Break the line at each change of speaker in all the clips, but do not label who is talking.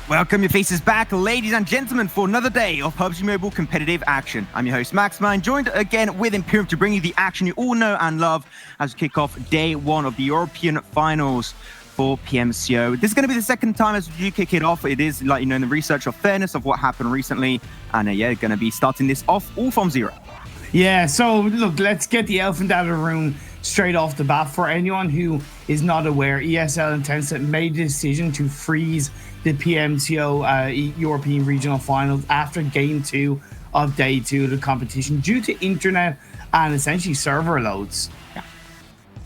Welcome your faces back, ladies and gentlemen, for another day of PUBG Mobile competitive action. I'm your host, Max, joined again with Imperium to bring you the action you all know and love as we kick off day one of the European Finals for PMCO. This is going to be the second time as we kick it off. It is, like, you know, in the research of fairness of what happened recently. And yeah, going to be starting this off all from zero.
Yeah, so look, let's get the elephant out of the room straight off the bat. For anyone who is not aware, ESL and Tencent made a decision to freeze the PMCO European Regional Finals after Game 2 of Day 2 of the competition due to internet and essentially server loads.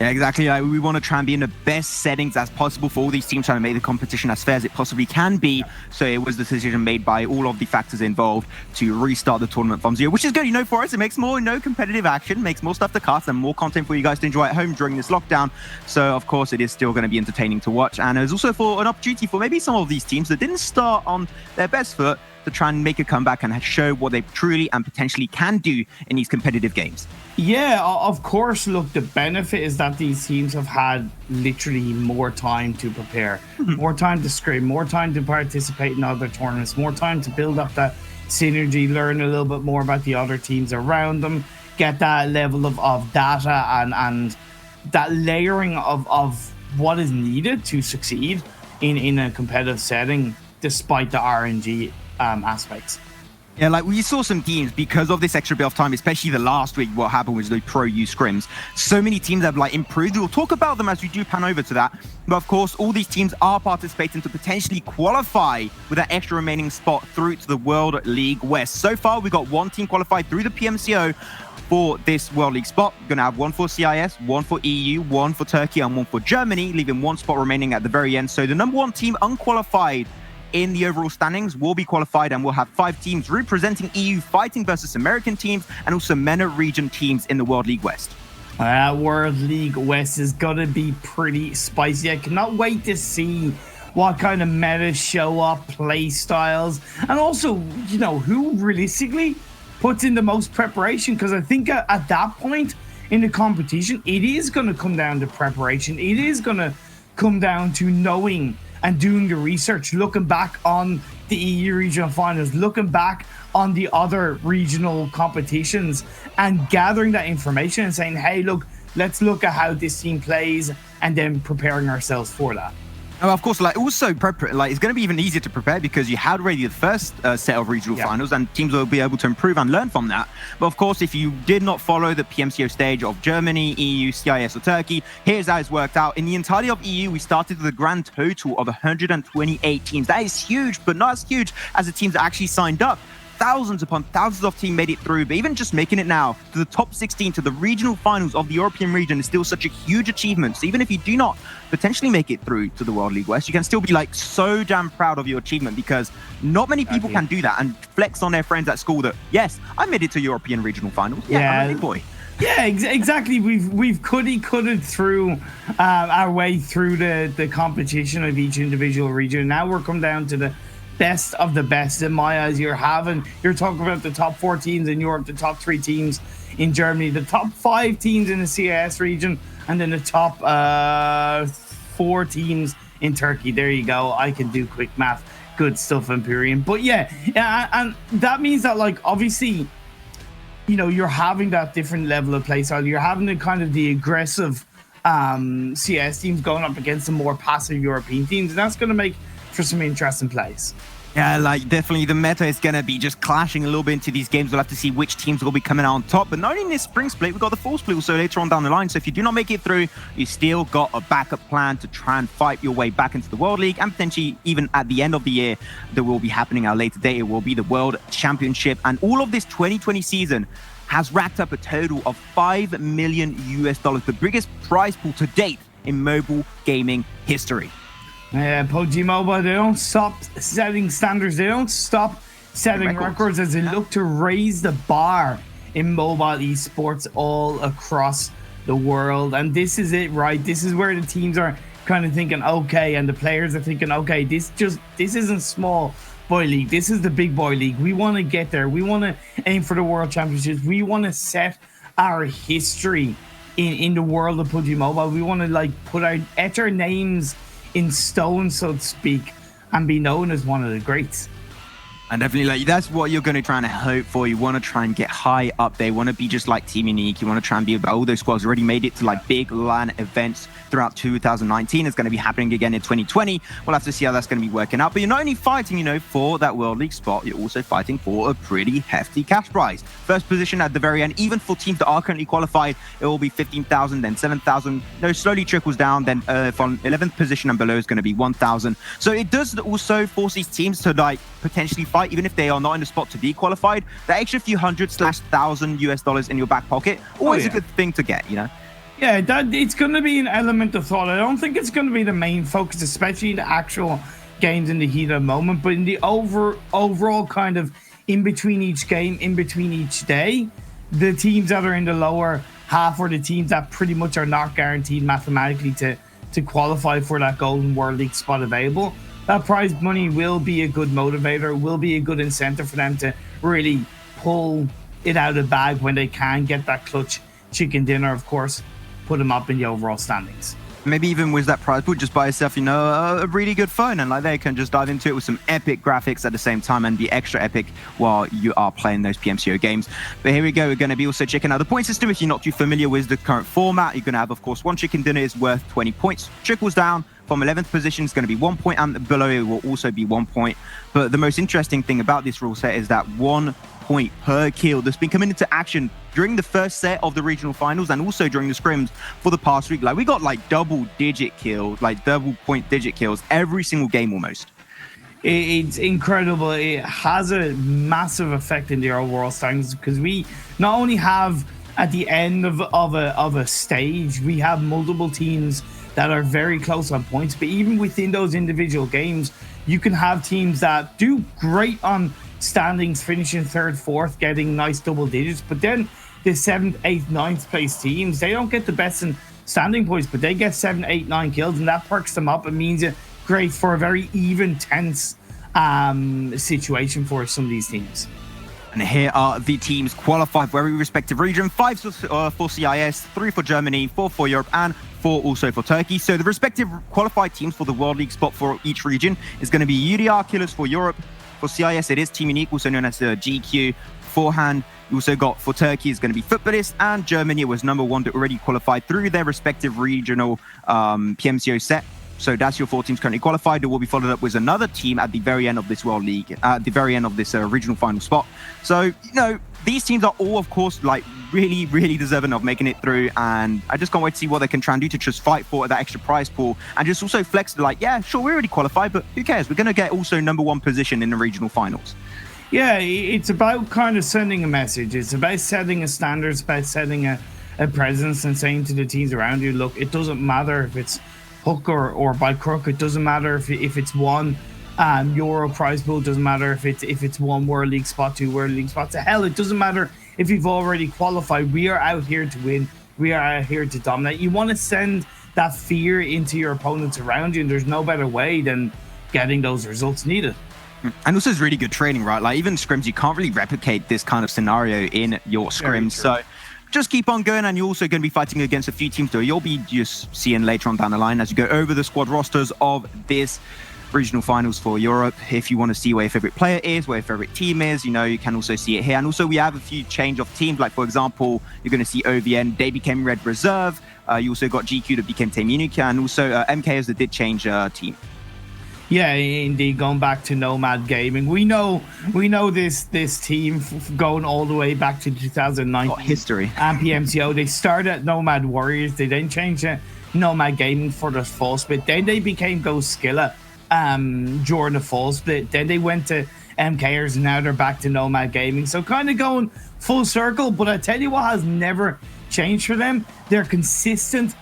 Yeah, exactly. We want to try and be in the best settings as possible for all these teams, trying to make the competition as fair as it possibly can be. So it was the decision made by all of the factors involved to restart the tournament from zero, which is good, you know, for us. It makes more, competitive action, makes more stuff to cast and more content for you guys to enjoy at home during this lockdown. So, of course, it is still going to be entertaining to watch. And it's also for an opportunity for maybe some of these teams that didn't start on their best foot to try and make a comeback and show what they truly and potentially can do in these competitive games.
Yeah, of course. Look, the benefit is that these teams have had literally more time to prepare, more time to scrim, more time to participate in other tournaments, more time to build up that synergy, learn a little bit more about the other teams around them, get that level of data and that layering of what is needed to succeed in a competitive setting, despite the RNG aspects.
Yeah, like we saw some teams, because of this extra bit of time, especially the last week, what happened was the pro U scrims. So many teams have improved. We'll talk about them as we do pan over to that. But of course, all these teams are participating to potentially qualify with that extra remaining spot through to the World League West. So far, we got one team qualified through the PMCO for this World League spot. We're going to have one for CIS, one for EU, one for Turkey, and one for Germany, leaving one spot remaining at the very end. So the number one team unqualified in the overall standings will be qualified, and we'll have 5 teams representing EU fighting versus American teams and also MENA region teams in the World League West.
World League West is going to be pretty spicy. I cannot wait to see what kind of metas show up, play styles, and also, you know, who realistically puts in the most preparation, because I think at that point in the competition, it is going to come down to preparation. It is going to come down to knowing and doing the research, looking back on the EU regional finals, looking back on the other regional competitions and gathering that information and saying, hey, look, let's look at how this team plays, and then preparing ourselves for that.
Oh, of course, like also it's going to be even easier to prepare because you had already the first set of regional finals, and teams will be able to improve and learn from that. But of course, if you did not follow the PMCO stage of Germany, EU, CIS, or Turkey, here's how it's worked out. In the entirety of EU, we started with a grand total of 128 teams. That is huge, but not as huge as the teams that actually signed up. Thousands upon thousands of teams made it through, but even just making it now to the top 16, to the regional finals of the European region, is still such a huge achievement. So even if you do not potentially make it through to the World League West, you can still be like so damn proud of your achievement, because not many people can do that and flex on their friends at school that, yes, I made it to European regional finals. Yeah, I'm a big boy.
Yeah, exactly. We've cutted through our way through the competition of each individual region. Now we're come down to the best of the best. In my eyes, you're talking about the top 4 teams in Europe, the top 3 teams in Germany, the top 5 teams in the CIS region, and then the top 4 teams in Turkey. There you go. I can do quick math. Good stuff, Imperium. But yeah, and that means that, like, obviously, you know, you're having that different level of play style. You're having the kind of the aggressive CS teams going up against the more passive European teams, and that's going to make for some interesting plays.
Yeah, like definitely the meta is going to be just clashing a little bit into these games. We'll have to see which teams will be coming out on top. But not only in this spring split, we've got the fall split also later on down the line. So if you do not make it through, you still got a backup plan to try and fight your way back into the World League. And potentially even at the end of the year, that will be happening at a later date. It will be the World Championship. And all of this 2020 season has racked up a total of $5 million, the biggest prize pool to date in mobile gaming history.
PUBG Mobile, they don't stop setting standards. They don't stop setting records as they look to raise the bar in mobile esports all across the world. And this is it, right? This is where the teams are kind of thinking, okay, and the players are thinking, okay, this isn't small boy league. This is the big boy league. We want to get there. We want to aim for the world championships. We want to set our history in the world of PUBG Mobile. We want to like etch our names in stone, so to speak, and be known as one of the greats.
And definitely, like, that's what you're going to try and hope for. You want to try and get high up there. You want to be just like Team Unique. You want to try and be about all those squads already made it to like big LAN events throughout 2019. It's going to be happening again in 2020. We'll have to see how that's going to be working out. But you're not only fighting, you know, for that World League spot, you're also fighting for a pretty hefty cash prize. First position at the very end, even for teams that are currently qualified, it will be 15,000, then 7,000. No, slowly trickles down. Then from 11th position and below is going to be 1,000. So it does also force these teams to like potentially fight, even if they are not in the spot to be qualified. That extra few $100,000 in your back pocket, always a good thing to get, you know?
Yeah, it's going to be an element of thought. I don't think it's going to be the main focus, especially in the actual games in the heat of the moment, but in the overall kind of in between each game, in between each day, the teams that are in the lower half or the teams that pretty much are not guaranteed mathematically to qualify for that Golden World League spot available, that prize money will be a good motivator, will be a good incentive for them to really pull it out of the bag when they can get that clutch chicken dinner, of course, put them up in the overall standings.
Maybe even with that prize pool, just buy yourself, you know, a really good phone, and like they can just dive into it with some epic graphics at the same time and be extra epic while you are playing those PMCO games. But here we go. We're going to be also checking out the point system. If you're not too familiar with the current format, you're going to have, of course, one chicken dinner is worth 20 points. Trickles down from 11th position is going to be 1 point, and below it will also be 1 point. But the most interesting thing about this rule set is that 1 point per kill that's been coming into action during the first set of the regional finals and also during the scrims for the past week. Like, we got like double point digit kills every single game almost.
It's incredible. It has a massive effect in the overall standings because we not only have at the end of a stage, we have multiple teams that are very close on points, but even within those individual games, you can have teams that do great on standings, finishing 3rd, 4th, getting nice double digits, but then the 7th, 8th, 9th place teams, they don't get the best in standing points, but they get 7, 8, 9 kills, and that perks them up. It means it great for a very even, tense situation for some of these teams.
And here are the teams qualified for every respective region. 5 for CIS, 3 for Germany, 4 for Europe, and 4 also for Turkey. So the respective qualified teams for the World League spot for each region is going to be UDRKILLERS for Europe. For CIS, it is Team Unique, also known as the GQ. Beforehand, you also got for Turkey is going to be FUTBOLIST, and Germany was number 1 that already qualified through their respective regional PMCO set. So that's your 4 teams currently qualified. It will be followed up with another team at the very end of this World League, at the very end of this regional final spot. So, you know, these teams are all, of course, like really, really deserving of making it through. And I just can't wait to see what they can try and do to just fight for that extra prize pool and just also flex like, yeah, sure, we already qualified, but who cares? We're going to get also number 1 position in the regional finals.
Yeah, it's about kind of sending a message. It's about setting a standard. It's about setting a presence and saying to the teams around you, look, it doesn't matter if it's hook or by crook. It doesn't matter if it's 1 Euro prize pool. It doesn't matter if it's 1 World League spot, 2 World League spots. Hell, it doesn't matter if you've already qualified. We are out here to win. We are out here to dominate. You want to send that fear into your opponents around you, and there's no better way than getting those results needed.
And also, it's really good training, right? Like, even scrims, you can't really replicate this kind of scenario in your scrims. So just keep on going, and you're also going to be fighting against a few teams that you'll be just seeing later on down the line as you go over the squad rosters of this regional finals for Europe. If you want to see where your favorite player is, where your favorite team is, you know, you can also see it here. And also, we have a few change of teams. Like, for example, you're going to see OVN, they became Red Reserve. You also got GQ that became Team Unique, and also MKers that did change team.
Yeah, indeed. Going back to Nomad Gaming, we know this team going all the way back to 2009.
Got history.
And PMCO, they started at Nomad Warriors. They then changed to Nomad Gaming for the fall split. Then they became Goskilla during the fall split. Then they went to MKers, and now they're back to Nomad Gaming. So kind of going full circle. But I tell you what has never changed for them: their consistent,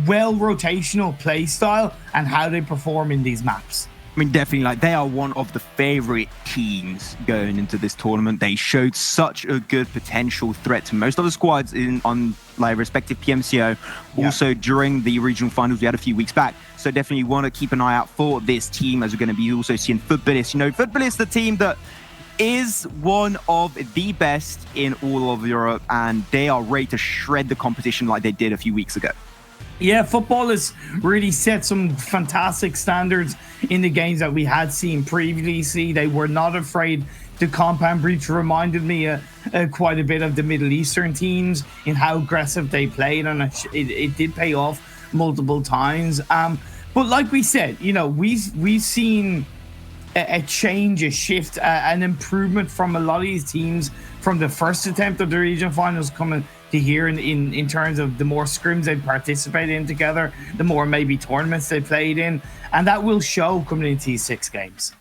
well rotational play style and how they perform in these maps.
I mean, definitely, like, they are one of the favorite teams going into this tournament. They showed such a good potential threat to most of the squads on like respective PMCO. Also, during the regional finals we had a few weeks back. So definitely want to keep an eye out for this team, as we're going to be also seeing FUTBOLIST. You know, FUTBOLIST, the team that is one of the best in all of Europe, and they are ready to shred the competition like they did a few weeks ago.
Yeah, football has really set some fantastic standards in the games that we had seen previously. They were not afraid to compound breach. Reminded me quite a bit of the Middle Eastern teams in how aggressive they played, and it did pay off multiple times. But like we said, you know, we've seen a change, a shift, an improvement from a lot of these teams from the first attempt of the regional finals coming to here in terms of the more scrims they participated in together, the more maybe tournaments they played in, and that will show coming into these 6 games.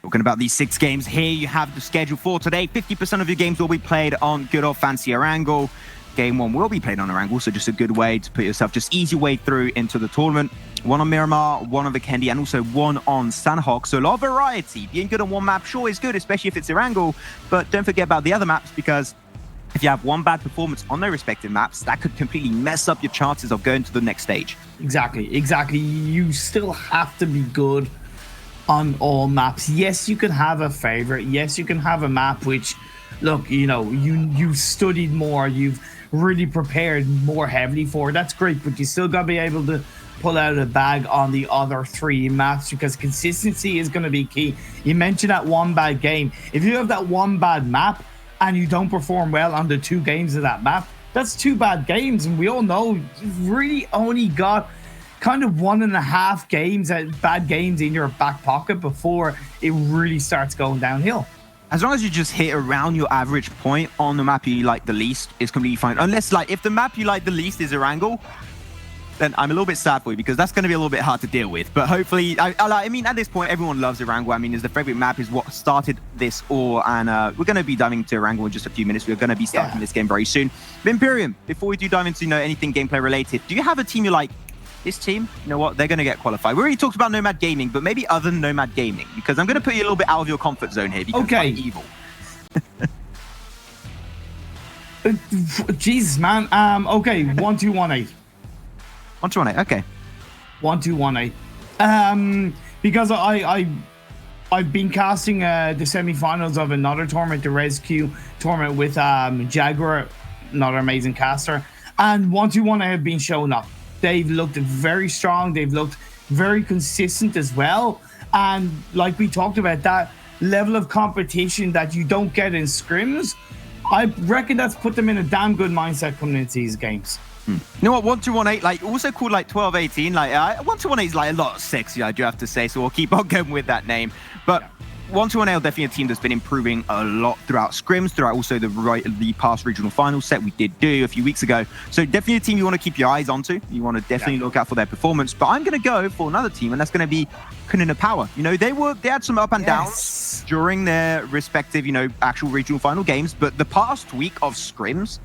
Talking about these 6 games, here you have the schedule for today. 50% of your games will be played on good old fancy Erangel. Game 1 will be played on Erangel, so just a good way to put yourself just easy way through into the tournament. 1 on Miramar, 1 on Vikendi, and also 1 on Sanhok. So a lot of variety. Being good on one map sure is good, especially if it's Erangel, but don't forget about the other maps, because if you have one bad performance on their respective maps, that could completely mess up your chances of going to the next stage.
Exactly. You still have to be good on all maps. Yes, you can have a favorite. Yes, you can have a map which, look, you know, you've studied more, you've really prepared more heavily for. That's great, but you still got to be able to pull out a bag on the other 3 maps, because consistency is going to be key. You mentioned that one bad game. If you have that one bad map and you don't perform well on the 2 games of that map, that's 2 bad games. And we all know you've really only got kind of 1.5 games, bad games in your back pocket before it really starts going downhill.
As long as you just hit around your average point on the map you like the least, it's completely fine. Unless, like, if the map you like the least is Erangel, then I'm a little bit sad for you, because that's going to be a little bit hard to deal with. But hopefully, I mean, at this point, everyone loves Erangel. I mean, it's the favorite map, is what started this all. And we're going to be diving into Erangel in just a few minutes. We're going to be starting this game very soon. But Imperium, before we do dive into anything gameplay related, do you have a team you like this team, you know what, they're going to get qualified. We already talked about Nomad Gaming, but maybe other than Nomad Gaming, because I'm going to put you a little bit out of your comfort zone here because
okay.
it's evil.
Jesus, man. Okay, 1218.
1218, okay.
1218. Because I've been casting the semi-finals of another tournament, the Rescue tournament with Jaguar, another amazing caster, and 1218 have been showing up. They've looked very strong. They've looked very consistent as well. And like we talked about, that level of competition that you don't get in scrims, I reckon that's put them in a damn good mindset coming into these games.
You know what, 1218, like also called like 1218, like 1218 is like a lot sexy, I do have to say, so we'll keep on going with that name. But 1218 definitely a team that's been improving a lot throughout scrims, throughout also the past regional final set we did do a few weeks ago. So definitely a team you want to keep your eyes onto. You want to definitely look out for their performance. But I'm going to go for another team, and that's going to be Konina Power. You know, they had some up and downs during their respective, you know, actual regional final games, but the past week of scrims,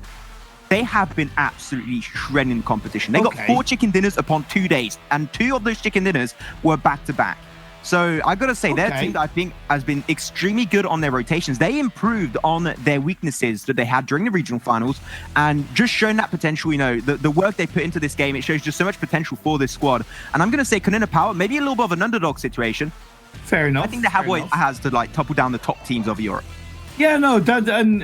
they have been absolutely shredding the competition. They got 4 chicken dinners upon 2 days, and 2 of those chicken dinners were back-to-back. So I got to say, their team, I think, has been extremely good on their rotations. They improved on their weaknesses that they had during the regional finals and just shown that potential, you know, the work they put into this game. It shows just so much potential for this squad. And I'm going to say Konina Power, maybe a little bit of an underdog situation.
Fair enough.
I think they have what it has to, like, topple down the top teams of Europe.
Yeah, no, I'm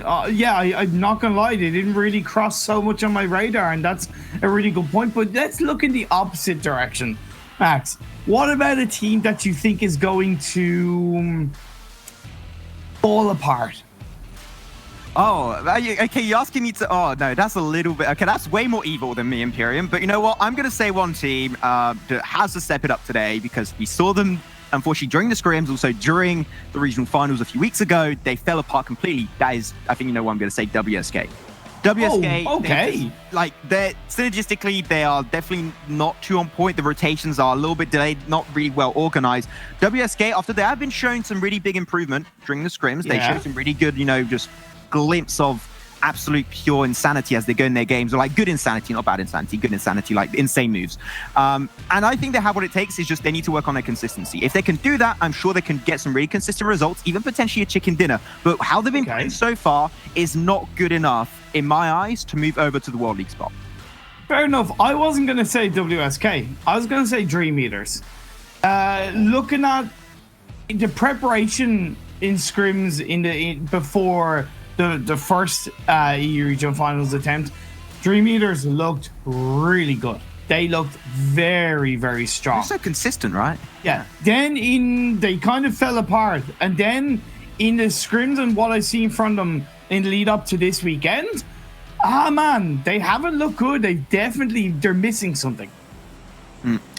not gonna lie, they didn't really cross so much on my radar, and that's a really good point. But let's look in the opposite direction, Max. What about a team that you think is going to fall apart?
Oh, okay, you're asking me to... Oh, no, that's a little bit... Okay, that's way more evil than me, Imperium. But you know what? I'm going to say one team that has to step it up today because we saw them, unfortunately, during the scrims, also during the regional finals a few weeks ago. They fell apart completely. That is, I think you know what I'm going to say, WSK. WSK,
okay.
They're synergistically, they are definitely not too on point. The rotations are a little bit delayed, not really well organized. WSK, after they have been showing some really big improvement during the scrims, they showed some really good, you know, just glimpse of absolute pure insanity as they go in their games, or like good insanity, not bad insanity, good insanity, like insane moves. And I think they have what it takes. Is just they need to work on their consistency. If they can do that, I'm sure they can get some really consistent results, even potentially a chicken dinner. But how they've been playing so far is not good enough, in my eyes, to move over to the World League spot.
Fair enough. I wasn't going to say WSK. I was going to say DreamEaters. Looking at the preparation in scrims before the first EU regional finals attempt, DreamEaters looked really good. They looked very, very strong.
They're so consistent, right?
Yeah. Then they kind of fell apart, and then in the scrims and what I've seen from them in the lead up to this weekend, man, they haven't looked good. They're missing something.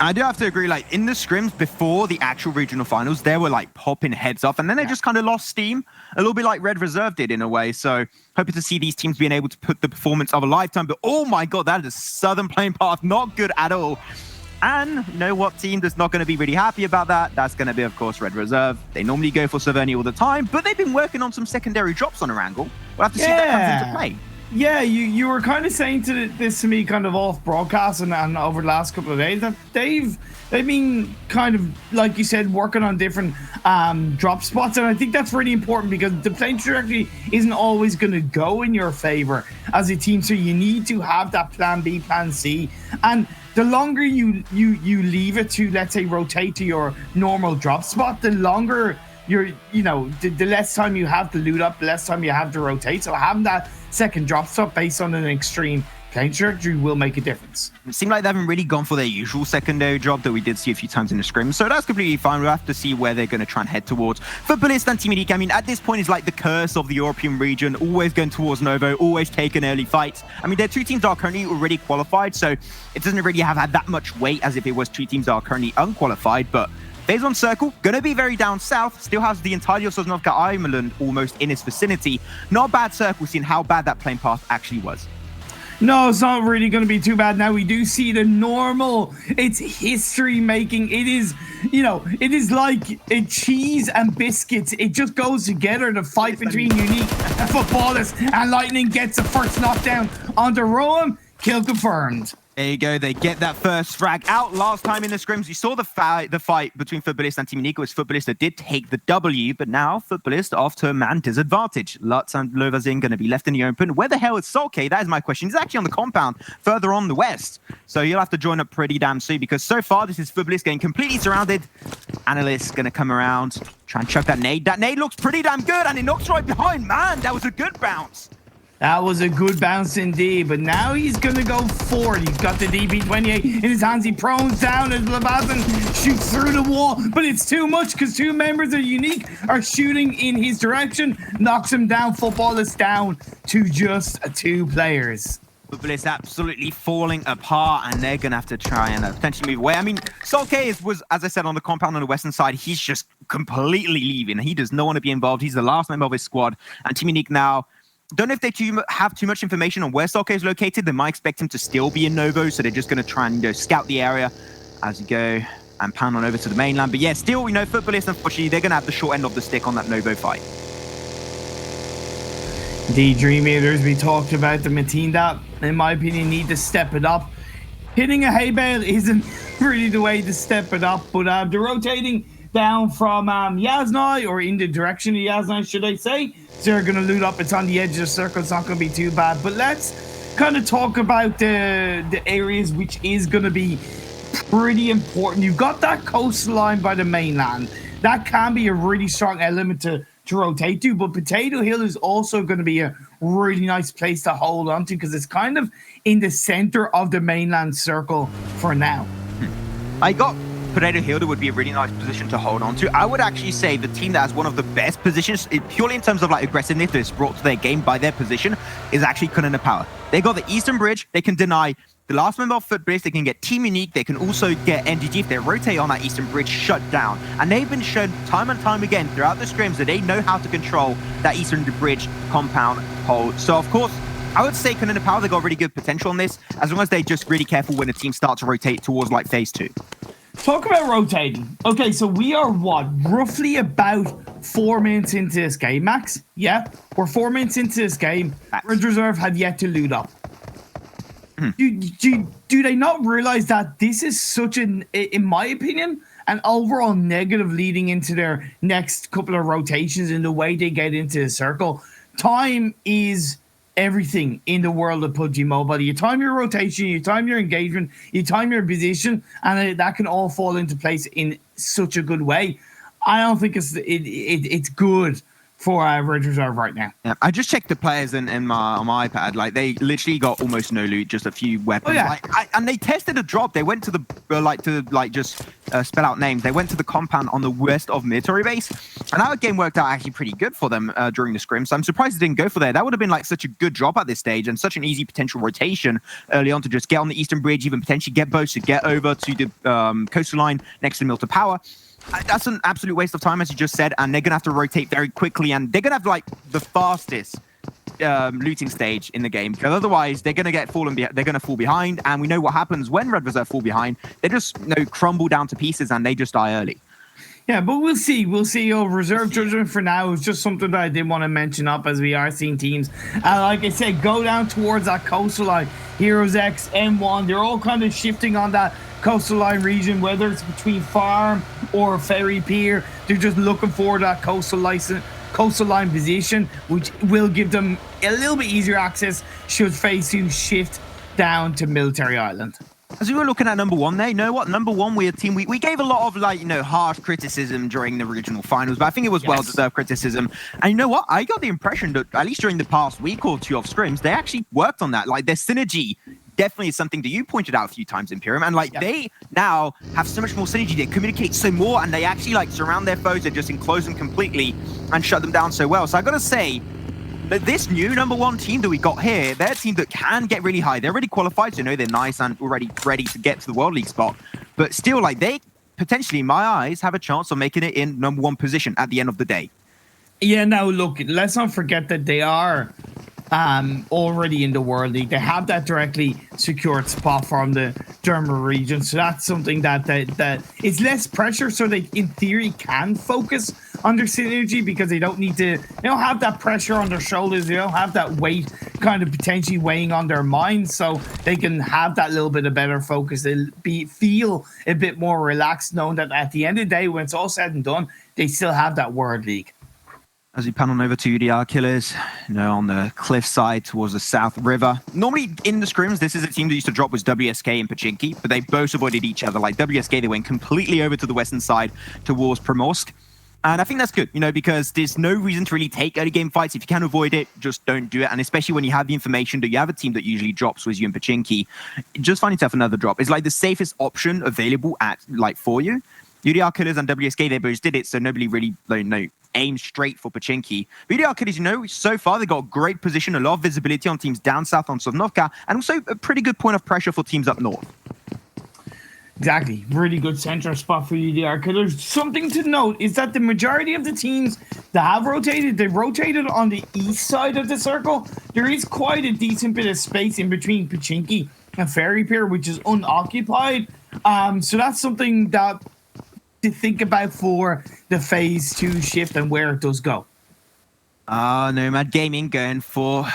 I do have to agree, like in the scrims before the actual regional finals, they were like popping heads off, and then they just kind of lost steam, a little bit like Red Reserve did in a way. So hoping to see these teams being able to put the performance of a lifetime. But oh my god, that is a southern playing path, not good at all. And you know what team that's not going to be really happy about that? That's going to be, of course, Red Reserve. They normally go for Saverny all the time, but they've been working on some secondary drops on Erangel. We'll have to see if that comes into play.
Yeah, you were kind of saying this to me kind of off broadcast and over the last couple of days that they've been kind of, like you said, working on different drop spots, and I think that's really important because the playing trajectory isn't always going to go in your favor as a team, so you need to have that plan B, plan C, and the longer you leave it to, let's say, rotate to your normal drop spot, the longer the less time you have to loot up, the less time you have to rotate. So having that second drop stop based on an extreme playing trajectory will make a difference.
It seemed like they haven't really gone for their usual secondary drop that we did see a few times in the scrim. So that's completely fine. We'll have to see where they're going to try and head towards. FUTBOLIST and Team EDK, I mean, at this point, it's like the curse of the European region, always going towards Novo, always taking early fights. I mean, their 2 teams are currently already qualified, so it doesn't really have had that much weight as if it was 2 teams that are currently unqualified, but Phase 1 Circle, going to be very down south, still has the entirety of Sanhok Island almost in its vicinity. Not a bad circle, seeing how bad that plane path actually was.
No, it's not really going to be too bad. Now we do see the normal, it's history making. It is, it is like a cheese and biscuits. It just goes together, the fight between Unique and FUTBOLIST, and Lightning gets the first knockdown onto Roam. Kill confirmed.
There you go. They get that first frag out. Last time in the scrims, you saw the fight between FUTBOLIST and Team NGG. It was FUTBOLIST that did take the W, but now FUTBOLIST off to a man disadvantage. Lutz and Lovazin going to be left in the open. Where the hell is Solke? That is my question. He's actually on the compound further on the west. So you'll have to join up pretty damn soon because so far this is FUTBOLIST getting completely surrounded. Analyst going to come around, try and chuck that nade. That nade looks pretty damn good and it knocks right behind. Man, that was a good bounce.
That was a good bounce indeed, but now he's going to go forward. He's got the DP28 in his hands. He prones down as Levazin shoots through the wall, but it's too much because two members of UDRKILLERS are shooting in his direction. Knocks him down. FUTBOLIST down to just 2 players.
FUTBOLIST absolutely falling apart, and they're going to have to try and potentially move away. I mean, Solke was, as I said, on the compound on the western side. He's just completely leaving. He does not want to be involved. He's the last member of his squad, and Team NGG now don't know if they have too much information on where Solke is located. They might expect him to still be in Novo, so they're just going to try and scout the area as you go and pan on over to the mainland. But yeah, still, FUTBOLIST, unfortunately, they're going to have the short end of the stick on that Novo fight.
The DreamEaters, we talked about them, a team that, in my opinion, need to step it up. Hitting a hay bale isn't really the way to step it up, but they're rotating down from Yasnai, or in the direction of Yasnai, should I say. So they're going to loot up. It's on the edge of the circle. It's not going to be too bad. But let's kind of talk about the areas which is going to be pretty important. You've got that coastline by the mainland. That can be a really strong element to rotate to. But Potato Hill is also going to be a really nice place to hold on to because it's kind of in the center of the mainland circle for now.
I got Potato Hill would be a really nice position to hold on to. I would actually say the team that has one of the best positions, purely in terms of like aggressiveness that's brought to their game by their position, is actually Konina Power. They got the Eastern Bridge. They can deny the last member of FUTBOLIST. They can get Team NGG. They can also get NGG if they rotate on that Eastern Bridge shut down. And they've been shown time and time again throughout the scrims that they know how to control that Eastern Bridge compound hold. So of course, I would say Konina Power, they got really good potential on this, as long as they're just really careful when the team starts to rotate towards like phase 2.
Talk about rotating. Okay, so we are what? Roughly about 4 minutes into this game, Max? Yeah, we're 4 minutes into this game. Red Reserve have yet to loot up. Do they not realize that this is such an, in my opinion, an overall negative leading into their next couple of rotations in the way they get into the circle? Time is everything in the world of PUBG Mobile. You time your rotation, you time your engagement, you time your position, and that can all fall into place in such a good way. I don't think it's good for Red Reserve right now.
Yeah, I just checked the players on my iPad. Like, they literally got almost no loot, just a few weapons. Oh, yeah. And they tested a drop. They went to the spell out names. They went to the compound on the west of military base, and that game worked out actually pretty good for them during the scrim. So I'm surprised it didn't go for there. That would have been like such a good drop at this stage and such an easy potential rotation early on to just get on the Eastern Bridge, even potentially get boats to get over to the coastal line next to Milta Power. That's an absolute waste of time, as you just said, and they're going to have to rotate very quickly, and they're going to have like the fastest looting stage in the game, because otherwise they're going to fall behind, and we know what happens when Red Reserve fall behind. They just crumble down to pieces, and they just die early.
Yeah, but we'll see. We'll see. Reserve judgment for now is just something that I did want to mention up, as we are seeing teams, like I said, go down towards that coastal line. Heroes X, M1, they're all kind of shifting on that coastal line region, whether it's between farm or ferry pier. They're just looking for that coastal line position, which will give them a little bit easier access should phase 2 shift down to Military Island.
As we were looking at number 1 there, you know what? Number 1, we're a team. We gave a lot of harsh criticism during the regional finals, but I think it was well-deserved criticism. And you know what? I got the impression that at least during the past week or 2 of scrims, they actually worked on that. Like, their synergy definitely is something that you pointed out a few times, Imperium. And they now have so much more synergy. They communicate so more, and they actually surround their foes. They just enclose them completely and shut them down so well. So I got to say, this new number 1 team that we got here, they're a team that can get really high. They're already qualified, so they're nice and already ready to get to the World League spot. But still, they potentially, in my eyes, have a chance of making it in number 1 position at the end of the day.
Yeah, now look, let's not forget that they are already in the World League. They have that directly secured spot from the German region, so that's something that it's less pressure, so they in theory can focus under synergy because they don't have that pressure on their shoulders. They don't have that weight kind of potentially weighing on their minds, so they can have that little bit of better focus. They'll feel a bit more relaxed knowing that at the end of the day, when it's all said and done, they still have that World League.
As we pan on over to UDRKILLERS, on the cliff side towards the South River. Normally in the scrims, this is a team that used to drop was WSK and Pachinki, but they both avoided each other. Like WSK, they went completely over to the western side towards Primorsk. And I think that's good, because there's no reason to really take early game fights. If you can avoid it, just don't do it. And especially when you have the information that you have a team that usually drops with you and Pachinki, just find yourself another drop. It's like the safest option available for you. UDRKILLERS and WSK, they both did it, so nobody really aimed straight for Pachinki. UDRKILLERS, so far they got great position, a lot of visibility on teams down south on Sanhok, and also a pretty good point of pressure for teams up north.
Exactly. Really good center spot for UDRKILLERS. Something to note is that the majority of the teams that have rotated, they've rotated on the east side of the circle. There is quite a decent bit of space in between Pachinki and Fairy Pier, which is unoccupied. So that's something that to think about for the phase 2 shift and where it does go.
Nomad Gaming going for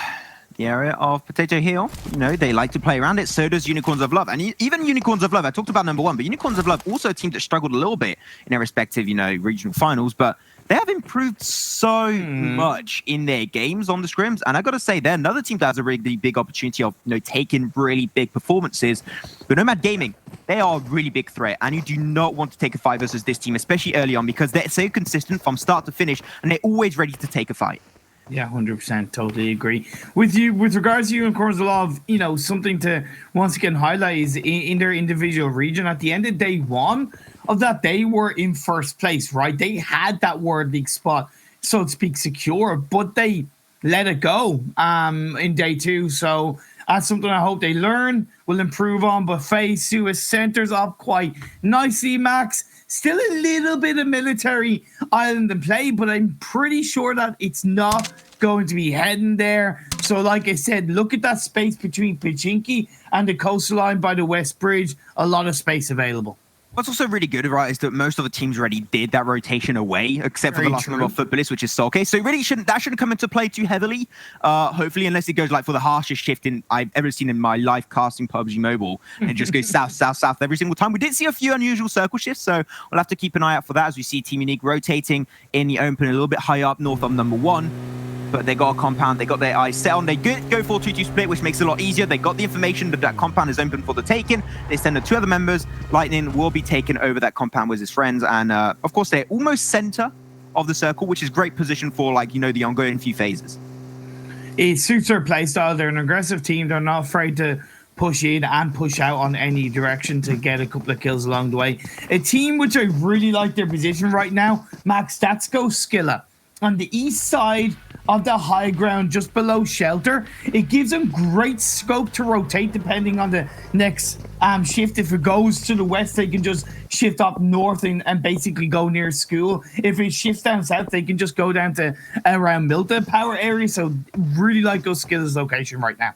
the area of Potato Hill. They like to play around it. So does Unicorns of Love. And even Unicorns of Love, I talked about number 1, but Unicorns of Love also a team that struggled a little bit in their respective, regional finals, but they have improved so much in their games on the scrims. And I got to say, they're another team that has a really big opportunity of, taking really big performances. But Nomad Gaming, they are a really big threat. And you do not want to take a fight versus this team, especially early on, because they're so consistent from start to finish, and they're always ready to take a fight.
Yeah, 100%. Totally agree with you. With regards to Unicorns of Love, something to once again highlight is in their individual region. At the end of day 1 of that, they were in first place, right? They had that World League spot, so to speak, secure, but they let it go in day 2. So that's something I hope they learn, will improve on. But phase 2 is centers up quite nicely, Max. Still a little bit of military island in play, but I'm pretty sure that it's not going to be heading there. So like I said, look at that space between Pachinki and the coastline by the West Bridge. A lot of space available.
What's also really good, right, is that most of the teams already did that rotation away, except for the last member of FUTBOLIST, which is Solke. So really that shouldn't come into play too heavily, hopefully, unless it goes for the harshest shift I've ever seen in my life casting PUBG Mobile, and it just goes south, south, south every single time. We did see a few unusual circle shifts, so we'll have to keep an eye out for that as we see Team Unique rotating in the open a little bit higher up north of number 1. But they got a compound, they got their eyes set on. They go for 2-2 split, which makes it a lot easier. They got the information that compound is open for the taking. They send the 2 other members. Lightning will be taken over that compound with his friends. And of course, they're almost center of the circle, which is great position for the ongoing few phases.
It suits their playstyle. They're an aggressive team. They're not afraid to push in and push out on any direction to get a couple of kills along the way. A team which I really like their position right now, Max, that's Goskilla. On the east side of the high ground just below shelter, it gives them great scope to rotate depending on the next shift. If it goes to the west, they can just shift up north and basically go near school. If it shifts down south, they can just go down to around Milta Power area. So really like Goskilla's location right now.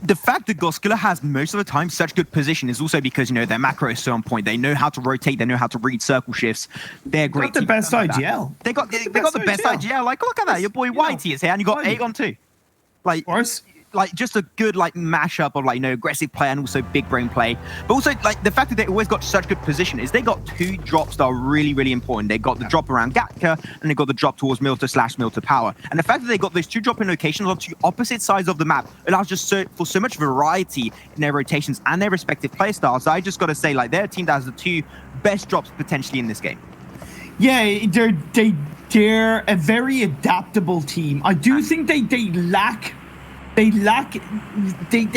The fact that Goskilla has most of the time such good position is also because their macro is so on point. They know how to rotate, they know how to read circle shifts. They're great.
Got the best IGL.
They got the best IGL. Like, look at that, your boy Whitey is here, and you got 8 on 2. Like, of course. Like, just a good mashup of aggressive play and also big brain play. But also the fact that they always got such good position is they got 2 drops that are really, really important. They got the drop around Gatka and they got the drop towards Milta Power. And the fact that they got those 2 dropping locations on 2 opposite sides of the map allows just for so much variety in their rotations and their respective play styles. So I just got to say, they're a team that has the 2 best drops potentially in this game.
Yeah, they're a very adaptable team. I do think they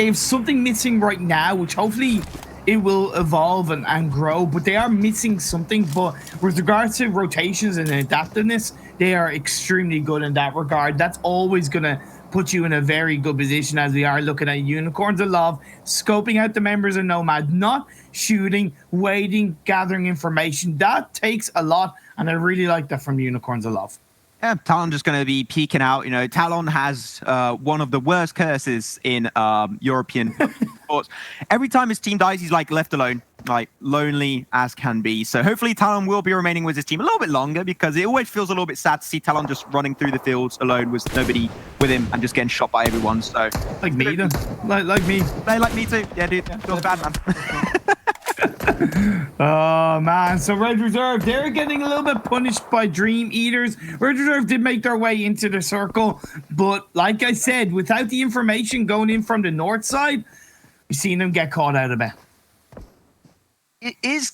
have something missing right now, which hopefully it will evolve and grow, but they are missing something. But with regards to rotations and adaptiveness, they are extremely good in that regard. That's always going to put you in a very good position as we are looking at Unicorns of Love, scoping out the members of Nomad, not shooting, waiting, gathering information. That takes a lot, and I really like that from Unicorns of Love.
Yeah, Talon just going to be peeking out. Talon has one of the worst curses in European sports. Every time his team dies, he's left alone. like lonely as can be. So hopefully Talon will be remaining with his team a little bit longer, because it always feels a little bit sad to see Talon just running through the fields alone with nobody with him and just getting shot by everyone. So
like me, then. Like me.
They like me too. Yeah, dude. Feels bad, man.
Oh man, so Red Reserve, they're getting a little bit punished by DreamEaters. Red Reserve did make their way into the circle, but like I said, without the information going in from the north side, we've seen them get caught out of it.
It is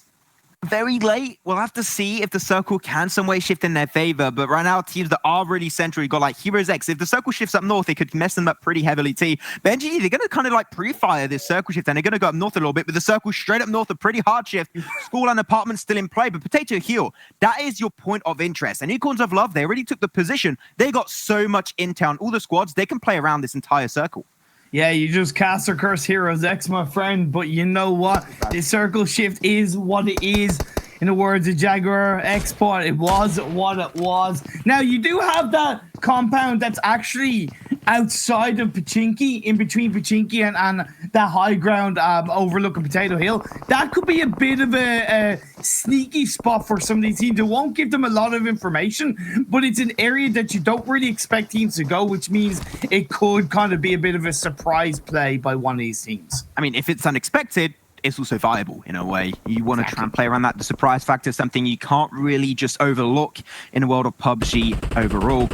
very late. We'll have to see if the circle can some way shift in their favor. But right now, teams that are really central, you got like Heroes X. If the circle shifts up north, it could mess them up pretty heavily too. But NGG, they're going to kind of like pre-fire this circle shift, and they're going to go up north a little bit. But the circle straight up north, a pretty hard shift. School and apartment still in play. But Potato Hill, that is your point of interest. And Unicorns of Love, they already took the position. They got so much intel on all the squads. They can play around this entire circle.
Yeah, you just cast or curse Heroes X, my friend. But you know what? The circle shift is what it is. In the words of Jaguar Export, it was what it was. Now, you do have that compound that's actually outside of Pachinki, in between Pachinki and that high ground overlooking Potato Hill. That could be a bit of a sneaky spot for some of these teams. It won't give them a lot of information, but it's an area that you don't really expect teams to go, which means it could kind of be a bit of a surprise play by one of these teams.
I mean, if it's unexpected, it's also viable in a way. You want to try and play around that. The surprise factor is something you can't really just overlook in the world of PUBG overall.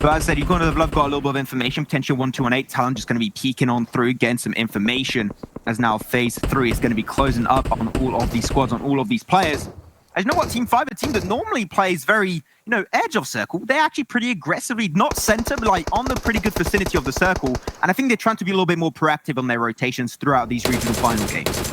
But as I said, you've got a little bit of information. Potential 1-2-1-8 Talon just going to be peeking on through, getting some information, as now phase 3 is going to be closing up on all of these squads, on all of these players. As you know what, Team 5, a team that normally plays very, edge of circle, they're actually pretty aggressively, not center, but like on the pretty good vicinity of the circle. And I think they're trying to be a little bit more proactive on their rotations throughout these regional final games.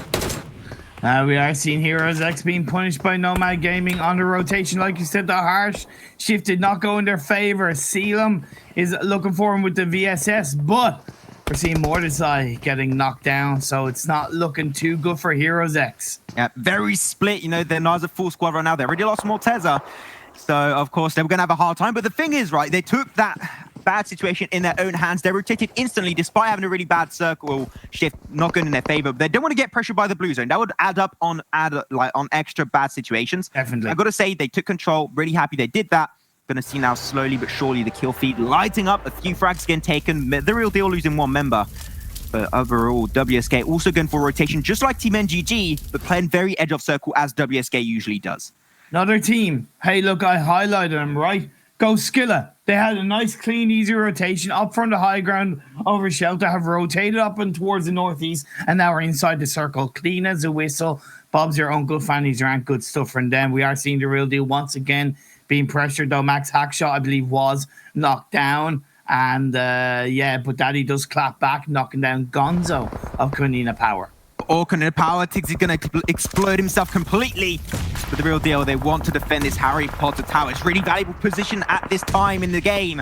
We are seeing Heroes X being punished by Nomad Gaming on the rotation. Like you said, the harsh shift did not go in their favor. Sealam is looking for him with the VSS, but we're seeing Mordecai getting knocked down, so it's not looking too good for Heroes X.
Yeah, very split. They're not as a full squad right now. They already lost Morteza, so of course they were going to have a hard time. But the thing is, right, they took that bad situation in their own hands. They rotated instantly despite having a really bad circle shift not going in their favor. But they don't want to get pressured by the blue zone. That would add up on extra bad situations.
Definitely.
I've got to say, they took control. Really happy they did that. Going to see now slowly but surely the kill feed lighting up. A few frags getting taken. The real deal losing one member. But overall, WSK also going for rotation just like Team NGG, but playing very edge of circle as WSK usually does.
Another team. Hey, look, I highlighted them, right? Goskilla. They had a nice, clean, easy rotation up from the high ground over shelter, have rotated up and towards the northeast, and now we're inside the circle. Clean as a whistle. Bob's your uncle, fannies aren't good stuff from them. We are seeing the real deal once again being pressured, though. Max Hackshot, I believe, was knocked down. And but Daddy does clap back, knocking down Gonzo of Konina Power.
Or Konina Power, Tigsy's going to explode himself completely. But the real deal, they want to defend this Harry Potter tower. It's really valuable position at this time in the game.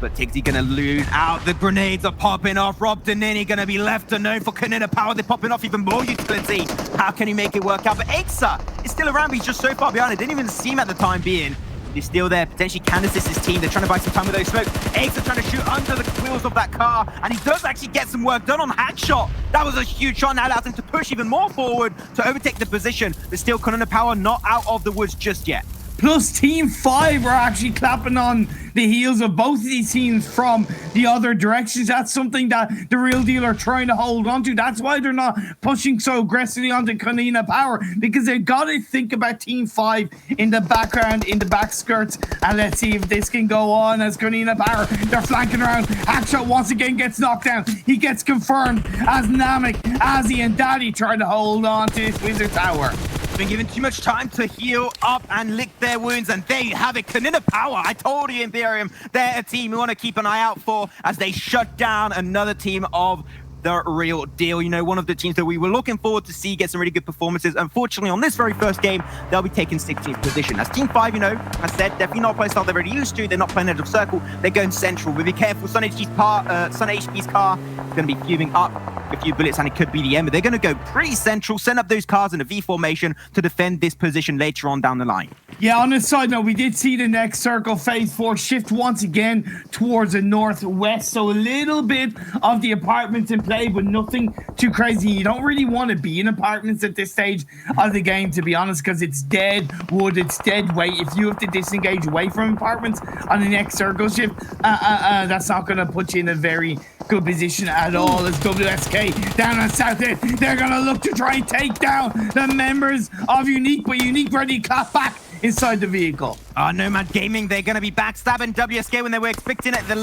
But Tigsy going to lose out. The grenades are popping off. Rob Danini going to be left unknown for Konina Power. They're popping off even more utility. How can he make it work out? But Exa is still around, but he's just so far behind. It didn't even see him at the time being. He's still there. Potentially can assist his team. They're trying to buy some time with those smokes. Exa trying to shoot under the wheels of that car. And he does actually get some work done on Hackshot. That was a huge shot. Now allows him to push even more forward to overtake the position. But still, Konina Power not out of the woods just yet.
Plus, Team 5 are actually clapping on the heels of both of these teams from the other directions. That's something that the real deal are trying to hold on to. That's why they're not pushing so aggressively onto Konina Power, because they've got to think about Team 5 in the background, in the back skirts. And let's see if this can go on as Konina Power. They're flanking around. Hackshot once again gets knocked down. He gets confirmed as Namek, Azzy, and Daddy trying to hold on to this Wizard Tower.
Been given too much time to heal up and lick their wounds, and there you have it. Konina Power, I told you, Imperium, they're a team we want to keep an eye out for as they shut down another team of the real deal. One of the teams that we were looking forward to see get some really good performances. Unfortunately, on this very first game, they'll be taking 16th position. As Team 5, as said, definitely not a play style they're already used to. They're not playing edge of circle. They're going central. But be careful. Sun HP's car is going to be fuming up a few bullets, and it could be the end. But they're going to go pretty central, send up those cars in a V formation to defend this position later on down the line.
Yeah, on a side note, we did see the next circle, phase 4, shift once again towards the northwest. So a little bit of the apartments in play, but nothing too crazy. You don't really want to be in apartments at this stage of the game, to be honest, because it's dead wood, it's dead weight. If you have to disengage away from apartments on the next circle shift, that's not going to put you in a very good position at all. As WSK down on south end, they're going to look to try and take down the members of Unique, but Unique ready to clap back inside the vehicle.
Nomad Gaming, they're going to be backstabbing WSK when they were expecting it the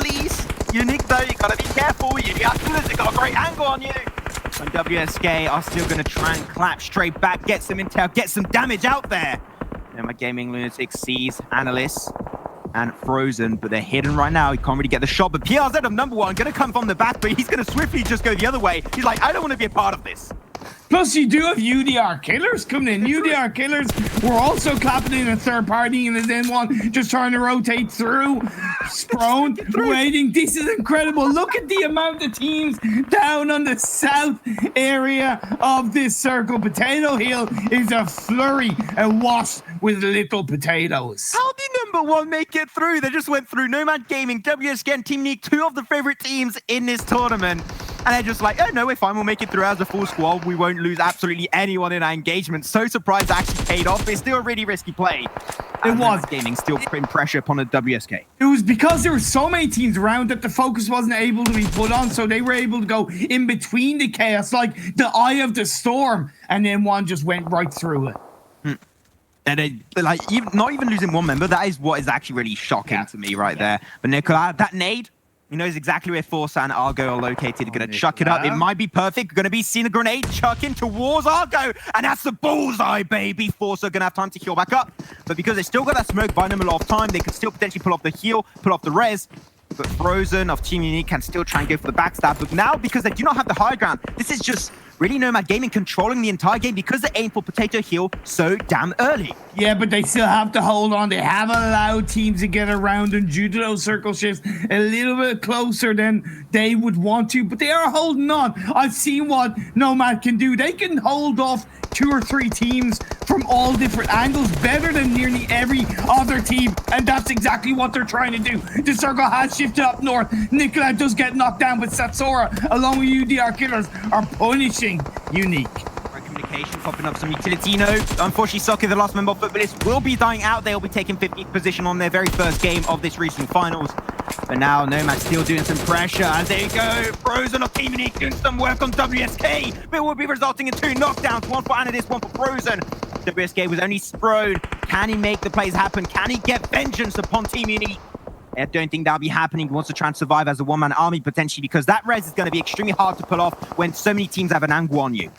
least. Unique, though, you got to be careful. UDRKILLERS, they got a great angle on you. And WSK are still going to try and clap straight back, get some intel, get some damage out there. Nomad Gaming, Lunatic sees Analysts and Frozen, but they're hidden right now. He can't really get the shot, but PRZ of number one going to come from the back, but he's going to swiftly just go the other way. He's like, I don't want to be a part of this.
Plus, you do have UDRKILLERS coming in. UDRKILLERS were also clapping in a third party, and then one just trying to rotate through. Sprone waiting. This is incredible. Look at the amount of teams down on the south area of this circle. Potato Hill is a flurry, awash with little potatoes.
How did number one make it through? They just went through Nomad Gaming, WSK, and Team Unique, two of the favorite teams in this tournament. And they're just like, oh, no, we're fine. We'll make it through as a full squad. We won't lose absolutely anyone in our engagement. So surprised it actually paid off. It's still a really risky play. It was. Gaming still putting pressure upon the WSK.
It was because there were so many teams around that the focus wasn't able to be put on. So they were able to go in between the chaos, like the eye of the storm. And then one just went right through it.
And they, like, not even losing one member, that is what is actually really shocking to me right there. But Nicola, that nade, he knows exactly where Forza and Argo are located. Going to chuck it up. It might be perfect. Going to be seeing a grenade chucking towards Argo. And that's the bullseye, baby. Forza going to have time to heal back up. But because they still got that smoke, buying them a lot of time, they could still potentially pull off the heal, pull off the res. But Frozen of Team Unique can still try and go for the backstab. But now, because they do not have the high ground, this is just really Nomad Gaming controlling the entire game because they aim for Potato Heal so damn early.
Yeah, but they still have to hold on. They have allowed teams to get around and due to those circle shifts a little bit closer than they would want to, but they are holding on. I've seen what Nomad can do. They can hold off 2 or 3 teams from all different angles better than nearly every other team, and that's exactly what they're trying to do. The circle has shifted up north. Nicola does get knocked down, but Satsora, along with UDRKILLERS, are punishing Unique.
Communication popping up some Utilitino. Unfortunately, Soccer, the last member of FUTBOLIST, will be dying out. They'll be taking 15th position on their very first game of this regional finals. But now Nomad still doing some pressure as they go. Frozen of Team Unique doing some work on WSK, but it will be resulting in 2 knockdowns, one for Analyst, one for Frozen. WSK was only Sprone. Can he make the plays happen? Can he get vengeance upon Team Unique? I don't think that'll be happening. He wants to try and survive as a one-man army potentially, because that res is going to be extremely hard to pull off when so many teams have an angle on you.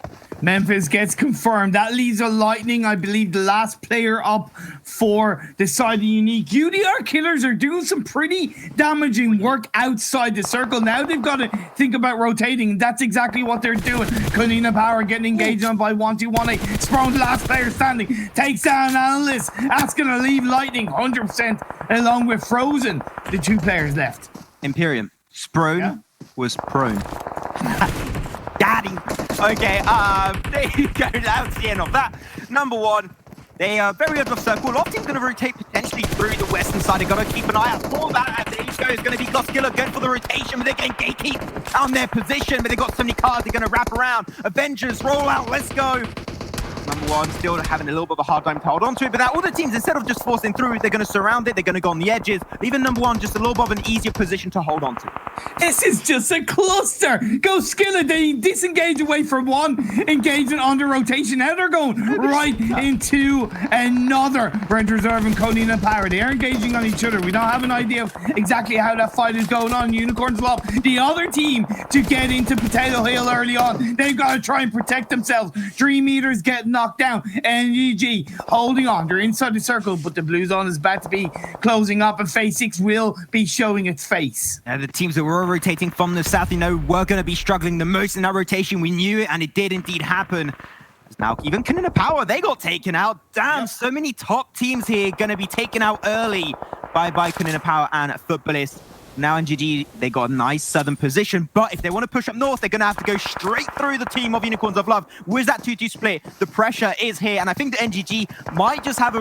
Memphis gets confirmed. That leaves a Lightning, I believe, the last player up for the side of Unique. UDRKILLERS are doing some pretty damaging work outside the circle. Now they've got to think about rotating. That's exactly what they're doing. Konina Power getting engaged on by 1-2-1-8. Sprone, the last player standing, takes down Analyst. That's going to leave Lightning 100% along with Frozen, the 2 players left.
Imperium. Sprone was prone. Daddy. Okay, there you go. That's the end of that. Number one, they are very out of circle. A lot of teams going to rotate potentially through the western side. They've got to keep an eye out for that. There you go. It's going to be Goskilla going for the rotation, but they're getting gatekeep on their position. But they've got so many cars. They're going to wrap around. Avengers, roll out. Let's go. Number one, still having a little bit of a hard time to hold on to it, but all the teams, instead of just forcing through, they're going to surround it, they're going to go on the edges, leaving number one just a little bit of an easier position to hold on to.
This is just a cluster. Goskilla, they disengage away from one, engaging on the rotation. Now they're going right into another Red Reserve and Konina Power. They are engaging on each other. We don't have an idea of exactly how that fight is going on. Unicorns Lob, the other team to get into Potato Hill early on. They've got to try and protect themselves. DreamEaters get knocked down. NGG holding on. They're inside the circle, but the blue zone is about to be closing up, and Phase 6 will be showing its face.
The teams that were rotating from the south, were going to be struggling the most in that rotation. We knew it, and it did indeed happen. Now, even Konina Power, they got taken out. Damn, so many top teams here going to be taken out early by Konina Power and FUTBOLIST. Now NGG, they got a nice southern position, but if they want to push up north, they're going to have to go straight through the team of Unicorns of Love. With that 2-2 split, the pressure is here, and I think the NGG might just have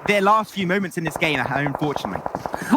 their last few moments in this game, unfortunately.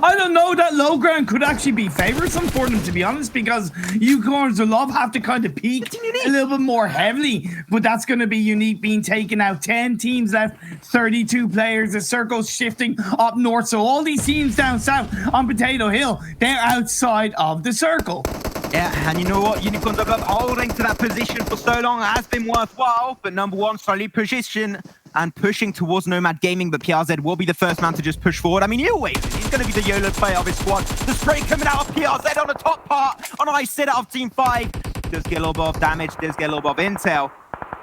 I don't know, that low ground could actually be favorsome for them, to be honest, because Unicorns of Love have to kind of peak a little bit more heavily, but that's going to be Unique being taken out. 10 teams left, 32 players, the circle's shifting up north, so all these teams down south on Potato Hill, they're outside of the circle.
Yeah, and you know what? Unicorns of Love holding to that position for so long has been worthwhile, but number one, slowly position and pushing towards Nomad Gaming, but PRZ will be the first man to just push forward. I mean, he's going to be the YOLO player of his squad. The spray coming out of PRZ on the top part, on a nice sit out of Team 5. Does get a little bit of damage, does get a little bit of intel.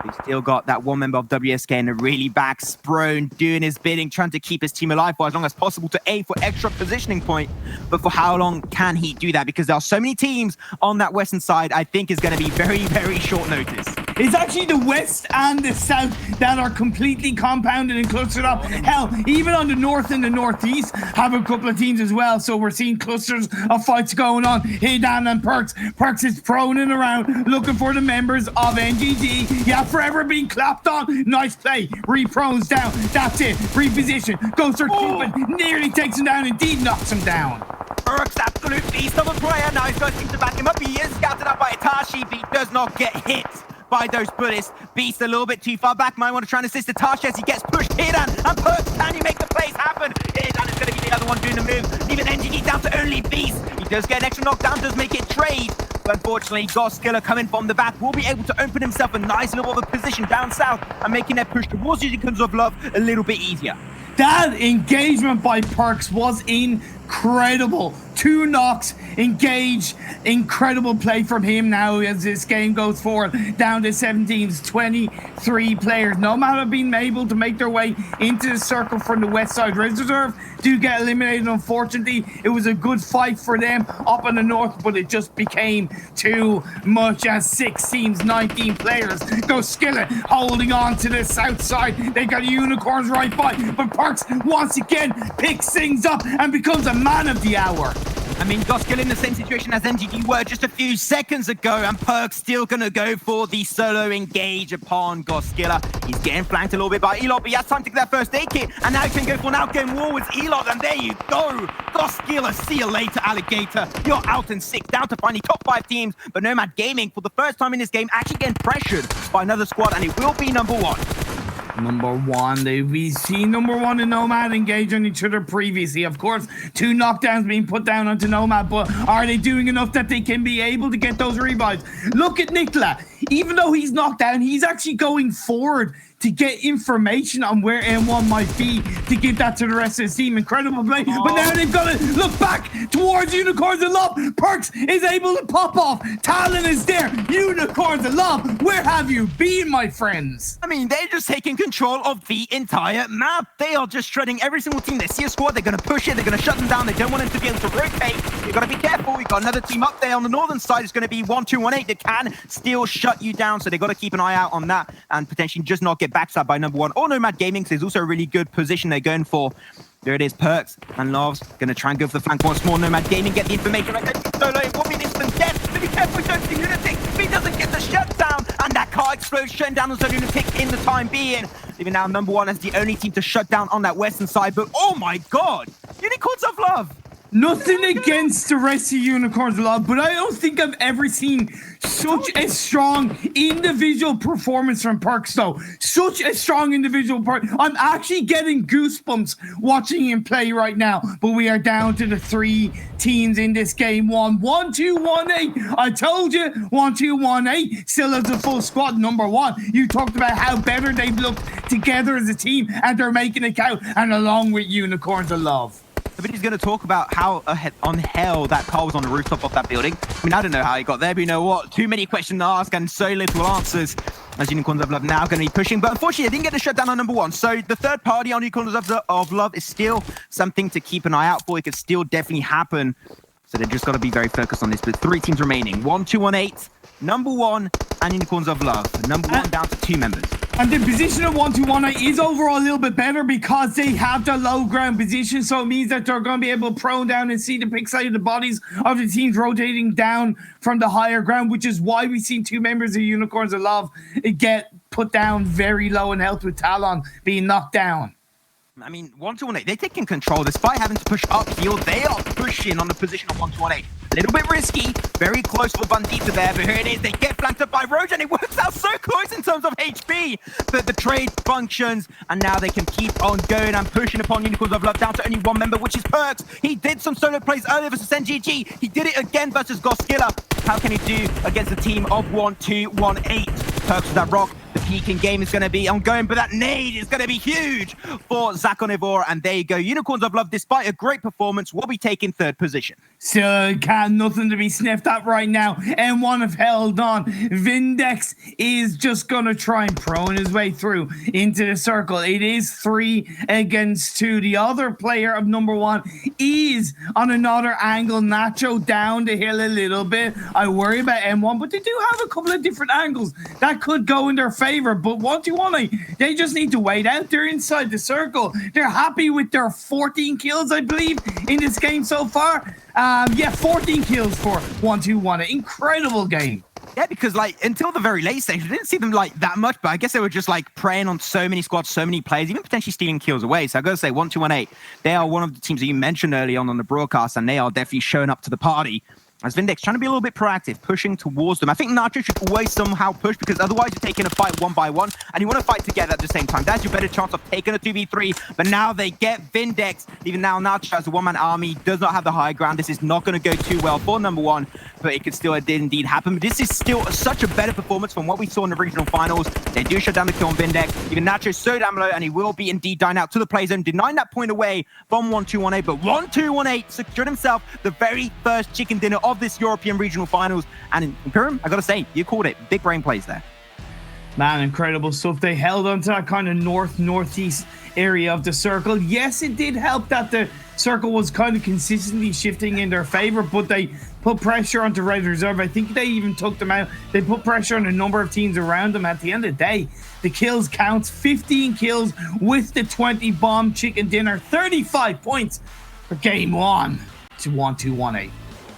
He's still got that one member of WSK in the really back, Sprone doing his bidding, trying to keep his team alive for as long as possible to aim for extra positioning point. But for how long can he do that? Because there are so many teams on that western side, I think is going to be very, very short notice.
It's actually the west and the south that are completely compounded and clustered up. Hell, even on the north and the northeast have a couple of teams as well. So we're seeing clusters of fights going on. Hidan and Perks. Perks is proning around, looking for the members of NGG. Yeah, forever being clapped on. Nice play. Repro's down. That's it. Reposition. Goes for Cupid. Nearly takes him down. Indeed knocks him down.
Perks, absolute beast of a player. Now he's going to back him up. He is scouted up by Itachi, but he does not get hit by those bullets. Beast a little bit too far back. Might want to try and assist Itachi as he gets pushed. Hidan and Perks, can you make the plays happen? Hidan is going to be the other one doing the move. Leaving NGG down to only Beast. He does get an extra knockdown, does make it trade. But unfortunately, Goskilla coming from the back will be able to open himself a nice little bit of a position down south and making their push towards Unicorns of Love a little bit easier.
That engagement by Perks was incredible. 2 knocks, engage, incredible play from him now as this game goes forward. Down to 7 teams, 23 players. Nomad have been able to make their way into the circle from the west side. Reserve do get eliminated, unfortunately. It was a good fight for them up in the north, but it just became too much as 6 teams, 19 players. Goskilla holding on to the south side. They got Unicorns right by, but Perks once again picks things up and becomes a man of the hour.
I mean, Goskilla in the same situation as NGG were just a few seconds ago, and Perk's still going to go for the solo engage upon Goskilla. He's getting flanked a little bit by Elot, but he has time to get that first aid kit, and now he can go for an outgame war with Elot, and there you go. Goskilla, see you later, Alligator. You're out and 6, down to finally top 5 teams, but Nomad Gaming, for the first time in this game, actually getting pressured by another squad, and it will be number 1.
Number 1, we've seen number 1 and Nomad engage on each other previously. Of course, 2 knockdowns being put down onto Nomad, but are they doing enough that they can be able to get those revives? Look at Nicola. Even though he's knocked down, he's actually going forward to get information on where N1 might be to give that to the rest of the team. Incredible play. But now they've got to look back towards Unicorns of Love. Perks is able to pop off. Talon is there. Unicorns of Love, where have you been, my friends?
I mean, they're just taking control of the entire map. They are just shredding every single team. They see a squad, they're going to push it, they're going to shut them down. They don't want them to be able to rotate. You've got to be careful. You've got another team up there on the northern side. It's going to be 1-2-1-8 that can still shut you down. So they've got to keep an eye out on that and potentially just not get backstabbed by number 1 or Nomad Gaming, because there's also a really good position they're going for. There it is, Perks and Loves going to try and go for the flank once more. Nomad Gaming get the information right there. Solo, it will be an instant death. But be careful, don't see Lunatic. He doesn't get the shutdown, and that car explodes, shutting down the Lunatic in the time being. Leaving now number 1 as the only team to shut down on that western side. But oh my god, Unicorns of Love.
Nothing against the rest of Unicorns of Love, but I don't think I've ever seen such a strong individual performance from Perks, though. Such a strong individual part. I'm actually getting goosebumps watching him play right now. But we are down to the 3 teams in this game. 1-2-1-8. I told you, 1-2-1-8 still has a full squad. Number 1, you talked about how better they've looked together as a team, and they're making it count, and along with Unicorns of Love.
But he's going to talk about how on hell that car was on the rooftop of that building. I mean, I don't know how he got there, but you know what? Too many questions to ask and so little answers. As Unicorns of Love now going to be pushing. But unfortunately, they didn't get the shutdown on number 1. So the third party on Unicorns of Love is still something to keep an eye out for. It could still definitely happen. So they've just got to be very focused on this. But 3 teams remaining. 1-2-1-8, number 1, and Unicorns of Love. Number 1 down to 2 members.
And the position of 1-2-1 is overall a little bit better because they have the low ground position. So it means that they're going to be able to prone down and see the pixelated of the bodies of the teams rotating down from the higher ground, which is why we've seen 2 members of Unicorns of Love get put down very low in health with Talon being knocked down.
I mean, 1-2-1-8, they're taking control. Despite having to push upfield, they are pushing on the position of 1-2-1-8. A little bit risky, very close for Bandita there, but here it is. They get flanked up by Roach, and it works out so close in terms of HP. But the trade functions, and now they can keep on going and pushing upon Unicorns of Love down to only 1 member, which is Perks. He did some solo plays earlier versus NGG. He did it again versus Goskilla. How can he do against a team of 1-2-1-8? Perks with that rock. The peaking game is going to be ongoing, but that nade is going to be huge for Zakonivore. And there you go. Unicorns of Love, despite a great performance, will be taking 3rd position.
Still nothing to be sniffed at right now. M1 have held on. Vindex is just going to try and prone his way through into the circle. It is 3 against 2. The other player of number 1 is on another angle. Nacho down the hill a little bit. I worry about M1, but they do have a couple of different angles that could go in their favor. But 1-2-1, they just need to wait out. They're inside the circle. They're happy with their 14 kills, I believe, in this game so far. 14 kills for 1-2-1. Incredible game.
Yeah, because like until the very late stage, we didn't see them like that much, but I guess they were just like preying on so many squads, so many players, even potentially stealing kills away. So I gotta say, 1-2-1-8, they are one of the teams that you mentioned early on the broadcast, and they are definitely showing up to the party. As Vindex trying to be a little bit proactive, pushing towards them. I think Nacho should always somehow push, because otherwise you're taking a fight 1 by 1, and you want to fight together at the same time. That's your better chance of taking a 2v3, but now they get Vindex. Even now, Nacho as a 1-man army does not have the high ground. This is not going to go too well for number 1, but it could still indeed happen. But this is still such a better performance from what we saw in the regional finals. They do shut down the kill on Vindex. Even Nacho's so damn low, and he will be indeed dying out to the play zone, denying that point away from 1-2-1-8. But 1-2-1-8 secured himself the very first chicken dinner of this European regional finals. And in Imperium, I gotta say, you called it. Big brain plays there.
Man, incredible stuff. They held onto that kind of northeast area of the circle. Yes, it did help that the circle was kind of consistently shifting in their favor, but they put pressure onto Red Reserve. I think they even took them out. They put pressure on a number of teams around them. At the end of the day, the kills counts. 15 kills with the 20 bomb chicken dinner. 35 points for game 1 to 1-2-1-8.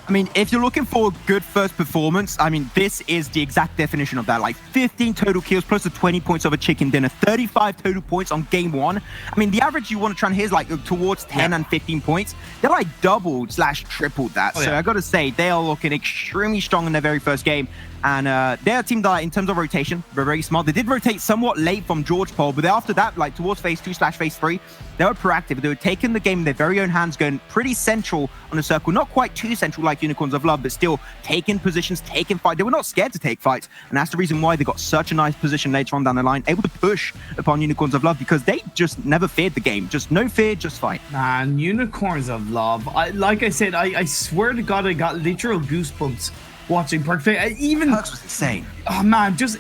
I mean, if you're looking for a good first performance, I mean, this is the exact definition of that. Like 15 total kills plus the 20 points of a chicken dinner, 35 total points on game 1. I mean, the average you want to try and hit is like towards 10 and 15 points. They're like doubled/tripled that. So I got to say, they are looking extremely strong in their very first game. And they're a team that, in terms of rotation, they're very smart. They did rotate somewhat late from George Pole, but after that, like towards phase 2/phase 3, they were proactive. They were taking the game in their very own hands, going pretty central on the circle. Not quite too central like Unicorns of Love, but still taking positions, taking fights. They were not scared to take fights. And that's the reason why they got such a nice position later on down the line, able to push upon Unicorns of Love, because they just never feared the game. Just no fear, just fight.
Man, Unicorns of Love. Like I said, I swear to God, I got literal goosebumps watching Perks play. Even
Perks was insane.
Oh man, just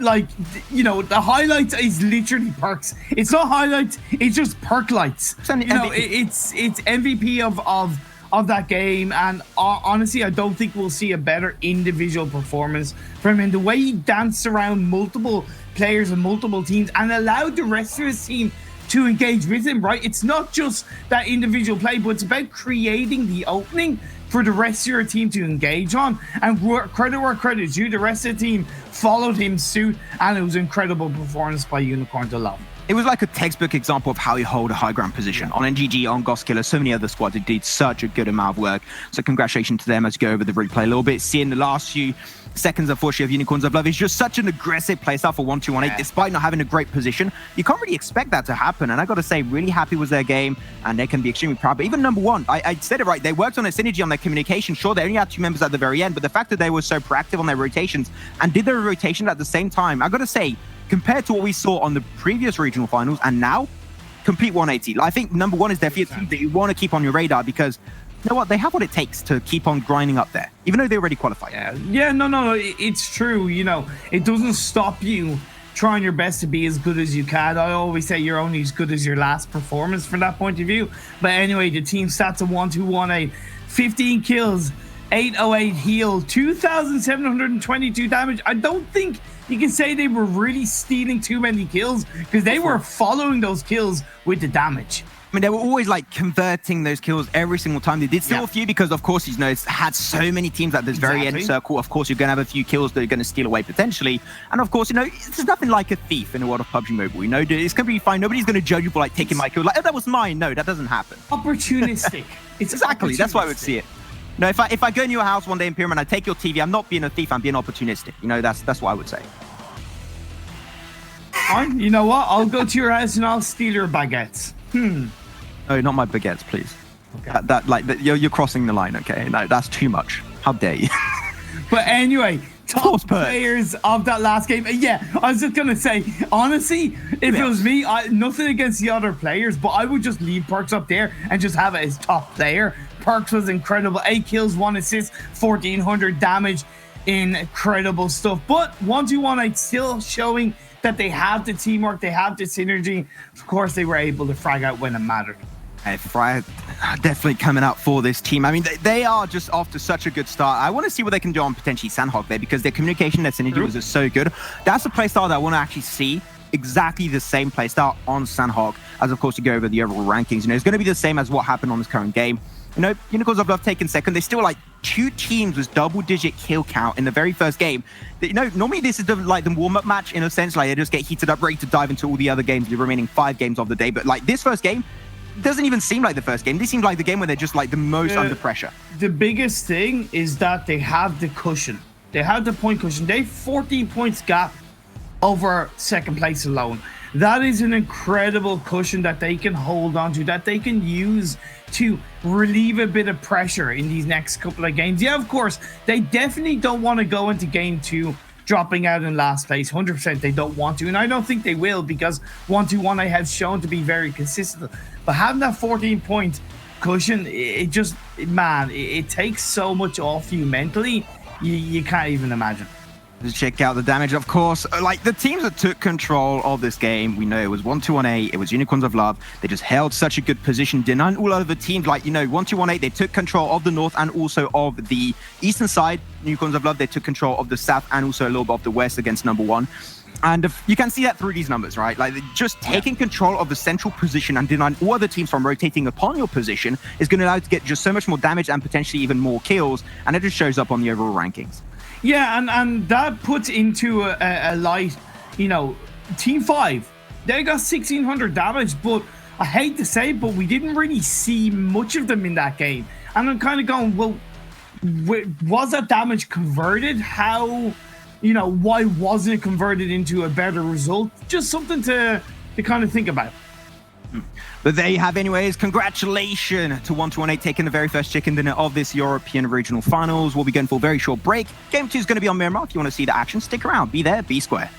like, you know, the highlights is literally Perks. It's not highlights, it's just Perk lights. You know, it's MVP of that game, and honestly, I don't think we'll see a better individual performance from him. The way he danced around multiple players and multiple teams and allowed the rest of his team to engage with him, right? It's not just that individual play, but it's about creating the opening for the rest of your team to engage on. And credit where credit is due, the rest of the team followed him suit, and it was an incredible performance by Unicorn to Love.
It was like a textbook example of how you hold a high ground position. On NGG, on Goskilla, so many other squads, it did such a good amount of work. So congratulations to them as you go over the replay a little bit. Seeing the last few seconds, unfortunately, of Unicorns of Love is just such an aggressive playstyle for 1-2-1-8, despite not having a great position. You can't really expect that to happen. And I got to say, really happy with their game, and they can be extremely proud. But even number 1, I said it right. They worked on a synergy on their communication. Sure, they only had 2 members at the very end, but the fact that they were so proactive on their rotations and did their rotation at the same time, I got to say, compared to what we saw on the previous regional finals and now, complete 180. I think number 1 is definitely a team that you want to keep on your radar, because you know what, they have what it takes to keep on grinding up there, even though they already qualified.
No, it's true. You know, it doesn't stop you trying your best to be as good as you can. I always say you're only as good as your last performance from that point of view. But anyway, the team stats of 1-2-1-8, 15 kills, 808 heal, 2,722 damage. I don't think you can say they were really stealing too many kills because they were following those kills with the damage.
I mean, they were always like converting those kills every single time. They did steal a few because, of course, you know, it's had so many teams at this very end circle. Of course, you're going to have a few kills that you're going to steal away potentially. And of course, you know, there's nothing like a thief in the world of PUBG Mobile. You know, it's going to be fine. Nobody's going to judge you for like taking my kill. Like, oh, that was mine. No, that doesn't happen.
Opportunistic. It's
exactly. That's why I would see it. No, if I go in your house one day in Pyramid and I take your TV, I'm not being a thief. I'm being opportunistic. You know, that's what I would say.
Fine. You know what? I'll go to your house and I'll steal your baguettes.
No, not my baguettes, please. Okay. You're crossing the line, okay? No, that's too much. How dare you?
But anyway, top players of that last game. Yeah, I was just gonna say, honestly, if it was me, nothing against the other players, but I would just leave Perks up there and just have it as top player. Perks was incredible. 8 kills, 1 assist, 1,400 damage. Incredible stuff. But 1218 still showing that they have the teamwork, they have the synergy. Of course, they were able to frag out when it mattered.
Frag definitely coming out for this team. I mean, they are just off to such a good start. I want to see what they can do on potentially Sanhok there because their communication, their synergy was just so good. That's a playstyle that I want to actually see. Exactly the same playstyle on Sanhok as, of course, you go over the overall rankings. You know, it's going to be the same as what happened on this current game. You know, Unicorns of Love taken second. They still like 2 teams with double-digit kill count in the very first game. You know, normally this is the warm-up match in a sense. Like they just get heated up, ready to dive into all the other games, the remaining 5 games of the day. But like this first game doesn't even seem like the first game. This seems like the game where they're just like the most under pressure.
The biggest thing is that they have the cushion. They have the point cushion. They have 14 points gap over second place alone. That is an incredible cushion that they can hold on to, that they can use to relieve a bit of pressure in these next couple of games. Yeah, of course, they definitely don't want to go into game 2 dropping out in last place. 100% they don't want to, and I don't think they will because 1-2-1 has shown to be very consistent. But having that 14-point cushion, it just, man, it takes so much off you mentally, you can't even imagine.
Let's check out the damage, of course. Like, the teams that took control of this game, we know it was 1218, it was Unicorns of Love. They just held such a good position, denying all other teams. Like, you know, 1218, they took control of the north and also of the eastern side. Unicorns of Love, they took control of the south and also a little bit of the west against number 1. And you can see that through these numbers, right? Like, just taking control of the central position and denying all other teams from rotating upon your position is going to allow you to get just so much more damage and potentially even more kills. And it just shows up on the overall rankings.
Yeah, and that puts into a light, you know, Team 5, they got 1,600 damage, but I hate to say it, but we didn't really see much of them in that game. And I'm kind of going, well, was that damage converted? How, you know, why wasn't it converted into a better result? Just something to kind of think about.
But there you have anyways. Congratulations to 1218 taking the very first chicken dinner of this European Regional Finals. We'll be going for a very short break. Game 2 is going to be on Miramar. If you want to see the action, stick around. Be there, be square.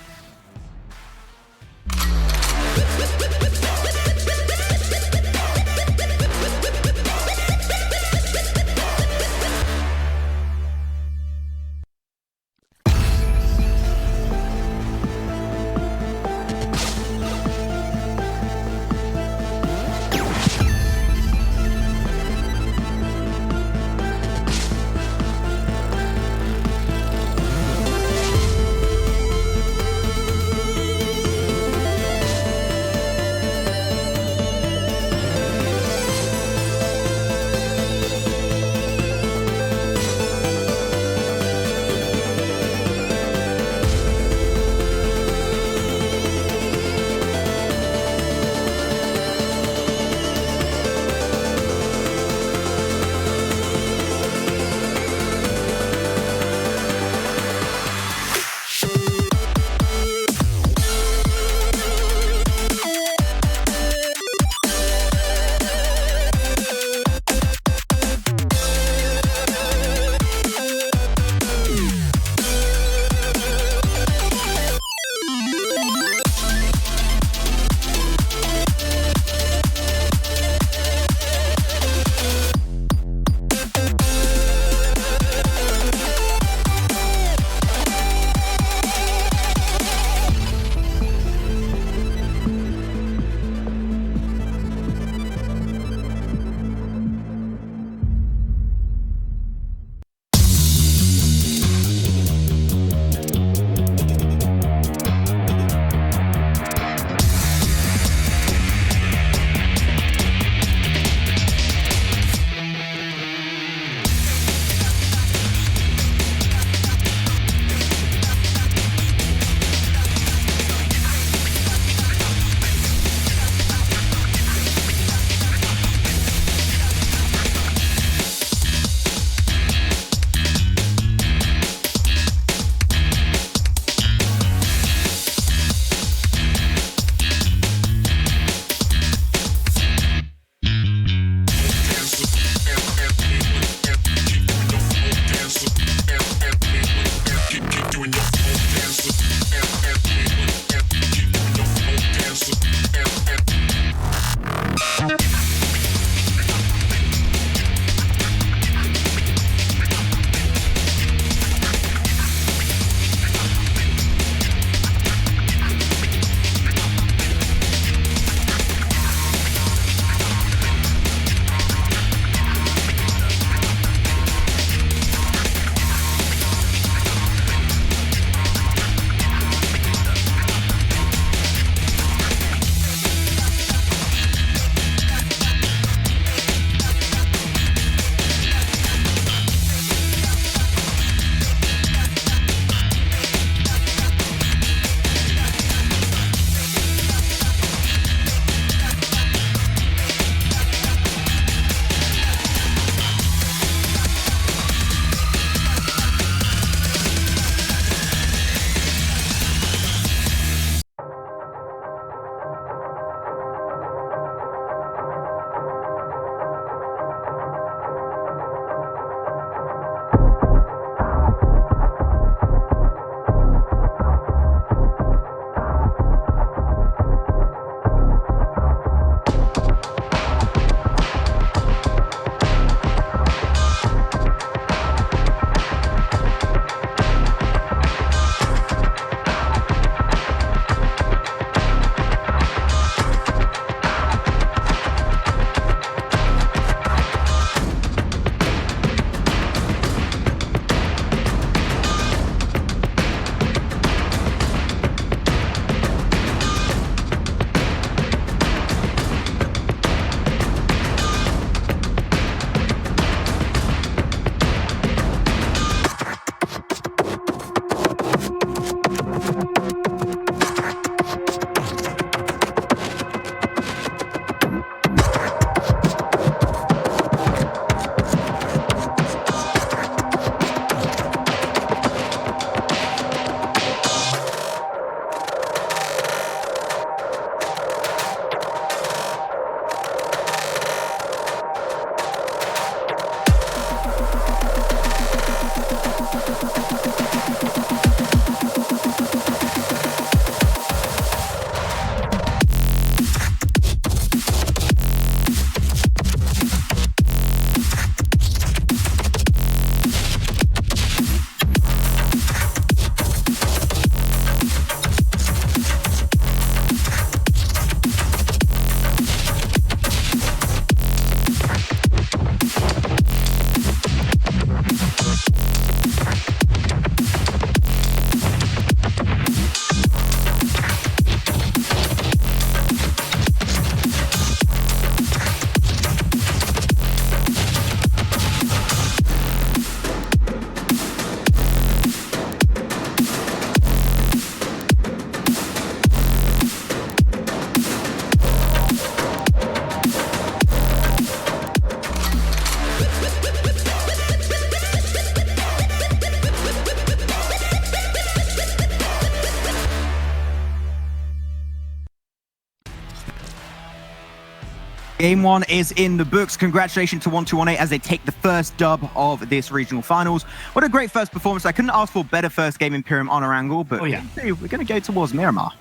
Game 1 is in the books. Congratulations to 1218 as they take the first dub of this regional finals. What a great first performance. I couldn't ask for a better first game Imperium on Erangel, but we're going to go towards Miramar.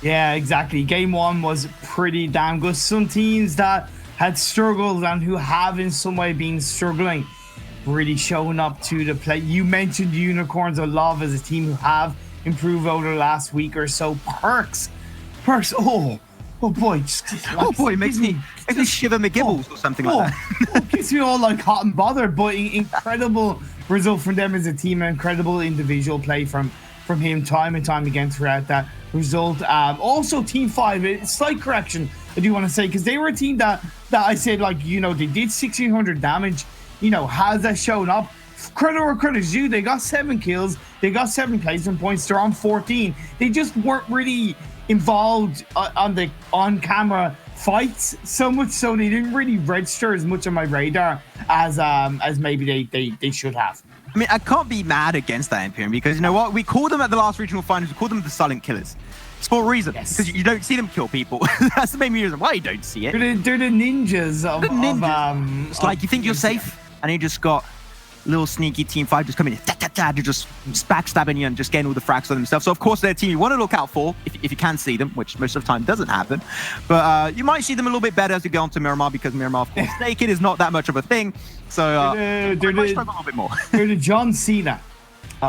Yeah, exactly. Game 1 was pretty damn good. Some teams that had struggled and who have in some way been struggling really showing up to the play. You mentioned Unicorns of Love as a team who have improved over the last week or so. Perks, oh boy,
makes me shiver my gibbles or something like that.
Gets me all like hot and bothered, but incredible result from them as a team, incredible individual play from him time and time again throughout that result. Also Team 5, slight correction I do want to say, because they were a team that I said, like, you know, they did 1600 damage, you know, has that shown up? Credit where credit's due. They got 7 kills, they got 7 placement points, they're on 14. They just weren't really involved on camera fights so much, so they didn't really register as much on my radar as maybe they should have.
I mean, I can't be mad against that Imperium, because you know what, we called them at the last regional finals, we called them the silent killers. It's for a reason, because you don't see them kill people. That's the main reason why you don't see it.
They're the ninjas of
it's like you think you're safe, and you just got little sneaky Team 5 just coming in, they're just backstabbing you and just getting all the frags on themselves. So of course they're a team you want to look out for if you can see them, which most of the time doesn't happen. But you might see them a little bit better as you go on to Miramar, because Miramar, of course, naked is not that much of a thing. So they're a little bit more.
They're the John Cena.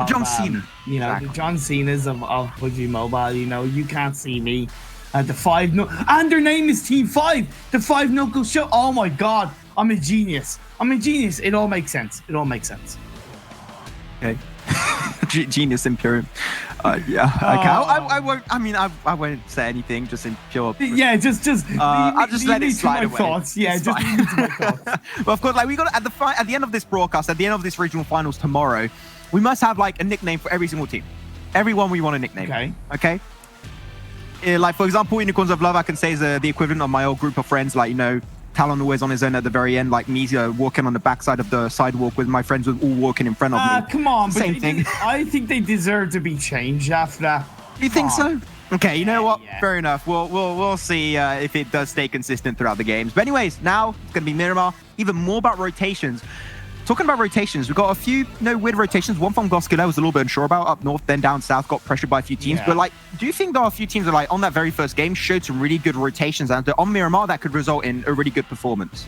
John Cena.
You know, the John Cenas of PUBG Mobile. You know, you can't see me. The 5 no, and their name is Team 5. The 5 knuckle show. Oh my god, I'm a genius. It all makes sense.
Okay. Genius Imperium. Yeah. Okay. I won't. I mean, I won't say anything. Just in pure.
Yeah. Just.
I'll just let it slide away.
Thoughts. Yeah.
It's
just leave it to my thoughts.
Well, of course, like we got at the end of this broadcast, at the end of this regional finals tomorrow, we must have like a nickname for every single team. Everyone we want a nickname. Okay. Like for example, Unicorns of Love, I can say is the equivalent of my old group of friends. Like, you know, Talon always on his own at the very end, like me walking on the backside of the sidewalk with my friends all walking in front of me.
Come on,
same thing.
I think they deserve to be changed after that.
You think so? Okay, you know what? Yeah. Fair enough. We'll see if it does stay consistent throughout the games. But anyways, now it's going to be Miramar. Even more about rotations. Talking about rotations, we've got a few weird rotations. One from Goskilla I was a little bit unsure about. Up north, then down south, got pressured by a few teams. Yeah. But like, do you think there are a few teams that like on that very first game showed some really good rotations and on Miramar that could result in a really good performance?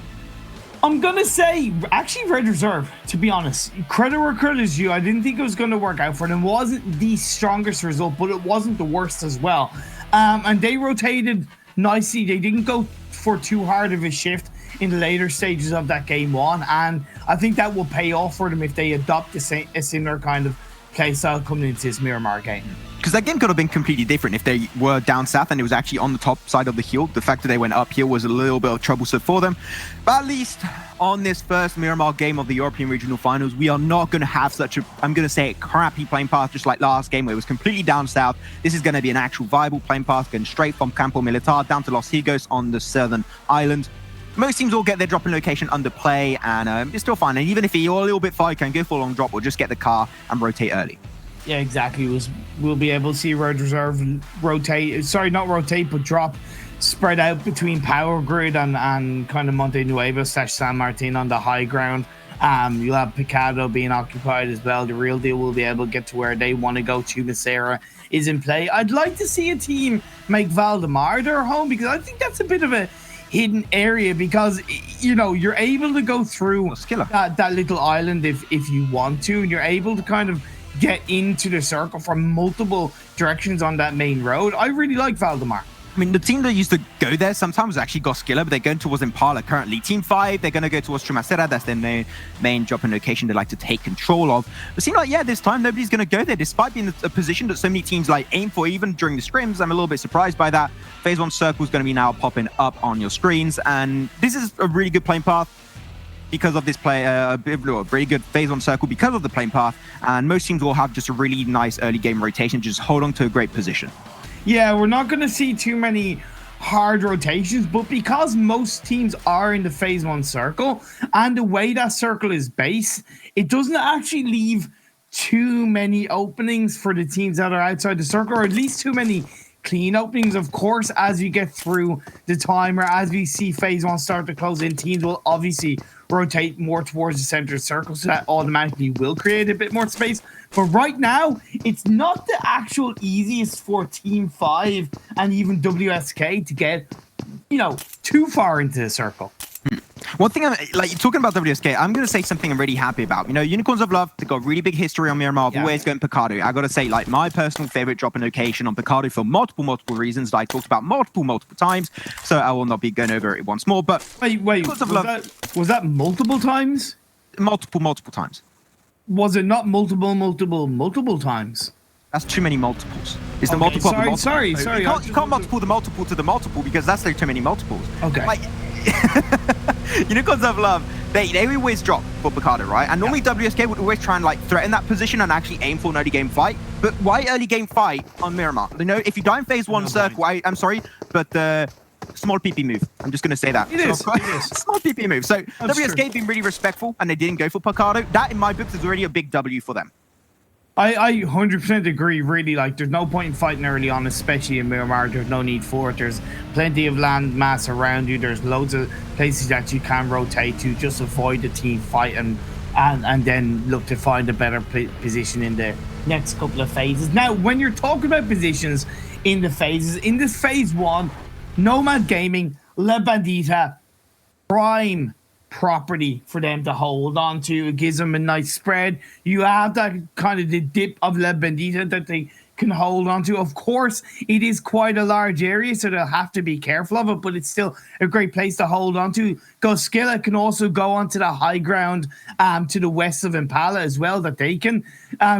I'm gonna say actually Red Reserve, to be honest. Credit where credit is due. I didn't think it was gonna work out for them. It wasn't the strongest result, but it wasn't the worst as well. And they rotated nicely. They didn't go for too hard of a shift in the later stages of that game 1, and I think that will pay off for them if they adopt a similar kind of play style coming into this Miramar game.
Because that game could have been completely different if they were down south and it was actually on the top side of the hill. The fact that they went up here was a little bit of troublesome for them. But at least on this first Miramar game of the European Regional Finals, we are not going to have such a, I'm going to say, crappy playing path just like last game where it was completely down south. This is going to be an actual viable playing path going straight from Campo Militar down to Los Higos on the southern island. Most teams will get their dropping location under play, and it's still fine. And even if you're a little bit far, you can go for a long drop or just get the car and rotate early.
Yeah, exactly. We'll be able to see Red Reserve rotate. Sorry, not rotate, but drop, spread out between Power Grid and kind of Monte Nuevo / San Martin on the high ground. You'll have Picado being occupied as well. The real deal will be able to get to where they want to go. Chumacera is in play. I'd like to see a team make Valdemar their home, because I think that's a bit of a hidden area, because you know you're able to go through that little island if you want to, and you're able to kind of get into the circle from multiple directions on that main road. I really like Valdemar.
I mean, the team that used to go there sometimes was actually Goskilla, but they're going towards Impala currently. Team 5, they're going to go towards Chumacera. That's their main dropping location they like to take control of. But it seems like, yeah, this time nobody's going to go there, despite being a position that so many teams like aim for, even during the scrims. I'm a little bit surprised by that. Phase 1 circle is going to be now popping up on your screens, and this is a really good playing path because of this play, a really good phase 1 circle because of the playing path, and most teams will have just a really nice early game rotation, just hold on to a great position.
Yeah, we're not going to see too many hard rotations, but because most teams are in the phase 1 circle and the way that circle is based, it doesn't actually leave too many openings for the teams that are outside the circle, or at least too many clean openings. Of course, as you get through the timer, as we see phase 1 start to close in, teams will obviously rotate more towards the center circle, so that automatically will create a bit more space. But right now, it's not the actual easiest for Team 5 and even WSK to get, you know, too far into the circle.
One thing, like, you're talking about WSK, I'm going to say something I'm really happy about. You know, Unicorns of Love, they've got really big history on Miramar of always going Picado. I got to say, like, my personal favorite dropping location on Picado for multiple reasons that I talked about multiple times, so I will not be going over it once more. But
wait, was that multiple times?
Multiple times.
Was it not multiple times?
That's too many multiples. It's the multiple of the multiple.
Sorry.
You can't multiple the multiple to the multiple because that's too many multiples.
Okay.
Like, Unicorns of Love, they always drop for Picado, right? And normally WSK would always try and like threaten that position and actually aim for an early game fight. But why early game fight on Miramar? You know, if you die in phase 1 circle, I'm sorry, but small PP move. I'm just going to say that.
It is.
Small PP move. So that's WSK being really respectful and they didn't go for Picado. That in my books is already a big W for them.
I 100% agree, really. Like, there's no point in fighting early on, especially in Miramar. There's no need for it. There's plenty of land mass around you. There's loads of places that you can rotate to. Just avoid the team fight and then look to find a better position in the next couple of phases. Now, when you're talking about positions in the phases, in this phase 1, Nomad Gaming, La Bandita, prime property for them to hold on to. It gives them a nice spread. You have that kind of the dip of La Bandita that they can hold on to. Of course, it is quite a large area, so they'll have to be careful of it, but it's still a great place to hold on to. Goskilla can also go onto the high ground to the west of Impala as well, that they can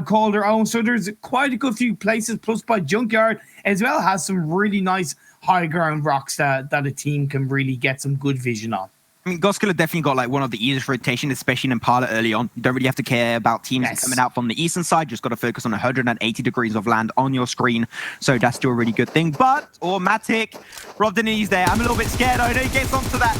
call their own. So there's quite a good few places, plus by Junkyard as well has some really nice high ground rocks that a team can really get some good vision on.
I mean, Goskilla definitely got like one of the easiest rotation, especially in Impala early on. You don't really have to care about teams coming out from the eastern side. Just got to focus on 180 degrees of land on your screen. So that's still a really good thing. But, Matic, Robdini's there. I'm a little bit scared. I know he gets onto that.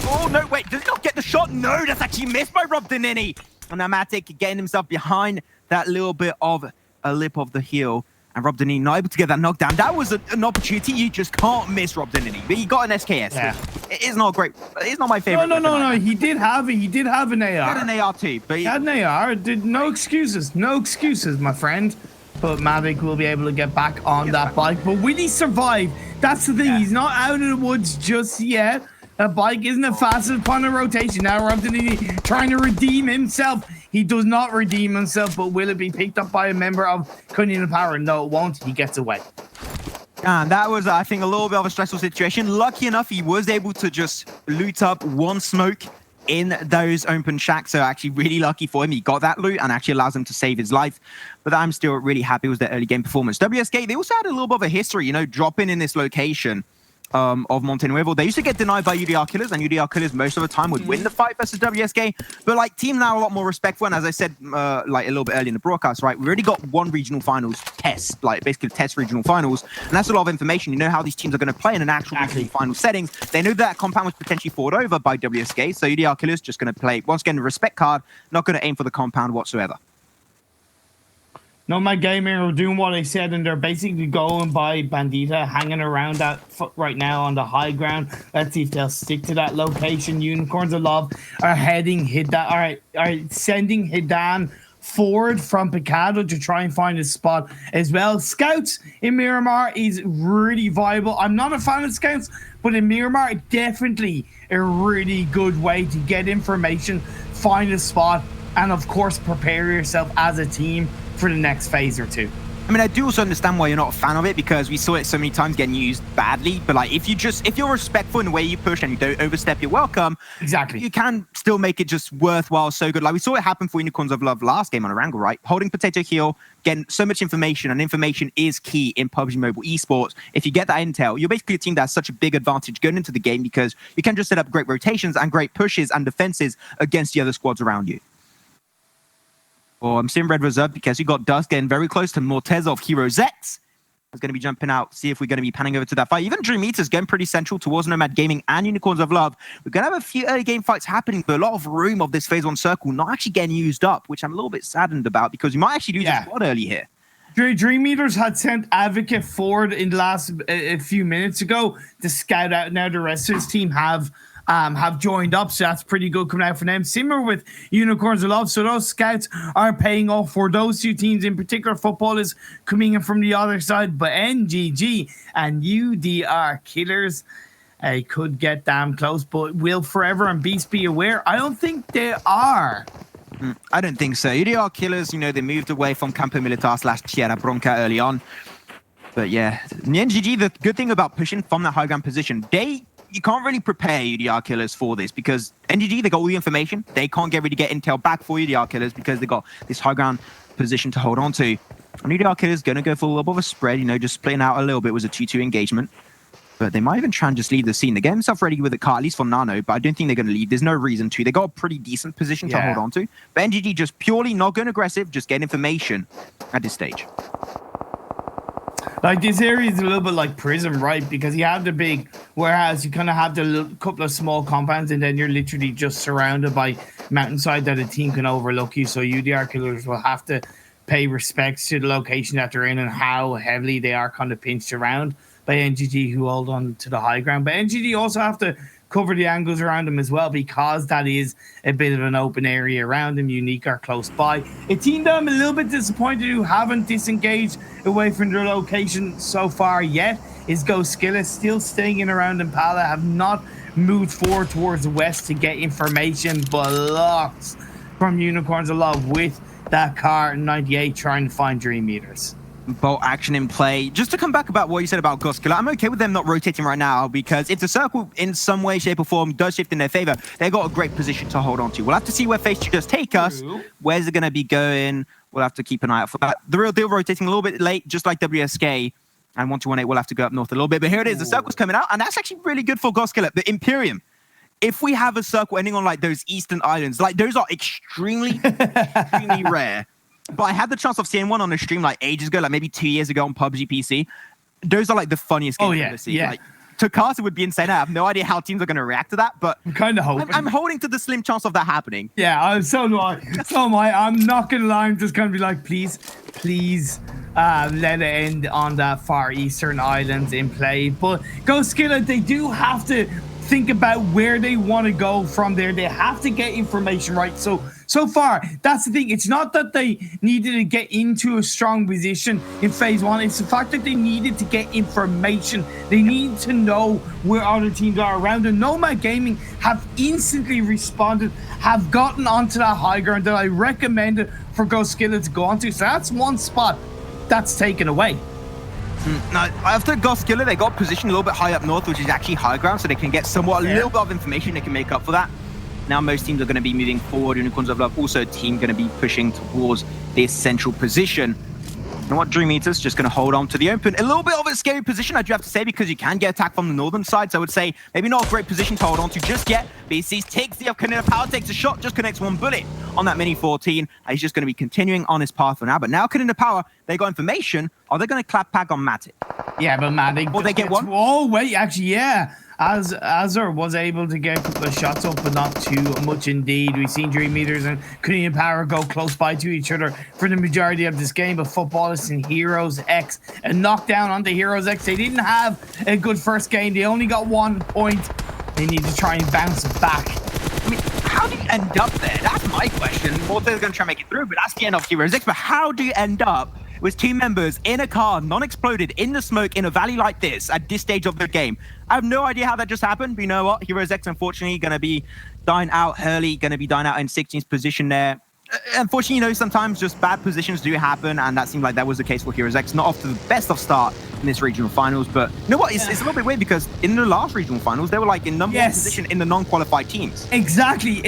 Oh, no, wait. Does he not get the shot? No, that's actually missed by Robdinini. And now Matic getting himself behind that little bit of a lip of the heel. And Robdinini not able to get that knockdown. That was an opportunity you just can't miss, Robdinini. But he got an SKS.
Yeah.
It is not great. It's not my favorite.
No. He did have an AR.
He had an AR too, but
he had an AR. No excuses, my friend. But Mavic will be able to get back on that bike. But will he survive? That's the thing. Yeah. He's not out of the woods just yet. That bike isn't the fastest upon a rotation. Now Robdinini trying to redeem himself. He does not redeem himself, but will it be picked up by a member of Konina Power? No, it won't. He gets away.
And that was, I think, a little bit of a stressful situation. Lucky enough, he was able to just loot up one smoke in those open shacks. So actually really lucky for him. He got that loot and actually allows him to save his life. But I'm still really happy with their early game performance. WSK, they also had a little bit of a history, you know, dropping in this location of Monte Nuevo. They used to get denied by UDRKILLERS, and UDRKILLERS most of the time would win the fight versus WSK. But like, team now a lot more respectful, and as I said like a little bit earlier in the broadcast, right, we already got one regional finals test, like basically test regional finals, and that's a lot of information. You know how these teams are going to play in an actual regional final settings. They knew that compound was potentially fought over by WSK, so UDRKILLERS just going to play once again the respect card, not going to aim for the compound whatsoever.
Nomad Gaming are doing what I said, and they're basically going by Bandita, hanging around that foot right now on the high ground. Let's see if they'll stick to that location. Unicorns of Love are heading Hidan. All right, sending Hidan forward from Picado to try and find a spot as well. Scouts in Miramar is really viable. I'm not a fan of scouts, but in Miramar, definitely a really good way to get information, find a spot, and of course, prepare yourself as a team for the next phase or two.
I mean, I do also understand why you're not a fan of it, because we saw it so many times getting used badly. But like, if you're respectful in the way you push and you don't overstep your welcome,
exactly,
you can still make it just worthwhile. So good. Like we saw it happen for Unicorns of Love last game on Erangel, right? Holding potato heel, getting so much information, and information is key in PUBG Mobile esports. If you get that intel, you're basically a team that has such a big advantage going into the game, because you can just set up great rotations and great pushes and defenses against the other squads around you. Well, I'm seeing red reserve because you got Dust getting very close to Mortez of Heroes X. Is going to be jumping out, see if we're going to be panning over to that fight. Even DreamEaters getting pretty central towards Nomad Gaming and Unicorns of Love. We're going to have a few early game fights happening, but a lot of room of this phase 1 circle not actually getting used up, which I'm a little bit saddened about, because you might actually lose a squad early here.
DreamEaters had sent Advocate forward in the last a few minutes ago to scout out. Now the rest of his team have joined up, so that's pretty good coming out for them. Similar with Unicorns of Love, so those scouts are paying off for those two teams in particular. Football is coming in from the other side, but NGG and UDRKILLERS could get damn close, but will Forever and Beast be aware? I don't think they are.
I don't think so. UDRKILLERS, you know, they moved away from Campo Militar / Tierra Bronca early on. But yeah, the NGG, the good thing about pushing from that high ground position, you can't really prepare UDRKILLERS for this because NGG, they got all the information. They can't really get intel back for UDRKILLERS because they got this high ground position to hold on to. And UDRKILLERS going to go for a little bit of a spread, you know, just splitting out a little bit. It was a 2-2 engagement. But they might even try and just leave the scene. They get themselves ready with a car, at least for Nano, but I don't think they're going to leave. There's no reason to. They got a pretty decent position to hold on to. But NGG just purely not going aggressive, just getting information at this stage.
Like, this area is a little bit like Prism, right? Because you have the big warehouse, you kind of have the couple of small compounds, and then you're literally just surrounded by mountainside that a team can overlook you. So UDRKILLERS will have to pay respects to the location that they're in and how heavily they are kind of pinched around by NGG, who hold on to the high ground. But NGG also have to cover the angles around them as well, because that is a bit of an open area around them. Unique are close by. A team that I'm a little bit disappointed who haven't disengaged away from their location so far yet is Goskilla, still staying in around Impala, have not moved forward towards the west to get information, but lots from Unicorns of Love with that car 98 trying to find DreamEaters.
Bolt action in play. Just to come back about what you said about Goskilla, I'm okay with them not rotating right now because if the circle in some way, shape or form does shift in their favor, they've got a great position to hold on to. We'll have to see where Phase 2 does take us. Where's it going to be going? We'll have to keep an eye out for that. The Real Deal rotating a little bit late, just like WSK. And 1218 will have to go up north a little bit. But here it is. The circle's coming out, and that's actually really good for Goskilla. The Imperium. If we have a circle ending on like those eastern islands, like those are extremely, extremely rare. But I had the chance of seeing one on the stream like ages ago, like maybe 2 years ago on PUBG PC. Those are like the funniest games I've ever seen.
Yeah.
Like, to cast it would be insane. I have no idea how teams are going to react to that, but
I'm kind of hoping.
I'm holding to the slim chance of that happening.
Yeah, so do I. So am I. I'm not going to lie. I'm just going to be like, please, let it end on the far eastern islands in play. But Goskilla, they do have to think about where they want to go from there. They have to get information right. So far, that's the thing. It's not that they needed to get into a strong position in Phase 1. It's the fact that they needed to get information. They need to know where other teams are around. And Nomad Gaming have instantly responded, have gotten onto that high ground that I recommended for Goskilla to go onto. So that's one spot that's taken away.
Now, after Goskilla, they got positioned a little bit high up north, which is actually high ground, so they can get somewhat a little bit of information they can make up for that. Now most teams are going to be moving forward. Unicorns of Love also a team going to be pushing towards this central position. You know what, DreamEaters just going to hold on to the open. A little bit of a scary position, I do have to say, because you can get attacked from the northern side. So I would say maybe not a great position to hold on to just yet. BC takes the Konina Power, takes a shot, just connects one bullet on that Mini 14. And he's just going to be continuing on his path for now. But now Konina Power, they got information. Are they going to clap back on Matic?
Yeah, but Matic...
Or they get one?
Oh, wait, actually, yeah. Azur was able to get a couple of shots up, but not too much indeed. We've seen DreamEaters and Konina Power go close by to each other for the majority of this game, but Futbolists and Heroes X, a knockdown on the Heroes X. They didn't have a good first game. They only got 1 point. They need to try and bounce it back.
I mean, how do you end up there? That's my question. Morta's going to try and make it through, but that's the end of Heroes X. But how do you end up with team members in a car, non-exploded, in the smoke, in a valley like this at this stage of the game? I have no idea how that just happened, but you know what? Heroes X, unfortunately, going to be dying out early, going to be dying out in 16th position there. Unfortunately, you know, sometimes just bad positions do happen, and that seemed like that was the case for Heroes X. Not off to the best of start in this regional finals, but you know what? It's a little bit weird because in the last regional finals, they were like in number one position in the non-qualified teams.
Exactly.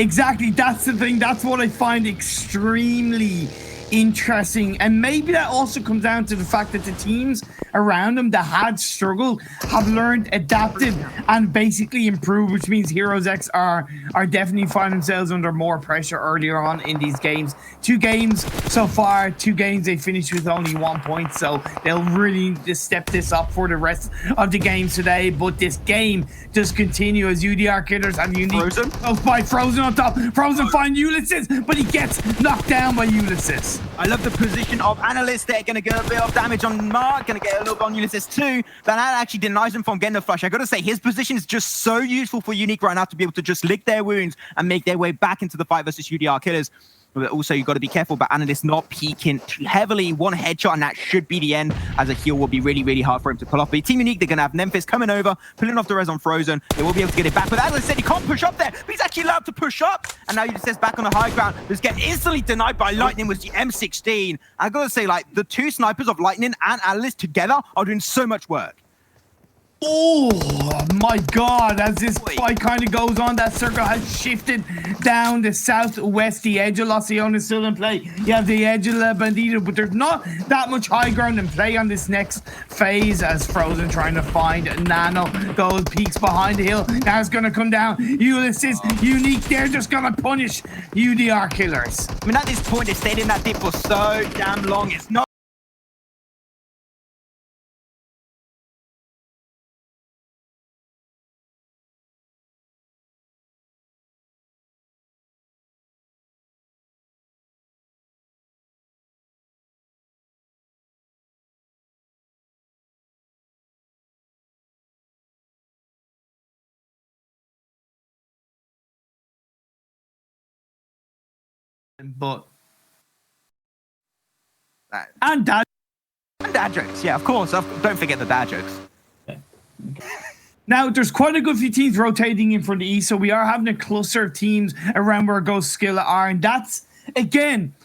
That's the thing. That's what I find extremely interesting, and maybe that also comes down to the fact that the teams around them that had struggled have learned, adapted, and basically improved, which means Heroes X are definitely finding themselves under more pressure earlier on in these games. 2 games so far, 2 games they finished with only 1 point, so they'll really just step this up for the rest of the games today. But this game does continue as UDRKILLERS have unique by Frozen on top. Frozen find Ulysses, but he gets knocked down by Ulysses.
I love the position of Analyst there. Going to get a bit of damage on Mark. Going to get a little bit on Ulysses too. But that actually denies him from getting the flush. I got to say, his position is just so useful for Unique right now to be able to just lick their wounds and make their way back into the fight versus UDRKILLERS. But also, you've got to be careful about Analyst not peeking too heavily. One headshot, and that should be the end, as a heal will be really, really hard for him to pull off. But Team Unique, they're going to have Memphis coming over, pulling off the res on Frozen. They will be able to get it back. But as I said, he can't push up there, but he's actually allowed to push up. And now Ulysses back on the high ground. Just get instantly denied by Lightning with the M16. I got to say, like, the two snipers of Lightning and Analyst together are doing so much work.
Oh my god, as this fight kind of goes on, that circle has shifted down the southwest. The edge of Lacion is still in play. You have the edge of La Bandito, but there's not that much high ground in play on this next phase as Frozen trying to find Nano. Goes, peeks behind the hill. Now it's going to come down. Ulysses, Unique, they're just going to punish UDRKILLERS.
I mean, at this point, they stayed in that dip for so damn long. It's not.
But
and dad jokes, yeah, of course. Don't forget the dad jokes.
Now, there's quite a good few teams rotating in from the east, so we are having a cluster of teams around where Goskilla are, and that's, again,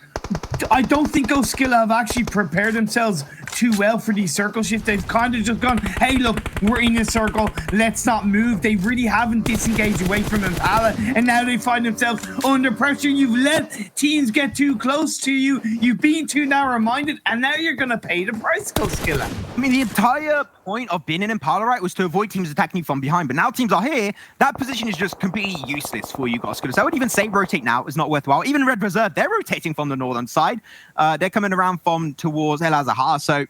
I don't think Goskilla have actually prepared themselves too well for these circle shifts. They've kind of just gone, hey, look, we're in a circle, let's not move. They really haven't disengaged away from Impala, and now they find themselves under pressure. You've let teams get too close to you. You've been too narrow-minded, and now you're going to pay the price, Goskilla.
I mean, the entire point of being in Impala, right, was to avoid teams attacking you from behind. But now teams are here. That position is just completely useless for you, Goskilla. So I would even say rotate now is not worthwhile. Even Red Reserve, they're rotating from the northern side. They're coming around from towards El Azahar. So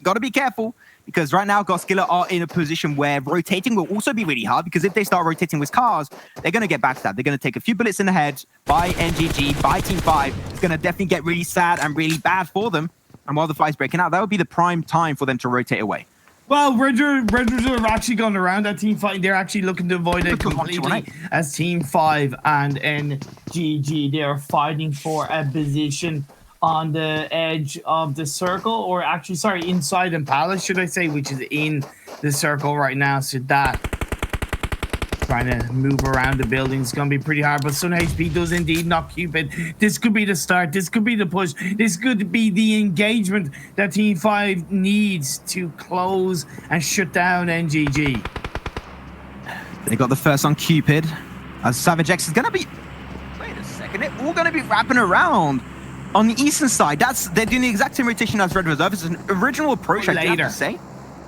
got to be careful, because right now Goskilla are in a position where rotating will also be really hard, because if they start rotating with cars, they're going to get backstabbed. They're going to take a few bullets in the head by NGG, by Team 5. It's going to definitely get really sad and really bad for them. And while the fight's breaking out, that would be the prime time for them to rotate away.
Well, Red Reserve are actually going around that team fight. They're actually looking to avoid it completely, as Team 5 and NGG, they are fighting for a position on the edge of the circle, or actually, sorry, inside Impala, should I say, which is in the circle right now. So that trying to move around the building is going to be pretty hard, but Sun HP does indeed knock Cupid. This could be the start. This could be the push. This could be the engagement that Team 5 needs to close and shut down NGG.
They got the first on Cupid, as Savage X is going to be... Wait a second, they're all going to be wrapping around on the eastern side. They're doing the exact same rotation as Red Reserve. It's an original approach, I have to say.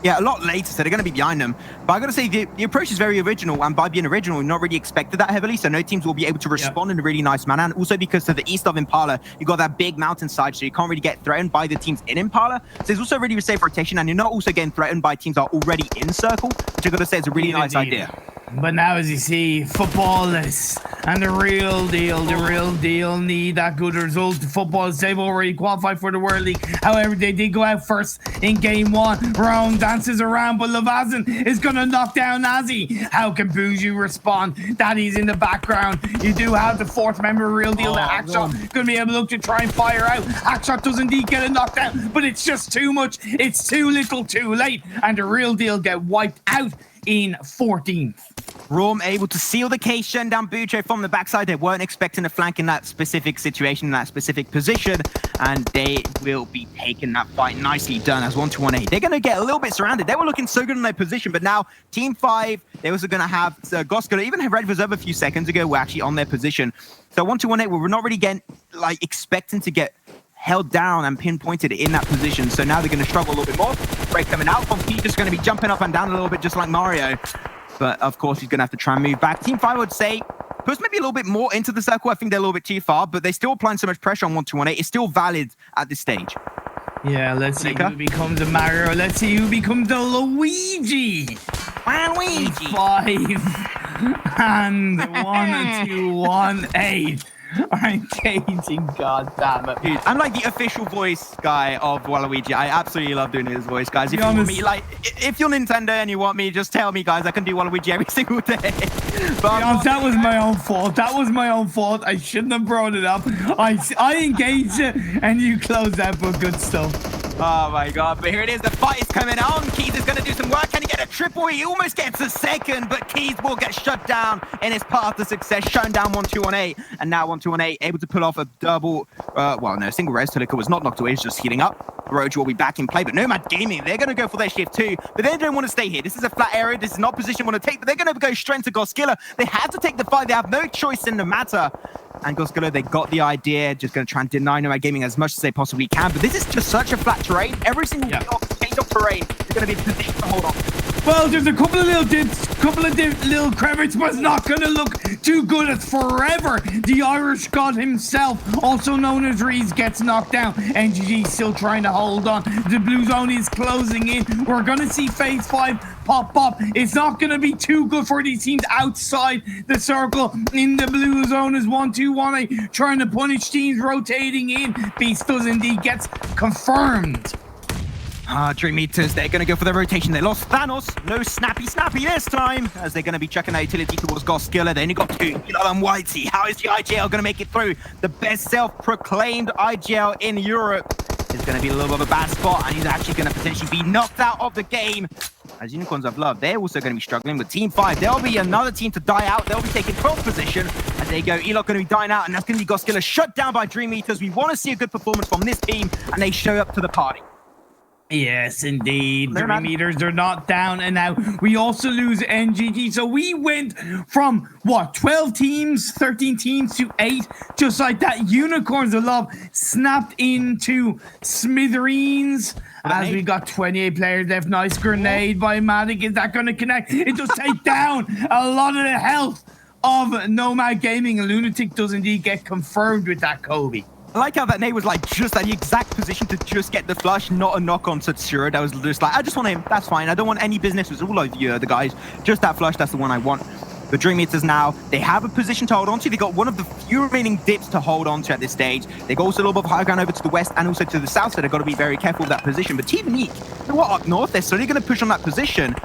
Yeah, a lot later, so they're going to be behind them. But I got to say, the approach is very original, and by being original, we're not really expected that heavily, so no teams will be able to respond in a really nice manner. And also because to the east of Impala, you got that big mountainside, so you can't really get threatened by the teams in Impala. So there's also a really safe rotation, and you're not also getting threatened by teams that are already in circle, which I got to say is a really nice idea.
But now, as you see, FUTBOLIST and the real deal need that good result. The FUTBOLIST, they've already qualified for the World League. However, they did go out first in game 1. Rome dances around, but Lavazin is going to knock down Nazi. How can Buju respond? Daddy's in the background. You do have the fourth member, Real Deal, the Hackshot, going to be able to look to try and fire out. Hackshot does indeed get a knockdown, but it's just too much. It's too little, too late, and the Real Deal get wiped out in 14th.
Rom able to seal the case, shutting down Bujo from the backside. They weren't expecting a flank in that specific situation, in that specific position, and they will be taking that fight. Nicely done as 1-2-1-8. They're going to get a little bit surrounded. They were looking so good in their position, but now Team 5, they also going to have Goskilla, even Red Reserve a few seconds ago, were actually on their position. So 1-2-1-8, we're not really getting, like, expecting to get held down and pinpointed in that position. So now they're going to struggle a little bit more. Break coming out from Pete, just going to be jumping up and down a little bit, just like Mario. But of course, he's going to have to try and move back. Team 5 would say, push maybe a little bit more into the circle. I think they're a little bit too far, but they're still applying so much pressure on 1-2-1-8. It's still valid at this stage.
Yeah, let's see who becomes the Mario. Let's see who becomes the Luigi.
Luigi.
5 and 1-2-1-8. are engaging. God damn it.
Dude, I'm like the official voice guy of Waluigi. I absolutely love doing his voice, guys. If you want me, like, if you're Nintendo and you want me, just tell me, guys. I can do Waluigi every single day. But
that was my own fault. That was my own fault. I shouldn't have brought it up. I engaged it, and you closed out for good stuff.
Oh my god, but here it is. The fight is coming on. Keys is going to do some work. Can he get a triple? He almost gets a second, but Keys will get shut down in his path to success. Shown down 1-2 on 8, and now 1-2 on 8, able to pull off a double. Well, no, single res. Tolika was not knocked away. He's just healing up. Roach will be back in play, but Nomad Gaming, they're going to go for their shift too, but they don't want to stay here. This is a flat area. This is not a position they want to take, but they're going to go straight to Goskilla. They have to take the fight. They have no choice in the matter. And Goskilla, they got the idea, just going to try and deny Nomad Gaming as much as they possibly can. But this is just such a flat terrain. Every single change of terrain is going to be in position to hold on.
Well, there's a couple of little dips, little crevices, but it's not going to look too good. It's forever. The Irish god himself, also known as Reese, gets knocked down. NGG still trying to hold on. The blue zone is closing in. We're going to see phase 5 pop. It's not going to be too good for these teams outside the circle. In the blue zone is 1-2, 1-8, trying to punish teams rotating in. Beast does indeed gets confirmed.
DreamEaters, they're going to go for the rotation. They lost Thanos. No snappy this time, as they're going to be chucking a utility towards Goskilla. They only got 2. Gilad and Whitey. How is the IGL going to make it through? The best self-proclaimed IGL in Europe is going to be a little bit of a bad spot, and he's actually going to potentially be knocked out of the game. As Unicorns of Love, they're also going to be struggling with Team 5. There'll be another team to die out. They'll be taking 12th position as they go. Elok going to be dying out, and that's going to be Goskilla shut down by DreamEaters. We want to see a good performance from this team, and they show up to the party.
Yes, indeed. DreamEaters, they're not down, and now we also lose NGG. So we went from, what, 12 teams, 13 teams to 8, just like that. Unicorns of Love snapped into smithereens as we got 28 players left. Nice grenade by Matic. Is that going to connect? It does take down a lot of the health of Nomad Gaming. A Lunatic does indeed get confirmed with that, Kobe.
I like how that nade was like just at the exact position to just get the flush, not a knock on Satsura. That was just like, I just want him. That's fine. I don't want any business with all of you, the guys. Just that flush. That's the one I want. The DreamEaters now, they have a position to hold on to. They got one of the few remaining dips to hold on to at this stage. They got also a little bit of high ground over to the west and also to the south, so they've got to be very careful of that position. But Team Unique, you know what, up north, they're slowly going to push on that position.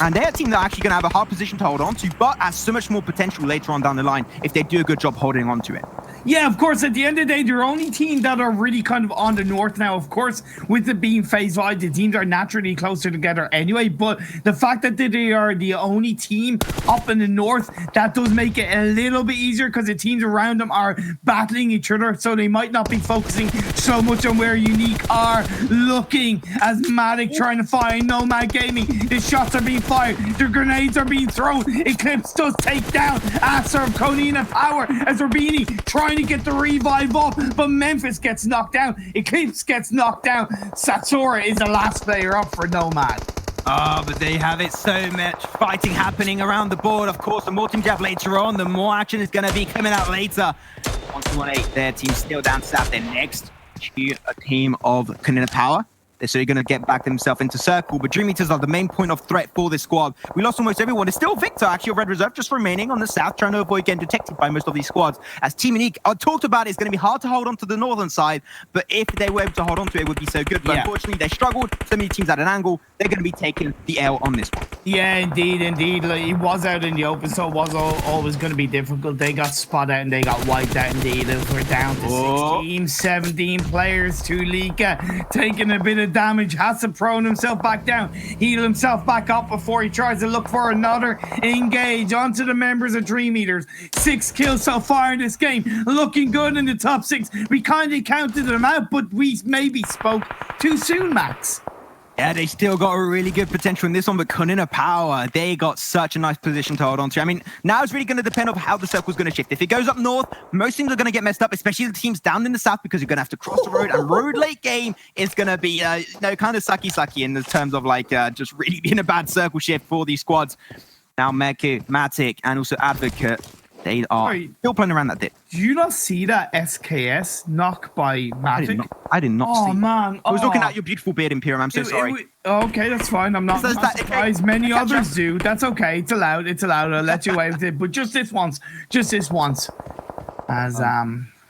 And they're a team that are actually going to have a hard position to hold on to, but has so much more potential later on down the line if they do a good job holding on to it.
Yeah, of course, at the end of the day, they're only team that are really kind of on the north now. Of course, with it being phase 5, the teams are naturally closer together anyway, but the fact that they are the only team up in the north, that does make it a little bit easier because the teams around them are battling each other, so they might not be focusing so much on where Unique are looking as Matic trying to find Nomad Gaming. The shots are being fired, the grenades are being thrown. Eclipse does take down Acer of Konina Power as Rubini trying to get the revive off, but Memphis gets knocked down. Eclipse gets knocked down. Satsura is the last player up for Nomad.
Oh, but they have it. So much fighting happening around the board. Of course, the more teams you have later on, the more action is going to be coming out later. 1-2-1-8, their team still down south. They're next to a team of Konina Power. They're still going to get back themselves into circle, but DreamEaters are the main point of threat for this squad. We lost almost everyone. It's still Victor, actually, of Red Reserve, just remaining on the south, trying to avoid getting detected by most of these squads. As Team Unique, I talked about it's going to be hard to hold on to the northern side, but if they were able to hold on to it, it would be so good. But unfortunately, they struggled. So many teams at an angle. They're going to be taking the L on this one.
Yeah, indeed. Like, he was out in the open, so it was always going to be difficult. They got spot out and they got wiped out indeed. We're down to 16, 17 players. Tulika taking a bit of damage, has to prone himself back down, heal himself back up before he tries to look for another engage onto the members of DreamEaters. 6 kills so far in this game, looking good in the top 6. We kind of counted them out, but we maybe spoke too soon, Max.
Yeah, they still got a really good potential in this one, but Konina Power, they got such a nice position to hold on to. I mean, now it's really going to depend on how the circle's going to shift. If it goes up north, most teams are going to get messed up, especially the teams down in the south, because you're going to have to cross the road, and road late game is going to be, kind of sucky in the terms of, like, just really being a bad circle shift for these squads. Now, Meku, Matic, and also Advocate, they are still playing around that dip.
Do you not see that SKS knock by Matic?
I did not see.
Oh, man.
I was looking at your beautiful beard, Imperium. I'm so sorry.
Okay, that's fine. I'm not surprised. Many others do. That's okay. It's allowed. I'll let you away with it. But just this once. as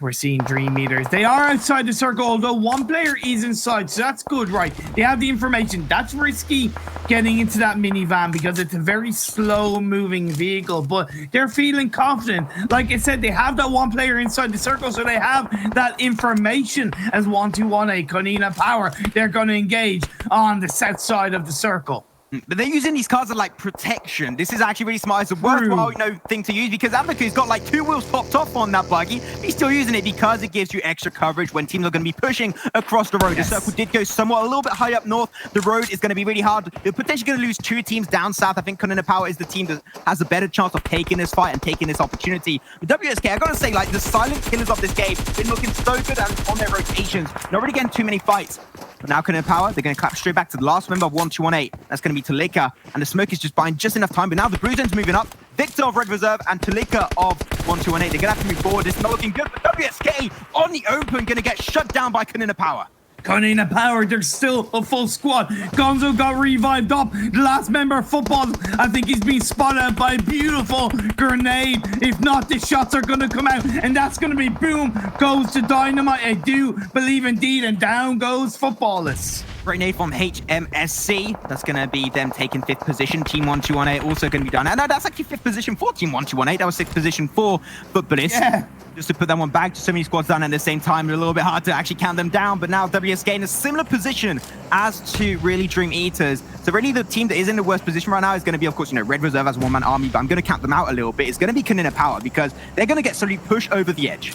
we're seeing DreamEaters. They are outside the circle, although one player is inside, so that's good, right? They have the information. That's risky getting into that minivan because it's a very slow-moving vehicle, but they're feeling confident. Like I said, they have that one player inside the circle, so they have that information as 1-2-1-8, Konina Power. They're going to engage on the south side of the circle.
But they're using these cards as like protection. This is actually really smart. It's a worthwhile, thing to use because Advocate's got like 2 wheels popped off on that buggy. He's still using it because it gives you extra coverage when teams are going to be pushing across the road. The circle did go somewhat a little bit high up north. The road is going to be really hard. They're potentially going to lose 2 teams down south. I think Konina Power is the team that has a better chance of taking this fight and taking this opportunity. With WSK, I got to say, like, the silent killers of this game been looking so good on their rotations. Not really getting too many fights. But now Konina Power, they're going to clap straight back to the last member of 1-2-1-8. That's going to be Talika. And the smoke is just buying just enough time. But now the Blue Zone's moving up. Victor of Red Reserve and Talika of 1-2-1-8. They're going to have to move forward. It's not looking good. But WSK on the open, going to get shut down by Konina Power.
Konina Power, there's still a full squad. Gonzo got revived up. The last member of football, I think he's being spotted by a beautiful grenade. If not, the shots are going to come out, and that's going to be boom, goes to Dynamite. I do believe indeed, and down goes FUTBOLIST.
Grenade from HMSC. That's going to be them taking 5th position. Team 1-2-1-8 also going to be done. No, that's actually 5th position for Team 1-2-1-8. That was 6th position for FUTBOLIST. Yeah. Just to put that one back, just so many squads down at the same time. A little bit hard to actually count them down, but now WSK in a similar position as to really DreamEaters. So really the team that is in the worst position right now is going to be, of course, Red Reserve as one-man army, but I'm going to count them out a little bit. It's going to be Konina Power because they're going to get slowly pushed over the edge.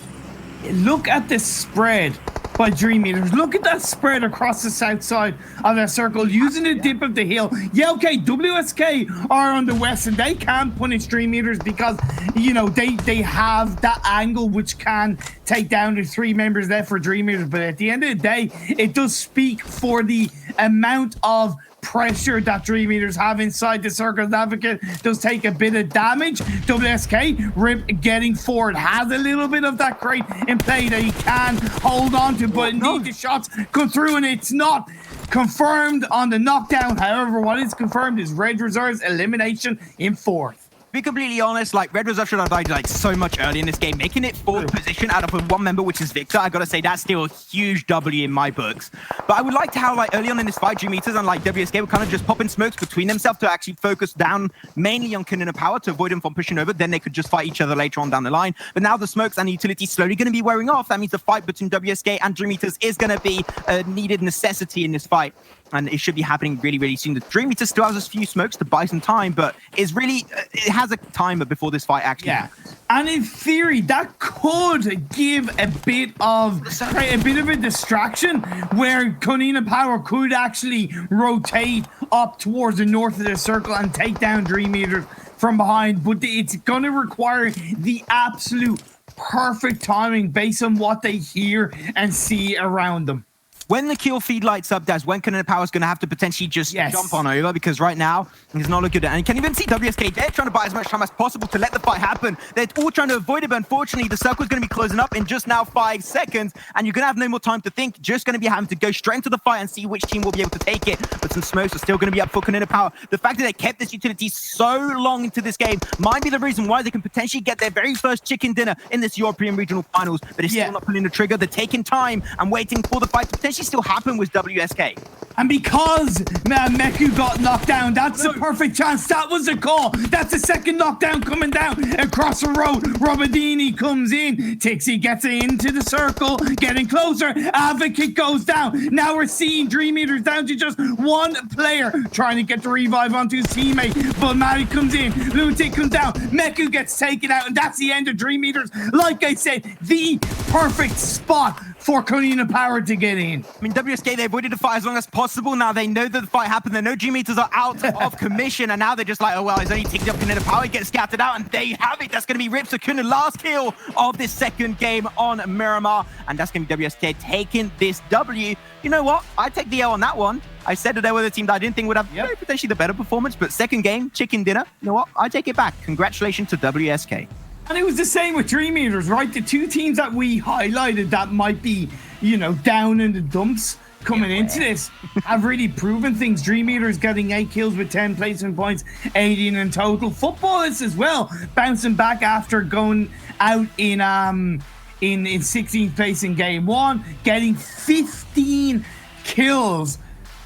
Look at the spread by DreamEaters. Look at that spread across the south side of that circle, using the dip of the hill. Yeah, okay, WSK are on the west, and they can punish DreamEaters because, they have that angle which can take down the 3 members there for DreamEaters. But at the end of the day, it does speak for the amount of pressure that DreamEaters have inside the circle. Advocate does take a bit of damage. WSK, Rip getting forward, has a little bit of that crate in play that he can hold on to, but indeed the shots come through, and it's not confirmed on the knockdown. However, what is confirmed is Red Reserve's elimination in 4th.
To be completely honest, like, Red Reserve should have died like so much early in this game, making it 4th position out of 1 member, which is Victor. I gotta say, that's still a huge W in my books. But I would like to how, like, early on in this fight, DreamEaters and, like, WSK were kind of just popping smokes between themselves to actually focus down mainly on Konina Power to avoid them from pushing over. Then they could just fight each other later on down the line. But now the smokes and the utility slowly going to be wearing off. That means the fight between WSK and DreamEaters is going to be a needed necessity in this fight. And it should be happening really, really soon. The DreamEaters still has a few smokes to buy some time, but it has a timer before this fight actually happens.
And in theory, that could give a bit of a distraction where Konina Power could actually rotate up towards the north of the circle and take down DreamEaters from behind. But it's going to require the absolute perfect timing based on what they hear and see around them.
When the kill feed lights up, that's when Konina Power is going to have to potentially just jump on over, because right now it's not looking good. And you can even see WSK, they're trying to buy as much time as possible to let the fight happen. They're all trying to avoid it, but unfortunately the circle is going to be closing up in just now 5 seconds, and you're going to have no more time to think. Just going to be having to go straight into the fight and see which team will be able to take it. But some smokes are still going to be up for Konina Power. The fact that they kept this utility so long into this game might be the reason why they can potentially get their very first chicken dinner in this European Regional Finals, but it's still not pulling the trigger. They're taking time and waiting for the fight to potentially still happen with WSK.
And because Meku got knocked down, that's a perfect chance. That was a call. That's the second knockdown coming down across the road. Robadini comes in. Tixie gets into the circle, getting closer. Advocate goes down. Now we're seeing DreamEaters down to just 1 player trying to get the revive onto his teammate. But Matty comes in. Lunatic comes down. Meku gets taken out, and that's the end of DreamEaters. Like I said, the perfect spot for Konina Power to get in.
I mean, WSK, they avoided the fight as long as possible. Now they know that the fight happened. They know DreamEaters are out of commission, and now they're just like, oh, well, he's only taking up Konina Power. He gets scattered out, and there you have it. That's going to be Rip Sakuna, last kill of this second game on Miramar, and that's going to be WSK taking this W. You know what? I take the L on that one. I said that they were the team that I didn't think would have potentially the better performance, but second game, chicken dinner. You know what? I take it back. Congratulations to WSK.
And it was the same with DreamEaters, right? The 2 teams that we highlighted that might be, down in the dumps, coming into this have really proven things. DreamEaters getting 8 kills with 10 placement points, 18 in total. FUTBOLIST as well, bouncing back after going out in 16th place in game 1, getting 15 kills,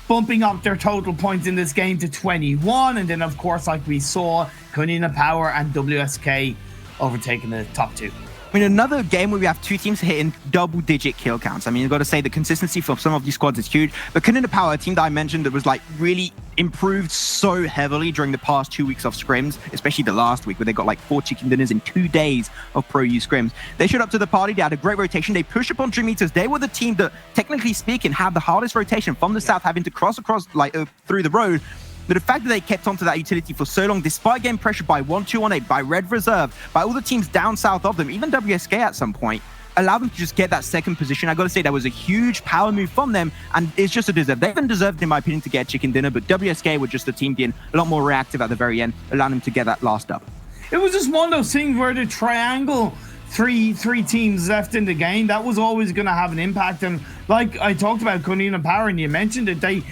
bumping up their total points in this game to 21. And then, of course, like we saw, Konina Power and WSK overtaking the top 2.
I mean, another game where we have 2 teams hitting double-digit kill counts. I mean, you've got to say the consistency for some of these squads is huge. But Konina Power, a team that I mentioned that was like really improved so heavily during the past 2 weeks of scrims, especially the last week where they got like 4 chicken dinners in 2 days of Pro U scrims. They showed up to the party. They had a great rotation. They pushed upon DreamEaters. They were the team that, technically speaking, had the hardest rotation from the south, having to cross across like through the road. But the fact that they kept onto that utility for so long, despite getting pressured by 1-2-1-8, by Red Reserve, by all the teams down south of them, even WSK at some point, allowed them to just get that second position. I got to say, that was a huge power move from them, and it's just a deserve. They even deserved, in my opinion, to get chicken dinner, but WSK were just the team being a lot more reactive at the very end, allowing them to get that last up.
It was just one of those things where the triangle, three teams left in the game, that was always going to have an impact. And like I talked about Konina Power, and you mentioned it, they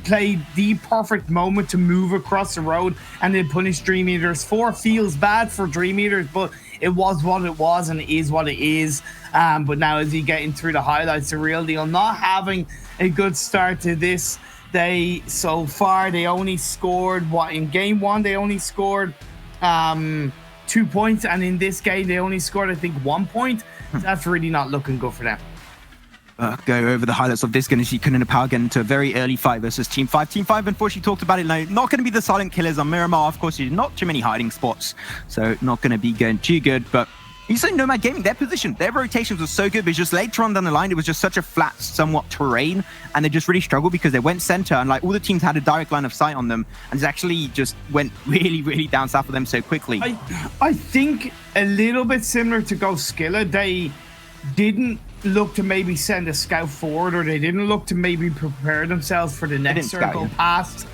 played the perfect moment to move across the road and they punished DreamEaters. 4 feels bad for DreamEaters, but it was what it was and it is what it is. But now as you get in through the highlights, the real deal, not having a good start to this, so far they only scored, in game 1 they only scored 2 points, and in this game they only scored, I think, 1 point. That's really not looking good for them.
Go over the highlights of this. Going to see Konina Power get into a very early fight versus Team 5. Team 5, unfortunately, talked about it. Now, not going to be the silent killers on Miramar. Of course, there's not too many hiding spots, so not going to be going too good. But you say Nomad Gaming, their position, their rotations were so good, but just later on down the line, it was just such a flat, somewhat terrain, and they just really struggled because they went center, and like all the teams had a direct line of sight on them, and it actually just went really, really down south for them so quickly.
I think a little bit similar to Goskilla, they didn't look to maybe send a scout forward, or they didn't look to maybe prepare themselves for the next circle past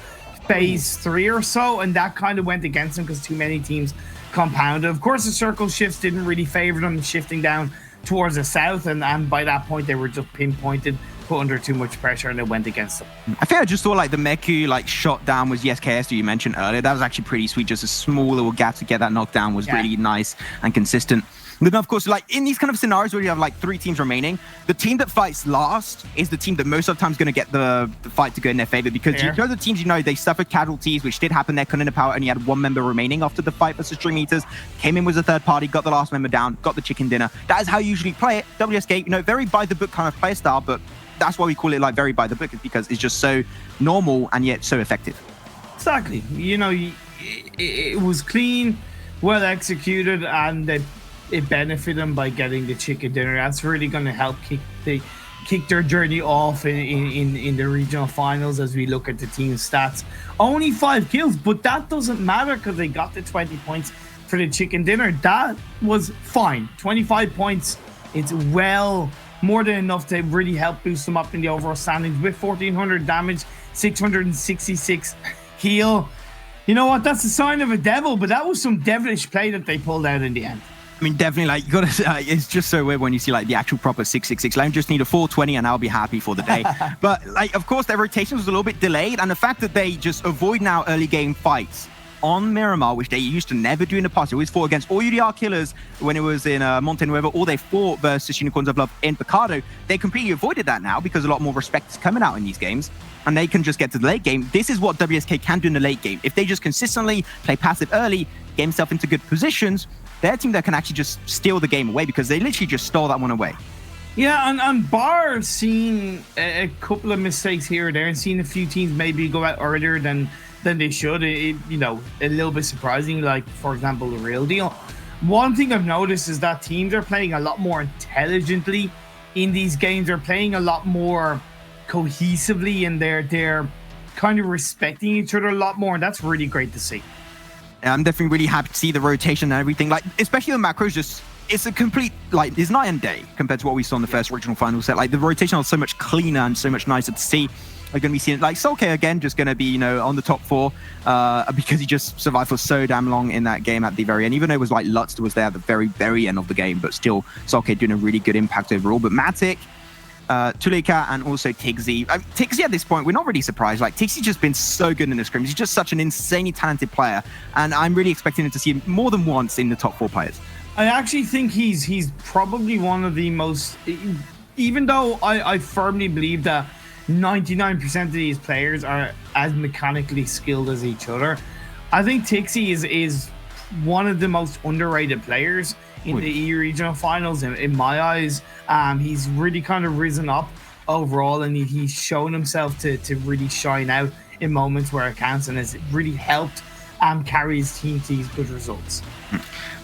phase 3 or so, and that kind of went against them because too many teams compounded. Of course, the circle shifts didn't really favor them, shifting down towards the south, and by that point they were just pinpointed, put under too much pressure, and it went against them.
I think I just thought like the Meku like shot down was the SKS that you mentioned earlier. That was actually pretty sweet. Just a small little gap to get that knockdown was really nice and consistent. But then, of course, like in these kind of scenarios where you have like 3 teams remaining, the team that fights last is the team that most of the time is going to get the fight to go in their favor, because you know the teams, they suffered casualties, which did happen there. Konina Power only had 1 member remaining after the fight versus DreamEaters, came in with a third party, got the last member down, got the chicken dinner. That is how you usually play it. WSK, very by the book kind of play style, but that's why we call it like very by the book, is because it's just so normal and yet so effective.
Exactly. It was clean, well executed, and it benefited them by getting the chicken dinner. That's really going to help kick their journey off in the regional finals. As we look at the team stats, only 5 kills, but that doesn't matter because they got the 20 points for the chicken dinner. That was fine. 25 points, it's well more than enough to really help boost them up in the overall standings with 1400 damage, 666 heal. You know what, that's a sign of a devil, but that was some devilish play that they pulled out in the end.
I mean, definitely, like, you gotta it's just so weird when you see like the actual proper 666. Like, I just need a 420 and I'll be happy for the day. But like, of course, their rotation was a little bit delayed, and the fact that they just avoid now early game fights on Miramar, which they used to never do in the past. They always fought against all UDRKILLERS when it was in Monte Nuevo, or they fought versus Unicorns of Love in Picado. They completely avoided that now because a lot more respect is coming out in these games, and they can just get to the late game. This is what WSK can do in the late game. If they just consistently play passive early, get themselves into good positions, they're a team that can actually just steal the game away, because they literally just stole that one away.
Yeah, and bar seeing a couple of mistakes here or there, and seeing a few teams maybe go out earlier than they should, a little bit surprising. Like, for example, the real deal. One thing I've noticed is that teams are playing a lot more intelligently in these games. They're playing a lot more cohesively, and they're kind of respecting each other a lot more, and that's really great to see.
I'm definitely really happy to see the rotation and everything. Like, especially the macros, it's a complete, like, it's night and day compared to what we saw in the first regional final set. Like, the rotation was so much cleaner and so much nicer to see. We're going to be seeing, like, Solke again, just going to be, on the top 4 because he just survived for so damn long in that game at the very end. Even though it was like Lutz was there at the very, very end of the game, but still Solke doing a really good impact overall. But Matic, Tulika and also Tiggsy. Tiggsy at this point, we're not really surprised. Like, Tiggsy's just been so good in the scrims. He's just such an insanely talented player, and I'm really expecting him to see him more than once in the top 4 players.
I actually think he's probably one of the most, even though I firmly believe that 99% of these players are as mechanically skilled as each other, I think Tiggsy is one of the most underrated players in the EU regional finals in my eyes. He's really kind of risen up overall, and he's shown himself to really shine out in moments where it counts, and has really helped carry his team to these good results.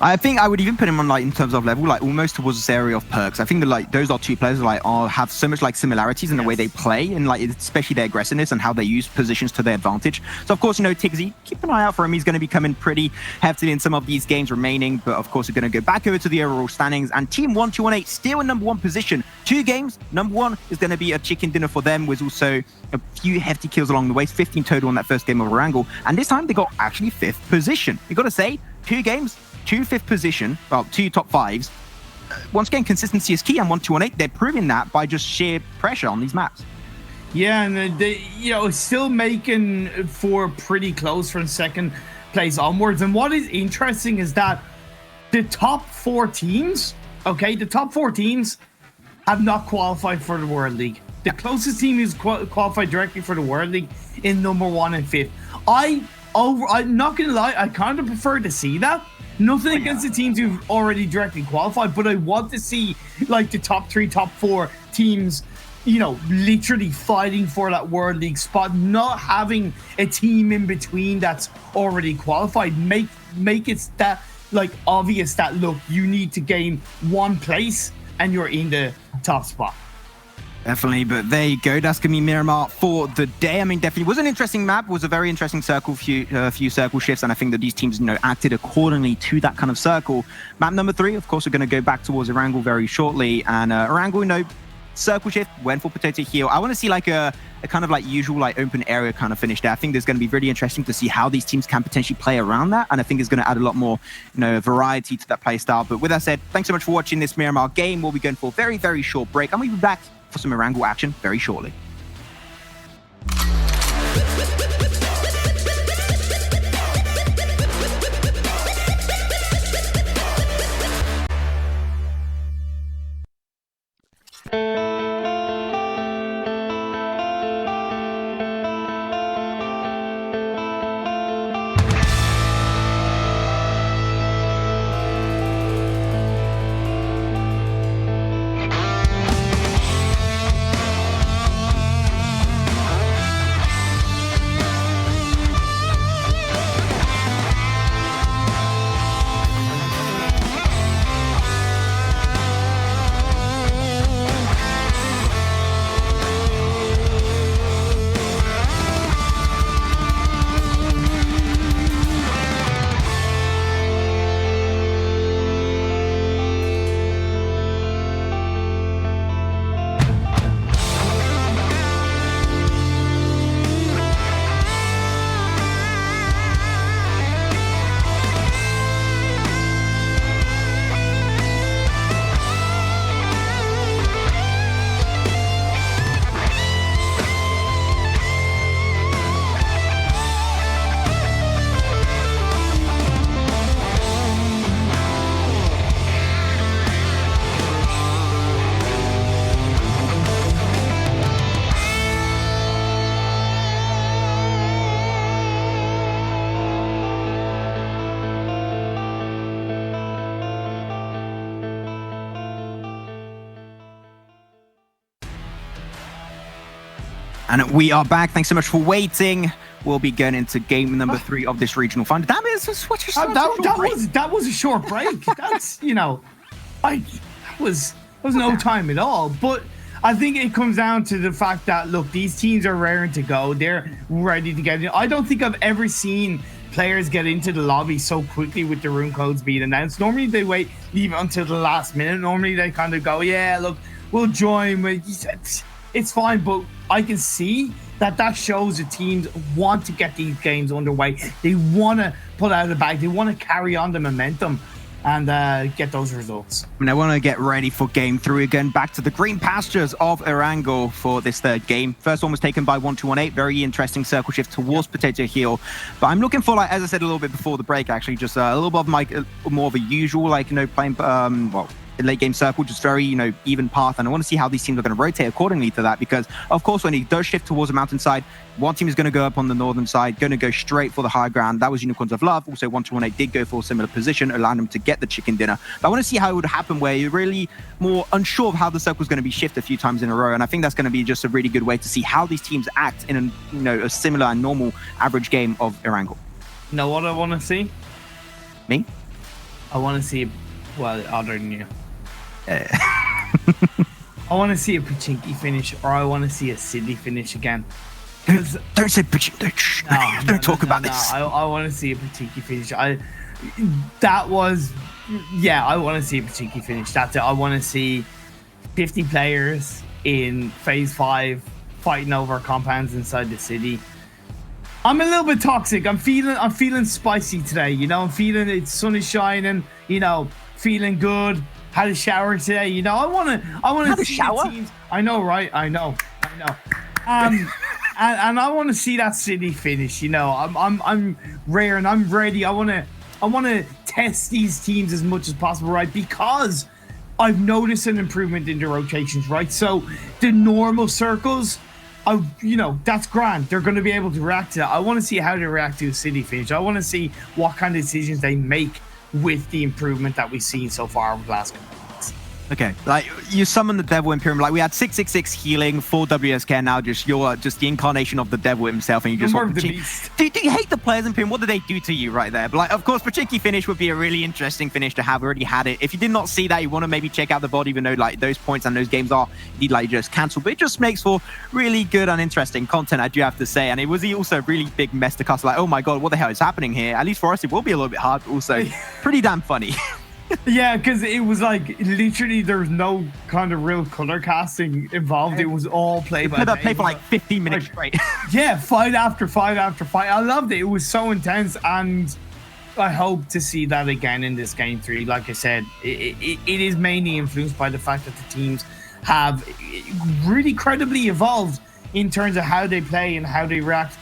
I think I would even put him on, like, in terms of level, like almost towards this area of Perks. I think that, like, those are 2 players that, like, have so much, like, similarities in the way they play, and, like, especially their aggressiveness and how they use positions to their advantage. So of course, you know, Tiggsy, keep an eye out for him. He's going to be coming pretty heftily in some of these games remaining, but of course we're going to go back over to the overall standings, and Team 1218 still in number 1 position. 2 games, number 1 is going to be a chicken dinner for them, with also a few hefty kills along the way, 15 total in that first game of Erangel, and this time they got actually 5th position. You got to say, 2 games, 2 5th position, well, 2 top 5s. Once again, consistency is key, and 1218, they're proving that by just sheer pressure on these maps.
Yeah, and they, you know, still making for pretty close from 2nd place onwards. And what is interesting is that the top 4 teams, okay, the top 4 teams have not qualified for the World League. The closest team is qualified directly for the World League in number 1 and 5th. I'm not gonna lie, I kind of prefer to see that. Nothing against the teams who've already directly qualified, but I want to see, like, the top 3, top 4 teams, you know, literally fighting for that World League spot, not having a team in between that's already qualified. Make it that, like, obvious that, look, you need to gain 1 place and you're in the top spot.
Definitely, but there you go. That's going to be Miramar for the day. I mean, definitely was an interesting map. It was a very interesting circle, few circle shifts, and I think that these teams, you know, acted accordingly to that kind of circle. Map number 3, of course, we're going to go back towards Erangel very shortly, and Erangel, you know, circle shift, went for potato heal. I want to see, like, a kind of, like, usual, like, open area kind of finish there. I think there's going to be really interesting to see how these teams can potentially play around that, and I think it's going to add a lot more, you know, variety to that play style. But with that said, thanks so much for watching this Miramar game. We'll be going for a very, very short break, and we'll be back for some Erangel action very shortly. And we are back. Thanks so much for waiting. We'll be going into game number 3 of this regional final. Damn it, that was a short break. That's, you know, that was no time at all. But I think it comes down to the fact that, look, these teams are raring to go. They're ready to get in. I don't think I've ever seen players get into the lobby so quickly with the room codes being announced. Normally they wait, leave it until the last minute. Normally they kind of go, yeah, look, we'll join. It's fine, but I can see that shows the teams want to get these games underway. They want to pull out of the bag. They want to carry on the momentum.
and get those results.
And I want to get ready for game 3 again. Back to the green pastures of Erangel for this third game. First one was taken by 1218. Very interesting circle shift towards Potato Hill. But I'm looking for, like, as I said a little bit before the break, actually, just a little bit of my more of a usual, like, you know, playing, well, late game circle, just very, you know, even path. And I want to see how these teams are going to rotate accordingly to that, because of course when he does shift towards the mountainside, one team is going to go up on the northern side, going to go straight for the high ground. That was Unicorns of Love. Also 1218 did go for a similar position, allowing them to get the chicken dinner. But I want to see how it would happen where you're really more unsure of how the circle is going to be shifted a few times in a row. And I think that's going to be just a really good way to see how these teams act in a, you know, a similar and normal average game of Erangel.
You know what I want to see?
Me?
I want to see, well, other than you. I want to see a Pachinki finish, or I want to see a City finish again.
Don't say Pachinki. Don't talk about this.
I want to see a Pachinki finish. I want to see a Pachinki finish. That's it. I want to see 50 players in phase 5 fighting over compounds inside the city. I'm a little bit toxic. I'm feeling spicy today. You know, I'm feeling the sun is shining. You know, feeling good. Had a shower today, you know. I want to see
shower?
teams. I know, right? I know. And I want to see that city finish. You know, I'm rare and I'm ready. I want to test these teams as much as possible, right? Because I've noticed an improvement in the rotations, right? So the normal circles, you know, that's grand. They're going to be able to react to that. I want to see how they react to a city finish. I want to see what kind of decisions they make with the improvement that we've seen so far over the last couple of months.
Okay, like you summon the devil in Pyramid. Like we had 666 healing, 4 WSK. Now you're just the incarnation of the devil himself, and you just want do you hate the players in Pyramid? What did they do to you right there? But like, of course, Pachinki finish would be a really interesting finish to have. Already had it. If you did not see that, you want to maybe check out the VOD, even though like those points and those games are indeed like just cancelled. But it just makes for really good and interesting content, I do have to say. And it was also a really big mess to cast. Like, oh my god, what the hell is happening here? At least for us, it will be a little bit hard, but also pretty damn funny.
Yeah, because it was like literally there was no kind of real color casting involved. It was all play by play.
Play for like 15 minutes straight.
Yeah, fight after fight after fight. I loved it. It was so intense, and I hope to see that again in this game 3. Like I said, it is mainly influenced by the fact that the teams have really credibly evolved in terms of how they play and how they react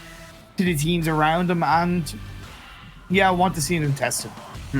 to the teams around them. And yeah, I want to see them tested.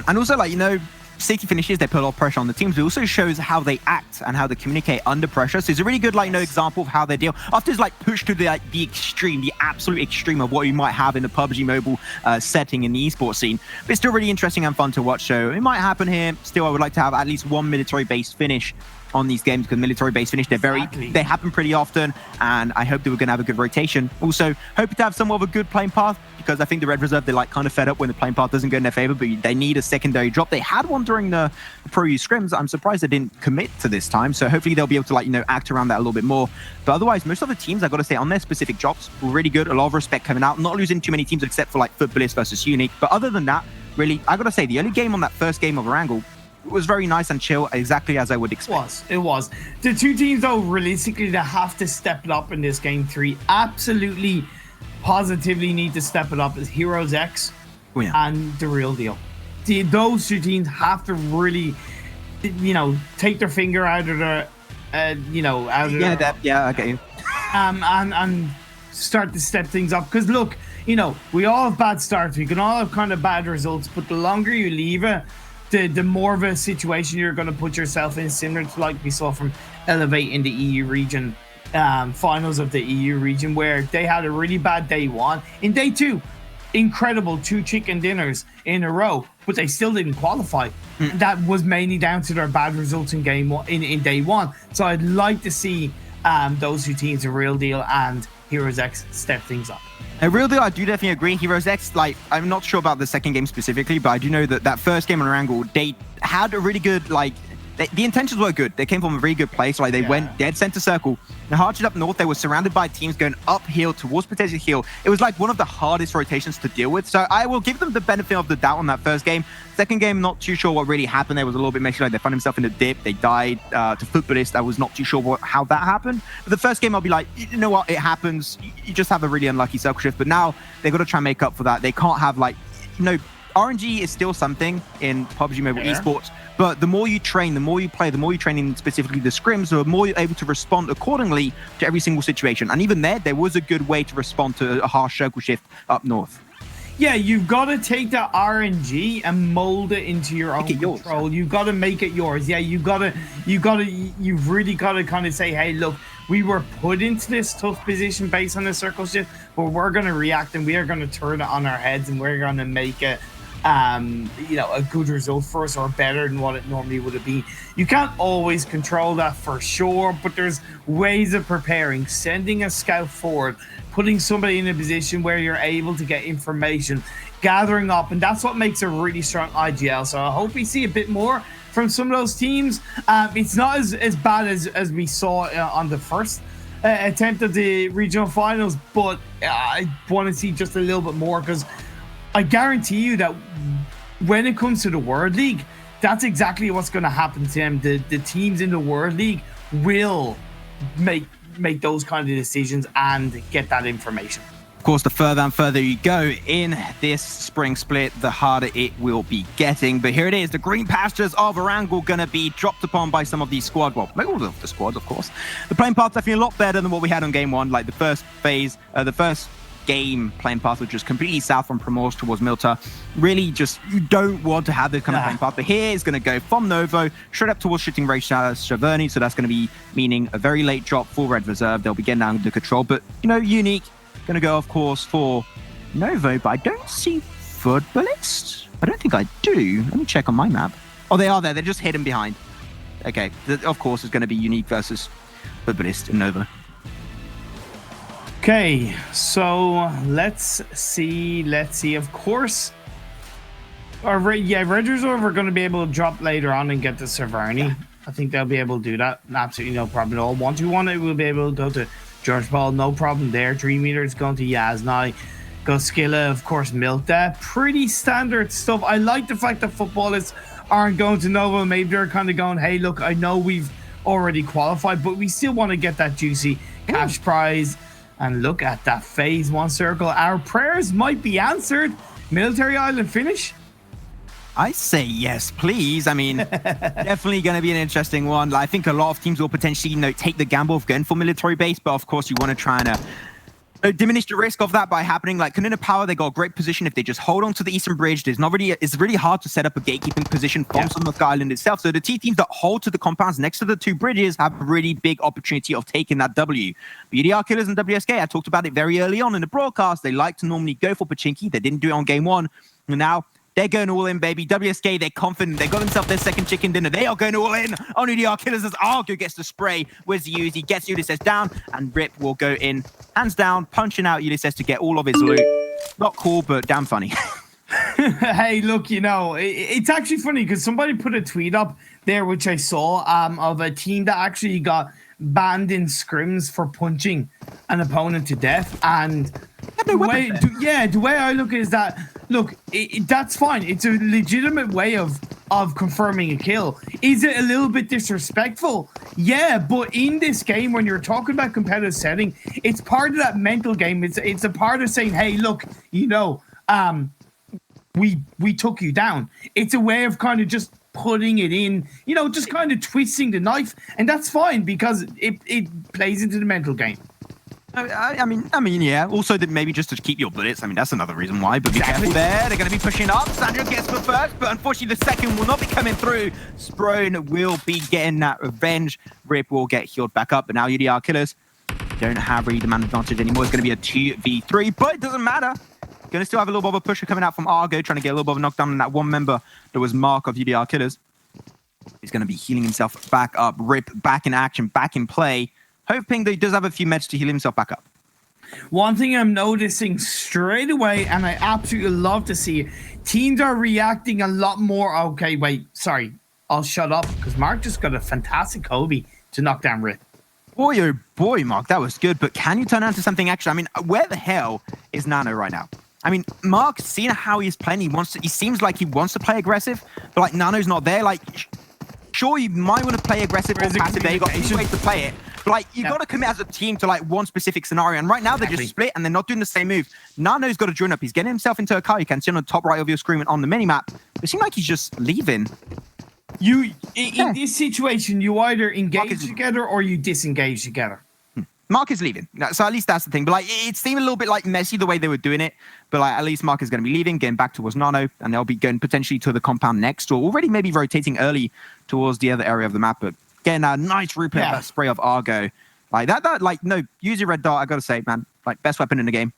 And also, like, you know, safety finishes, they put a lot of pressure on the teams. It also shows how they act and how they communicate under pressure. So it's a really good, like, you know, example of how they deal. After it's like pushed to the extreme, the absolute extreme of what you might have in the PUBG Mobile setting in the esports scene. But it's still really interesting and fun to watch. So it might happen here. Still, I would like to have at least one military-based finish on these games, because military-based finish, they happen pretty often, and I hope that we're going to have a good rotation. Also, hoping to have somewhat of a good playing path, because I think the Red Reserve, they're like kind of fed up when the playing path doesn't go in their favor, but they need a secondary drop. They had one during the Pro U scrims. I'm surprised they didn't commit to this time, so hopefully they'll be able to, like, you know, act around that a little bit more. But otherwise, most of the teams, I got to say, on their specific drops were really good. A lot of respect coming out, not losing too many teams except for like FUTBOLIST versus Unique. But other than that, really, I got to say, the early game on that first game of Erangel was very nice and chill, exactly as I would expect.
It was. The two teams, though, realistically, they have to step it up in this game 3. Absolutely, positively need to step it up as Heroes X and The Real Deal. Those two teams have to really, you know, take their finger out of their, you know, out of
I get you.
And start to step things up. Because look, you know, we all have bad starts. We can all have kind of bad results, but the longer you leave it, the more of a situation you're going to put yourself in, similar to like we saw from Elevate in the EU region, finals of the EU region, where they had a really bad day 1. In day 2, incredible 2 chicken dinners in a row, but they still didn't qualify. That was mainly down to their bad results in game 1, in day 1. So I'd like to see those two teams, The Real Deal and Heroes X, step things up.
A Real Deal, I do definitely agree. Heroes X, like, I'm not sure about the second game specifically, but I do know that that first game on Erangel, they had a really good, like, the intentions were good. They came from a very good place. Like, they went dead center circle. The hardship up north, they were surrounded by teams going uphill towards Potato Hill. It was like one of the hardest rotations to deal with. So I will give them the benefit of the doubt on that first game. Second game, not too sure what really happened. There was a little bit messy. Like, they found themselves in a dip. They died to FUTBOLIST. I was not too sure how that happened. But the first game, I'll be like, you know what? It happens. You just have a really unlucky circle shift. But now they've got to try and make up for that. They can't have, like, you know, RNG is still something in PUBG Mobile esports, but the more you train, the more you play, the more you train in specifically the scrims, the more you're able to respond accordingly to every single situation. And even there was a good way to respond to a harsh circle shift up north.
Yeah, you've got to take that RNG and mold it into your own control. You've got to make it yours. Yeah, you've really got to kind of say, hey, look, we were put into this tough position based on the circle shift, but we're going to react and we are going to turn it on our heads and we're going to make it, you know, a good result for us or better than what it normally would have been. You can't always control that for sure, but there's ways of preparing, sending a scout forward, putting somebody in a position where you're able to get information, gathering up, and that's what makes a really strong IGL. So I hope we see a bit more from some of those teams. It's not as bad as we saw on the first attempt at the regional finals, but I want to see just a little bit more, because I guarantee you that when it comes to the World League, that's exactly what's going to happen to them. The teams in the World League will make those kind of decisions and get that information.
Of course, the further and further you go in this spring split, the harder it will be getting. But here it is, the green pastures of Erangel going to be dropped upon by some of these squad, well, maybe all of the squads, of course. The playing path's definitely a lot better than what we had on game one. Like the first phase, the first game playing path was just completely south from Primorsk towards Milta. Really just, you don't want to have this kind of playing path. But here it's going to go from Novo straight up towards shooting range Shaverny. So that's going to be meaning a very late drop for Red Reserve. They'll be getting down to control. But, you know, Unique going to go, of course, for Novo. But I don't see FUTBOLIST. I don't think I do. Let me check on my map. Oh, they are there. They're just hidden behind. Okay. Of course, it's going to be Unique versus FUTBOLIST in Novo.
Okay, so let's see. Of course, Red Reserve are going to be able to drop later on and get the Savarni. Yeah. I think they'll be able to do that. Absolutely no problem at all. 1-2-1, we'll be able to go to George Paul. No problem there. DreamEaters going to Yaznai. Goskilla, of course, Milta. Pretty standard stuff. I like the fact that FUTBOLIST aren't going to Nova. Maybe they're kind of going, hey, look, I know we've already qualified, but we still want to get that juicy cash prize. And look at that phase one circle. Our prayers might be answered. Military Island finish?
I say yes, please. I mean, definitely going to be an interesting one. Like, I think a lot of teams will potentially, you know, take the gamble of going for military base, but of course you want to try and diminish the risk of that by happening. Like Konina Power, they got a great position. If they just hold on to the Eastern Bridge, it's really hard to set up a gatekeeping position from Sanhok Island itself. So the two teams that hold to the compounds next to the two bridges have a really big opportunity of taking that W. But UDRKILLERS and WSK, I talked about it very early on in the broadcast. They like to normally go for Pachinki. They didn't do it on game one. And now they're going all in, baby. WSK, they're confident. They got themselves their second chicken dinner. They are going all in on UDRKILLERS as Argo gets the spray. Where's the Uzi? Gets Ulysses down, and Rip will go in, hands down, punching out Ulysses to get all of his loot. Not cool, but damn funny.
Hey, look, you know, it's actually funny because somebody put a tweet up there, which I saw, of a team that actually got banned in scrims for punching an opponent to death. And the way I look at it is that, look, that's fine. It's a legitimate way of confirming a kill. Is it a little bit disrespectful? Yeah, but in this game, when you're talking about competitive setting, it's part of that mental game. It's a part of saying, hey, look, you know, we took you down. It's a way of kind of just putting it in, you know, just kind of twisting the knife, and that's fine because it plays into the mental game.
I mean, yeah. Also, that maybe just to keep your bullets. I mean, that's another reason why. But be careful there. They're going to be pushing up. Sandro gets the first, but unfortunately, the second will not be coming through. Sprone will be getting that revenge. Rip will get healed back up, but now UDRKILLERS don't have really the man advantage anymore. It's going to be a 2v3, but it doesn't matter. Going to still have a little bit of a pusher coming out from Argo, trying to get a little bit of a knockdown on that one member that was Mark of UDRKILLERS. He's going to be healing himself back up. Rip back in action, back in play. Hoping that he does have a few meds to heal himself back up.
One thing I'm noticing straight away, and I absolutely love to see it, teams are reacting a lot more. Okay, wait, sorry. I'll shut up because Mark just got a fantastic Kobe to knock down Rip.
Boy, oh boy, Mark, that was good. But can you turn out to something extra? I mean, where the hell is Nano right now? I mean, Mark, seeing how he's playing, he seems like he wants to play aggressive, but like Nano's not there. Like, sure, you might want to play aggressive or passive. There, you got two ways to play it. But like, you got to commit as a team to like one specific scenario. And right now they're just split and they're not doing the same move. Nano's got to join up. He's getting himself into a car. You can see on the top right of your screen on the minimap. It seems like he's just leaving.
In this situation, you either engage together or you disengage together.
Mark is leaving. So at least that's the thing. But like, it seemed a little bit like messy the way they were doing it. But like, at least Mark is going to be leaving, getting back towards Nano, and they'll be going potentially to the compound next, or already maybe rotating early towards the other area of the map. But getting a nice replay of that spray of Argo. Like that, like, no, use your red dot. I got to say, man, like, best weapon in the game.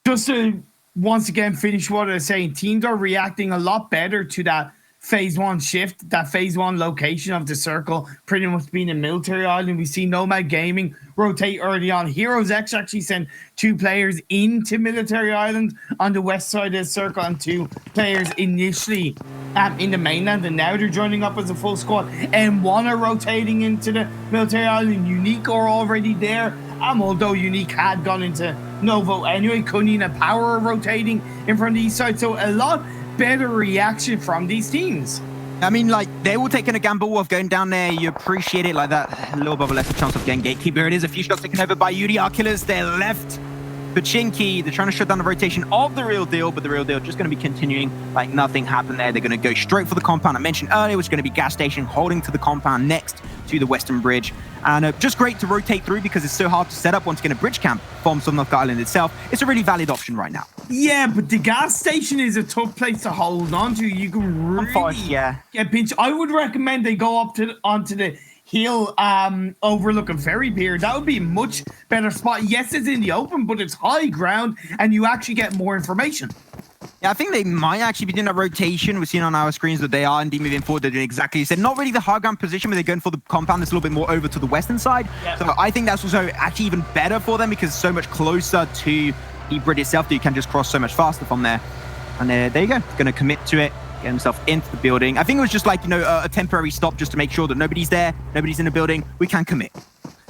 Just to once again finish what I was saying, teams are reacting a lot better to that phase 1 shift, that phase 1 location of the circle pretty much being a military island. We see Nomad Gaming rotate early on. Heroes X actually sent 2 players into military island on the west side of the circle and 2 players initially in the mainland, and now they're joining up as a full squad. And one are rotating into the military island. Unique are already there. Although Unique had gone into Novo anyway, Konina Power are rotating in front of the east side. So a lot better reaction from these teams.
I mean, like, they're all taking a gamble of going down there. You appreciate it like that. A little bit of a lesser chance of getting gatekeeper. It is a few shots taken over by UDRKILLERS. They're left. Pachinki, they're trying to shut down the rotation of the Real Deal, but the Real Deal just going to be continuing like nothing happened there. They're going to go straight for the compound I mentioned earlier, which is going to be gas station, holding to the compound next to the western bridge. And just great to rotate through because it's so hard to set up once again a bridge camp from Sanhok Island itself. It's a really valid option right now.
Yeah, but the gas station is a tough place to hold on to. You can really get pinched. I would recommend they go up to onto the hill overlooking Ferry Pier. That would be a much better spot. Yes, it's in the open, but it's high ground and you actually get more information.
Yeah, I think they might actually be doing that rotation. We're seeing on our screens that they are indeed moving forward. They're doing exactly. So not really the high ground position, but they're going for the compound that's a little bit more over to the western side. Yep. So I think that's also actually even better for them because it's so much closer to the bridge itself that you can just cross so much faster from there. And there you go. Going to commit to it, get himself into the building. I think it was just like, you know, a temporary stop just to make sure that nobody's there, nobody's in the building. We can commit.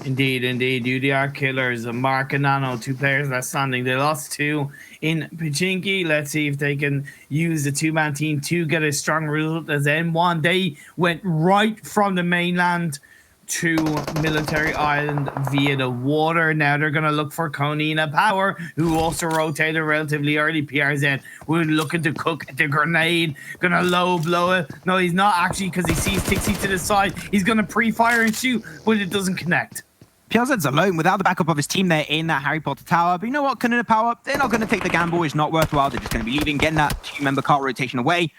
Indeed. UDRKILLERS, Mark and Nano, 2 players left standing. They lost 2 in Pachinki. Let's see if they can use the 2-man team to get a strong result as N1. They went right from the mainland to Military Island via the water. Now they're going to look for Konina Power, who also rotated relatively early. PRZ, we're looking to cook the grenade. Going to low blow it. No, he's not actually because he sees Tixie to the side. He's going to pre-fire and shoot, but it doesn't connect.
PRZ's alone without the backup of his team there in that Harry Potter tower. But you know what? Konina Power, they're not going to take the gamble. It's not worthwhile. They're just going to be leaving, getting that 2-member cart rotation away.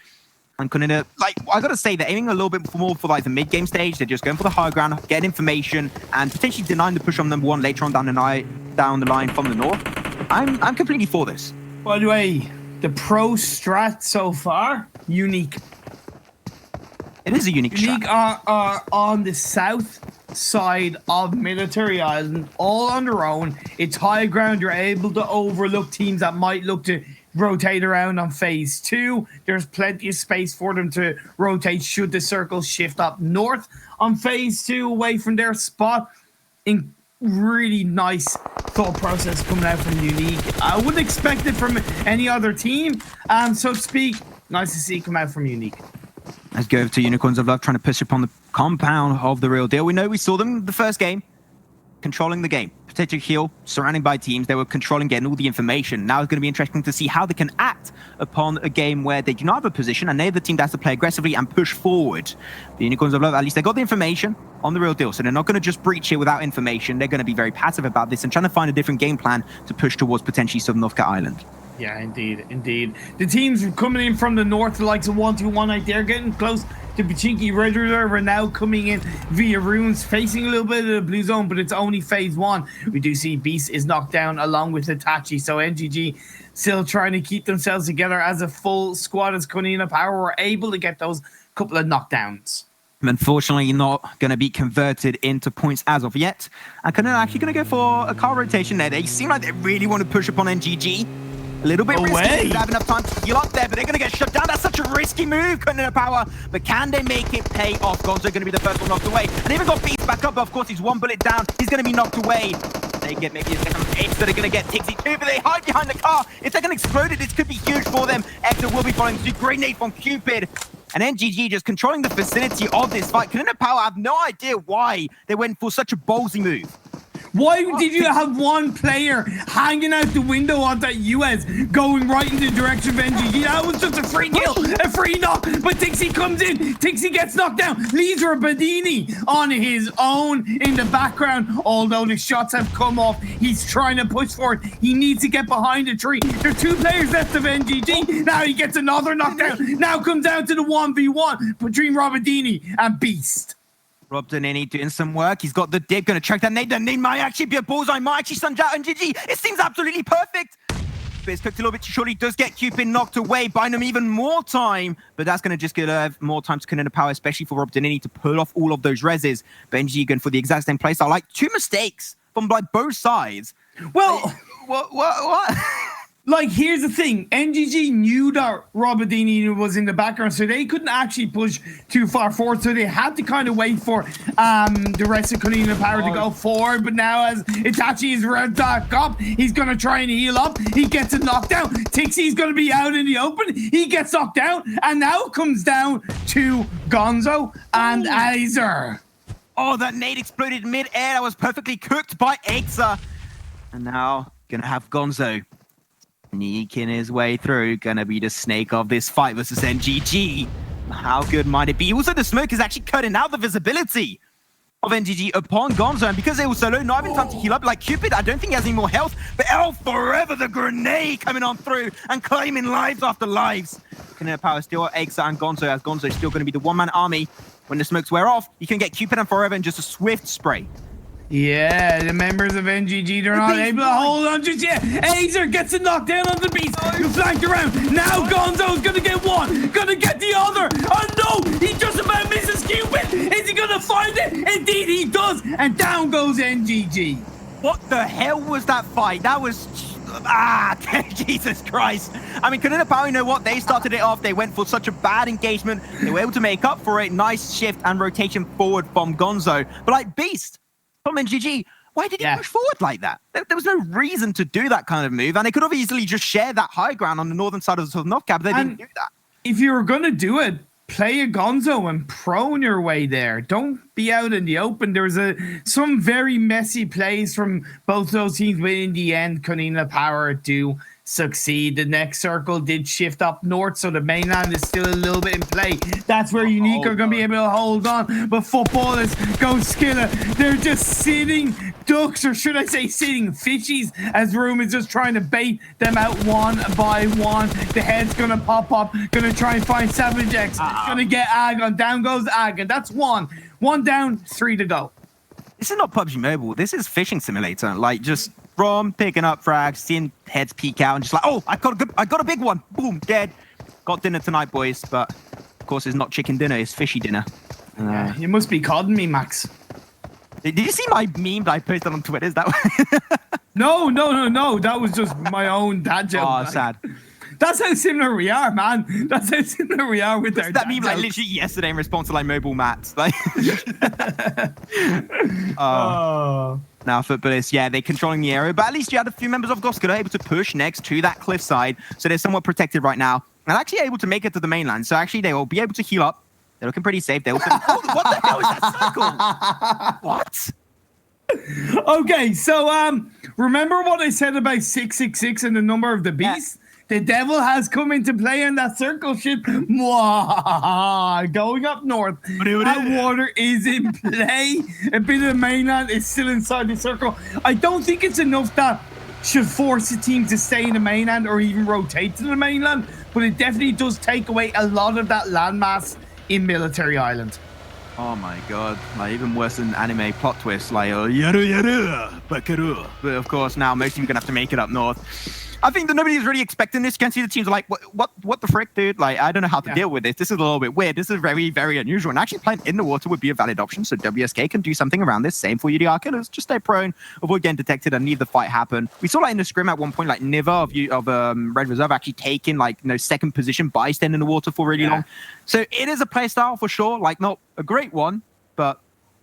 And Konina, like, I got to say, they're aiming a little bit more for like the mid-game stage. They're just going for the high ground, getting information, and potentially denying the push on number 1 later on down the line from the north. I'm completely for this.
By the way, the pro strat so far, Unique.
It is a unique strat.
Unique are on the south side of Military Island, all on their own. It's high ground. You're able to overlook teams that might look to rotate around on phase 2. There's plenty of space for them to rotate should the circle shift up north on phase 2 away from their spot. In really nice thought process coming out from Unique. I wouldn't expect it from any other team, so to speak. Nice to see it come out from Unique.
Let's go over to Unicorns of Love, trying to push upon the compound of the Real Deal. We know we saw them the first game, controlling the game. Potential heal, surrounded by teams. They were controlling, getting all the information. Now it's going to be interesting to see how they can act upon a game where they do not have a position and they're the team that has to play aggressively and push forward. The Unicorns of Love, at least they got the information on the Real Deal, so they're not going to just breach it without information. They're going to be very passive about this and trying to find a different game plan to push towards potentially Sanhok Island.
Yeah, indeed. The teams coming in from the north, the likes of 121, they're getting close to Pachinki. Red Reserve are now coming in via runes, facing a little bit of the blue zone, but it's only phase 1. We do see Beast is knocked down along with Hitachi, so NGG still trying to keep themselves together as a full squad as Konina Power were able to get those couple of knockdowns.
Unfortunately, not going to be converted into points as of yet. And Konina actually going to go for a car rotation there. They seem like they really want to push upon NGG. A little bit risky. They don't have enough time to heal up there, but they're going to get shut down. That's such a risky move, Konina Power. But can they make it pay off? Gonzo going to be the first one knocked away. And even got Beast back up, but of course, he's 1 bullet down. He's going to be knocked away. They get maybe a second hit, so they're going to get Tixie too, but they hide behind the car. If they're going to explode it, this could be huge for them. Ector will be following suit. Grenade from Cupid. And NGG just controlling the vicinity of this fight. Konina Power have no idea why they went for such a ballsy move.
Why did you have one player hanging out the window on that US going right in the direction of NGG? That was just a free kill, a free knock. But Tixie comes in. Tixie gets knocked down. Leaves Rabadini on his own in the background. Although the shots have come off, he's trying to push forward. He needs to get behind the tree. There are 2 players left of NGG. Now he gets another knockdown. Now comes down to the 1v1 between Rabadini and Beast.
Robdanini doing some work. He's got the dip, going to track that nade. The nade might actually be a bullseye, might actually send out NGG. It seems absolutely perfect. But it's cooked a little bit too short. He does get Cupid knocked away, buying him even more time. But that's going to just give more time to Konina Power, especially for Robdanini to pull off all of those reses. But NGG going for the exact same playstyle. Like 2 mistakes from like both sides.
Well,
what?
Like, here's the thing. NGG knew that Robadini was in the background, so they couldn't actually push too far forward. So they had to kind of wait for the rest of Konina Power to go forward. But now as Itachi is right back up, he's going to try and heal up. He gets a knockdown. Tixie's going to be out in the open. He gets knocked down. And now it comes down to Gonzo and Azer.
Oh, that nade exploded mid-air. That was perfectly cooked by Azer. And now going to have Gonzo sneaking his way through, gonna be the snake of this fight versus NGG. How good might it be? Also, the smoke is actually cutting out the visibility of NGG upon Gonzo, and because they were so low, not having time to heal up. Like Cupid, I don't think he has any more health, but L forever, the grenade coming on through and claiming lives after lives. Konina Power still Azer and Gonzo, as Gonzo is still gonna be the one-man army. When the smokes wear off, you can get Cupid and forever in just a swift spray.
Yeah, the members of NGG, they're not able to hold on just yet. Azer gets a knockdown on the Beast. You flanked around. Now Gonzo's going to get one. Going to get the other. Oh, no. He just about misses Cupid. Is he going to find it? Indeed, he does. And down goes NGG.
What the hell was that fight? That was... Jesus Christ. I mean, Konina Power, you know what? They started it off. They went for such a bad engagement. They were able to make up for it. Nice shift and rotation forward from Gonzo. But like Beast... from NGG, why did he push forward like that? There was no reason to do that kind of move, and they could have easily just shared that high ground on the northern side of the Sanhok, but they didn't do that.
If you were going to do it, play a Gonzo and prone your way there. Don't be out in the open. There was some very messy plays from both those teams, but in the end, Konina Power do succeed. The next circle did shift up north, so the mainland is still a little bit in play. That's where Unique are going to be able to hold on. But FUTBOLIST, Goskilla, they're just sitting ducks, or should I say sitting fishies, as Room is just trying to bait them out one by one. The head's going to pop up, going to try and find Savage X, going to get Agon. Down goes Agon. That's one. One down, 3 to go.
This is not PUBG Mobile. This is Fishing Simulator. Like, just from picking up frags, seeing heads peek out, and just like, oh, I got a big one. Boom, dead. Got dinner tonight, boys. But, of course, it's not chicken dinner. It's fishy dinner.
Yeah, you must be codding me, Max.
Did you see my meme that I posted on Twitter? Is that
No. That was just my own dad joke.
Oh, sad.
That's how similar we are, man. That's how similar we are with our
that meme like literally yesterday in response to like mobile mats. Like now FUTBOLIST, yeah, they're controlling the area, but at least you had a few members of Goskilla able to push next to that cliffside, so they're somewhat protected right now, and actually able to make it to the mainland. So actually they will be able to heal up. They're looking pretty safe. They're also what the hell is that circle? What?
Okay, so remember what I said about 666 and the number of the beast? Yeah. The devil has come into play in that circle ship. Mwah, going up north. That water is in play. A bit of the mainland is still inside the circle. I don't think it's enough that should force the team to stay in the mainland or even rotate to the mainland, but it definitely does take away a lot of that landmass in Military Island.
Oh my god, like even worse than anime plot twists, like yaru, bakaru. But of course now most of them are gonna have to make it up north. I think that nobody's really expecting this. You can see the teams are like, what the frick, dude? Like, I don't know how to deal with this. This is a little bit weird. This is very, very unusual. And actually playing in the water would be a valid option. So WSK can do something around this. Same for UDRKILLERS. Just stay prone, avoid getting detected, and leave the fight happen. We saw like in the scrim at one point, like Niva of Red Reserve actually taking like second position by staying in the water for really long. So it is a play style for sure. Like not a great one, but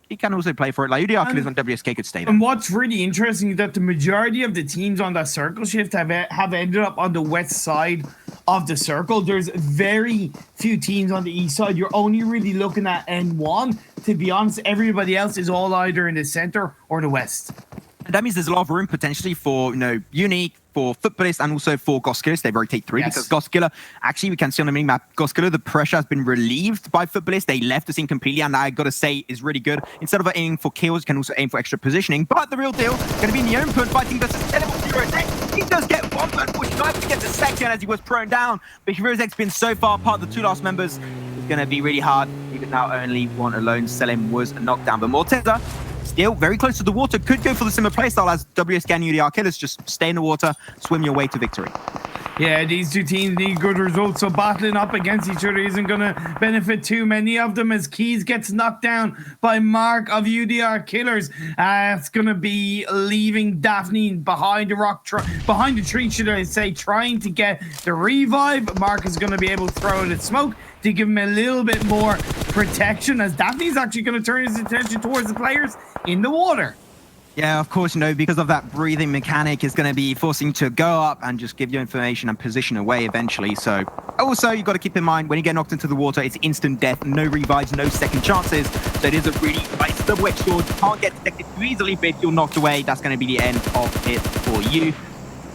he can also play for it. Like UDRKILLERS and WSK could stay there.
And what's really interesting is that the majority of the teams on that circle shift have ended up on the west side of the circle. There's very few teams on the east side. You're only really looking at N1. To be honest, everybody else is all either in the center or the west.
And that means there's a lot of room potentially for, Unique, for FUTBOLIST, and also for Goskilla. They rotate through because Goskilla, actually, we can see on the mini-map, Goskilla, the pressure has been relieved by FUTBOLIST. They left the scene completely, and I got to say, is really good. Instead of aiming for kills, you can also aim for extra positioning. But the real deal, going to be in the open, fighting versus Herozex. He does get one, but unfortunately, to get the second as he was prone down. But Herozex been so far part of the two last members. It's going to be really hard. Even now, only one alone. Selim was knocked down. But Morteza, still very close to the water, could go for the similar playstyle as WSK and UDRKILLERS. Just stay in the water, swim your way to victory.
Yeah, these two teams need good results, so battling up against each other isn't going to benefit too many of them as Keys gets knocked down by Mark of UDRKILLERS. It's going to be leaving Daphne behind the rock, behind the tree, should I say, trying to get the revive. Mark is going to be able to throw it at smoke to give him a little bit more protection, as Daphne's actually going to turn his attention towards the players in the water.
Yeah, of course, because of that breathing mechanic, is going to be forcing to go up and just give you information and position away eventually. So also, you've got to keep in mind, when you get knocked into the water, it's instant death, no revives, no second chances. So it is a really nice double-edged sword. You can't get detected too easily, but if you're knocked away, that's going to be the end of it for you.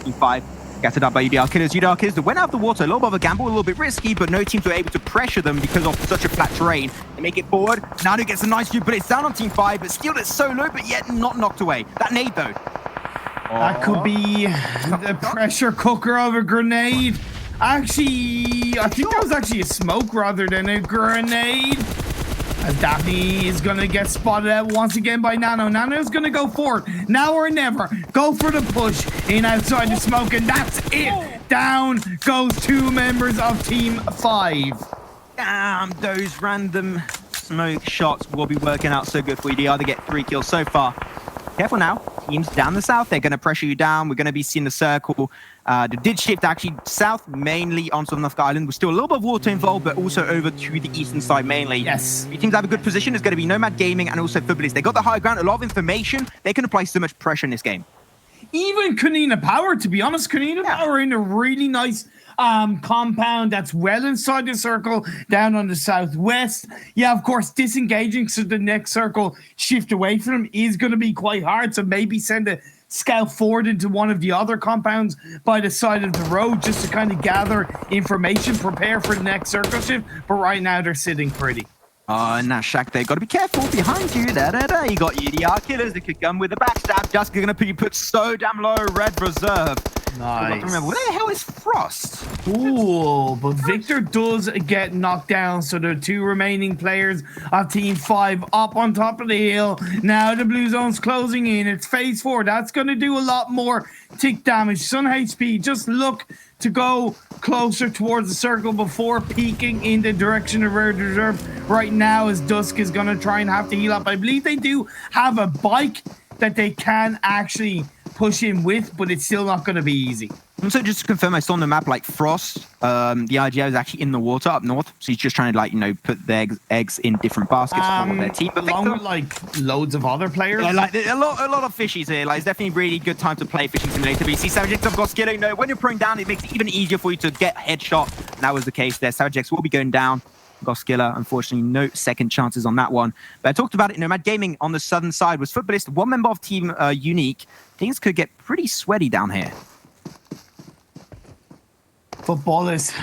Team 5. Gathered up by UDRKILLERS. UDRKILLERS that went out of the water, a little bit of a gamble, a little bit risky, but no teams were able to pressure them because of such a flat terrain. They make it forward. Nano gets a nice view, but it's down on Team 5, but still it's so low, but yet not knocked away. That nade, though.
That could be the pressure cooker of a grenade. Actually, I think that was actually a smoke rather than a grenade. As Daphne is going to get spotted out once again by Nano. Nano's going to go forward. Now or never. Go for the push in outside the smoke, and that's it. Down goes two members of Team 5.
Damn, those random smoke shots will be working out so good for you. They either get 3 kills so far. Careful now. Teams down the south, they're going to pressure you down. We're going to be seeing the circle. The did shift actually south, mainly on Sanhok Island. With still a little bit of water involved, but also over to the eastern side mainly.
Yes.
Three teams have a good position. It's going to be Nomad Gaming and also FUTBOLIST. They got the high ground, a lot of information. They can apply so much pressure in this game.
Even Konina Power, to be honest, Konina Power in a really nice compound that's well inside the circle down on the southwest. Yeah, of course, disengaging so the next circle shift away from him is going to be quite hard. So maybe send a scout forward into one of the other compounds by the side of the road just to kind of gather information, prepare for the next circle shift. But right now they're sitting pretty.
And that Shaq there, got to be careful behind you. You got UDRKILLERS that could come with a backstab. Just going to be put so damn low. Red reserve.
Nice.
Remember, where the hell is Frost?
Ooh, but Victor does get knocked down. So the two remaining players of Team 5 up on top of the hill. Now the blue zone's closing in. It's phase 4. That's going to do a lot more tick damage. Sun HP, just look to go closer towards the circle before peeking in the direction of Red Reserve. Right now, as Dusk is going to try and have to heal up. I believe they do have a bike that they can actually push in with, but it's still not going to be easy.
So just to confirm, I saw on the map, like Frost, the IGO is actually in the water up north. So he's just trying to, put their eggs in different baskets for their team. But
along with, loads of other players.
Yeah, a lot of fishies here. It's definitely a really good time to play Fishing Simulator. But you see Savagex of Goskilla, when you're prone down, it makes it even easier for you to get headshot. And that was the case there. Savagex will be going down. Goskilla, unfortunately, no second chances on that one. But I talked about it, Nomad Gaming on the southern side was FUTBOLIST, one member of Team Unique. Things could get pretty sweaty down here.
FUTBOLIST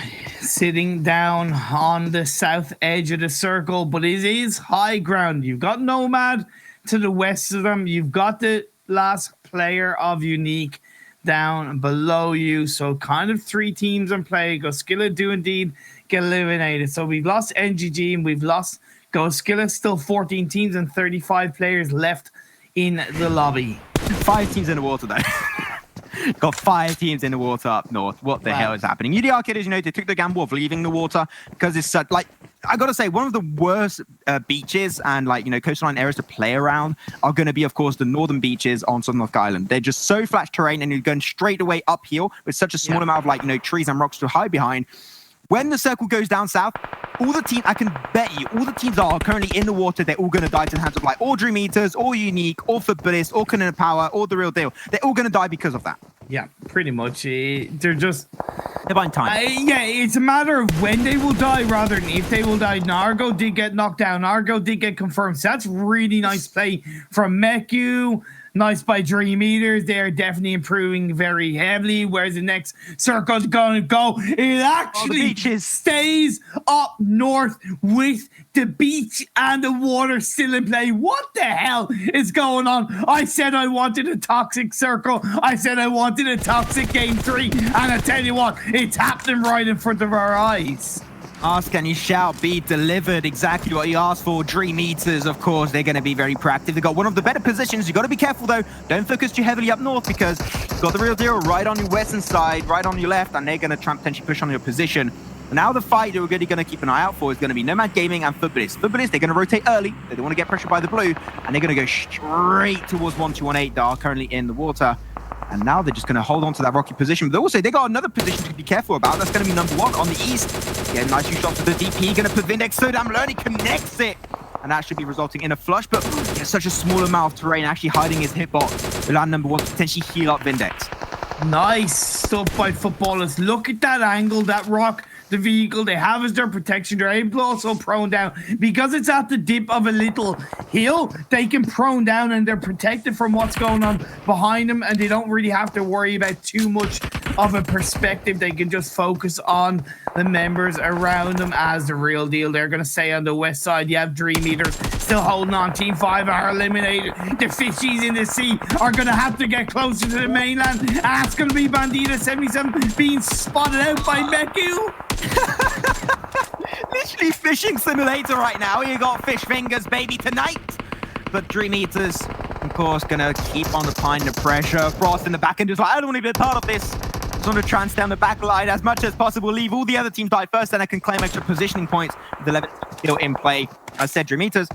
sitting down on the south edge of the circle, but it is high ground. You've got Nomad to the west of them. You've got the last player of Unique down below you. So kind of 3 teams in play. Goskilla do indeed get eliminated. So we've lost NGG and we've lost Goskilla. Still 14 teams and 35 players left in the lobby.
5 teams in the water, though. Got 5 teams in the water up north. What the hell is happening? UDRKILLERS, they took the gamble of leaving the water because it's such, I gotta say, one of the worst beaches and coastline areas to play around are going to be, of course, the northern beaches on Sanhok Island. They're just so flat terrain, and you're going straight away uphill with such a small amount of trees and rocks to hide behind. When the circle goes down south, all the teams, I can bet you, all the teams are currently in the water. They're all going to die to the hands of all DreamEaters, all Unique, all FUTBOLIST, all Konina Power, all the real deal. They're all going to die because of that.
Yeah, pretty much. They're just
They're buying time.
Yeah, it's a matter of when they will die rather than if they will die. Nargo did get knocked down. Nargo did get confirmed. So that's really nice play from Meku. Nice by DreamEaters. They're definitely improving very heavily. Where's the next circle going to go? It actually stays up north with the beach and the water still in play. What the hell is going on? I said I wanted a toxic circle. I said I wanted a toxic game 3. And I tell you what, it's happening right in front of our eyes.
Ask and you shall be delivered. Exactly what you asked for. DreamEaters, of course, they're going to be very proactive. They've got one of the better positions. You've got to be careful, though. Don't focus too heavily up north because you've got the real deal right on your western side, right on your left, and they're going to try and potentially push on your position. Now the fight that we're really going to keep an eye out for is going to be Nomad Gaming and FUTBOLIST. FUTBOLIST, they're going to rotate early. They don't want to get pressured by the blue, and they're going to go straight towards 1218 that are currently in the water. And now they're just going to hold on to that rocky position. But also, they got another position to be careful about. That's going to be number 1 on the east. Yeah, nice few shots with the DP. Going to put Vindex so damn low, and he connects it. And that should be resulting in a flush. But yeah, such a small amount of terrain actually hiding his hitbox. Will land number 1 to potentially heal up Vindex.
Nice stuff by FUTBOLIST. Look at that angle, that rock. The vehicle they have as their protection. They're able to also prone down because it's at the dip of a little hill. They can prone down and they're protected from what's going on behind them, and they don't really have to worry about too much of a perspective. They can just focus on the members around them as the real deal. They're going to stay on the west side. You have DreamEaters still holding on. Team 5 are eliminated. The fishies in the sea are going to have to get closer to the mainland. And that's going to be Bandita 77 being spotted out by Meku.
Literally fishing simulator right now. You got fish fingers, baby, tonight. But DreamEaters, of course, gonna keep on applying the pressure. Frost in the back end is like, I don't want to be a part of this. Just want to trance down the back line as much as possible. Leave all the other teams die first, then I can claim extra positioning points with 11 still in play. As I said, DreamEaters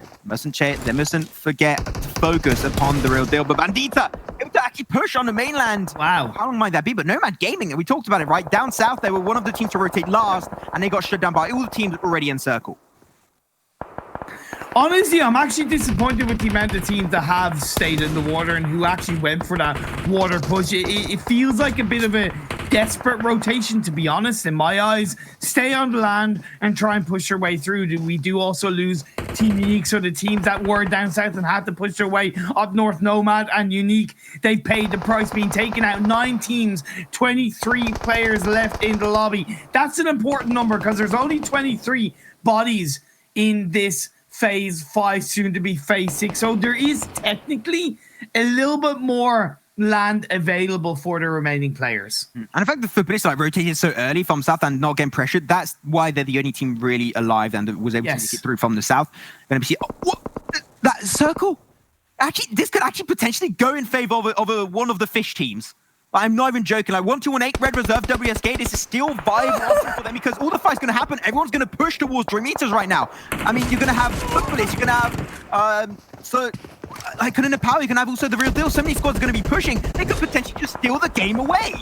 they mustn't forget to focus upon the real deal. But Bandita able to actually push on the mainland.
Wow.
How long might that be? But Nomad Gaming, we talked about it, right? Down south, they were one of the teams to rotate last, and they got shut down by all the teams already in circle.
Honestly, I'm actually disappointed with the amount of teams that have stayed in the water and who actually went for that water push. It feels like a bit of a desperate rotation, to be honest, in my eyes. Stay on the land and try and push your way through. We do also lose Team Unique, so the teams that were down south and had to push their way up north, Nomad and Unique, they paid the price, being taken out. 9 teams, 23 players left in the lobby. That's an important number because there's only 23 bodies in this phase 5, soon to be phase 6. So there is technically a little bit more land available for the remaining players.
And in fact, the FUTBOLIST rotated so early from south and not getting pressured. That's why they're the only team really alive and was able to make it through from the south. Going to be what that circle. Actually, this could actually potentially go in favor of one of the fish teams. I'm not even joking. Like 1218, Red Reserve, WSK, this is still viable for them because all the fight's going to happen. Everyone's going to push towards DreamEaters right now. I mean, you're going to have FUTBOLIST, you're going to have, like Konina Power, you can have also the real deal. So many squads are going to be pushing. They could potentially just steal the game away.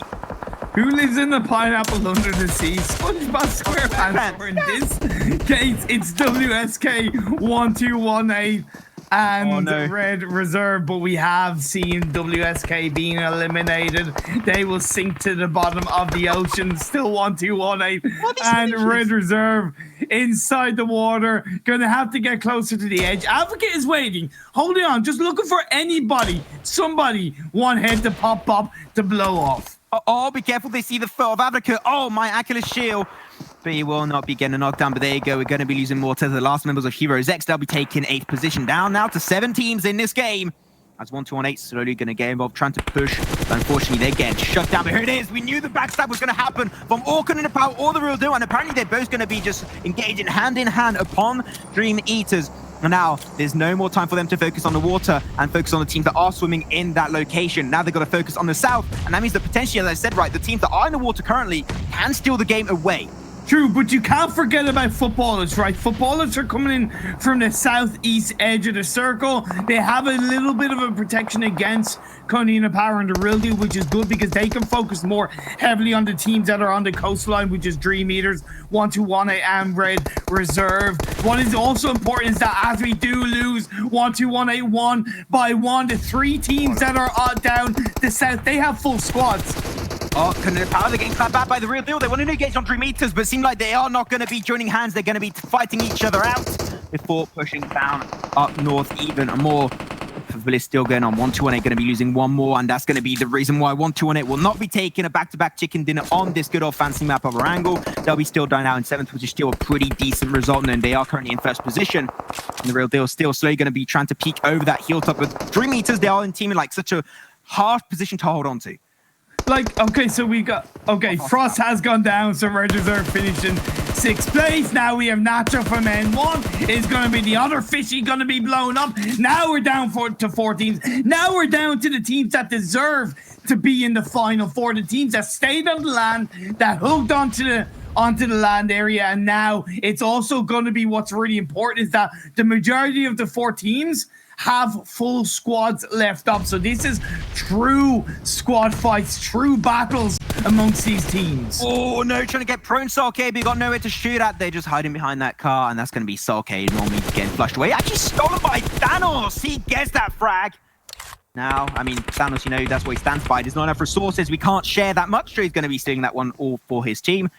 Who lives in the pineapple under the sea? SpongeBob SquarePants. Or in this case, it's WSK 1218. And Red Reserve, but we have seen WSK being eliminated. They will sink to the bottom of the ocean. Still 1218. And Red Reserve inside the water. Gonna have to get closer to the edge. Advocate is waiting, holding on, just looking for anybody, somebody, one head to pop to blow off.
Oh, be careful. They see the foot of Advocate. Oh, my Achilles shield. But he will not be getting a knockdown. But there you go. We're going to be losing more to the last members of Heroes X. They'll be taking 8th position, down now to 7 teams in this game. As 1218 slowly going to get involved, trying to push. But unfortunately, they're getting shut down. But here it is. We knew the backstab was going to happen from Konina Power or the Real Deal. And apparently, they're both going to be just engaging hand in hand upon DreamEaters. And now, there's no more time for them to focus on the water and focus on the teams that are swimming in that location. Now they've got to focus on the south. And that means that potentially, as I said, right, the teams that are in the water currently can steal the game away.
True, but you can't forget about FUTBOLIST, right? FUTBOLIST are coming in from the southeast edge of the circle. They have a little bit of a protection against Konina Power and the Real Deal, which is good because they can focus more heavily on the teams that are on the coastline, which is DreamEaters, 1218, and Red Reserve. What is also important is that as we do lose 1218 1 by 1, the 3 teams that are down the south, they have full squads.
Oh, Konina Power, they're getting clapped back by the Real Deal. They want to engage on DreamEaters, but it seems like they are not going to be joining hands. They're going to be fighting each other out before pushing down up north even more. FUTBOLIST still going on. 1-2-1-8 going to be losing one more, and that's going to be the reason why 1-2-1-8 will not be taking a back-to-back chicken dinner on this good old fancy map of Erangel. They'll be still dying out in 7th, which is still a pretty decent result, and they are currently in first position. And the Real Deal still slowly going to be trying to peek over that hilltop. But DreamEaters, they are in team in like such a hard position to hold on to.
Like, okay, so we got, okay, Frost has gone down, so Red Reserve finished in 6th place. Now we have Nacho from N1. Is going to be the other fishy going to be blown up. Now we're down to 4 teams. Now we're down to the teams that deserve to be in the final 4. The teams that stayed on the land, that hooked onto the land area. And now it's also going to be what's really important is that the majority of the 4 teams have full squads left up. So this is true squad fights, true battles amongst these teams.
Oh no, trying to get prone Sulky, but he got nowhere to shoot at. They're just hiding behind that car, and that's going to be Sulky normally getting flushed away. Actually stolen by Thanos. He gets that frag. Now, I mean, Thanos, you know, that's what he stands by. There's not enough resources. We can't share that much, so he's going to be stealing that one all for his team.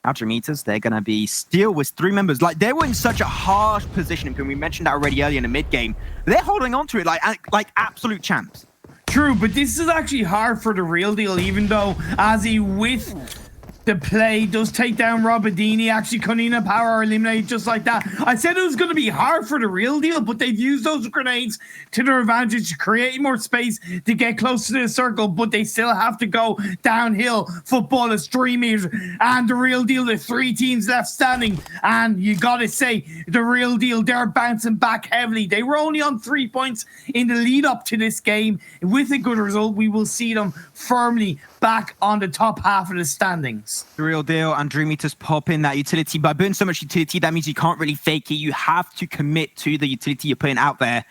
DreamEaters, they're going to be still with 3 members. Like, they were in such a harsh position, and we mentioned that already earlier in the mid-game. They're holding on to it like absolute champs.
True, but this is actually hard for the Real Deal, even though Azzy with the play does take down Robadini. Actually, Konina Power are eliminated just like that. I said it was going to be hard for the Real Deal, but they've used those grenades to their advantage to create more space to get close to the circle, but they still have to go downhill. FUTBOLIST, DreamEaters, and the Real Deal, the 3 teams left standing. And you got to say, the Real Deal, they're bouncing back heavily. They were only on 3 points in the lead up to this game. With a good result, we will see them firmly back on the top half of the standings.
The Real Deal and DreamEaters pop in that utility. By putting so much utility, that means you can't really fake it. You have to commit to the utility you're putting out there.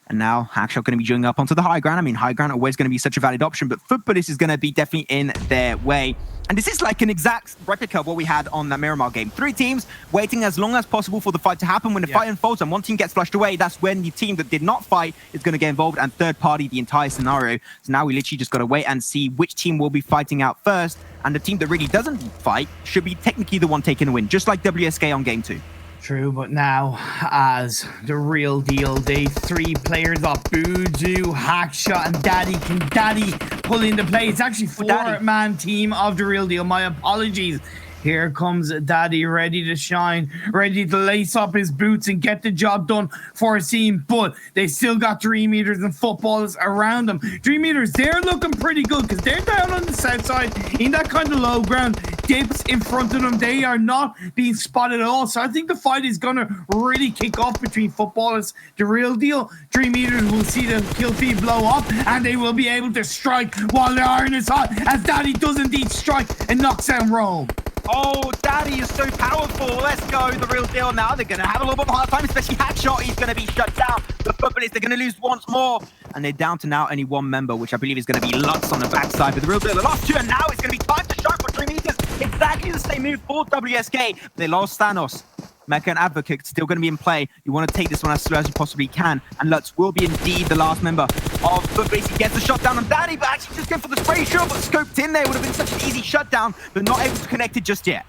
And now Hackshot going to be joining up onto the high ground. I mean, high ground always going to be such a valid option, but FUTBOLIST is going to be definitely in their way. And this is like an exact replica of what we had on the Miramar game. 3 teams waiting as long as possible for the fight to happen. When the fight unfolds and one team gets flushed away, that's when the team that did not fight is going to get involved and third party the entire scenario. So now we literally just got to wait and see which team will be fighting out first. And the team that really doesn't fight should be technically the one taking the win, just like WSK on game 2.
True, but now as the Real Deal, they 3 players up, Buju, Hackshot, and Daddy. Can Daddy pull into play? It's actually 4-man team of the Real Deal. My apologies. Here comes Daddy, ready to shine, ready to lace up his boots and get the job done for his team. But they still got DreamEaters and FUTBOLIST around them. DreamEaters, they're looking pretty good because they're down on the south side in that kind of low ground. Dips in front of them. They are not being spotted at all. So I think the fight is going to really kick off between FUTBOLIST, the Real Deal. DreamEaters will see the kill feed blow up and they will be able to strike while the iron is hot as Daddy does indeed strike and knocks down Rome.
Oh, Daddy is so powerful. Let's go. The Real Deal now. They're going to have a little bit of a hard time, especially Hackshot. He's going to be shut down. The FUTBOLIST, they're going to lose once more. And they're down to now only 1 member, which I believe is going to be Lutz on the backside. But the Real Deal, the last 2, and now it's going to be time to shine for DreamEaters. Exactly the same move for WSK. They lost Thanos. Mecha and Advocate still going to be in play. You want to take this one as slow as you possibly can. And Lutz will be indeed the last member of FUTBOLIST. He gets the shot down on Daddy, but actually just going for the spray shot, but scoped in there. Would have been such an easy shutdown, but not able to connect it just yet.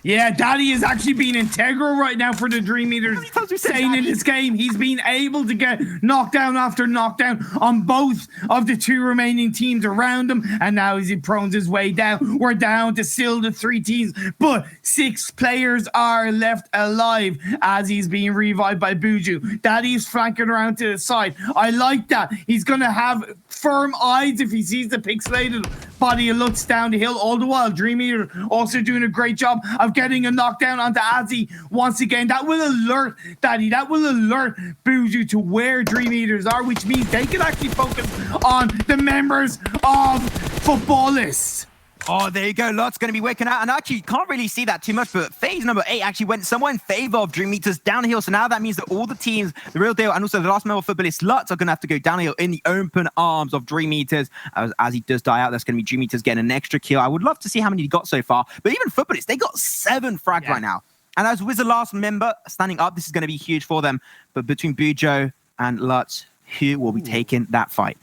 Yeah, Daddy is actually being integral right now for the DreamEaters. Saying in this game, he's been able to get knockdown after knockdown on both of the 2 remaining teams around him. And now as he prones his way down, we're down to still the 3 teams, but 6 players are left alive as he's being revived by Buju. Daddy's flanking around to the side. I like that. He's going to have firm eyes if he sees the pixelated body and looks down the hill. All the while, DreamEater also doing a great job of getting a knockdown onto Azzy once again. That will alert Daddy. That will alert Buju to where DreamEaters are, which means they can actually focus on the members of FUTBOLIST.
Oh, there you go. Lutz going to be waking out. And actually, you can't really see that too much, but phase number 8 actually went somewhere in favor of DreamEaters downhill. So now that means that all the teams, the Real Deal and also the last member of FUTBOLIST, Lutz, are going to have to go downhill in the open arms of DreamEaters. As he does die out, that's going to be DreamEaters getting an extra kill. I would love to see how many he got so far. But even FUTBOLIST, they got 7 frags right now. And as with the last member standing up, this is going to be huge for them. But between Bujo and Lutz, who will be taking that fight?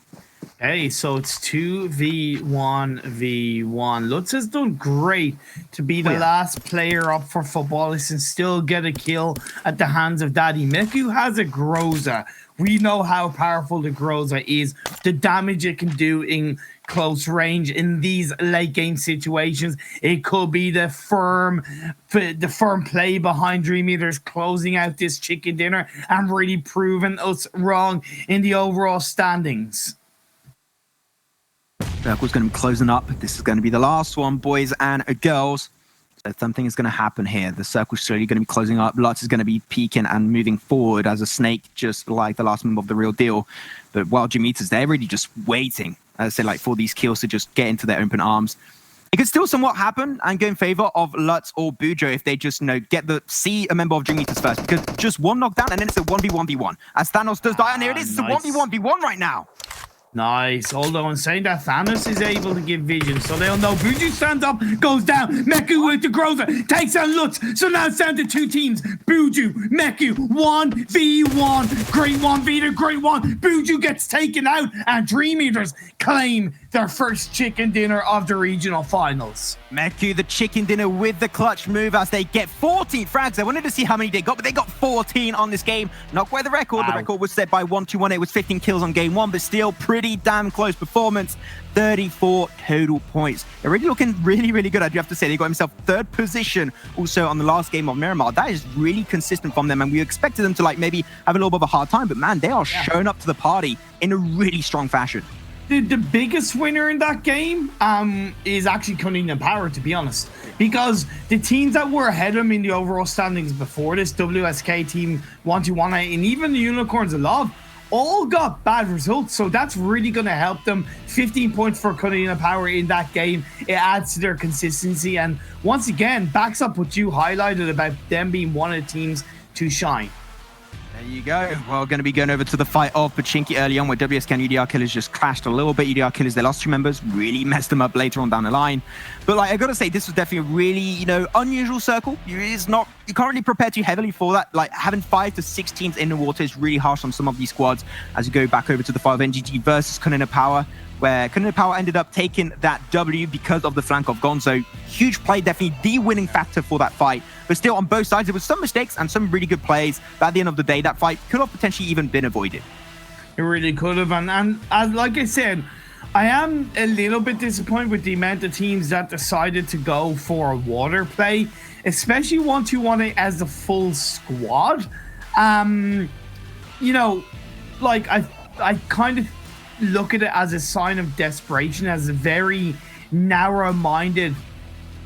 Hey, so it's 2v1v1. Lutz has done great to be the last player up for Futbolist and still get a kill at the hands of Daddy. Miku has a Groza. We know how powerful the Groza is, the damage it can do in close range in these late game situations. It could be the firm play behind DreamEaters closing out this chicken dinner and really proving us wrong in the overall standings.
Circle's going to be closing up. This is going to be the last one, boys and girls. So something is going to happen here. The circle's slowly going to be closing up. Lutz is going to be peeking and moving forward as a snake, just like the last member of the real deal. But while DreamEaters, they're really just waiting, as I said, like for these kills to just get into their open arms. It could still somewhat happen and go in favor of Lutz or Bujo if they just, see a member of DreamEaters first. Because just one knockdown and then it's a 1v1v1. As Thanos does die, and there it is. It's a 1v1v1 right now.
Nice. Although in saying that, Thanos is able to give vision, so they'll know. Buju stands up, goes down. Meku with the Groza takes out Lutz. So now it's down to two teams. Buju, Meku, 1v1. Great 1v to great one. Buju gets taken out, and DreamEaters claim their first chicken dinner of the regional finals.
Meku, the chicken dinner with the clutch move as they get 14 frags. I wanted to see how many they got, but they got 14 on this game. Not quite the record. Wow. The record was set by 121. It was 15 kills on game one, but still pretty damn close performance. 34 total points. They're really looking really good. I do have to say, they got himself third position also on the last game of Miramar. That is really consistent from them, and we expected them to maybe have a little bit of a hard time, but man, they are showing up to the party in a really strong fashion.
The biggest winner in that game is actually Konina Power, to be honest, because the teams that were ahead of them in the overall standings before this, WSK Team 1218, and even the Unicorns of Love, all got bad results. So that's really going to help them. 15 points for Konina Power in that game. It adds to their consistency, and once again backs up what you highlighted about them being one of the teams to shine.
There you go. Well, going to be going over to the fight of Pachinki early on, where WSK and UDRKILLERS just clashed a little bit. UDRKILLERS, their last two members, really messed them up later on down the line. But I got to say, this was definitely a really, unusual circle. You can't really prepare too heavily for that. Having 5 to 6 teams in the water is really harsh on some of these squads. As you go back over to the fight of NGG versus Konina Power, where Konina Power ended up taking that W because of the flank of Gonzo. Huge play, definitely the winning factor for that fight. But still, on both sides, there was some mistakes and some really good plays. But at the end of the day, that fight could have potentially even been avoided.
It really could have. And like I said, I am a little bit disappointed with the amount of teams that decided to go for a water play, especially 1-2-1 as the full squad. I kind of look at it as a sign of desperation, as a very narrow-minded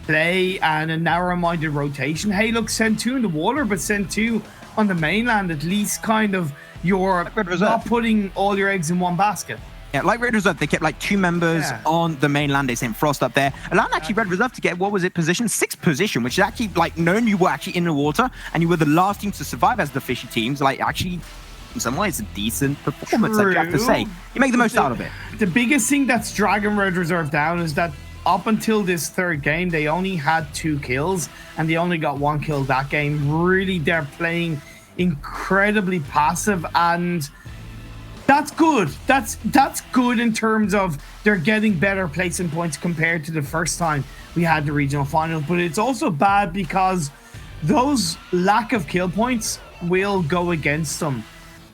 play and a narrow-minded rotation. Hey, look, send 2 in the water, but send 2 on the mainland. At least kind of you're not putting all your eggs in one basket.
Yeah, like Red Reserve, they kept 2 members on the mainland. They sent Frost up there, allowing actually Red Reserve to get, what was it, position? 6th position, which is actually known you were actually in the water and you were the last team to survive as the fishy teams. Actually, in some ways, a decent performance, I have to say. You make the most out of it.
The biggest thing that's dragging Red Reserve down is that up until this third game, they only had 2 kills, and they only got 1 kill that game. Really, they're playing incredibly passive, and that's good. That's good in terms of they're getting better placing points compared to the first time we had the regional finals. But it's also bad because those lack of kill points will go against them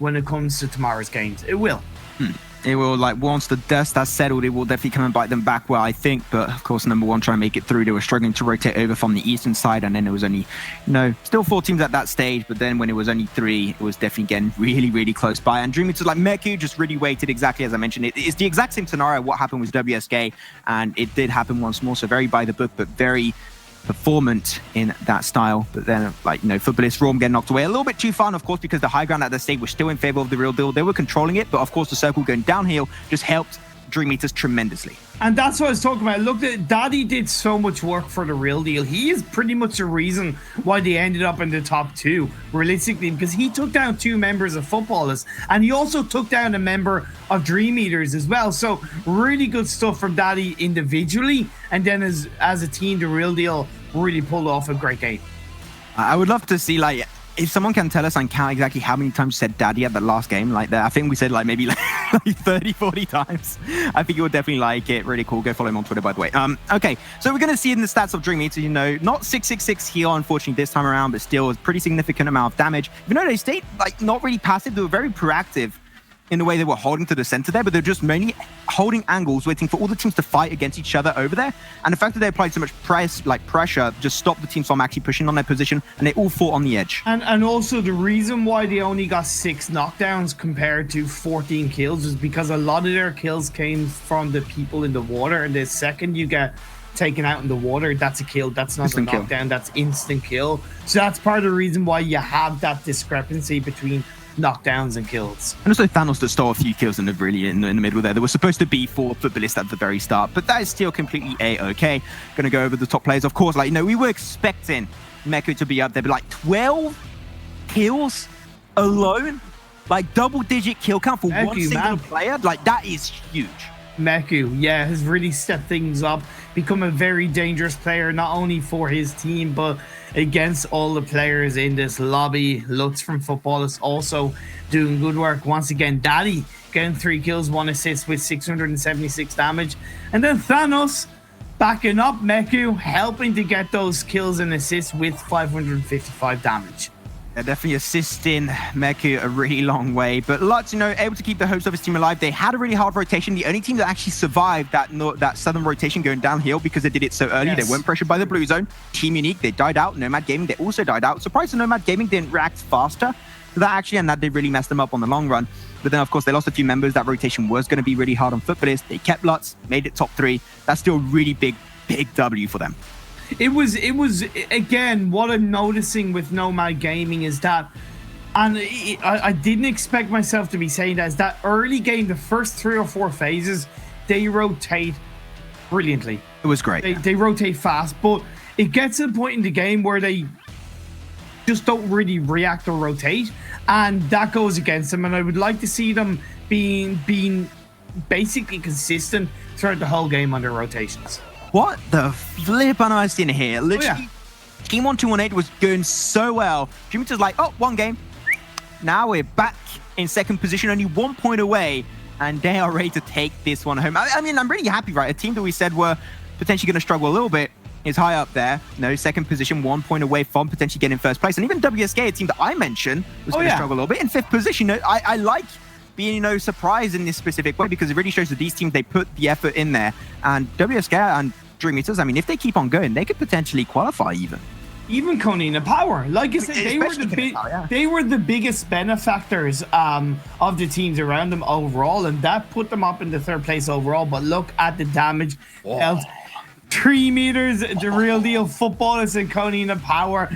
when it comes to tomorrow's games. It will.
It will, once the dust has settled, it will definitely come and bite them back, well, I think. But, of course, number one, try and make it through. They were struggling to rotate over from the eastern side, and then there was only, still 4 teams at that stage. But then when it was only 3, it was definitely getting really close by. And DreamEaters, Meku, just really waited exactly as I mentioned. It is the exact same scenario what happened with WSK, and it did happen once more. So very by the book, but very performant in that style. But then, Futbolist Rom getting knocked away a little bit too far, and of course, because the high ground at the state was still in favor of the real deal, they were controlling it. But of course, the circle going downhill just helped DreamEaters tremendously.
And that's what I was talking about. Look, Daddy did so much work for the real deal. He is pretty much the reason why they ended up in the top 2, realistically, because he took down 2 members of Futbolist, and he also took down a member of DreamEaters as well. So really good stuff from Daddy individually, and then as a team, the real deal really pulled off a great game.
I would love to see, if someone can tell us and count exactly how many times you said Daddy at the last game, I think we said maybe like 30, 40 times. I think you would definitely like it. Really cool. Go follow him on Twitter, by the way. Okay, so we're going to see in the stats of DreamEaters, you know, not 666 here, unfortunately, this time around, but still a pretty significant amount of damage. Even though they stayed, like, not really passive, they were very proactive in the way they were holding to the center there, but they're just mainly holding angles, waiting for all the teams to fight against each other over there. And the fact that they applied so much pressure just stopped the teams from actually pushing on their position, and they all fought on the edge.
And also the reason why they only got 6 knockdowns compared to 14 kills is because a lot of their kills came from the people in the water, and the second you get taken out in the water, that's a kill. That's not a knockdown, that's instant kill. So that's part of the reason why you have that discrepancy between knockdowns and kills.
And also Thanos that stole a few kills in the middle there. They were supposed to be for FUTBOLIST at the very start, but that is still completely A-okay. Gonna go over the top players, of course. Like, you know, we were expecting Meku to be up there, but like 12 kills alone, like double-digit kill count for one single player, like that is huge.
Meku, yeah, has really stepped things up, become a very dangerous player, not only for his team, but against all the players in this lobby. Lutz from FUTBOLIST also doing good work. Once again, Daddy getting 3 kills, 1 assist with 676 damage. And then Thanos backing up Meku, helping to get those kills and assists with 555 damage.
They're definitely assisting Meku a really long way, but Lutz, you know, able to keep the hopes of his team alive. They had a really hard rotation. The only team that actually survived that southern rotation going downhill because they did it so early. Yes. They weren't pressured by the blue zone. Team Unique, they died out. Nomad Gaming, they also died out. Surprised that Nomad Gaming didn't react faster to that actually, and that did really mess them up on the long run. But then, of course, they lost a few members. That rotation was going to be really hard on FUTBOLIST. They kept Lutz, made it top 3. That's still a really big W for them.
It was again, what I'm noticing with Nomad Gaming is that, and I didn't expect myself to be saying that, is that early game, the first 3 or 4 phases, they rotate brilliantly.
It was great.
They rotate fast, but it gets to a point in the game where they just don't really react or rotate, and that goes against them. And I would like to see them being basically consistent throughout the whole game on their rotations.
What the flip am I seeing here? Literally, Team 1218 was going so well. DreamEaters like, oh, 1 game. Now we're back in second position, only 1 point away, and they are ready to take this one home. I mean, I'm really happy, right? A team that we said were potentially going to struggle a little bit is high up there. No, second position, 1 point away from potentially getting first place. And even WSK, a team that I mentioned, was going to struggle a little bit in 5th position. You know, I like being, you know, surprised in this specific way, because it really shows that these teams, they put the effort in there. And WSK and DreamEaters, I mean, if they keep on going, they could potentially qualify even
Konina Power. Like I said, they were the biggest benefactors of the teams around them overall, and that put them up in the 3rd place overall. But look at the damage dealt. DreamEaters, the real deal. FUTBOLIST and Konina Power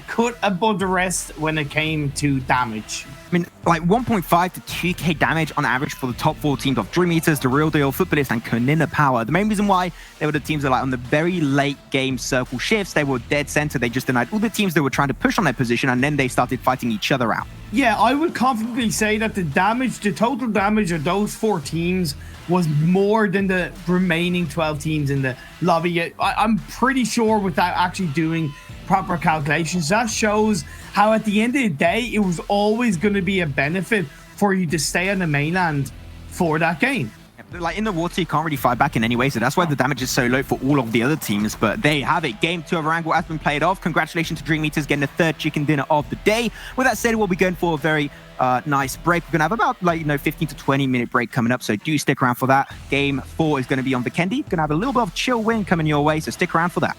cut above the rest when it came to damage.
I mean, like 1.5 to 2k damage on average for the top 4 teams of DreamEaters, the real deal, FUTBOLIST, and Konina Power. The main reason why they were the teams that, like, on the very late game circle shifts, they were dead center. They just denied all the teams that were trying to push on their position, and then they started fighting each other out. Yeah,
I would confidently say that the total damage of those 4 teams was more than the remaining 12 teams in the lobby. I'm pretty sure without actually doing proper calculations, that shows how at the end of the day, it was always going to be a benefit for you to stay on the mainland for that game.
Like in the water, you can't really fight back in any way, so that's why the damage is so low for all of the other teams. But they have it. Game 2 of Erangel has been played off. Congratulations to DreamEaters getting the 3rd chicken dinner of the day. With that said, we'll be going for a very nice break. We're gonna have about, like, 15 to 20 minute break coming up, so do stick around for that. Game 4 is going to be on Vikendi. Gonna have a little bit of chill win coming your way, so stick around for that.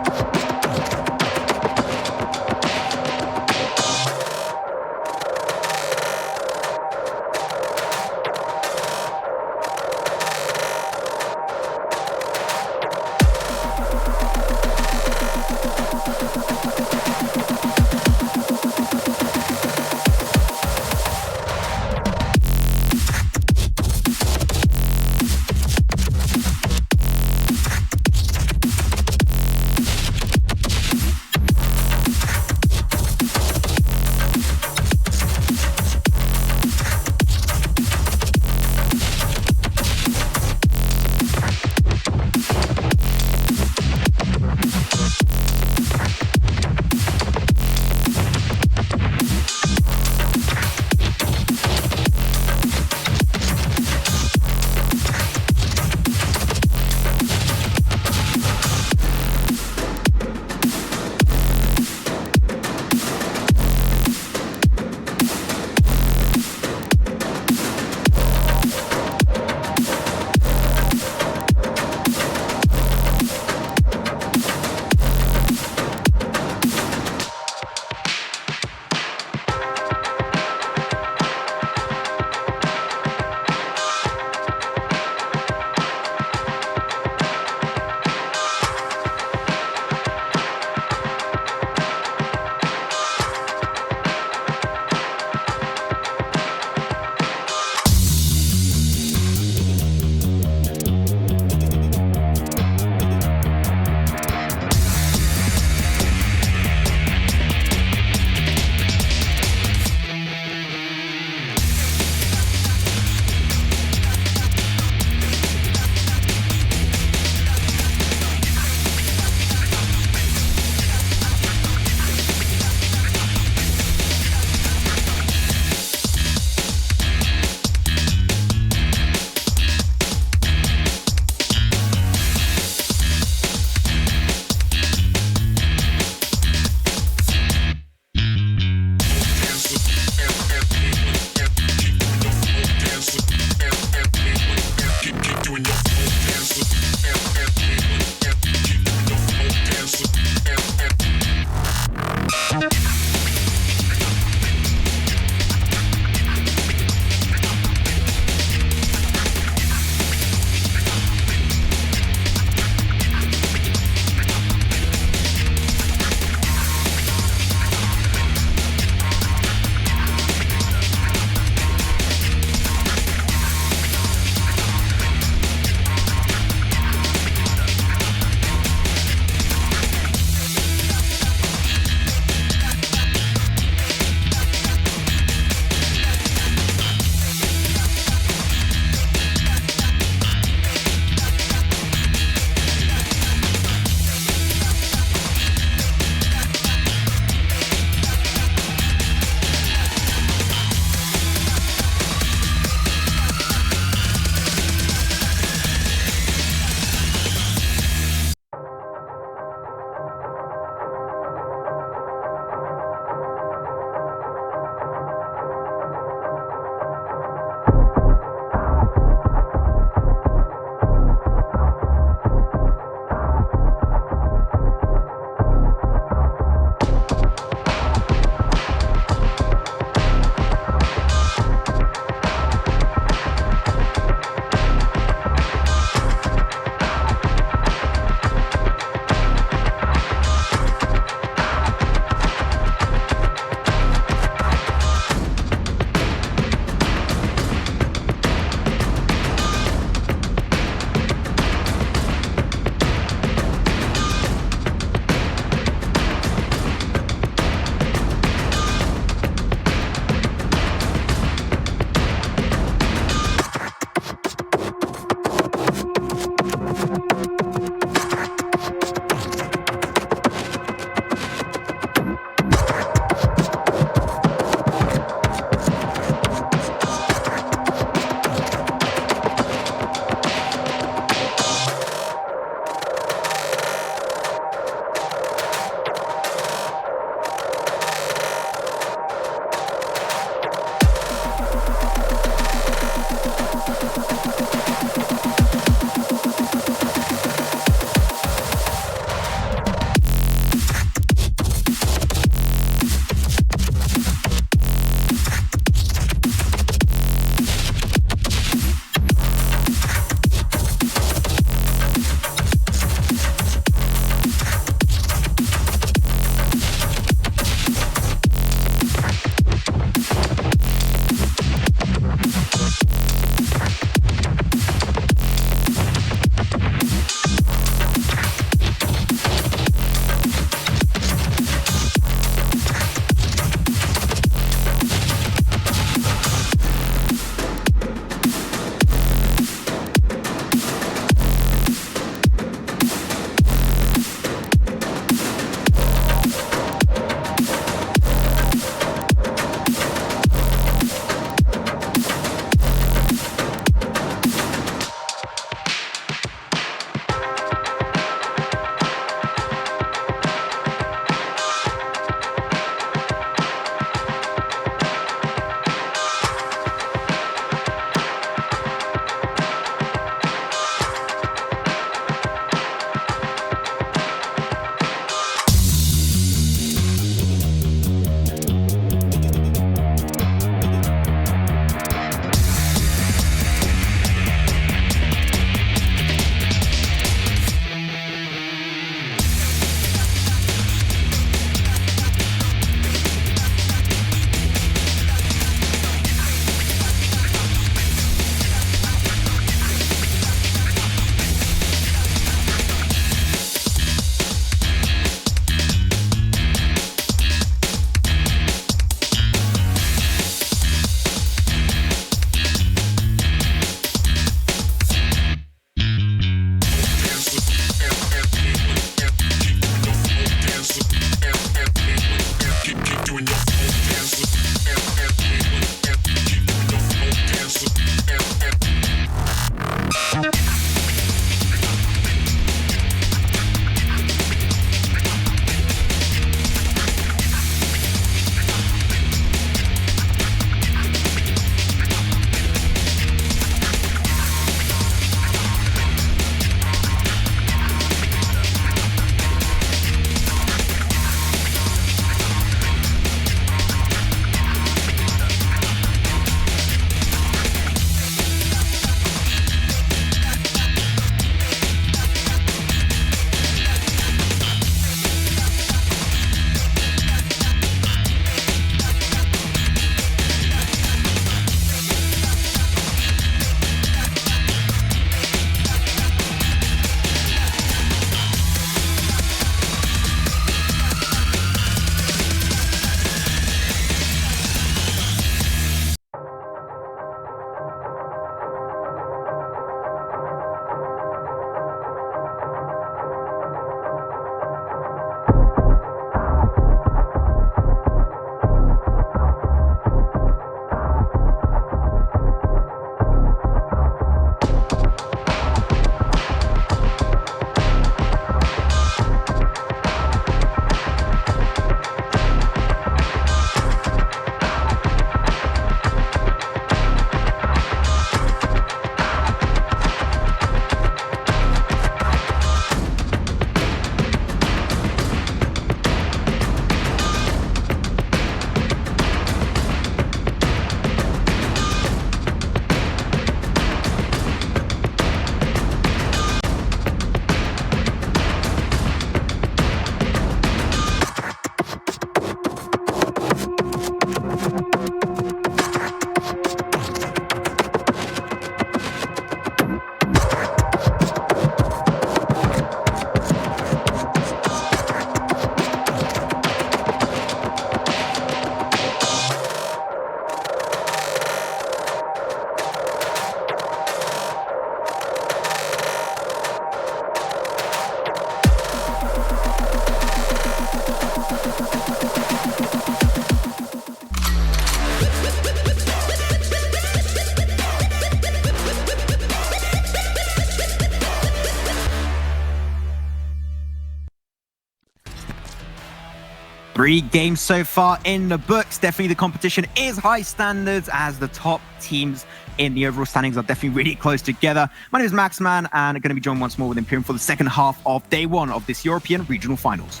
3 games so far in the books. Definitely the competition is high standards as the top teams in the overall standings are definitely really close together. My name is Maxman, and I'm going to be joined once more with Imperium for the second half of day 1 of this European Regional Finals.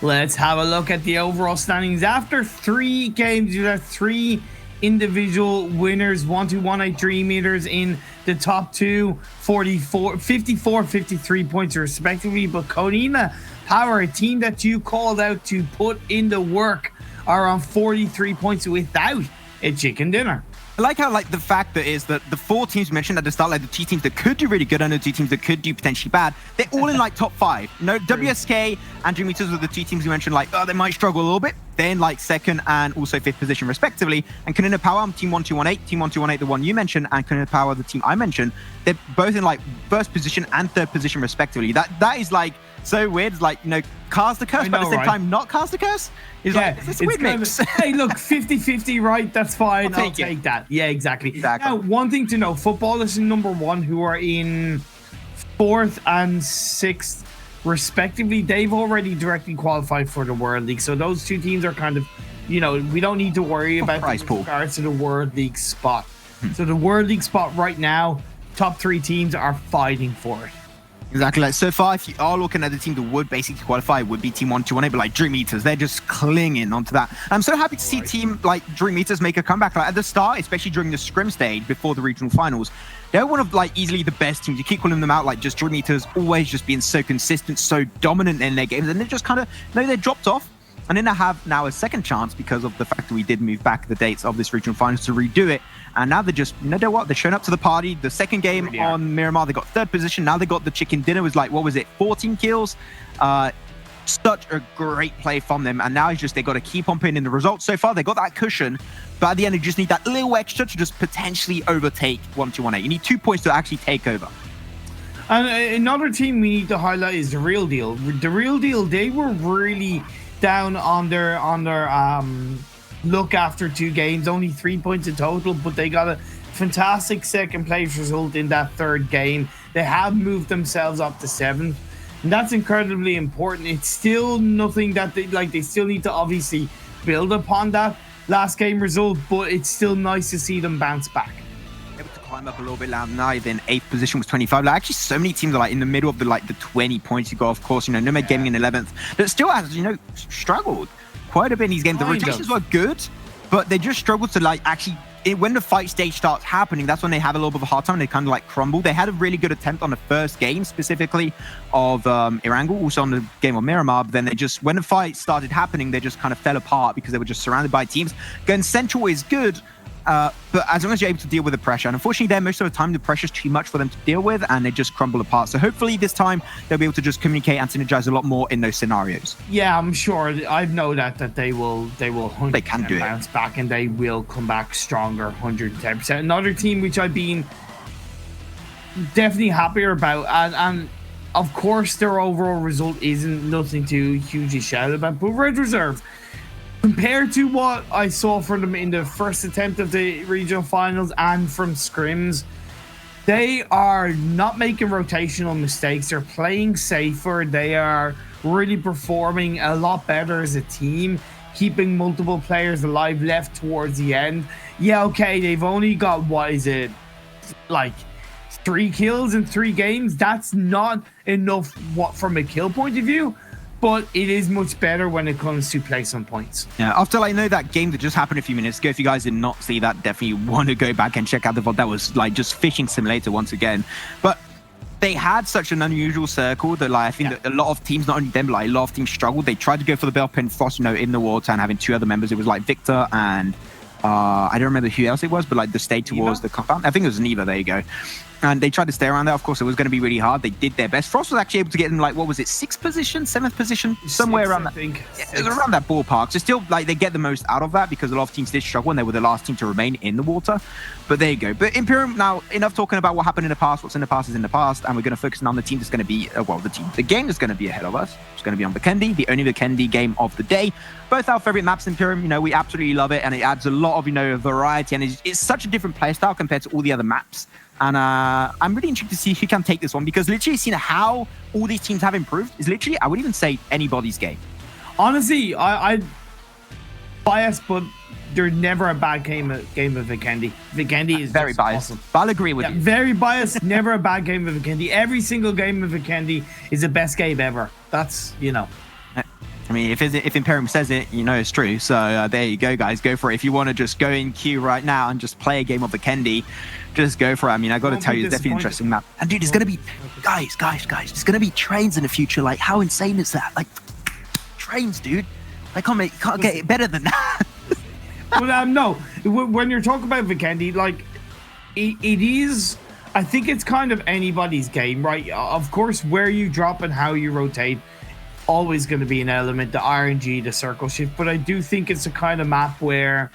Let's have a look at the overall standings. After 3 games, you have 3 individual winners. 1-2-1-8 DreamEaters in the top 2, 54, 53 points respectively. But Konina Power, a team that you called out to put in the work, are on 43 points without a chicken dinner.
I like how the fact that is that the 4 teams mentioned at the start, like the 2 teams that could do really good and the 2 teams that could do potentially bad, they're all in top 5. No, WSK and DreamEaters were the 2 teams you mentioned they might struggle a little bit. They're in 2nd and also 5th position respectively. And Konina Power, team 1218, team 1218, the one you mentioned, and Konina Power, the team I mentioned, they're both in 1st position and 3rd position respectively. That is so weird. It's cast the curse, but at the same time not cast the curse. It's a weird mix.
Hey, look, 50-50, right? That's fine. I'll take that. Yeah, exactly. Now, one thing to know, FUTBOLIST in number 1, who are in 4th and 6th respectively, they've already directly qualified for the World League. So those 2 teams are kind of, we don't need to worry about regards to the World League spot. So the World League spot right now, top 3 teams are fighting for it.
Exactly. So far, if you are looking at the team that would basically qualify, it would be Team 1218, but DreamEaters, they're just clinging onto that. And I'm so happy to see team DreamEaters make a comeback. At the start, especially during the scrim stage before the regional finals, they're one of easily the best teams. You keep calling them out, just DreamEaters always just being so consistent, so dominant in their games, and they're just kind of they dropped off. And then I have now a second chance because of the fact that we did move back the dates of this regional finals to redo it. And now they're just, they're showing up to the party. The second game on Miramar, they got 3rd position. Now they got the chicken dinner. It was 14 kills? Such a great play from them. And now it's just, they got to keep on putting in the results. So far, they got that cushion. But at the end, you just need that little extra to just potentially overtake 1218. You need 2 points to actually take over.
And another team we need to highlight is the Real Deal. The Real Deal, they were really down on their look after 2 games, only 3 points in total, but they got a fantastic 2nd place result in that 3rd game. They have moved themselves up to 7th, and that's incredibly important. It's still nothing that they still need to obviously build upon that last game result, but it's still nice to see them bounce back.
Able to climb up a little bit now. Then 8th position was 25. Actually, so many teams are in the middle of the 20 points you got. Of course, Nomad Gaming in 11th, but still has struggled quite a bit in these games. The rotations were good, but they just struggled to actually when the fight stage starts happening, that's when they have a little bit of a hard time. They kind of crumble. They had a really good attempt on the first game specifically of Erangel, also on the game of Miramar, but then they just, when the fight started happening, they just kind of fell apart because they were just surrounded by teams. Going central is good, but as long as you're able to deal with the pressure, and unfortunately there most of the time the pressure's too much for them to deal with and they just crumble apart. So hopefully this time they'll be able to just communicate and synergize a lot more in those scenarios.
Yeah, I'm sure. I know that they will
they can do
bounce back and they will come back stronger, 110%. Another team which I've been definitely happier about, and of course their overall result isn't nothing to hugely shout about, but Red Reserve, compared to what I saw from them in the first attempt of the regional finals and from scrims, they are not making rotational mistakes. They're playing safer. They are really performing a lot better as a team, keeping multiple players alive left towards the end. Yeah, okay, they've only got, 3 kills in 3 games. That's not enough from a kill point of view, but it is much better when it comes to play some points.
Yeah, after that game that just happened a few minutes ago, if you guys did not see that, definitely want to go back and check out the VOD. That was just fishing simulator once again. But they had such an unusual circle that I think that a lot of teams, not only them, but a lot of teams struggled. They tried to go for the Bell Pen Frost, in the water and having 2 other members. It was Victor and I don't remember who else it was, but they stayed towards the compound. I think it was Neva, there you go. And they tried to stay around there. Of course, it was going to be really hard. They did their best. Frost was actually able to get in, 6th position, 7th position, somewhere around that. I think. Yeah, it was around that ballpark. So still, they get the most out of that because a lot of teams did struggle and they were the last team to remain in the water. But there you go. But Imperium, now, enough talking about what happened in the past. What's in the past is in the past. And we're going to focus on the team that's going to be, the game that's going to be ahead of us. It's going to be on Vikendi, the only Vikendi game of the day. Both our favorite maps, Imperium, we absolutely love it. And it adds a lot of, variety. And it's such a different playstyle compared to all the other maps. And I'm really intrigued to see who can take this one, because literally seeing how all these teams have improved is literally, I would even say, anybody's game.
Honestly, I biased, but there's never a bad game of Vikendi. Vikendi is
very biased.
Awesome.
I'll agree with you.
Very biased. Never a bad game of Vikendi. Every single game of Vikendi is the best game ever. That's, you know.
I mean, if Imperium says it, you know it's true. So there you go, guys. Go for it. If you want to just go in queue right now and just play a game of Vikendi, just go for it. I mean, I got to tell you, it's definitely an interesting map. And dude, it's going to be, guys, there's going to be trains in the future. Like, how insane is that? Like, trains, dude. I can't get it better than that.
Well, no. When you're talking about Vikendi, like, it is, I think it's kind of anybody's game, right? Of course, where you drop and how you rotate, always going to be an element, the RNG, the circle shift, but I do think it's a kind of map where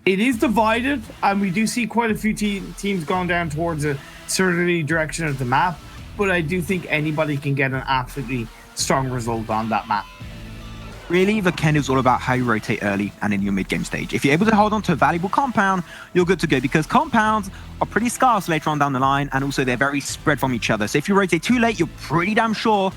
it is divided, and we do see quite a few teams going down towards a certain direction of the map, but I do think anybody can get an absolutely strong result on that map.
Really, Vikendi is all about how you rotate early and in your mid-game stage. If you're able to hold on to a valuable compound, you're good to go, because compounds are pretty scarce later on down the line, and also they're very spread from each other. So if you rotate too late, you're pretty damn sure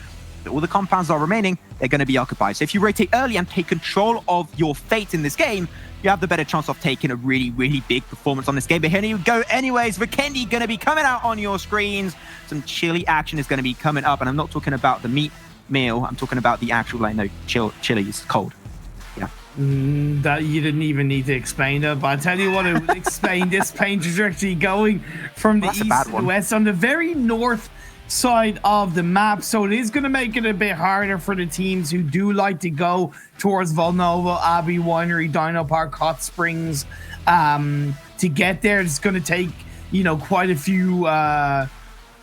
all the compounds that are remaining, they're going to be occupied. So if you rotate early and take control of your fate in this game, you have the better chance of taking a really, really big performance on this game. But here you go anyways. Vikendi going to be coming out on your screens. Some chili action is going to be coming up. And I'm not talking about the meat meal. I'm talking about the actual, like, no, chili is cold. Yeah.
That you didn't even need to explain it. But I'll tell you what, it would explain this plane trajectory going from the east to the west on the very north side of the map, so it is going to make it a bit harder for the teams who do like to go towards Volnova, Abbey Winery, Dino Park, Hot Springs to get there. It's going to take, you know, quite a few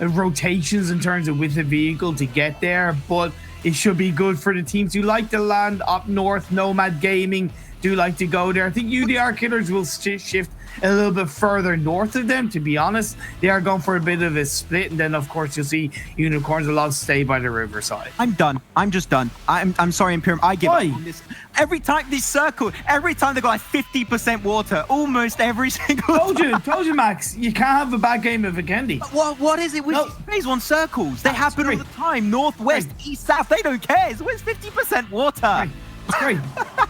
rotations in terms of with the vehicle to get there, but it should be good for the teams who like to land up north. Nomad Gaming do like to go there. I think UDRKILLERS will shift a little bit further north of them, to be honest. They are going for a bit of a split, and then of course you'll see Unicorns a lot stay by the riverside.
I'm done. I'm just done. I'm sorry, Imperium. I give up on this. Every time this circle, every time they got like 50% water, almost every single time.
Told you, Max. You can't have a bad game of Vikendi.
What is it with phase one circles? They happen all the time. Northwest, east, south. They don't care. It's always 50% water.
It's great.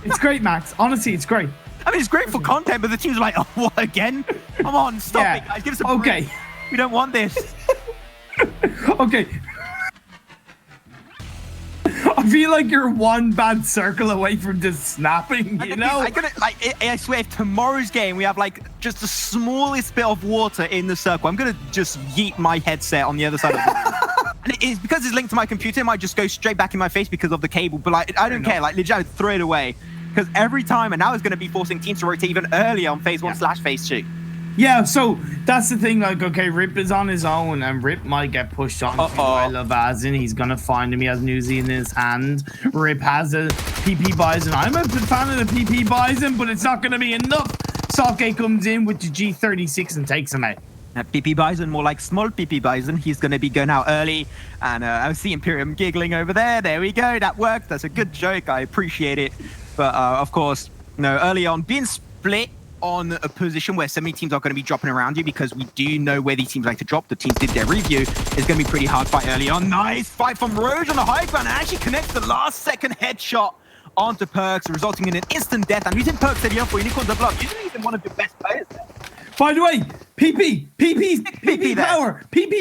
It's great, Max. Honestly, it's great.
I mean, it's great for content, but the team's like, oh, what, again? Come on, stop it, guys. Give us a break. We don't want this.
Okay. I feel like you're one bad circle away from just snapping, you know?
I swear, if tomorrow's game, we have, like, just the smallest bit of water in the circle, I'm going to just yeet my headset on the other side of the room. And it is, because it's linked to my computer, it might just go straight back in my face because of the cable. But, like, I don't care. Like, legit, I would throw it away. Because every time, and now it's going to be forcing teams to rotate even earlier on phase 1/phase 2.
Yeah, so that's the thing. Like, okay, Rip is on his own, and Rip might get pushed on by Lavazin. He's going to find him. He has Newsy in his hand. Rip has a PP Bison. I'm a fan of the PP Bison, but it's not going to be enough. Saltgate comes in with the G36 and takes him out.
PP Bison, more like small PP Bison. He's going to be going out early. And I see Imperium giggling over there. There we go. That worked. That's a good joke. I appreciate it. But of course, early on, being split on a position where so many teams are going to be dropping around you, because we do know where these teams like to drop. The teams did their review. It's going to be pretty hard fight early on. Nice fight from Roge on the high ground, and actually connects the last second headshot onto Perks, resulting in an instant death. And using Perks early on for Unicorns of Love, usually even one of the best players there.
By the way, PP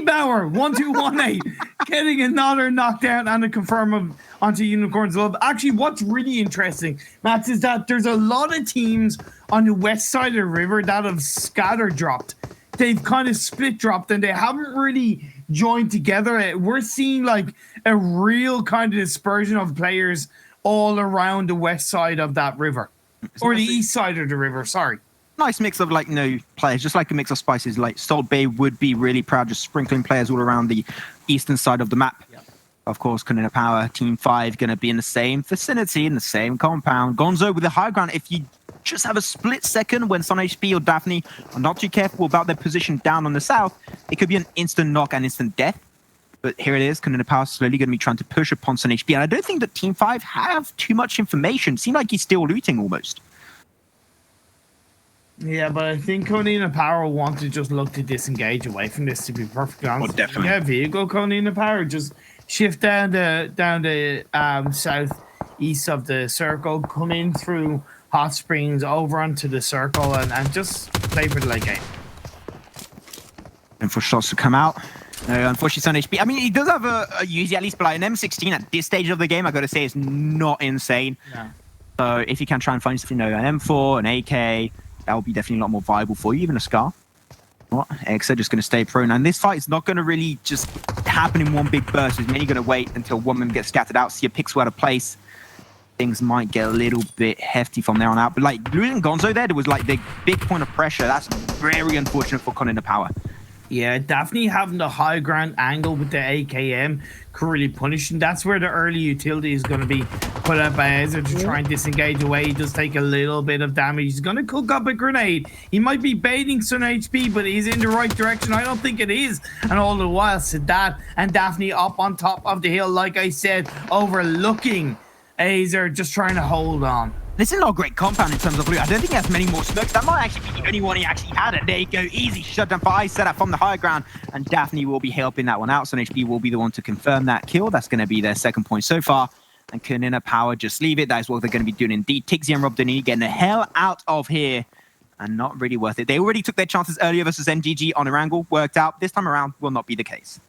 Power, 1218, getting another knockdown and a confirm onto Unicorns Love. Actually, what's really interesting, Max, is that there's a lot of teams on the west side of the river that have scatter dropped. They've kind of split dropped, and they haven't really joined together. We're seeing like a real kind of dispersion of players all around the west side of that river, or the east side of the river, sorry.
Nice mix of players, just like a mix of spices. Like Salt Bay would be really proud, just sprinkling players all around the eastern side of the map. Yep. Of course, Konina Power, Team 5, going to be in the same vicinity, in the same compound. Gonzo with the high ground. If you just have a split second when Sun HP or Daphne are not too careful about their position down on the south, it could be an instant knock and instant death. But here it is, Konina Power slowly going to be trying to push upon Sun HP. And I don't think that Team 5 have too much information. It seems like he's still looting almost.
Yeah, but I think Konina Power will want to just look to disengage away from this, to be perfectly honest.
Oh, definitely.
Yeah, vehicle Konina Power, just shift down the south east of the circle, come in through Hot Springs over onto the circle and just play for the late game.
And for shots to come out. Unfortunately, Sun HP. I mean, he does have a Uzi at least, but like an M16 at this stage of the game, I got to say, is not insane.
Yeah.
So if you can try and find something, an M4, an AK, that will be definitely a lot more viable for you, even a Scar. What? Exa just going to stay prone. And this fight is not going to really just happen in one big burst. He's mainly going to wait until one man gets scattered out, see a pixel out of place. Things might get a little bit hefty from there on out. But like losing Gonzo there was like the big point of pressure. That's very unfortunate for Konina Power.
Yeah, definitely having the high ground angle with the AKM could really punish him. That's where the early utility is going to be put up by Ezra to try and disengage away. He does take a little bit of damage. He's going to cook up a grenade. He might be baiting Sun HP, but he's in the right direction. I don't think it is. And all the while, Sadat and Daphne up on top of the hill, like I said, overlooking Azer, just trying to hold on.
This is not a great compound in terms of loot. I don't think he has many more smokes. That might actually be the only one he actually had. And there you go. Easy shutdown for Ice setup from the high ground. And Daphne will be helping that one out. So HP will be the one to confirm that kill. That's going to be their second point so far. And Konina Power just leave it. That is what they're going to be doing indeed. Tixie and Rob Denny getting the hell out of here. And not really worth it. They already took their chances earlier versus NGG on Erangel. Worked out. This time around will not be the case.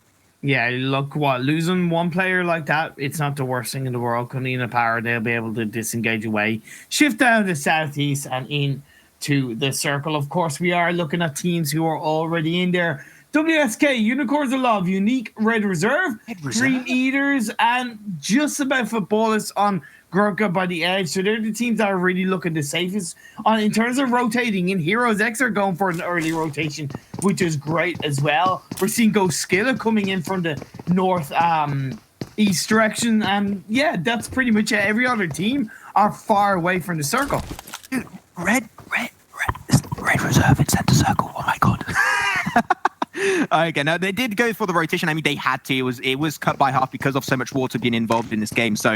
Yeah,
look, losing one player like that, it's not the worst thing in the world. Konina Power, they'll be able to disengage away, shift down to southeast and into the circle. Of course, we are looking at teams who are already in there. WSK, Unicorns of Love, Unique, Red Reserve, DreamEaters, and just about Futbolists on Gurkha by the edge. So they're the teams that are really looking the safest. In terms of rotating in, Heroes X are going for an early rotation, which is great as well. We're seeing Goskilla coming in from the north east direction. And yeah, that's pretty much it. Every other team are far away from the circle.
Dude, Red Reserve in center circle. Oh my god. Okay, now they did go for the rotation. I mean, they had to. It was cut by half because of so much water being involved in this game. So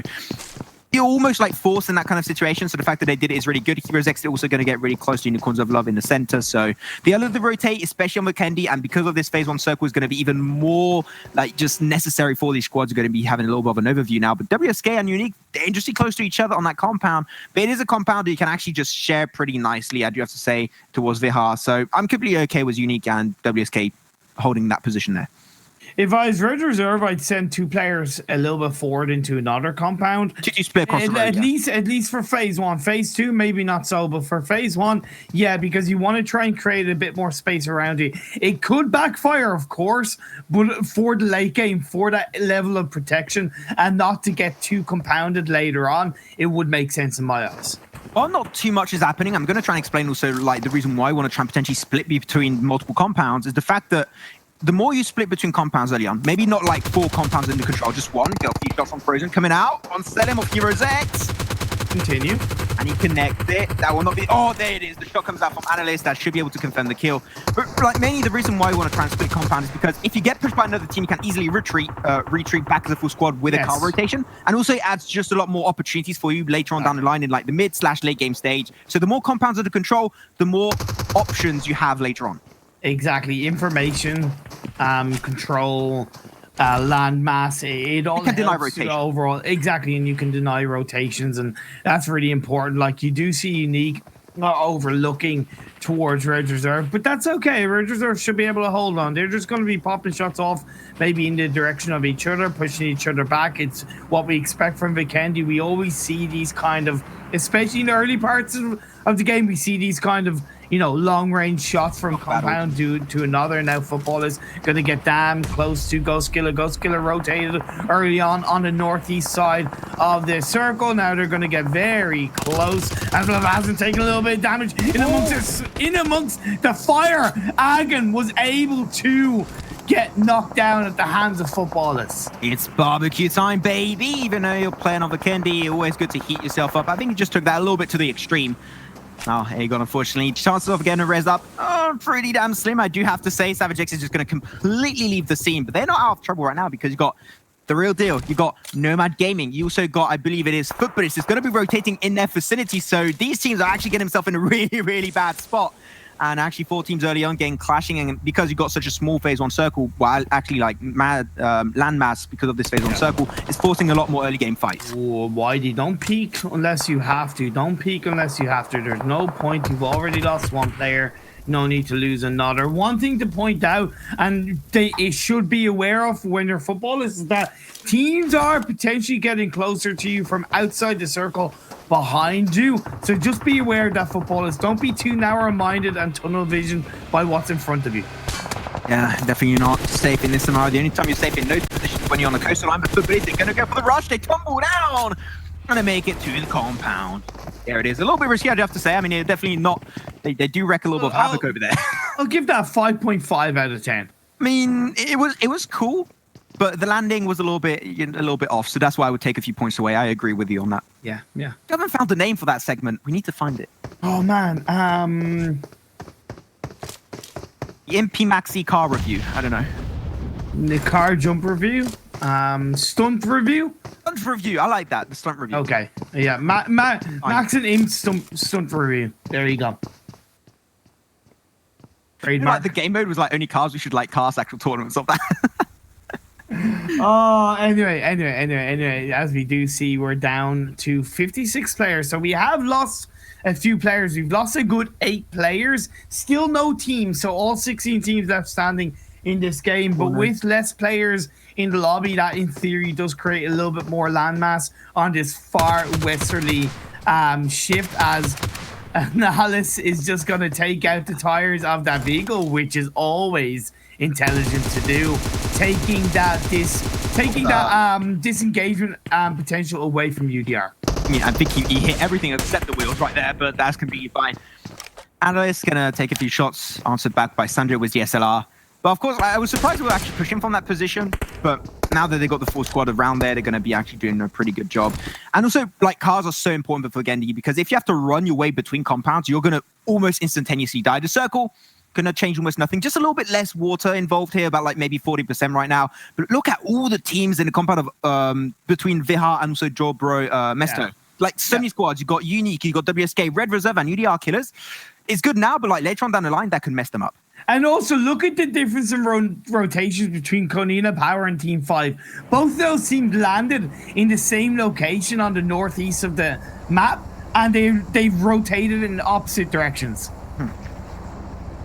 you're almost like forced in that kind of situation. So the fact that they did it is really good. Heroes X are also going to get really close to Unicorns of Love in the center. So the other to rotate, especially on Vikendi, and because of this phase 1 circle is going to be even more like just necessary for these squads, are going to be having a little bit of an overview now. But WSK and Unique, dangerously close to each other on that compound. But it is a compound that you can actually just share pretty nicely, I do have to say, towards Vihar. So I'm completely okay with Unique and WSK holding that position there.
If I was Red Reserve, I'd send 2 players a little bit forward into another compound.
You split across the road,
at least for phase 1. Phase 2, maybe not so, but for phase 1, yeah, because you want to try and create a bit more space around it. It could backfire, of course, but for the late game, for that level of protection, and not to get too compounded later on, it would make sense in my eyes.
Well, not too much is happening. I'm going to try and explain also like the reason why I want to try and potentially split between multiple compounds is the fact that the more you split between compounds early on, maybe not like 4 compounds under control, just one, get a few shots on Frozen coming out on Selim of Heroes X.
Continue.
And he connects it. That will not be, oh, there it is. The shot comes out from Analyst. That should be able to confirm the kill. But like mainly the reason why we want to try and split compounds is because if you get pushed by another team, you can easily retreat back as a full squad with a car rotation. And also it adds just a lot more opportunities for you later on down the line in like the mid/late game stage. So the more compounds under control, the more options you have later on.
Exactly. Information, control, land mass, it all
can deny rotation
overall. Exactly, and you can deny rotations, and that's really important. Like you do see Unique not overlooking towards Red Reserve, but that's okay. Red Reserve should be able to hold on. They're just going to be popping shots off, maybe in the direction of each other, pushing each other back. It's what we expect from Vikendi. We always see these kind of, especially in the early parts of the game, we see these kind of, you know, long-range shots from compound to another. Now football is going to get damn close to Goskilla. Goskilla rotated early on the northeast side of the circle. Now they're going to get very close. As Lavazin taking a little bit of damage in amongst the fire. Agan was able to get knocked down at the hands of Futbolists.
It's barbecue time, baby. Even though you're playing on Vikendi, always good to heat yourself up. I think you just took that a little bit to the extreme. Oh, Aegon, unfortunately, chances of getting a res up are pretty damn slim, I do have to say. Savage X is just going to completely leave the scene, but they're not out of trouble right now because you've got the real deal. You've got Nomad Gaming. You also got, I believe it is, Futbolist is going to be rotating in their vicinity, so these teams are actually getting themselves in a really, really bad spot. and actually 4 teams early on getting clashing, and because you got such a small phase 1 circle, while actually like landmass because of this phase 1 circle is forcing a lot more early game fights.
Oh, Whitey, don't peek unless you have to. Don't peek unless you have to. There's no point. You've already lost one player. No need to lose another. One thing to point out, and they should be aware of when you're footballers, is that teams are potentially getting closer to you from outside the circle behind you. So just be aware that footballers, don't be too narrow-minded and tunnel vision by what's in front of you.
Yeah, definitely not safe in this scenario. The only time you're safe in those positions when you're on the coastal line, but FUTBOLIST, they're going to go for the rush. They tumble down. Trying to make it to the compound. There it is. A little bit risky, I'd have to say. I mean, they're definitely not... They do wreak a little bit of havoc over there.
I'll give that 5.5 out of 10.
I mean, it was cool, but the landing was a little bit off, so that's why I would take a few points away. I agree with you on that.
Yeah.
I haven't found a name for that segment. We need to find it.
Oh, man.
The MP Maxi car review. I don't know.
The car jump review. Stunt review.
Stunt review. I like that. The stunt review.
Okay. Yeah. Max and Imp stunt review. There you go. Trademark.
Like the game mode was like only cars we should like cast actual tournaments of that.
Oh, anyway, as we do see, we're down to 56 players. So we have lost a few players. We've lost a good 8 players. Still no team. So all 16 teams left standing in this game. But with less players in the lobby, that in theory does create a little bit more landmass on this far westerly shift, as Nahlis is just going to take out the tires of that vehicle, which is always intelligent to do, taking that disengagement potential away from UDR.
Yeah, I think he hit everything except the wheels right there, but that's completely fine. Analyst gonna take a few shots, answered back by Sandro with the SLR. But of course, I was surprised we were actually pushing from that position. But now that they got the full squad around there, they're going to be actually doing a pretty good job. And also, like, cars are so important for Vikendi, because if you have to run your way between compounds, you're going to almost instantaneously die. The circle going to change almost nothing. Just a little bit less water involved here, about like maybe 40% right now. But look at all the teams in the compound of between Vihar and also Jobro Mesto. Yeah. Like so many squads. You got Unique, you got WSK, Red Reserve, and UDRKILLERS. It's good now, but like later on down the line, that could mess them up.
And also, look at the difference in rotations between Konina Power and Team 5. Both of those teams landed in the same location on the northeast of the map, and they rotated in opposite directions.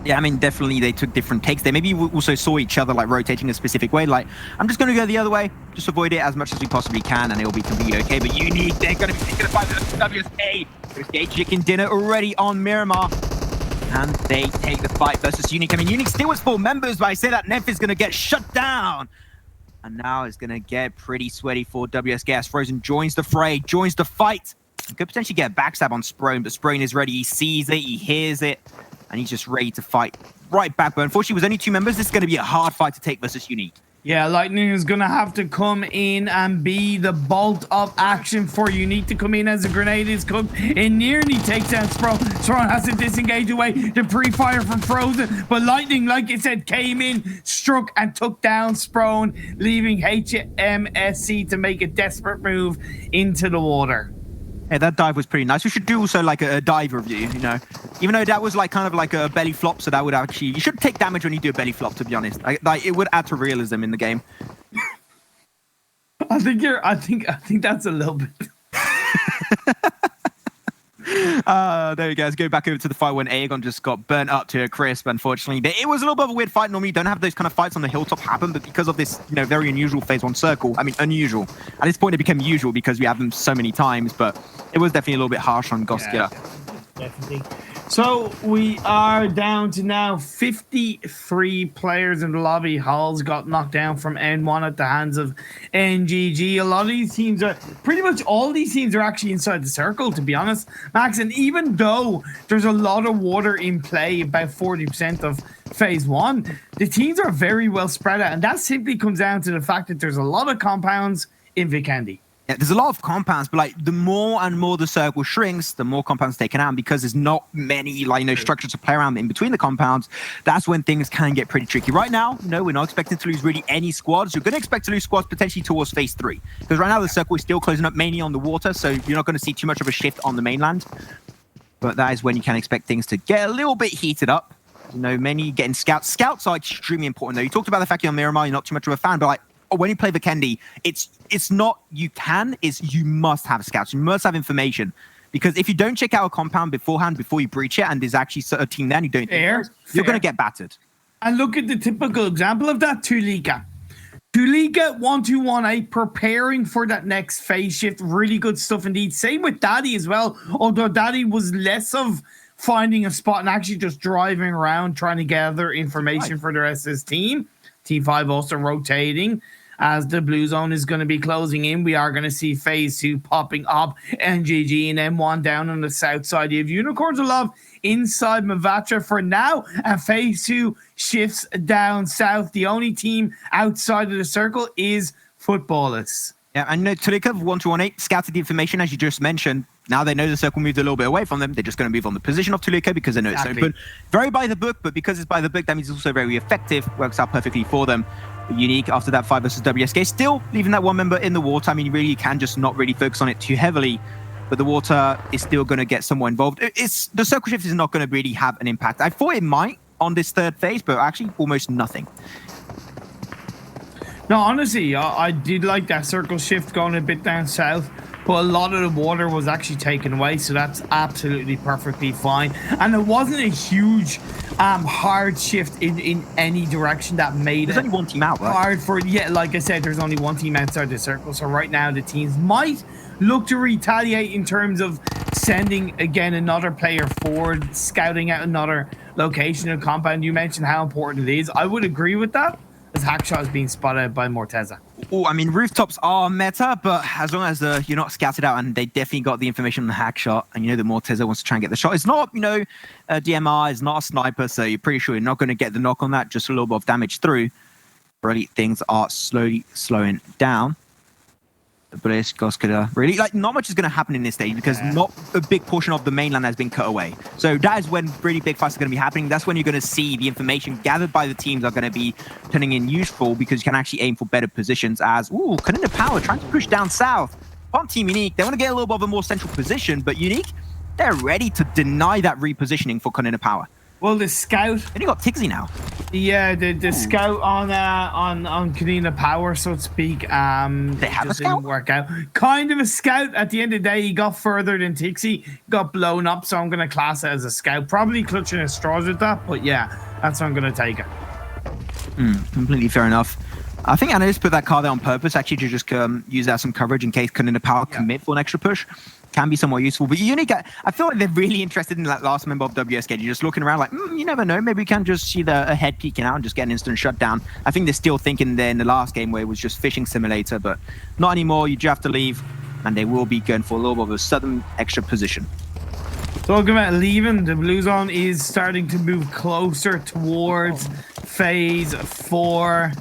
Yeah, I mean, definitely they took different takes. They maybe also saw each other like rotating a specific way. Like, I'm just going to go the other way, just avoid it as much as we possibly can, and it'll be completely okay. But Unique, they're going to be taking a fight with WSK. WSK chicken dinner already on Miramar. And they take the fight versus Unique. I mean, Unique still has 4 members, but I say that Neff is going to get shut down. And now it's going to get pretty sweaty for WSK as Frozen joins the fray, joins the fight. He could potentially get a backstab on Sprone, but Sprone is ready. He sees it, he hears it, and he's just ready to fight right back. But unfortunately, with only 2 members, this is going to be a hard fight to take versus Unique.
Yeah, Lightning is going to have to come in and be the bolt of action for Unique to come in as a grenade is cooked. It nearly takes down Sprone. Sprone has to disengage away the pre-fire from Frozen. But Lightning, like I said, came in, struck, and took down Sprone, leaving HMSC to make a desperate move into the water.
Yeah, that dive was pretty nice. We should do also like a dive review, you know. Even though that was like kind of like a belly flop, so that would actually... You should take damage when you do a belly flop, to be honest. Like it would add to realism in the game.
I think that's a little bit...
There you go. Let's go back over to the fight when Aegon just got burnt up to a crisp, unfortunately. But it was a little bit of a weird fight. Normally, you don't have those kind of fights on the hilltop happen, but because of this, you know, very unusual phase 1 circle, I mean, unusual. At this point, it became usual because we have them so many times, but it was definitely a little bit harsh on Goskilla.
Yeah, definitely. So we are down to now 53 players in the lobby. Halls got knocked down from N1 at the hands of NGG. A lot of these teams are, pretty much all these teams are actually inside the circle, to be honest, Max. And even though there's a lot of water in play, about 40% of phase 1, the teams are very well spread out. And that simply comes down to the fact that there's a lot of compounds in Vikendi.
Yeah, there's a lot of compounds, but like the more and more the circle shrinks, the more compounds taken out. And because there's not many like structures to play around in between the compounds, that's when things can get pretty tricky. Right now, no, we're not expecting to lose really any squads. You're going to expect to lose squads potentially towards phase 3, because right now the circle is still closing up mainly on the water, so you're not going to see too much of a shift on the mainland. But that is when you can expect things to get a little bit heated up. You know, many getting scouts. Scouts are extremely important, though. You talked about the fact you're on Miramar, you're not too much of a fan, but like, when you play Vikendi, it's not you can, it's you must have scouts. You must have information. Because if you don't check out a compound beforehand, before you breach it, and there's actually a team there and you don't think you're going to get battered.
And look at the typical example of that, Tulika. Tulika 1218 preparing for that next phase shift. Really good stuff indeed. Same with Daddy as well. Although Daddy was less of finding a spot and actually just driving around trying to gather information for the rest of his team. T5 also rotating. As the blue zone is going to be closing in, we are going to see phase 2 popping up. NGG and M1 down on the south side. You have Unicorns of Love inside Mavatra for now, and phase 2 shifts down south. The only team outside of the circle is FUTBOLIST.
Yeah, and Tulika 1218 scouted the information, as you just mentioned. Now they know the circle moved a little bit away from them. They're just going to move on the position of Tulika because they know it's open. Very by the book, but because it's by the book, that means it's also very effective. Works out perfectly for them. Unique after that 5 versus WSK, still leaving that one member in the water. I mean, really, you can just not really focus on it too heavily, but the water is still going to get someone involved. The circle shift is not going to really have an impact. I thought it might on this third phase, but actually almost nothing.
No, honestly, I did like that circle shift going a bit down south, but a lot of the water was actually taken away, so that's absolutely perfectly fine. And it wasn't a huge hard shift in any direction that made
there's only one team out, right?
Hard for, yeah, like I said, there's only one team outside the circle, so right now the teams might look to retaliate in terms of sending again another player forward, scouting out another location or compound. You mentioned how important it is. I would agree with that, as Hackshot is being spotted by Morteza.
Oh, I mean, rooftops are meta, but as long as you're not scouted out, and they definitely got the information on the Hackshot, and you know that Morteza wants to try and get the shot. It's not, you know, a DMR, it's not a sniper, so you're pretty sure you're not going to get the knock on that, just a little bit of damage through. Really, things are slowly slowing down. The Bliss, Goskilla, really, like, not much is going to happen in this stage because not a big portion of the mainland has been cut away. So that is when really big fights are going to be happening. That's when you're going to see the information gathered by the teams are going to be turning in useful because you can actually aim for better positions as, ooh, Konina Power trying to push down south. On Team Unique, they want to get a little bit of a more central position, but Unique, they're ready to deny that repositioning for Konina Power.
Well, the scout...
And you got Tigsy now.
Yeah, the scout on Konina Power, so to speak,
they have a scout?
didn't work out. Kind of a scout. At the end of the day, he got further than Tixie, got blown up, so I'm going to class it as a scout. Probably clutching his straws with that, but yeah, that's what I'm going to take it.
Completely fair enough. I think Analyst put that card there on purpose, actually, to just use that as some coverage in case Konina Power commit for an extra push. Can be somewhat useful, but Unique, I feel like they're really interested in that last member of WSK. You're just looking around like, you never know, maybe we can just see a head peeking out and just get an instant shutdown. I think they're still thinking there in the last game where it was just fishing simulator, but not anymore. You do have to leave, and they will be going for a little bit of a sudden extra position.
Talking about leaving, the blue zone is starting to move closer towards phase 4.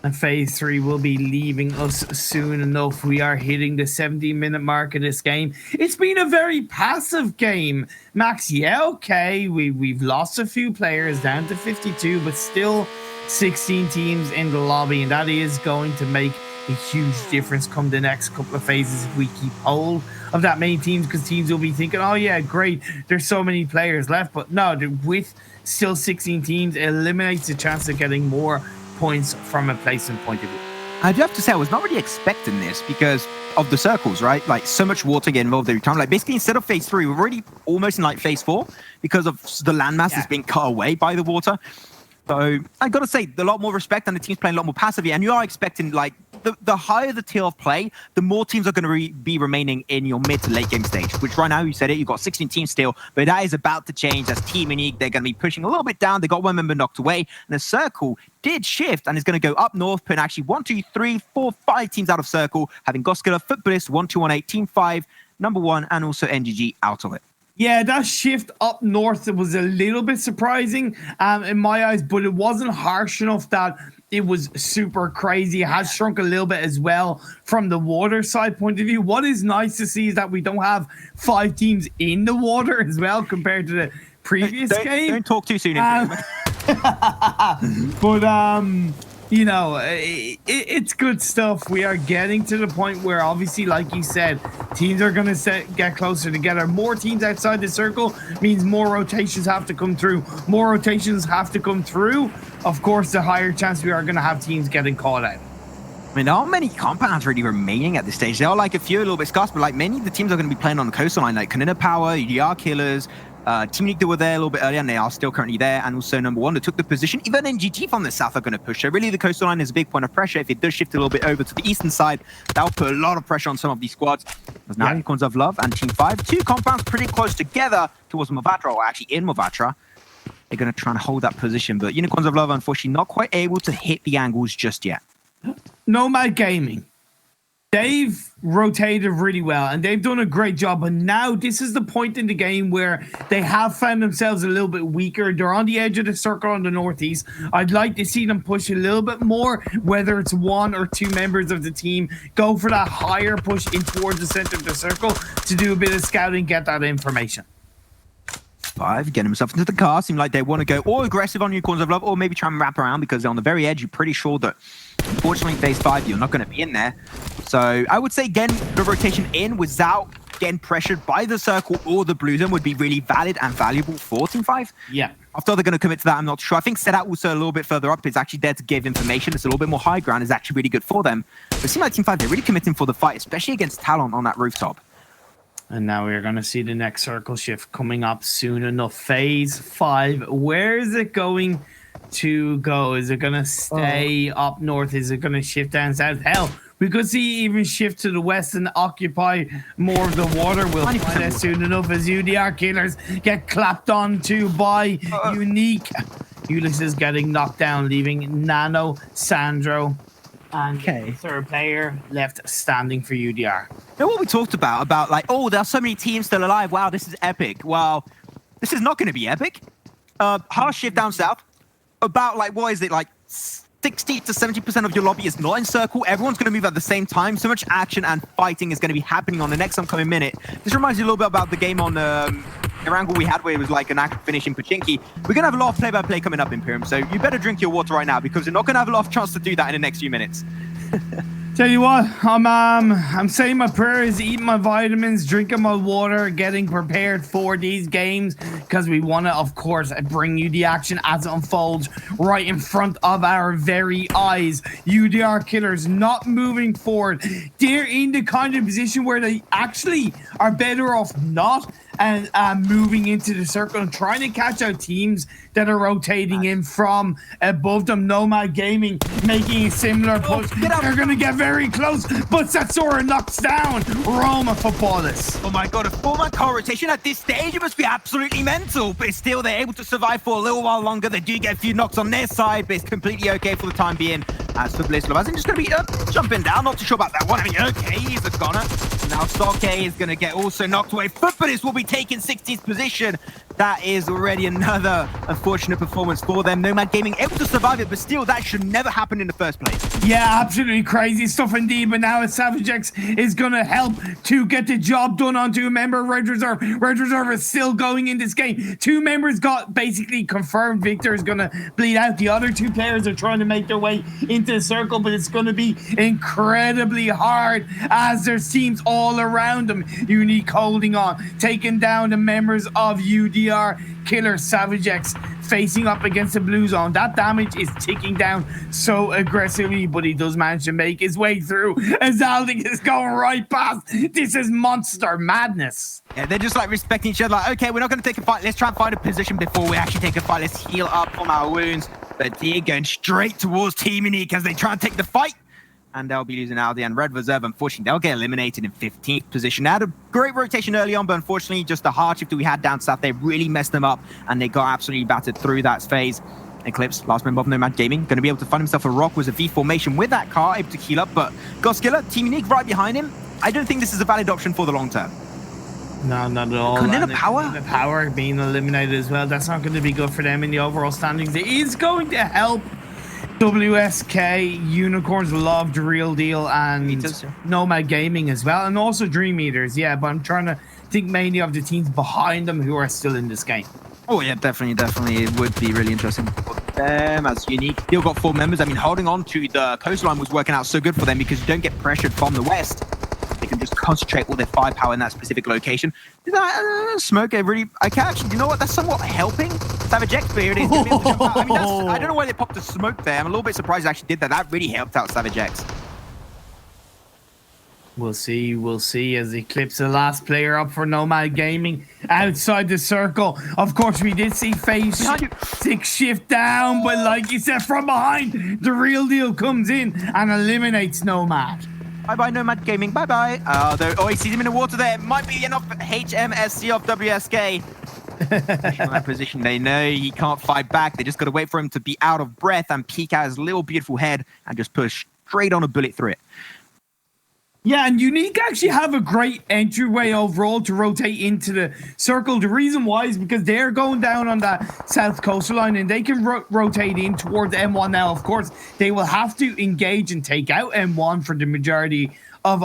And phase 3 will be leaving us soon enough. We are hitting the 70-minute mark of this game. It's been a very passive game. Max, yeah, okay, we've lost a few players down to 52, but still 16 teams in the lobby, and that is going to make a huge difference come the next couple of phases if we keep hold of that many teams, because teams will be thinking, oh yeah, great, there's so many players left. But no, with still 16 teams, it eliminates the chance of getting more points from a placement point of view.
I do have to say, I was not really expecting this because of the circles, right? Like, so much water get involved every time. Like, basically, instead of phase 3, we're already almost in, like, phase 4 because of the landmass is being cut away by the water. So, I got to say, a lot more respect, and the team's playing a lot more passively. And you are expecting, like, the higher the tier of play, the more teams are going to be remaining in your mid to late game stage, which right now, you said it, you've got 16 teams still, but that is about to change as Team Unique, they're going to be pushing a little bit down. They got one member knocked away, and the circle did shift and is going to go up north, putting actually 1, 2, 3, 4, 5 teams out of circle, having Goskilla, FUTBOLIST, 1218, Team 5, number 1, and also NGG out of it.
Yeah, that shift up north, it was a little bit surprising in my eyes, but it wasn't harsh enough that it was super crazy. It has shrunk a little bit as well from the water side point of view. What is nice to see is that we don't have 5 teams in the water as well compared to the previous game.
Don't talk too soon.
But you know, it's good stuff. We are getting to the point where, obviously, like you said, teams are going to get closer together. More teams outside the circle means more rotations have to come through. More rotations have to come through. Of course, the higher chance we are going to have teams getting caught out.
I mean, there aren't many compounds really remaining at this stage. There are like a few a little bit scarce, but like many of the teams are going to be playing on the coastline, like Konina Power, UDRKILLERS, Team League that were there a little bit earlier, and they are still currently there. And also number one that took the position. Even NGG from the south are going to push. So really the coastline is a big point of pressure. If it does shift a little bit over to the eastern side, that will put a lot of pressure on some of these squads. Because now Unicorns of Love and Team 5, two compounds pretty close together towards Movatra, or actually in Movatra. They're going to try and hold that position. But Unicorns of Love, unfortunately, not quite able to hit the angles just yet.
Nomad Gaming, they've rotated really well and they've done a great job, but now this is the point in the game where they have found themselves a little bit weaker. They're on the edge of the circle on the northeast. I'd like to see them push a little bit more, whether it's one or two members of the team go for that higher push in towards the center of the circle to do a bit of scouting, get that information.
5 getting himself into the car. Seem like they want to go all aggressive on Unicorns of Love, or maybe try and wrap around, because they're on the very edge. You're pretty sure that, unfortunately, phase 5, you're not going to be in there. So I would say getting the rotation in without getting pressured by the circle or the blue zone would be really valid and valuable for Team 5.
Yeah.
After they're going to commit to that, I'm not sure. I think set out also a little bit further up. It's actually there to give information. It's a little bit more high ground. Is actually really good for them. But it seems like Team 5, they're really committing for the fight, especially against Talon on that rooftop.
And now we're going to see the next circle shift coming up soon enough. Phase 5. Where is it going to go? Is it going to stay up north? Is it going to shift down south? Hell, we could see even shift to the west and occupy more of the water. We'll find out soon enough as UDRKILLERS get clapped onto by Unique. Ulysses is getting knocked down, leaving Nano, Sandro, and third player left standing for UDR.
You know what we talked about like, oh, there are so many teams still alive. Wow, this is epic. Well, this is not going to be epic. Harsh shift down south. About like, what is it, like 60 to 70% of your lobby is not in circle. Everyone's going to move at the same time. So much action and fighting is going to be happening on the next upcoming minute. This reminds you a little bit about the game on Erangel we had, where it was like an action finish in Pachinki. We're going to have a lot of play-by-play coming up, Imperium. So you better drink your water right now, because you're not going to have a lot of chance to do that in the next few minutes.
Tell you what, I'm saying my prayers, eating my vitamins, drinking my water, getting prepared for these games, because we want to, of course, bring you the action as it unfolds right in front of our very eyes. UDRKILLERS not moving forward. They're in the kind of position where they actually are better off not and moving into the circle and trying to catch out teams that are rotating in from above them. Nomad Gaming making a similar push. They're going to get very close, but Satsura knocks down Roma FUTBOLIST.
Oh my god, a 4-man car rotation at this stage, it must be absolutely mental. But still, they're able to survive for a little while longer. They do get a few knocks on their side, but it's completely okay for the time being. As for Bliss, Lovazin just going to be jumping down. Not too sure about that one. I mean, okay, he's a goner. Now Soke is going to get also knocked away. FUTBOLIST will be taking 60th position. That is already another unfortunate performance for them. Nomad Gaming able to survive it, but still, that should never happen in the first place.
Yeah, absolutely crazy stuff indeed. But now Savage X is going to help to get the job done onto a member of Red Reserve. Red Reserve is still going in this game. 2 members got basically confirmed. Victor is going to bleed out. The other 2 players are trying to make their way into the circle, but it's going to be incredibly hard as there's teams all around them. Unique holding on, taking down the members of UDRKILLERS. Savage X facing up against the blue zone. That damage is ticking down so aggressively, but he does manage to make his way through as Alding is going right past. This is monster madness.
Yeah, they're just like respecting each other. Like, okay, we're not going to take a fight. Let's try and find a position before we actually take a fight. Let's heal up from our wounds. But they're going straight towards Team Unique as they try and take the fight. And they'll be losing Aldi and Red Reserve. Unfortunately, they'll get eliminated in 15th position. They had a great rotation early on, but unfortunately, just the hard shift that we had down south, they really messed them up, and they got absolutely battered through that phase. Eclipse, last member of Nomad Gaming, going to be able to find himself a rock, was a V formation with that car, able to heal up, but Goskilla, Team Unique right behind him. I don't think this is a valid option for the long term.
No, not at all.
Konina Power?
Konina Power being eliminated as well. That's not going to be good for them in the overall standings. It is going to help WSK, Unicorns Love, The Real Deal, and Nomad Gaming as well, and also DreamEaters. Yeah, but I'm trying to think mainly of the teams behind them who are still in this game.
Oh yeah, definitely. It would be really interesting. them as Unique still got 4 members. I mean, holding on to the coastline was working out so good for them because you don't get pressured from the west. They can just concentrate all their firepower in that specific location. Smoke, I can actually, you know what? That's somewhat helping Savage X, but here it is. I mean, I don't know why they popped the smoke there. I'm a little bit surprised they actually did that. That really helped out Savage X.
We'll see as he clips the last player up for Nomad Gaming outside the circle. Of course, we did see Phase 6 shift down, but like you said, from behind, the real deal comes in and eliminates Nomad.
Bye-bye, Nomad Gaming. Bye-bye. Oh, he sees him in the water there. Might be enough HMSC of WSK. In that position, they know he can't fight back. They just got to wait for him to be out of breath and peek out his little beautiful head and just push straight on a bullet through it.
Yeah, and Unique actually have a great entryway overall to rotate into the circle. The reason why is because they're going down on that south coastline and they can rotate in towards M1 now. Of course, they will have to engage and take out M1 for the majority of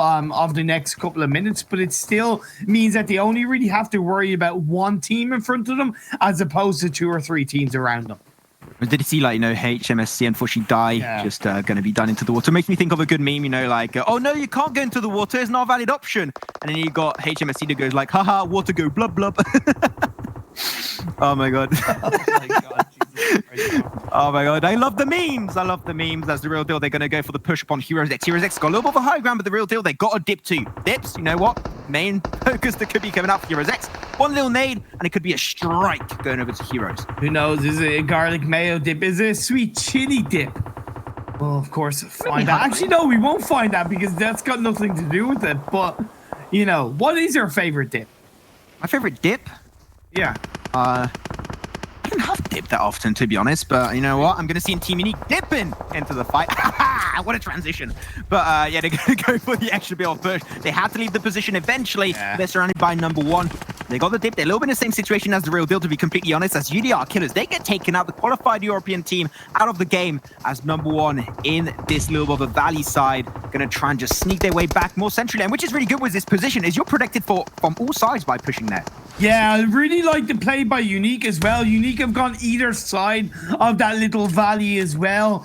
the next couple of minutes, but it still means that they only really have to worry about one team in front of them as opposed to 2 or 3 teams around them.
Did you see, like, you know, HMSC unfortunately die, just going to be done into the water? Makes me think of a good meme, you know, like, oh no, you can't go into the water, it's not a valid option. And then you got HMSC that goes like, haha, water go blub blub. Oh my god.
Oh my god.
Oh my god, I love the memes. I love the memes. That's the real deal. They're going to go for the push upon Heroes X. Heroes X got a little bit of a high ground, but the real deal, they got a dip too. Dips, you know what? Main focus that could be coming out for Heroes X. One little nade, and it could be a strike going over to Heroes.
Who knows? Is it a garlic mayo dip? Is it a sweet chili dip? Well, of course, find out. Actually, no, we won't find out because that's got nothing to do with it. But, you know, what is your favorite dip?
My favorite dip?
Yeah.
I don't have dip that often, to be honest, but you know what? I'm going to see Team Unique dipping into the fight. What a transition. But yeah, they're going to go for the extra bit of push. They had to leave the position eventually. Yeah. They're surrounded by number 1. They got the dip. They're a little bit in the same situation as the real deal, to be completely honest, as UDRKILLERS. They get taken out, the qualified European team, out of the game as number 1 in this little bit of a valley side. Going to try and just sneak their way back more centrally. And which is really good with this position is you're protected from all sides by pushing there.
Yeah, I really like the play by Unique as well. Unique have gone either side of that little valley as well.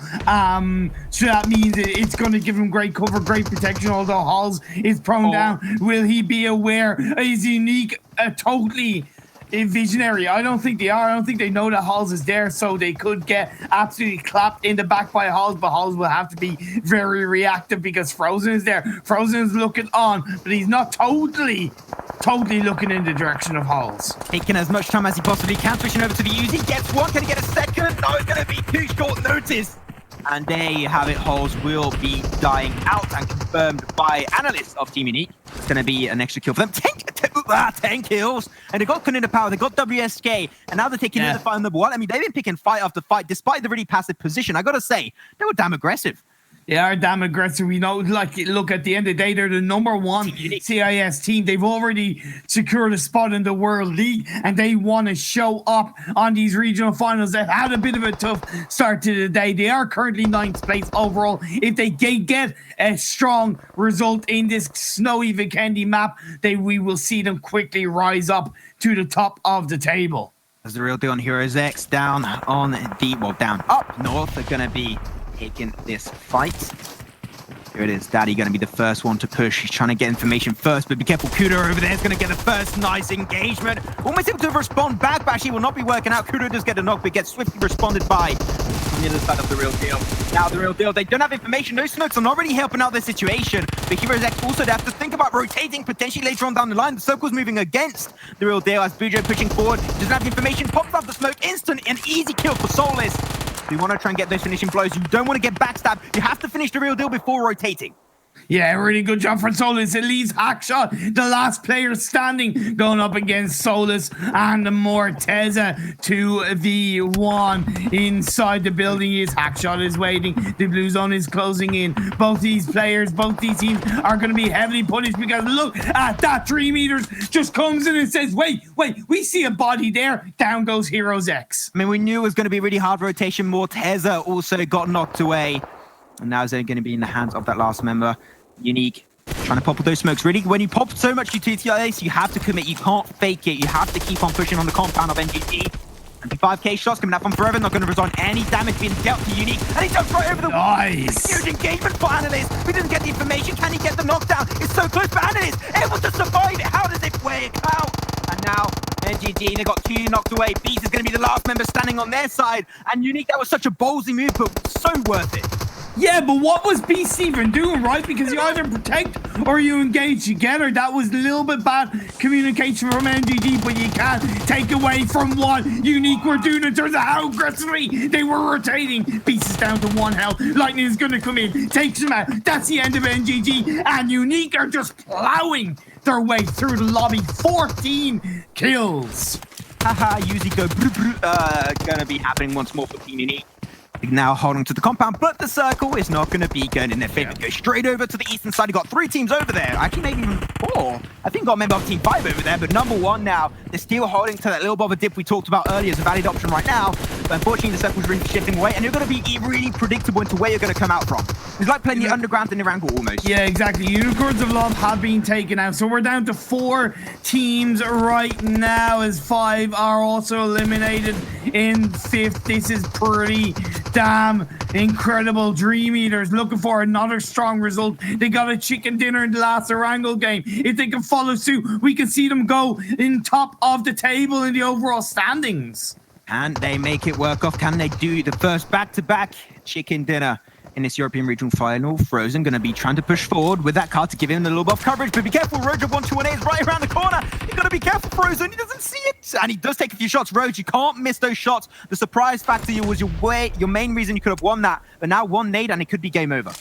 So that means it's going to give him great cover, great protection, although Halls is prone down. Will he be aware? Is Unique totally visionary? I don't think they are. I don't think they know that Halls is there, so they could get absolutely clapped in the back by Halls, but Halls will have to be very reactive because Frozen is there. Frozen is looking on, but he's not totally looking in the direction of Halls.
Taking as much time as he possibly can, switching over to the Uzi. Gets one, can he get a second? No, it's going to be too short notice. And there you have it, Halls will be dying out and confirmed by analysts of Team Unique. It's going to be an extra kill for them. 10 kills. And they got Konina Power, they got WSK, and now they're taking in the fight on number 1. I mean, they've been picking fight after fight, despite the really passive position. I got to say, they were damn aggressive.
They are damn aggressive. We know, like, look, at the end of the day, they're the number 1 CIS team. They've already secured a spot in the World League, and they want to show up on these regional finals. They've had a bit of a tough start to the day. They are currently 9th place overall. If they get a strong result in this snowy Vikendi map, we will see them quickly rise up to the top of the table.
As the real deal on Heroes X, down on the, well, down up north, they're going to be taking this fight. Here it is. Daddy going to be the first one to push. He's trying to get information first, but be careful. Kudo over there is going to get the first nice engagement. Almost able to respond back, but actually will not be working out. Kudo does get a knock, but gets swiftly responded by on the other side of the real deal. Now the real deal, they don't have information. No smokes are not really helping out their situation. But Heroes X also, they have to think about rotating potentially later on down the line. The circle's moving against the real deal as Bujo pushing forward. Doesn't have information, pops up the smoke, instant and easy kill for Soulless. You want to try and get those finishing blows. You don't want to get backstabbed. You have to finish the real deal before rotating.
Yeah, really good job for Soulless. It leaves Hackshot, the last player standing, going up against Soulless and Morteza 2v1 inside the building. Hackshot is waiting. The blue zone is closing in. Both these players, both these teams are going to be heavily punished because look at that. DreamEaters just comes in and says, wait, we see a body there. Down goes Heroes X.
I mean, we knew it was going to be really hard rotation. Morteza also got knocked away. And now they're going to be in the hands of that last member. Unique, trying to pop with those smokes. Really, when you pop so much utility like this, you have to commit. You can't fake it. You have to keep on pushing on the compound of NGG. 5k shots coming out from Forever, not going to result in any damage being dealt to Unique. And he jumps right over the wall.
Nice.
Huge engagement for Analyst. We didn't get the information. Can he get the knockdown? It's so close, but Analyst able to survive it. How does it play it out? And now NGG, they got 2 knocked away. Beast is going to be the last member standing on their side. And Unique, that was such a ballsy move, but so worth it.
Yeah, but what was Beast even doing, right? Because you either protect or you engage together. That was a little bit bad communication from NGG, but you can't take away from what Unique were doing in terms of how aggressively they were rotating. Beast is down to 1 health. Lightning is going to come in, takes him out. That's the end of NGG, and Unique are just plowing their way through the lobby. 14 kills.
Haha, usually gonna be happening once more for Team Unique. Now holding to the compound, but the circle is not going to be going in their favor. Go straight over to the eastern side. You got 3 teams over there. Actually, maybe even 4. I think got a member of Team 5 over there, but number 1 now. They're still holding to that little bit of a dip we talked about earlier as a valid option right now. But unfortunately, the circle's really shifting away, and you're going to be really predictable into where you're going to come out from. It's like playing the underground in Erangel almost.
Yeah, exactly. Unicorns of Love have been taken out, so we're down to 4 teams right now, as 5 are also eliminated in 5th. This is pretty damn incredible. DreamEaters looking for another strong result. They got a chicken dinner in the last Erangel game. If they can follow suit, we can see them go in top of the table in the overall standings.
Can they make it work off? Can they do the first back-to-back chicken dinner in this European regional final? Frozen going to be trying to push forward with that card to give him a little bit of coverage, but be careful. Roge 1-2-1-8 is right around the corner. You got to be careful, Frozen. He doesn't see it, and he does take a few shots. Roge, you can't miss those shots. The surprise factor was your main reason you could have won that, but now 1 nade and it could be game over.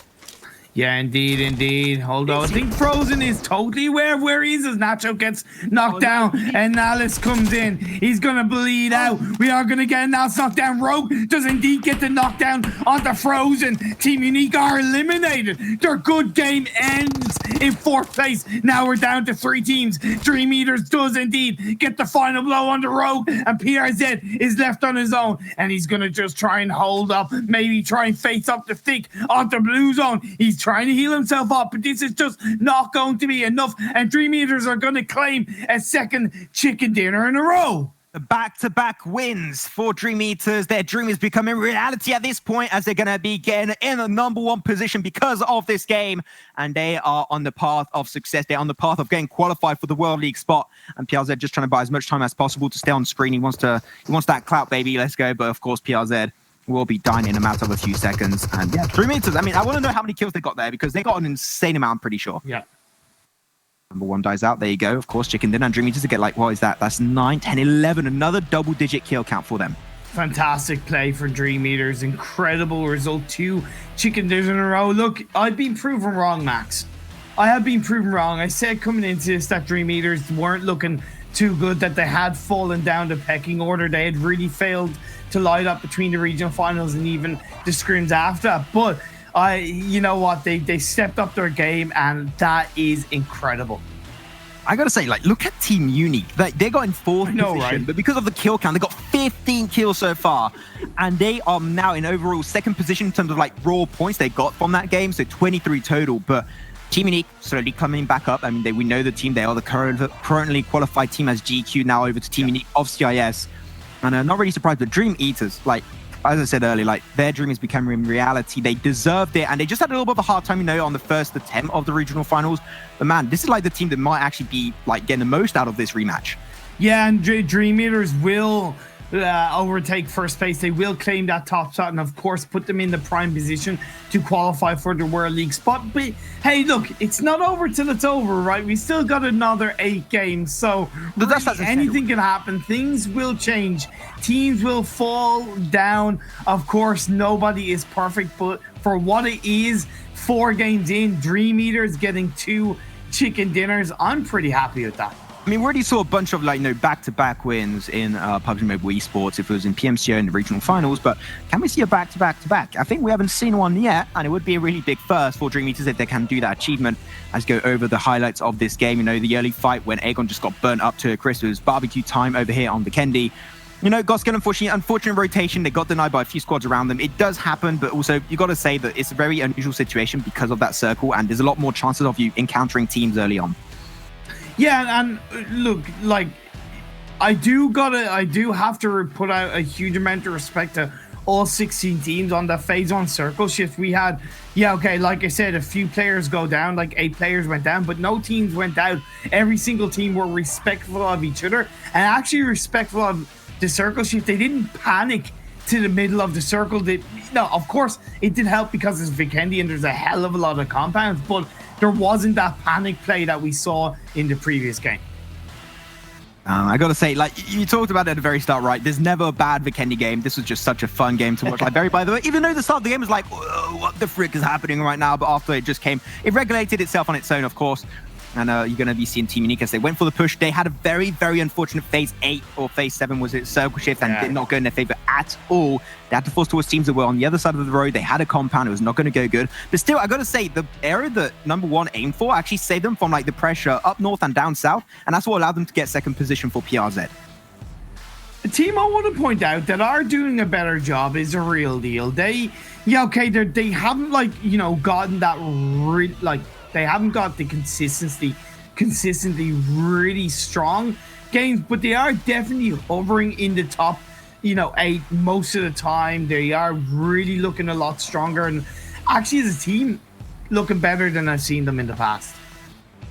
Yeah, indeed. Hold on. I think Frozen is totally aware of where he is as Nacho gets knocked down and Nalis comes in. He's going to bleed out. We are going to get Nalis knocked down. Rogue does indeed get the knockdown onto Frozen. Team Unique are eliminated. Their good game ends in 4th place. Now we're down to 3 teams. DreamEaters does indeed get the final blow on the Rogue, and PRZ is left on his own, and he's going to just try and hold up, maybe try and face up the thick onto Blue Zone. He's trying to heal himself up, but this is just not going to be enough, and DreamEaters are going to claim a 2nd chicken dinner in a row.
The back-to-back wins for DreamEaters. Their dream is becoming reality at this point, as they're going to be getting in the number 1 position because of this game, and they are on the path of success. They're on the path of getting qualified for the World League spot, and PRZ just trying to buy as much time as possible to stay on screen. He wants that clout, baby. Let's go. But of course, PRZ will be done in a matter of a few seconds. And yeah, DreamEaters, I mean, I want to know how many kills they got there, because they got an insane amount, I'm pretty sure.
Yeah.
Number 1 dies out. There you go. Of course, chicken dinner and DreamEaters to get like, what is that? That's 9, 10, 11. Another double-digit kill count for them.
Fantastic play for DreamEaters. Incredible result. 2 chicken dinners in a row. Look, I've been proven wrong, Max. I have been proven wrong. I said coming into this that DreamEaters weren't looking too good, that they had fallen down the pecking order. They had really failed to light up between the regional finals and even the scrims after that. But you know what? They stepped up their game, and that is incredible.
I gotta say, like, look at Team Unique. They got in 4th position,
right?
But because of the kill count, they got 15 kills so far, and they are now in overall 2nd position in terms of like raw points they got from that game, so 23 total. But Team Unique slowly coming back up. I mean, we know the team. They are the currently qualified team as GQ, now over to Team Unique of CIS. And I'm not really surprised, but DreamEaters, like, as I said earlier, like, their dream is becoming reality. They deserved it, and they just had a little bit of a hard time, you know, on the first attempt of the regional finals. But man, this is like the team that might actually be like getting the most out of this rematch. Yeah, and
DreamEaters will overtake 1st place. They will claim that top spot, and of course put them in the prime position to qualify for the World League spot. But hey, look, it's not over till it's over, right? We still got another 8 games, so really anything can happen. Things will change. Teams will fall down. Of course, nobody is perfect, but for what it is, 4 games in, DreamEaters getting 2 chicken dinners, I'm pretty happy with that.
I mean, we already saw a bunch of, like, you know, back-to-back wins in PUBG MOBILE Esports if it was in PMCO in the regional finals, but can we see a back-to-back-to-back? I think we haven't seen one yet, and it would be a really big first for DreamEaters if they can do that achievement. Let's go over the highlights of this game. You know, the early fight when Aegon just got burnt up to a crisp. It was barbecue time over here on Vikendi. You know, Goskilla, unfortunate rotation. They got denied by a few squads around them. It does happen, but also you got to say that it's a very unusual situation because of that circle, and there's a lot more chances of you encountering teams early on.
Yeah, and look, like, I do have to put out a huge amount of respect to all 16 teams on the phase 1 circle shift. We had, like I said, a few players go down, like 8 players went down, but no teams went down. Every single team were respectful of each other and actually respectful of the circle shift. They didn't panic to the middle of the circle. Of course, it did help because it's Vikendi and there's a hell of a lot of compounds, but there wasn't that panic play that we saw in the previous game.
I gotta say, like you talked about it at the very start, right? There's never a bad Vikendi game. This was just such a fun game to watch. Like, by the way, even though the start of the game was like, what the frick is happening right now? But after it just came, it regulated itself on its own, of course. And you're going to be seeing Team Unique as they went for the push. They had a very, very unfortunate phase 8 or phase 7 was it circle shift and did not go in their favor at all. They had to force towards teams that were on the other side of the road. They had a compound. It was not going to go good. But still, I got to say, the area that number 1 aimed for actually saved them from like the pressure up north and down south. And that's what allowed them to get second position for PRZ.
The team I want to point out that are doing a better job is a real deal. They haven't gotten that they haven't got the consistently really strong games, but they are definitely hovering in the top, 8 most of the time. They are really looking a lot stronger and actually as a team looking better than I've seen them in the past.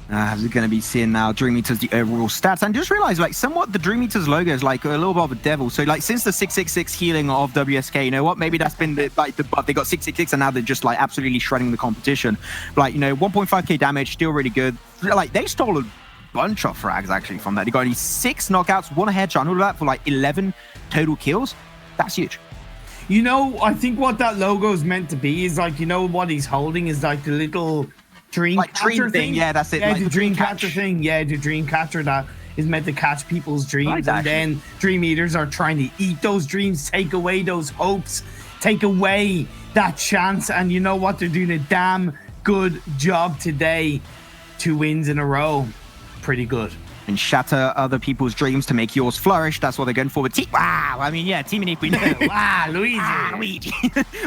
We're going to be seeing now DreamEaters, the overall stats. And just realize, like, somewhat the DreamEaters logo is like a little bit of a devil. So, like, since the 666 healing of WSK, you know what? Maybe that's been the buff. They got 666 and now they're just, like, absolutely shredding the competition. But, like, 1.5k damage, still really good. Like, they stole a bunch of frags, actually, from that. They got only 6 knockouts, 1 headshot, and all of that for, like, 11 total kills. That's huge.
I think what that logo is meant to be is, like, what he's holding is, like, the little dream thing. Yeah, that's it.
Yeah,
like the dream catcher thing. Yeah, the dream catcher that is meant to catch people's dreams. Right, and then DreamEaters are trying to eat those dreams, take away those hopes, take away that chance. And you know what? They're doing a damn good job today. 2 wins in a row. Pretty good.
And shatter other people's dreams to make yours flourish. That's what they're going for with Team. Wow. I mean, yeah, Team Unique, we know.
Wow, Luigi.
Luigi.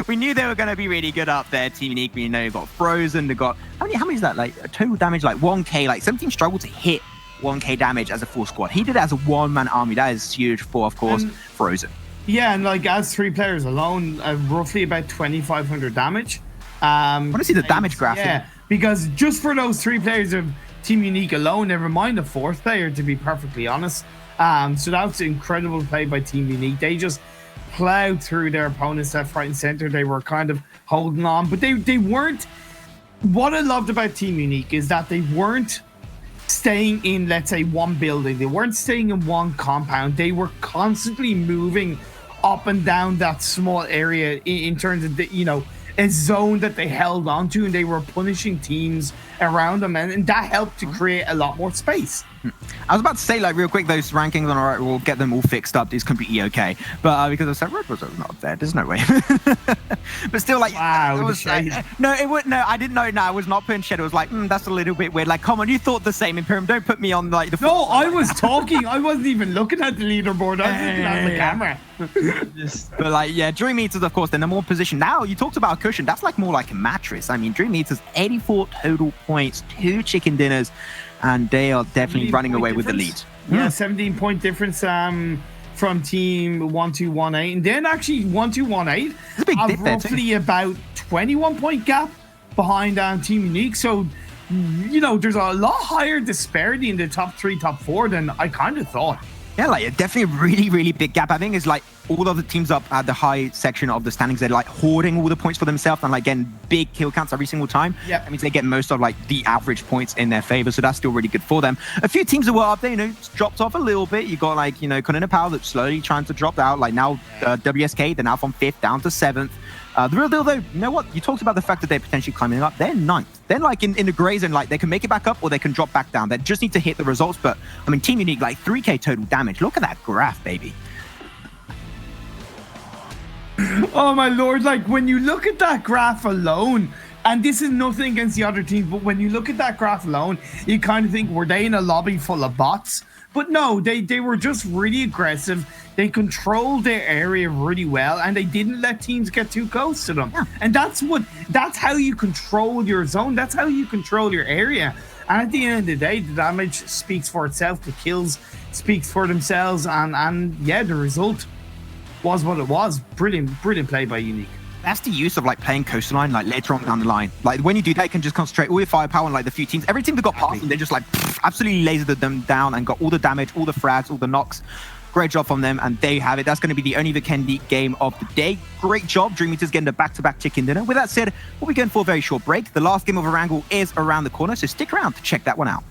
We knew they were going to be really good up there. Team Unique, we know, got Frozen. They got, how many is that? Like, total damage, like 1k. Like, some teams struggle to hit 1k damage as a full squad. He did it as a 1-man army. That is huge for, of course, Frozen.
Yeah, and like, as 3 players alone, roughly about 2,500 damage.
I want to see the damage graph.
Yeah, because just for those 3 players of Team Unique alone, never mind the 4th player, to be perfectly honest. So that's incredible play by Team Unique. They just plowed through their opponents left, right, and center. They were kind of holding on, but they weren't. What I loved about Team Unique is that they weren't staying in, let's say, one building. They weren't staying in one compound. They were constantly moving up and down that small area in terms of the, a zone that they held onto, and they were punishing teams around them, and that helped to create a lot more space.
I was about to say, like, real quick, those rankings on our right, we'll get them all fixed up. It's completely okay. But because I said Red was not there, there's no way. But still, like,
wow,
it was, no, it would, no, I didn't know. No, I was not putting shadow. I was like, that's a little bit weird. Like, come on, you thought the same, Imperium. Don't put me on like the.
No, I was talking. I wasn't even looking at the leaderboard. I was looking at the camera.
But like, yeah, DreamEaters, of course, they're in a more position. Now, you talked about a cushion. That's like more like a mattress. I mean, DreamEaters, 84 total points, 2 chicken dinners, and they are definitely running away with the lead.
Yeah, 17-point difference from team 1218. And then actually 1218 have roughly about 21-point gap behind Team Unique. So, there's a lot higher disparity in the top 3, top 4 than I kind of thought.
Yeah, like definitely a really, really big gap. I think it's like all of the teams up at the high section of the standings, they're like hoarding all the points for themselves and like getting big kill counts every single time.
Yeah,
that means they get most of like the average points in their favor. So that's still really good for them. A few teams that were up there, dropped off a little bit. You got like, Konina Power that's slowly trying to drop out. Like now, WSK, they're now from 5th down to 7th. The real deal, though, you know what? You talked about the fact that they're potentially climbing up. They're 9th. They're like in the gray zone. Like they can make it back up or they can drop back down. They just need to hit the results. But I mean, Team Unique, like 3k total damage. Look at that graph, baby.
Oh my lord! Like when you look at that graph alone, and this is nothing against the other teams, but when you look at that graph alone, you kind of think, were they in a lobby full of bots? But no, they were just really aggressive. They controlled their area really well, and they didn't let teams get too close to them. Yeah. And that's how you control your zone. That's how you control your area. And at the end of the day, the damage speaks for itself. The kills speaks for themselves. And yeah, the result was what it was. Brilliant play by Unique.
That's the use of like playing coastline like later on down the line. Like when you do that, you can just concentrate all your firepower on like the few teams. Every team that got past them, they just like absolutely lasered them down and got all the damage, all the frags, all the knocks. Great job from them, and there you have it. That's going to be the only Vikendi game of the day. Great job, DreamEaters getting a back-to-back chicken dinner. With that said, we'll be going for a very short break. The last game of Erangel is around the corner, so stick around to check that one out.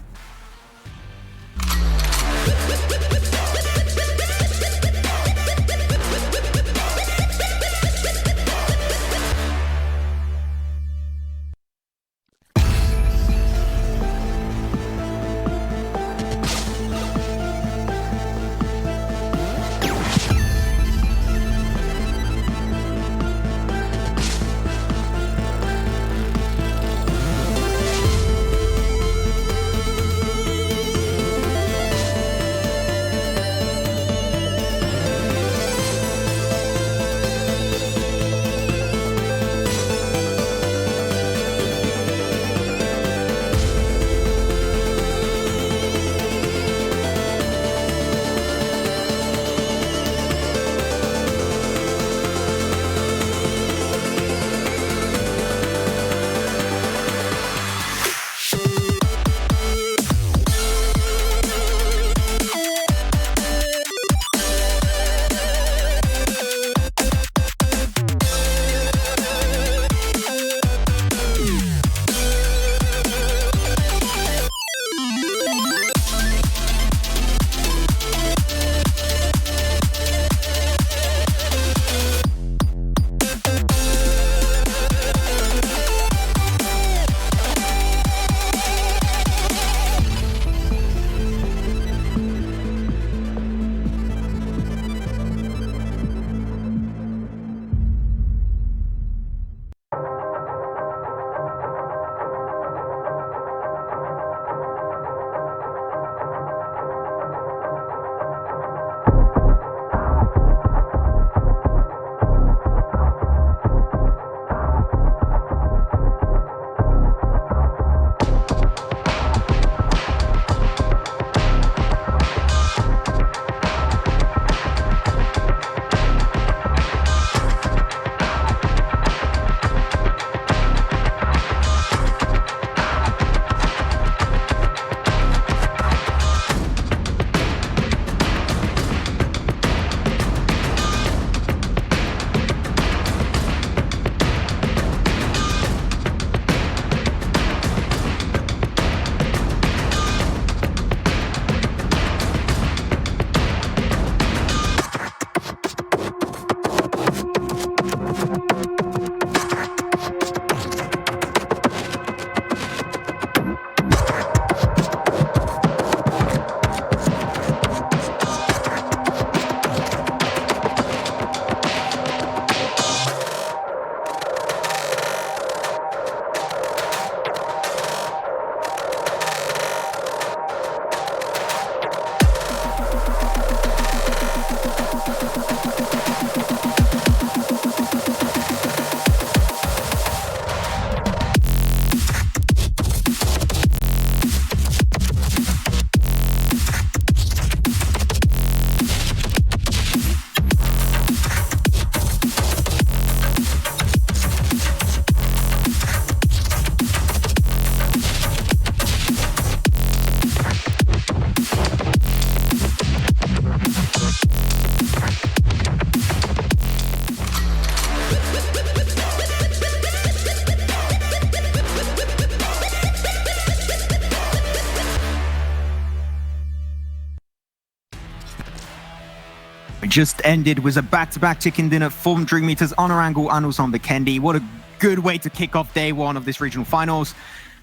just ended was a back-to-back chicken dinner from DreamEaters on Erangel and also on Vikendi. What a good way to kick off day one of this regional finals.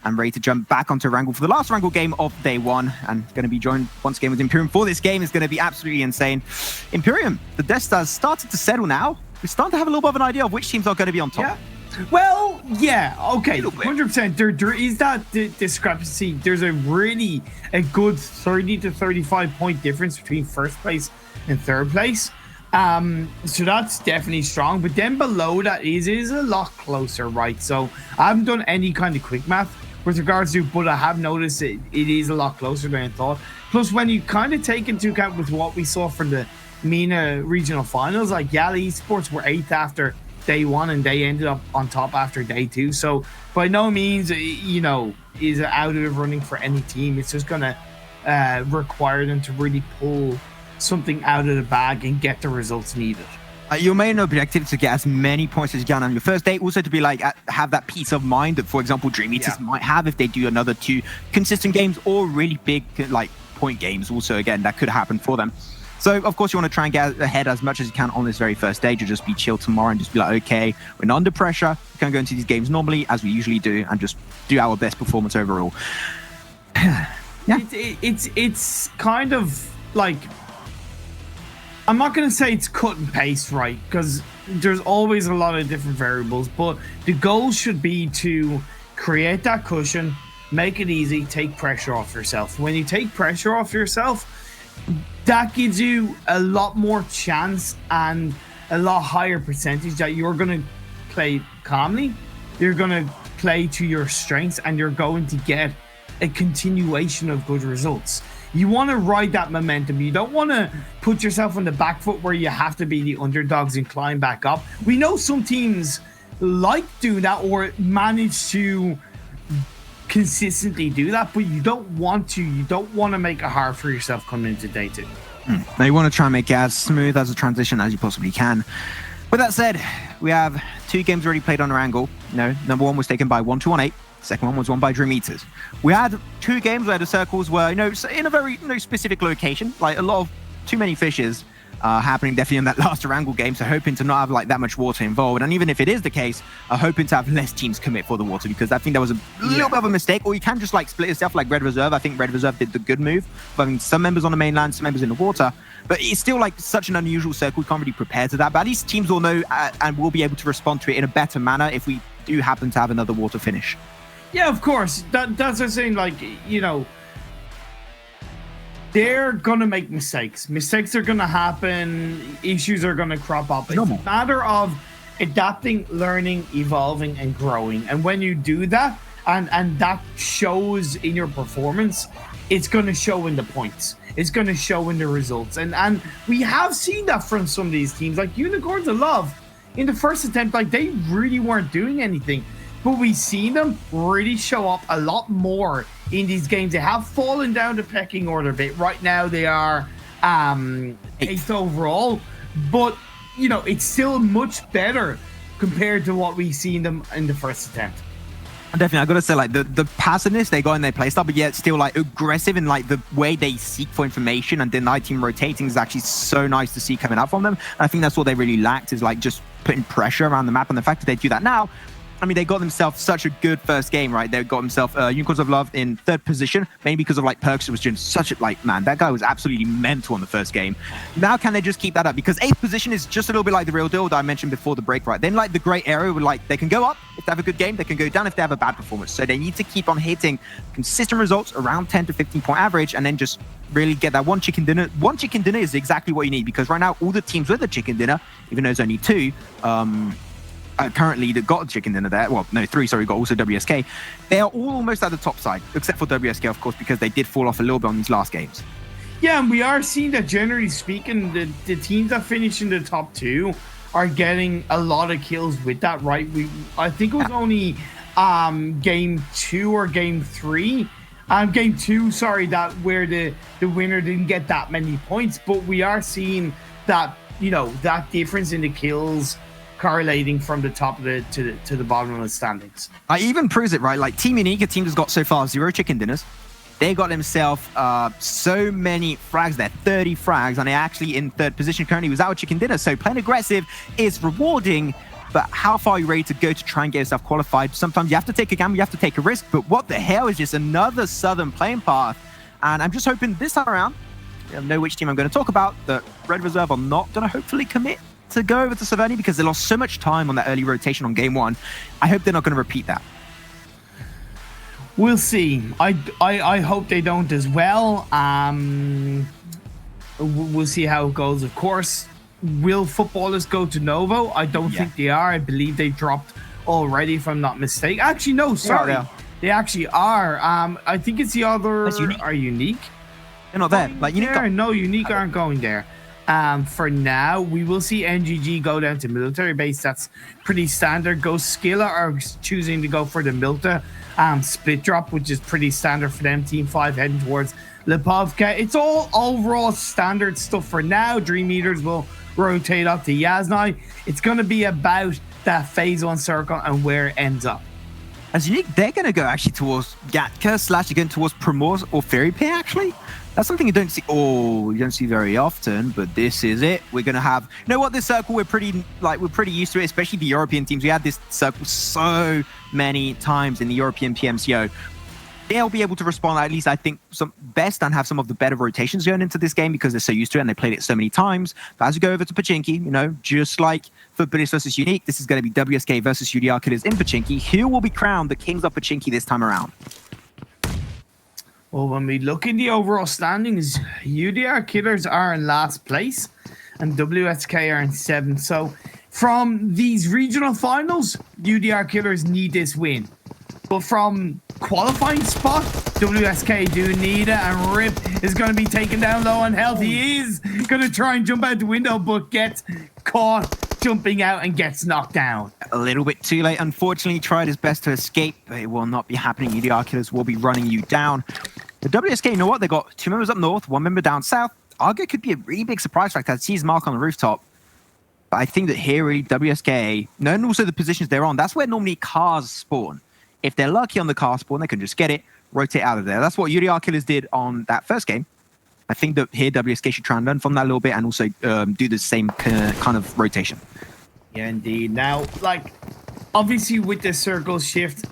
I'm ready to jump back onto Erangel for the last Erangel game of day one, and going to be joined once again with Imperium for this game. Is going to be absolutely insane. Imperium, the Death Stars started to settle now. We're starting to have a little bit of an idea of which teams are going to be on top.
Yeah. Well, yeah, okay, 100%. There is that discrepancy. There's a good 30 to 35 point difference between first place and third place. So that's definitely strong. But then below that is a lot closer, right? So I haven't done any kind of quick math, with regards to, but I have noticed it is a lot closer than I thought. Plus, when you kind of take into account with what we saw for the MENA regional finals, like Yali Esports were 8th after day 1 and they ended up on top after day 2. So by no means, you know, is it out of the running for any team. It's just going to require them to really pull something out of the bag and get the results needed.
Your main objective is to get as many points as you can on your first day. Also to be like, have that peace of mind that, for example, DreamEaters might have if they do another 2 consistent games or really big like point games. Also, again, that could happen for them. So, of course, you want to try and get ahead as much as you can on this very first day to just be chill tomorrow and just be like, okay, we're not under pressure. We can go into these games normally as we usually do and just do our best performance overall.
Yeah. It's kind of like, I'm not going to say it's cut and paste, right? Because there's always a lot of different variables, but the goal should be to create that cushion, make it easy, take pressure off yourself. When you take pressure off yourself, that gives you a lot more chance and a lot higher percentage that you're going to play calmly, you're going to play to your strengths, and you're going to get a continuation of good results. You want to ride that momentum. You don't want to put yourself on the back foot where you have to be the underdogs and climb back up. We know some teams like doing that or manage to consistently do that, but you don't want to. You don't want to make it hard for yourself coming into day 2.
Now you want to try and make it as smooth as a transition as you possibly can. With that said, we have 2 games already played on Erangel. Number 1 was taken by 1218. Second one was won by DreamEaters. We had 2 games where the circles were, in a very specific location, like a lot of too many fishes happening definitely in that last Erangel game. So hoping to not have like that much water involved. And even if it is the case, hoping to have less teams commit for the water, because I think that was a little bit of a mistake. Or you can just like split yourself like Red Reserve. I think Red Reserve did the good move, having some members on the mainland, some members in the water. But it's still like such an unusual circle. We can't really prepare to that. But at least teams will know and will be able to respond to it in a better manner if we do happen to have another water finish.
Yeah, of course. That's what I'm saying. Like, they're going to make mistakes. Mistakes are going to happen. Issues are going to crop up. It's a matter of adapting, learning, evolving, and growing. And when you do that, and that shows in your performance, it's going to show in the points. It's going to show in the results. And we have seen that from some of these teams. Like Unicorns of Love, in the first attempt, like they really weren't doing anything. But we've seen them really show up a lot more in these games. They have fallen down the pecking order a bit. Right now they are 8th overall. But, it's still much better compared to what we've seen them in the first attempt.
Definitely, I gotta say, like the passiveness they got in their playstyle, but yet still like aggressive in like the way they seek for information and deny team rotating is actually so nice to see coming out from them. And I think that's what they really lacked, is like just putting pressure around the map. And the fact that they do that now, I mean, they got themselves such a good first game, right? They got themselves Unicorns of Love in 3rd position, mainly because of like Perks was doing such a, like, man, that guy was absolutely mental in the first game. Now can they just keep that up? Because 8th position is just a little bit like the real deal that I mentioned before the break, right? Then like the gray area where like they can go up if they have a good game, they can go down if they have a bad performance. So they need to keep on hitting consistent results around 10 to 15 point average and then just really get that one chicken dinner. One chicken dinner is exactly what you need, because right now all the teams with a chicken dinner, even though there's only 2, currently that got a chicken dinner there, well, no, 3, sorry, got also WSK. They are all almost at the top side, except for WSK, of course, because they did fall off a little bit on these last games.
Yeah, and we are seeing that, generally speaking, the teams that finish in the top 2 are getting a lot of kills with that, right? I think it was only game 2 or game 3, game 2, sorry, that where the winner didn't get that many points, but we are seeing that, that difference in the kills correlating from the top of to the bottom of the standings.
I even proves it, right? Like Team Unique, a team that's got so far 0 chicken dinners. They got themselves so many frags there, 30 frags, and they're actually in 3rd position currently without a chicken dinner. So playing aggressive is rewarding, but how far are you ready to go to try and get yourself qualified? Sometimes you have to take a gamble, you have to take a risk, but what the hell is just another Southern playing path? And I'm just hoping this time around, I know which team I'm going to talk about, that Red Reserve are not going to hopefully commit to go over to Saverni, because they lost so much time on that early rotation on game 1. I hope they're not going to repeat that.
We'll see. I hope they don't as well. We'll see how it goes. Of course, will FUTBOLIST go to Novo? I don't think they are. I believe they dropped already, if I'm not mistaken. Actually, no, sorry. They actually are. I think it's the other
Unique.
are Unique.
They're not there. Like Unique.
No, Unique aren't going there. For now, we will see NGG go down to military base. That's pretty standard. Goskilla are choosing to go for the Milta split drop, which is pretty standard for them. Team 5 heading towards Lipovka. It's all overall standard stuff for now. DreamEaters will rotate up to Yaznai. It's going to be about that phase 1 circle and where it ends up.
As Unique, they're going to go actually towards Gatka / again towards Primorz or Fairy Pay, actually. That's something you don't see. Oh, you don't see very often, but this is it. We're going to have, you know what, this circle, we're pretty used to it, especially the European teams. We had this circle so many times in the European PMCO. They'll be able to respond, at least I think, some best and have some of the better rotations going into this game because they're so used to it and they played it so many times. But as we go over to Pachinki, you know, just like FUTBOLIST versus Unique, this is going to be WSK versus UDRKILLERS in Pachinki. Who will be crowned the kings of Pachinki this time around?
Well, when we look in the overall standings, UDRKILLERS are in last place and WSK are in 7th. So from these regional finals, UDRKILLERS need this win. But from qualifying spot, WSK do need it, and Rip is going to be taken down low on health. He is going to try and jump out the window, but gets caught jumping out and gets knocked down.
A little bit too late. Unfortunately, he tried his best to escape, but it will not be happening. UDRKILLERS will be running you down. The WSK, you know what? They got 2 members up north, 1 member down south. Argo could be a really big surprise factor. I see his mark on the rooftop. But I think that here, really, WSK, and also the positions they're on, that's where normally cars spawn. If they're lucky on the car spawn, they can just get it, rotate out of there. That's what UDRKILLERS did on that first game. I think that here WSK should try and learn from that a little bit and also do the same kind of rotation.
Yeah, indeed. Now, like, obviously with the circle shift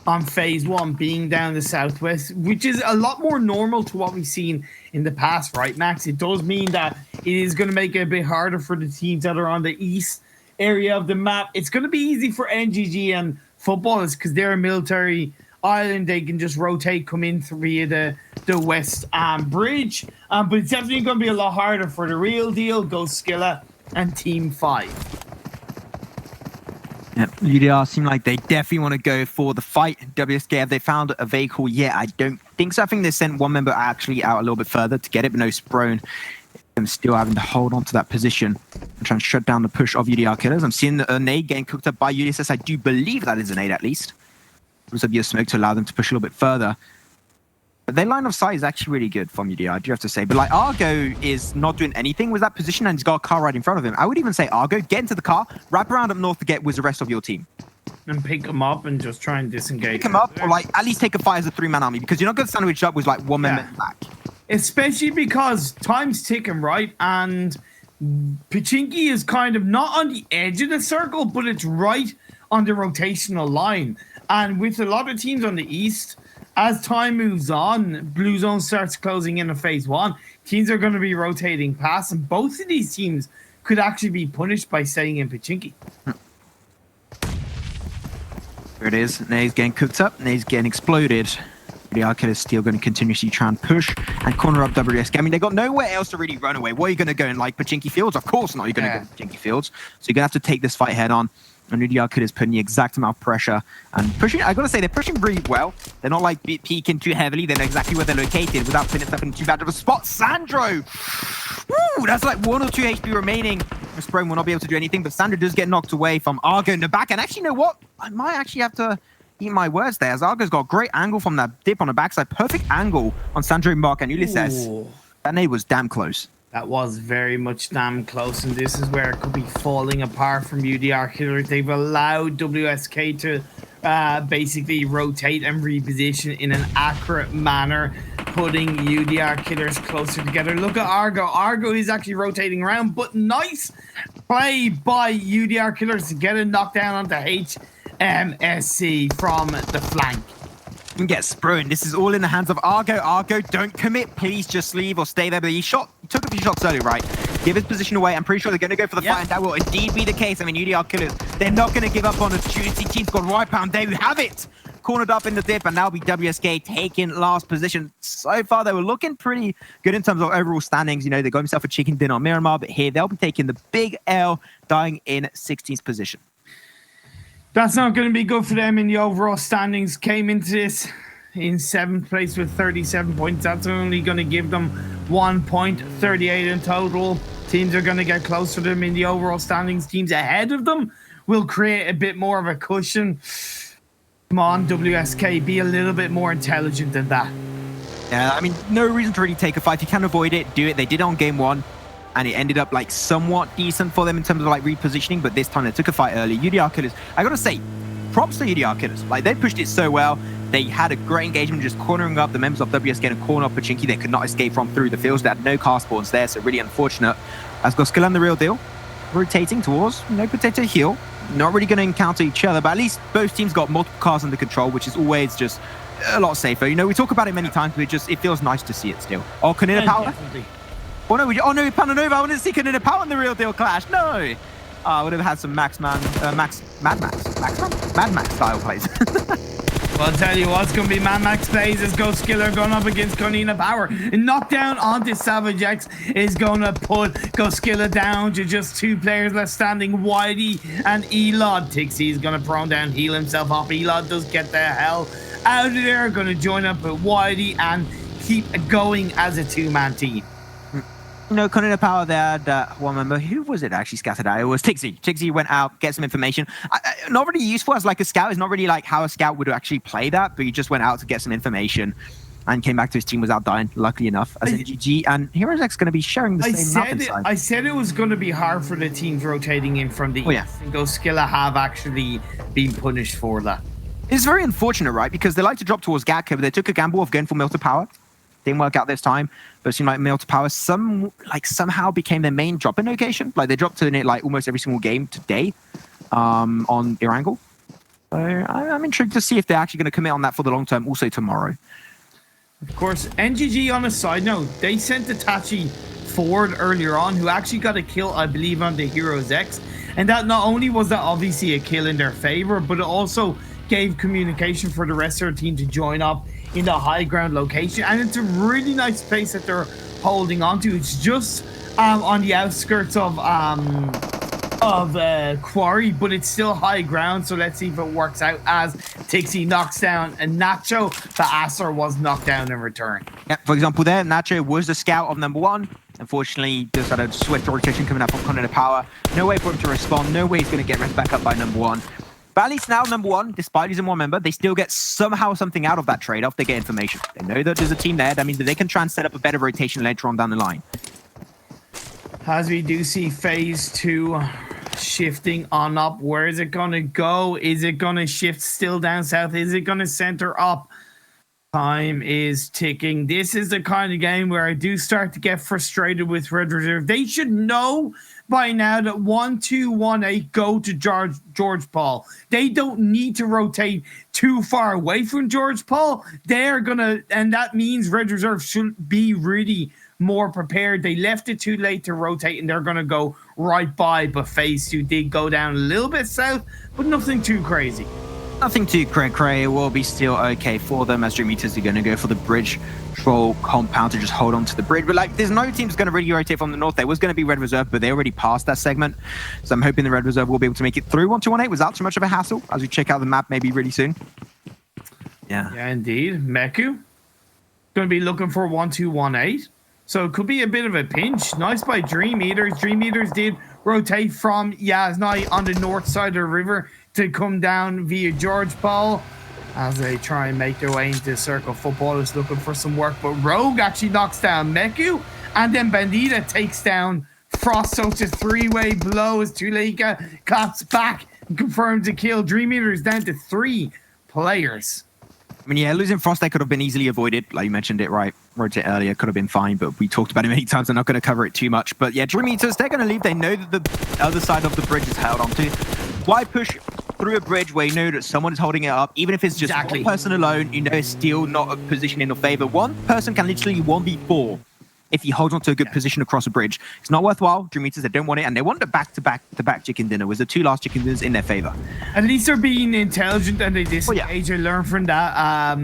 on phase 1 being down the southwest, which is a lot more normal to what we've seen in the past, right, Max? It does mean that it is going to make it a bit harder for the teams that are on the east area of the map. It's going to be easy for NGG and FUTBOLIST because they're a military island. They can just rotate, come in via the west bridge. But it's definitely going to be a lot harder for the real deal, Goskilla and Team 5.
Yep, UDR seem like they definitely want to go for the fight. WSK, have they found a vehicle yet? I don't think so. I think they sent 1 member actually out a little bit further to get it, but no, Sprone. I'm still having to hold on to that position and try and shut down the push of UDRKILLERS. I'm seeing a nade getting cooked up by UDSS. I do believe that is a nade at least. There was a bit of smoke to allow them to push a little bit further. But their line of sight is actually really good from UDR, I do have to say. But like Argo is not doing anything with that position and he's got a car right in front of him. I would even say Argo, get into the car, wrap around up north to get with the rest of your team.
And pick them up and just try and disengage.
Pick them up or like at least take a fight as a 3-man army because you're not going to sandwich up with like 1 member back.
Especially because time's ticking, right? And Pachinki is kind of not on the edge of the circle, but it's right on the rotational line. And with a lot of teams on the east, as time moves on, Blue Zone starts closing in on phase 1. Teams are going to be rotating past, and both of these teams could actually be punished by staying in Pachinki.
There it is. Nade's getting cooked up. Nade's getting exploded. The Arcade is still going to continuously try and push and corner up WSK. I mean, they got nowhere else to really run away. What are you going to go in, like, Pachinki Fields? Of course not. You're going to go Pachinki Fields. So you're going to have to take this fight head on. And UDRKILLERS is putting the exact amount of pressure and pushing. I gotta say, they're pushing really well. They're not like peeking too heavily. They know exactly where they're located without putting themselves in too bad of a spot. Sandro! Woo! That's like 1 or 2 HP remaining. Sprone will not be able to do anything, but Sandro does get knocked away from Argo in the back. And actually, you know what? I might actually have to eat my words there, as Argo's got a great angle from that dip on the backside. Perfect angle on Sandro, Mark, and Ulysses. Ooh. That nade was damn close.
That was very much damn close, and this is where it could be falling apart from UDRKILLERS. They've allowed WSK to basically rotate and reposition in an accurate manner, putting UDRKILLERS closer together. Look at Argo. Argo is actually rotating around, but nice play by UDRKILLERS to get a knockdown onto HMSC from the flank.
And get Sprone. This is all in the hands of Argo. Argo, don't commit. Please just leave or stay there. But he took a few shots early, right? Give his position away. I'm pretty sure they're going to go for the fight, and that will indeed be the case. I mean, UDRKILLERS, they're not going to give up on us. Trinity Team's got right pound. There we have it. Cornered up in the dip, and now be WSK taking last position. So far, they were looking pretty good in terms of overall standings. You know, they got themselves a chicken dinner on Miramar, but here they'll be taking the big L, dying in 16th position.
That's not going to be good for them in the overall standings. Came into this in 7th place with 37 points. That's only going to give them 1 point, 38 in total. Teams are going to get closer to them in the overall standings. Teams ahead of them will create a bit more of a cushion. Come on, WSK, be a little bit more intelligent than that.
Yeah, I mean, no reason to really take a fight. You can avoid it, do it. They did it on game 1, and it ended up like somewhat decent for them in terms of like repositioning, but this time they took a fight early. UDRKILLERS, I gotta say, props to UDRKILLERS. Like, they pushed it so well. They had a great engagement, just cornering up the members of WSK and corner up Pachinki. They could not escape from through the fields. They had no car spawns there, so really unfortunate. As Goskilla and the real deal, rotating towards No Potato Hill. Not really going to encounter each other, but at least both teams got multiple cars under control, which is always just a lot safer. You know, we talk about it many times, but it feels nice to see it still. Oh, Konina Power.
Definitely.
Oh no, Pananova. I wanted to see Konina Power in the real deal clash. No. I would have had some Mad Max style plays.
Well, I'll tell you what's going to be Mad Max plays as Goskilla going up against Konina Power. Knockdown onto Savage X is going to put Goskilla down to just 2 players left standing, Whitey and Elod. Tixie is going to prone down, heal himself up. Elod does get the hell out of there. Going to join up with Whitey and keep going as a 2-man team.
No, Konina Power there, that one member, who was it actually scattered out? It was Tixie. Tixie went out, get some information. Not really useful as like a scout. It's not really like how a scout would actually play that, but he just went out to get some information and came back to his team without dying, luckily enough, as NGG. And Heroes X going to be sharing the same map inside.
I said it was going to be hard for the teams rotating in from the east, and Goskilla have actually been punished for that.
It's very unfortunate, right? Because they like to drop towards Gatka, but they took a gamble of going for Milter Power. Didn't work out this time, but it seemed like Milter Power somehow became their main drop-in location. Like, they dropped in it like almost every single game today on Erangel. So I'm intrigued to see if they're actually going to commit on that for the long term also tomorrow.
Of course, NGG, on a side note, they sent Itachi forward earlier on, who actually got a kill, I believe, on the Heroes X. And that not only was that obviously a kill in their favor, but it also gave communication for the rest of their team to join up in the high ground location. And it's a really nice place that they're holding on to. It's just on the outskirts of Quarry, but it's still high ground. So let's see if it works out as Tixie knocks down a Nacho, but Asser was knocked down in return.
Yeah, for example there, Nacho was the scout of number 1. Unfortunately, just had a swift rotation coming up from Konina Power. No way for him to respond. No way he's going to get rest back up by number 1. But at least now, number 1, despite losing 1 member, they still get somehow something out of that trade-off. They get information. They know that there's a team there. That means that they can try and set up a better rotation later on down the line.
As we do see phase 2 shifting on up. Where is it going to go? Is it going to shift still down south? Is it going to center up? Time is ticking. This is the kind of game where I do start to get frustrated with Red Reserve. They should know by now that 1-2-1-8 go to George Paul. They don't need to rotate too far away from George Paul. They're gonna, and that means Red Reserve should be really more prepared. They left it too late to rotate, and they're gonna go right by. But phase 2 did go down a little bit south, but nothing too crazy.
Nothing too cray-cray. It will be still okay for them as DreamEaters are going to go for the bridge troll compound to just hold on to the bridge. But like, there's no team that's going to really rotate from the north. There was going to be Red Reserve, but they already passed that segment. So I'm hoping the Red Reserve will be able to make it through 1-2-1-8 without too much of a hassle as we check out the map maybe really soon.
Yeah, indeed. Meku going to be looking for 1-2-1-8. So it could be a bit of a pinch. Nice by DreamEaters. DreamEaters did rotate from Yaznai on the north side of the river to come down via George Paul as they try and make their way into Circle. Footballers looking for some work, but Rogue actually knocks down Meku, and then Bandita takes down Frost. So it's a 3-way blow as Tuleka cuts back and confirms a kill. DreamEaters down to 3 players.
I mean, yeah, losing Frost there could have been easily avoided. Like you mentioned it, right? Rotate earlier could have been fine, but we talked about it many times. I'm not going to cover it too much. But yeah, DreamEaters, they're going to leave. They know that the other side of the bridge is held onto. Why push through a bridge where you know that someone is holding it up? Even if it's just one person alone, you know it's still not a position in your favor. One person can literally 1v4 if he holds on to a good position across a bridge. It's not worthwhile. DreamEaters, they don't want it, and they want the back-to-back chicken dinner. Was the 2 last chicken dinners in their favor?
At least they're being intelligent and they disengage. They learn from that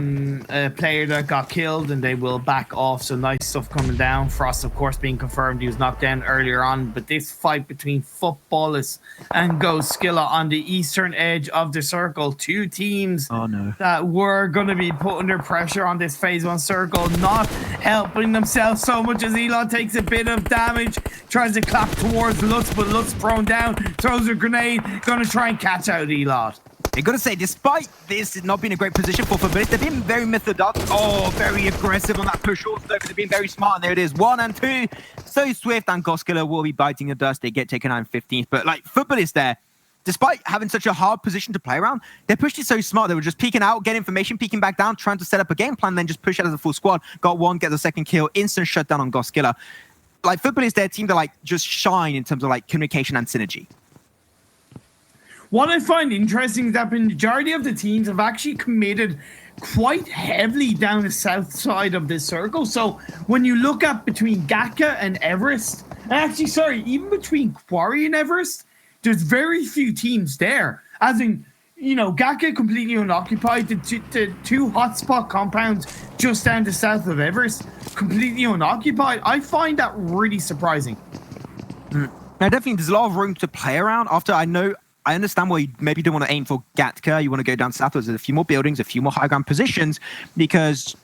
player that got killed, and they will back off. So nice stuff coming down. Frost, of course, being confirmed. He was knocked down earlier on, but this fight between FUTBOLIST and Goskilla on the eastern edge of the circle, 2 teams that were going to be putting their pressure on this phase 1 circle, not helping themselves so much as Elon takes a bit of damage, tries to clap towards Lutz, but Lutz thrown down, throws a grenade, gonna try and catch out Elon.
I gotta say, despite this not being a great position for FUTBOLIST, they've been very methodical. Oh, very aggressive on that push also. They've been very smart, and there it is, 1 and 2. So swift, and Goskilla will be biting the dust. They get taken out in 15th, but like FUTBOLIST there, despite having such a hard position to play around, they pushed it so smart. They were just peeking out, get information, peeking back down, trying to set up a game plan, then just push out as a full squad. Got 1, get the 2nd kill, instant shutdown on Goskilla. Like, FUTBOLIST, their team that like just shine in terms of like communication and synergy.
What I find interesting is that the majority of the teams have actually committed quite heavily down the south side of this circle. So when you look at between Gatka and Everest, and actually, sorry, even between Quarry and Everest, there's very few teams there. As in, you know, Gatka completely unoccupied. The 2 hotspot compounds just down the south of Everest, completely unoccupied. I find that really surprising.
Now, definitely, there's a lot of room to play around. I understand why you maybe don't want to aim for Gatka. You want to go down southwards. There's a few more buildings, a few more high ground positions, because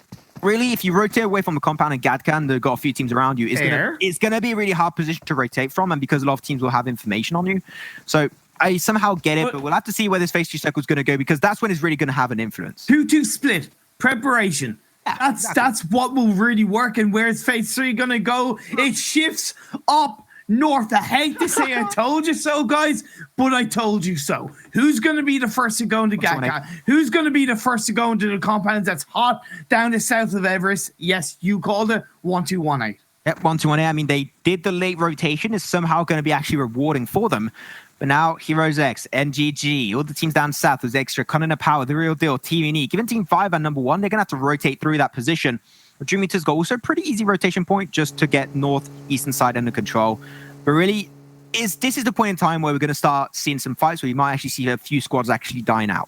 really, if you rotate away from the compound and Gatka and they've got a few teams around you, it's gonna be a really hard position to rotate from, and because a lot of teams will have information on you. So I somehow get it, but we'll have to see where this phase 2 circle is going to go, because that's when it's really going to have an influence.
2-2 split, preparation. Yeah, that's what will really work. And where's phase 3 going to go? It shifts up north. I hate to say I told you so, guys, but I told you so. Who's going to be the first to go into Gatka? Who's going to be the first to go into the compounds that's hot down the south of Everest? Yes, you called it. 1-2-1-8.
Yep, 1-2-1-8. I mean, they did the late rotation. It's somehow going to be actually rewarding for them. But now, Heroes X, NGG, all the teams down south, there's extra, Konina Power, The Real Deal, Team Unique. Given Team 5 and number 1, they're going to have to rotate through that position. But DreamEaters got also a pretty easy rotation point just to get north, eastern side under control. But really, this is the point in time where we're going to start seeing some fights where you might actually see a few squads actually dying out.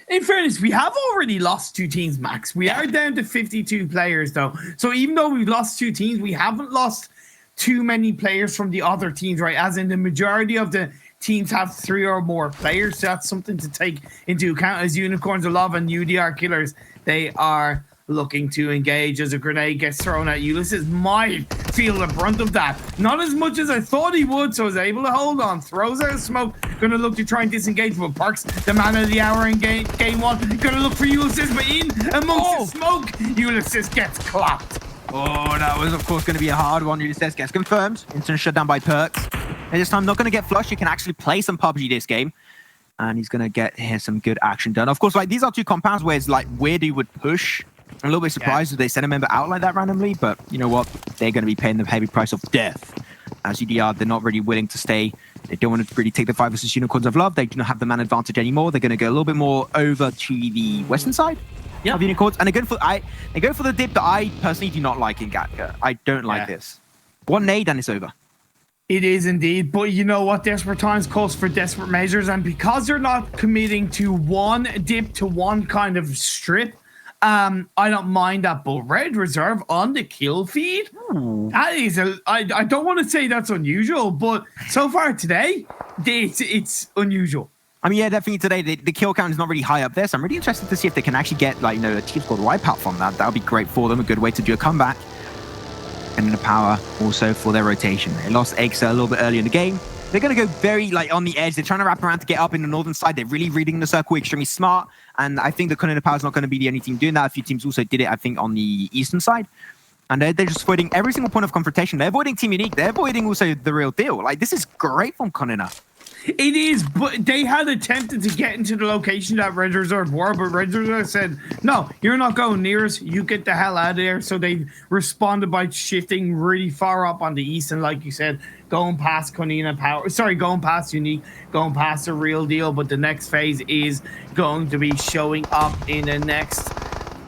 In fairness, we have already lost 2 teams, Max. We are down to 52 players, though. So even though we've lost 2 teams, we haven't lost too many players from the other teams, right? As in the majority of the teams have 3 or more players. So that's something to take into account. As Unicorns of Love and UDRKILLERS, they are looking to engage as a grenade gets thrown at Ulysses. Might feel the brunt of that. Not as much as I thought he would, so is able to hold on. Throws out smoke. Gonna look to try and disengage, but Parks, the man of the hour in game 1. Gonna look for Ulysses, but in amongst the smoke, Ulysses gets clapped.
Oh, that was, of course, going to be a hard one. Ulysses gets confirmed. Instant shutdown by Perks. And this time, not going to get flushed. You can actually play some PUBG this game. And he's going to get here some good action done. Of course, like, these are 2 compounds where it's like weird he would push. I'm a little bit surprised if they send a member out like that randomly. But you know what? They're going to be paying the heavy price of death. As UDR, they're not really willing to stay. They don't want to really take the 5 versus Unicorns of Love. They do not have the man advantage anymore. They're going to go a little bit more over to the western side. Of Unicorns, and they go for the dip that I personally do not like in Gatka. I don't like this. 1 nade and it's over.
It is indeed, but you know what? Desperate times calls for desperate measures, and because they're not committing to 1 dip to 1 kind of strip, I don't mind that. But Red Reserve on the kill feed, that is I don't want to say that's unusual, but so far today, it's unusual.
I mean, yeah, definitely today, the kill count is not really high up there, so I'm really interested to see if they can actually get, like, you know, a team squad wipeout from that. That would be great for them, a good way to do a comeback. And the power also for their rotation. They lost Exa a little bit early in the game. They're going to go very, like, on the edge. They're trying to wrap around to get up in the northern side. They're really reading the circle extremely smart, and I think the Konina Power is not going to be the only team doing that. A few teams also did it, I think, on the eastern side. And they're just avoiding every single point of confrontation. They're avoiding Team Unique. They're avoiding also The Real Deal. Like, this is great from Konina.
It is, but they had attempted to get into the location that Red Reserve were, but Red Reserve said, no, you're not going near us. You get the hell out of there. So they responded by shifting really far up on the east. And like you said, going past Konina Power, going past Unique, going past The Real Deal. But the next phase is going to be showing up in the next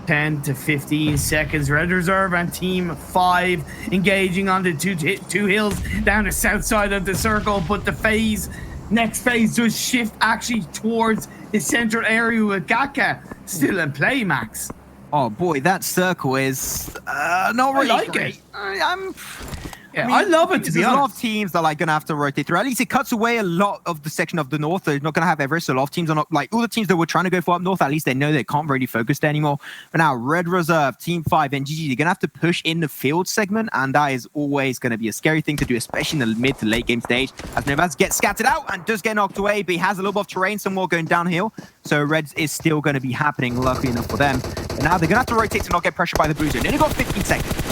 10 to 15 seconds. Red Reserve and Team 5 engaging on the two hills down the south side of the circle, but the next phase does shift actually towards the central area with Gaka still in play, Max.
Oh boy, that circle is not really
like
great.
it. I love it, to be honest.
There's a lot of teams that are like going to have to rotate through. At least it cuts away a lot of the section of the north. They're not going to have Everest. So a lot of teams are not, like all the teams that were trying to go for up north, at least they know they can't really focus there anymore. But now Red Reserve, Team 5, NGG, they're going to have to push in the field segment. And that is always going to be a scary thing to do, especially in the mid to late game stage. As Nomad gets scattered out and does get knocked away, but he has a little bit of terrain somewhere going downhill. So Reds is still going to be happening, luckily enough for them. But now they're going to have to rotate to not get pressured by the blue zone. They only got 15 seconds.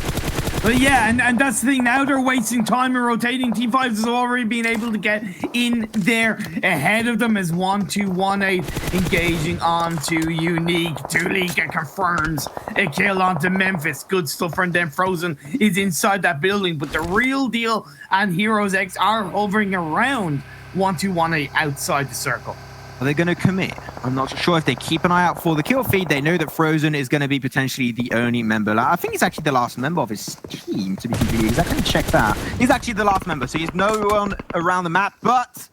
But yeah, and that's the thing. Now they're wasting time in rotating. Team 5 has already been able to get in there ahead of them as 1-2-1-8 engaging onto Unique. Tulika confirms a kill onto Memphis. Good stuff from them. Frozen is inside that building, but the real deal and Heroes X are hovering around 1-2-1-8 outside the circle.
Are they going to commit? I'm not sure if they keep an eye out for the kill feed. They know that Frozen is going to be potentially the only member. I think he's actually the last member of his team, to be completely exact. Let me check that. He's actually the last member, so he's no one around the map. But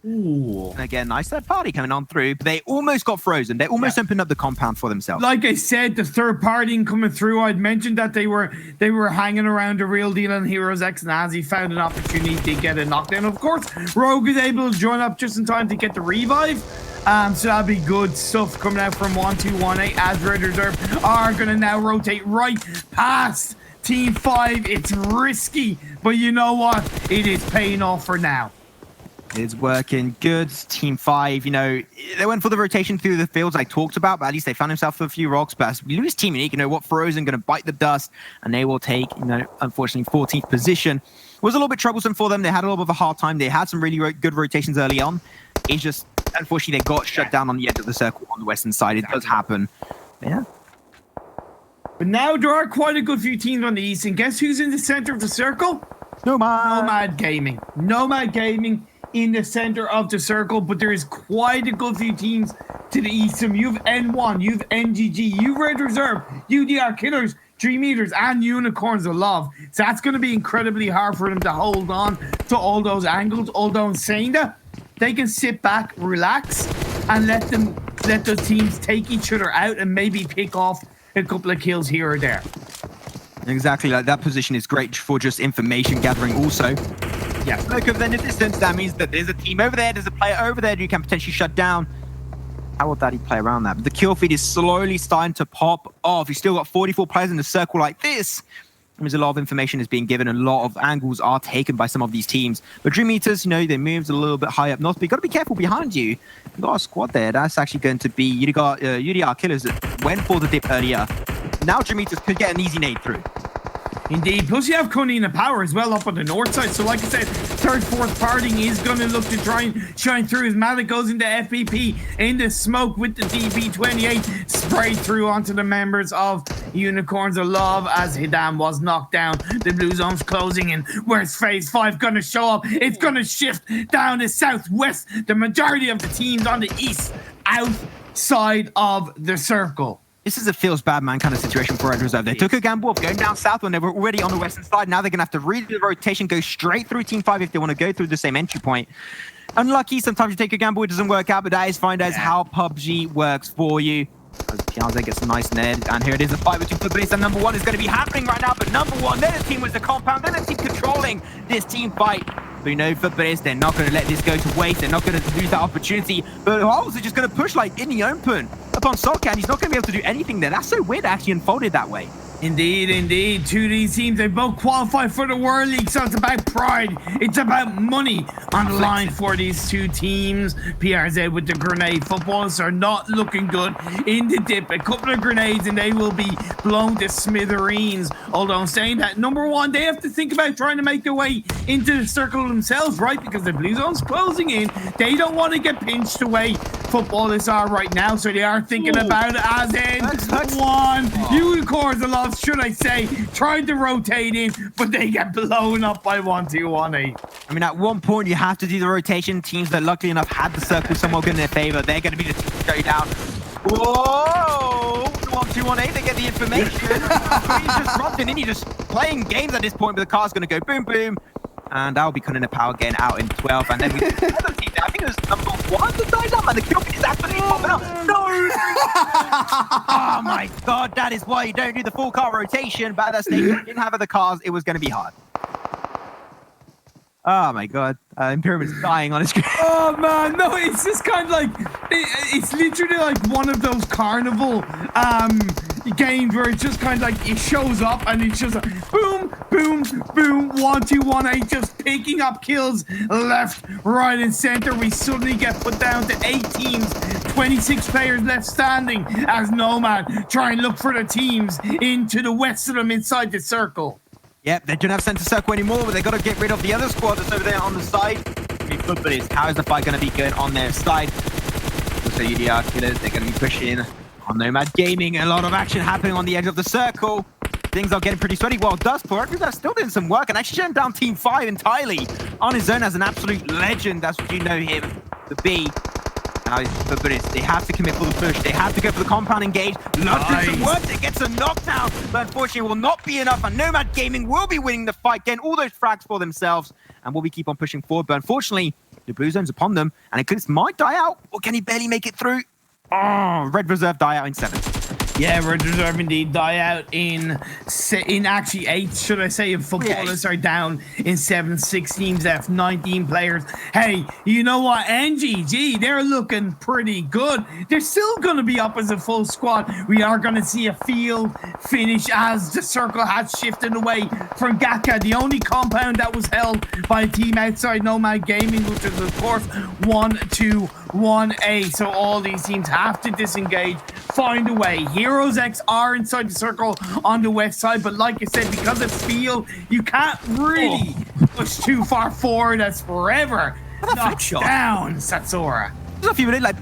again, nice third party coming on through. But they almost got Frozen. They almost opened up the compound for themselves.
Like I said, the third party coming through. I'd mentioned that they were hanging around the real deal on Heroes X, and as he found an opportunity to get a knockdown, of course, Rogue is able to join up just in time to get the revive. So that'll be good stuff coming out from 1-2-1-8 as Red Reserve are going to now rotate right past Team 5. It's risky, but you know what? It is paying off for now.
It's working good. Team 5, you know, they went for the rotation through the fields I talked about, but at least they found themselves with a few rocks. But as we lose Team Unique, you know what? Frozen going to bite the dust, and they will take, you know, unfortunately, 14th position. It was a little bit troublesome for them. They had a little bit of a hard time. They had some really good rotations early on. It's just, unfortunately, they got shut down on the edge of the circle on the western side. It does happen. Yeah.
But now there are quite a good few teams on the east, and guess who's in the center of the circle?
Nomad
Gaming. Nomad Gaming in the center of the circle, but there is quite a good few teams to the east. You've N1, you've NGG, you've Red Reserve, UDRKILLERS, DreamEaters, and Unicorns of Love. So that's going to be incredibly hard for them to hold on to all those angles. Although in saying that, they can sit back, relax, and let those teams take each other out and maybe pick off a couple of kills here or there.
Exactly, like that position is great for just information gathering also. Yeah, look over there in the distance, that means that there's a team over there, there's a player over there you can potentially shut down. How will Daddy play around that? But the kill feed is slowly starting to pop off. You've still got 44 players in a circle like this. There's a lot of information is being given, and a lot of angles are taken by some of these teams. But DreamEaters, you know, they moved a little bit high up north, but you got to be careful behind you. You got a squad there. That's actually going to be, you got UDRKILLERS that went for the dip earlier. Now DreamEaters could get an easy nade through.
Indeed. Plus you have Konina Power as well up on the north side. So like I said, third, fourth party is going to look to try and shine through as Malik goes into FPP in the smoke with the DB28 sprayed through onto the members of Unicorns of Love as Hidam was knocked down. The blue zone's closing in. Where's phase 5 going to show up? It's going to shift down the southwest. The majority of the teams on the east outside of the circle.
This is a feels bad man kind of situation for Red Reserve. They took a gamble of going down south when they were already on the western side. Now they're going to have to read the rotation, go straight through Team 5 if they want to go through the same entry point. Unlucky, sometimes you take a gamble, it doesn't work out, but that is fine. That is how PUBG works for you. As Piazza gets a nice ned, and here it is, a fight between FUTBOLIST and number 1 is going to be happening right now, but number 1, they're the team with the compound, they're the team controlling this team fight. But you know, FUTBOLIST, they're not going to let this go to waste, they're not going to lose that opportunity, but Holes are just going to push like in the open upon Sokan. He's not going to be able to do anything there. That's so weird it actually unfolded that way.
Indeed, indeed. Two of these teams, they both qualify for the World League, so it's about pride. It's about money on the line for these two teams. PRZ with the grenade. FUTBOLIST are not looking good in the dip. A couple of grenades and they will be blown to smithereens. Although I'm saying that, number 1, they have to think about trying to make their way into the circle themselves, right? Because the blue zone's closing in. They don't want to get pinched away. FUTBOLIST are right now, so they are thinking about it as in one. Unicorns a lot, should I say, tried to rotate in, but they get blown up by 1-2-1-8.
I mean, at one point, you have to do the rotation. Teams that luckily enough had the circle somewhat good in their favor, they're going to be the team to go down. Whoa! 1-2-1-8, they get the information. He's just rocking in, he's just playing games at this point, but the car's going to go boom, boom. And that will be Konina Power getting out in 12. And then we I think it was number 1 that dies up, and the kill is absolutely popping up. No! Oh my god, that is why you don't do the full car rotation. But at that stage, if you didn't have other cars, it was going to be hard. Oh my god, Imperium's dying on his screen.
Oh man, no, it's just kind of like, it's literally like one of those carnival games where it's just kind of like, it shows up and it's just like, boom, boom, boom, 1-2-1-8, just picking up kills left, right, and center. We suddenly get put down to 8 teams, 26 players left standing as Nomad try and look for the teams into the west of them inside the circle.
Yep, they don't have center circle anymore, but they got to get rid of the other squad that's over there on the side. FUTBOLIST, how is the fight going to be going on their side? Also, UDRKILLERS, they're going to be pushing on Nomad Gaming. A lot of action happening on the edge of the circle. Things are getting pretty sweaty. Well, Dustport is still doing some work and actually shutting down Team 5 entirely on his own as an absolute legend. That's what you know him to be. Now, FUTBOLIST, they have to commit for the push. They have to go for the compound engage. Not doing some work. They get some knockdown, but unfortunately, will not be enough. And Nomad Gaming will be winning the fight, getting all those frags for themselves, and will be keep on pushing forward. But unfortunately, the blue zone's upon them, and Eclipse might die out, or can he barely make it through? Oh, Red Reserve die out in 7.
Yeah, Red Reserve indeed die out in actually 8, should I say, of FUTBOLIST are down in 7, 6 teams left, 19 players. Hey, you know what? NGG, they're looking pretty good. They're still going to be up as a full squad. We are going to see a field finish as the circle has shifted away from Gaka, the only compound that was held by a team outside Nomad Gaming, which is, of course, 1-2-1-8. So all these teams have to disengage, find a way. Heroes X are inside the circle on the west side, but like I said, because it's field, you can't really push too far forward. That's forever knocked down Satsura.
There's a few minutes, like,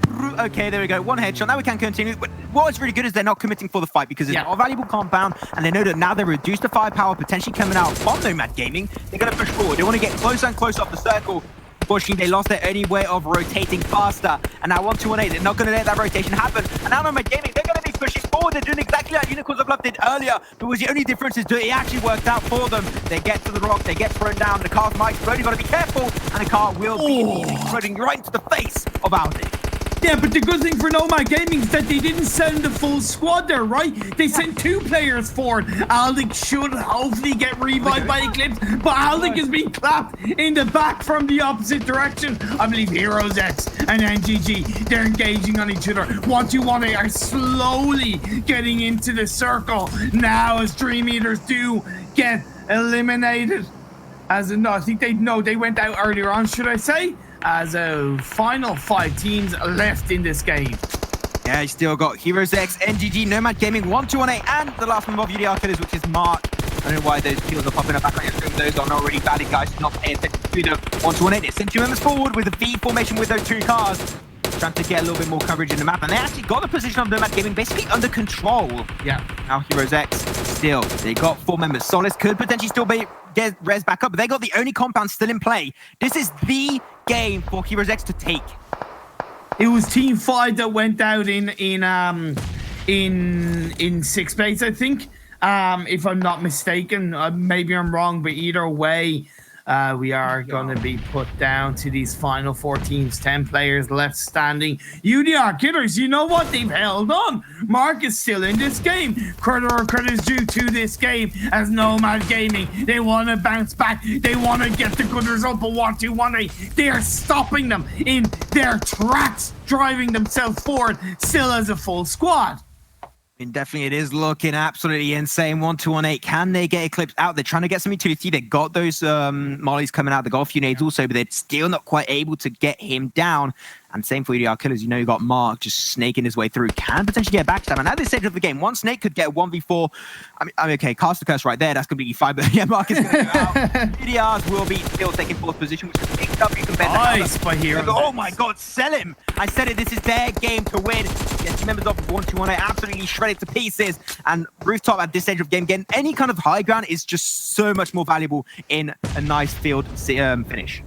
okay, there we go, 1 headshot. Now we can continue. But what's really good is they're not committing for the fight because it's not a valuable compound, and they know that now they're reduced to firepower potentially coming out from Nomad Gaming. They're going to push forward. They want to get closer and closer up the circle. Unfortunately, they lost their only way of rotating faster. And now 1-2-1-8, they're not going to let that rotation happen. And now Nomad Gaming, they're going to be pushing forward. They're doing exactly like Unicorns of Love did earlier. But was the only difference is that it actually worked out for them. They get to the rock, they get thrown down. The cars might explode. You've got to be careful. And the car will be exploding right into the face of Aldi.
Yeah, but the good thing for Nomad Gaming is that they didn't send the full squad there, right? They sent 2 players forward. Aldic should hopefully get revived by Eclipse, but Aldic is being clapped in the back from the opposite direction. I believe Heroes X and NGG, they're engaging on each other. 1-2-1-8 are slowly getting into the circle now as DreamEaters do get eliminated. As in, no, I think they went out earlier on, should I say? As a final 5 teams left in this game.
Yeah, you still got Heroes X, NGG, Nomad Gaming, 1-2-1-8, and the last one of UDRKILLERS, which is Mark. I don't know why those kills are popping up back on your screen. Those are not really valid, guys. Do not pay attention to them. 1-2-1-8, they sent 2 members forward with the V formation with those 2 cars. Trying to get a little bit more coverage in the map, and they actually got the position of Nomad Gaming basically under control. Yeah. Now Heroes X, still, they got 4 members. Solace could potentially still get res back up, but they got the only compound still in play. This is the game for Heroes X to take.
It was Team 5 that went out in 6 base, I think. If I'm not mistaken, maybe I'm wrong, but either way, we are going to be put down to these final 4 teams, 10 players left standing. UDRKILLERS, you know what? They've held on. Mark is still in this game. Credit is due to this game as Nomad Gaming. They want to bounce back. They want to get the good result, but 1-2-1-8, they are stopping them in their tracks, driving themselves forward still as a full squad.
I mean, definitely it is looking absolutely insane. 1-2-1-8. Can they get Eclipse out? They're trying to get some utility. They got those mollies coming out. They got a few nades also, but they're still not quite able to get him down. And same for UDRKILLERS. You know, you got Mark just snaking his way through. Can potentially get a backstab. And at this stage of the game, one snake could get 1v4. I mean, okay, cast the curse right there. That's completely fine. But yeah, Mark is going to go out. UDRs will be still taking 4th position, which is picked up. You can bet
nice by Heroes.
Oh my God, sell him. I said it. This is their game to win. Get 2 members off of 1-2-1-8. Absolutely shredded to pieces. And Rooftop at this stage of game, getting any kind of high ground is just so much more valuable in a nice field finish.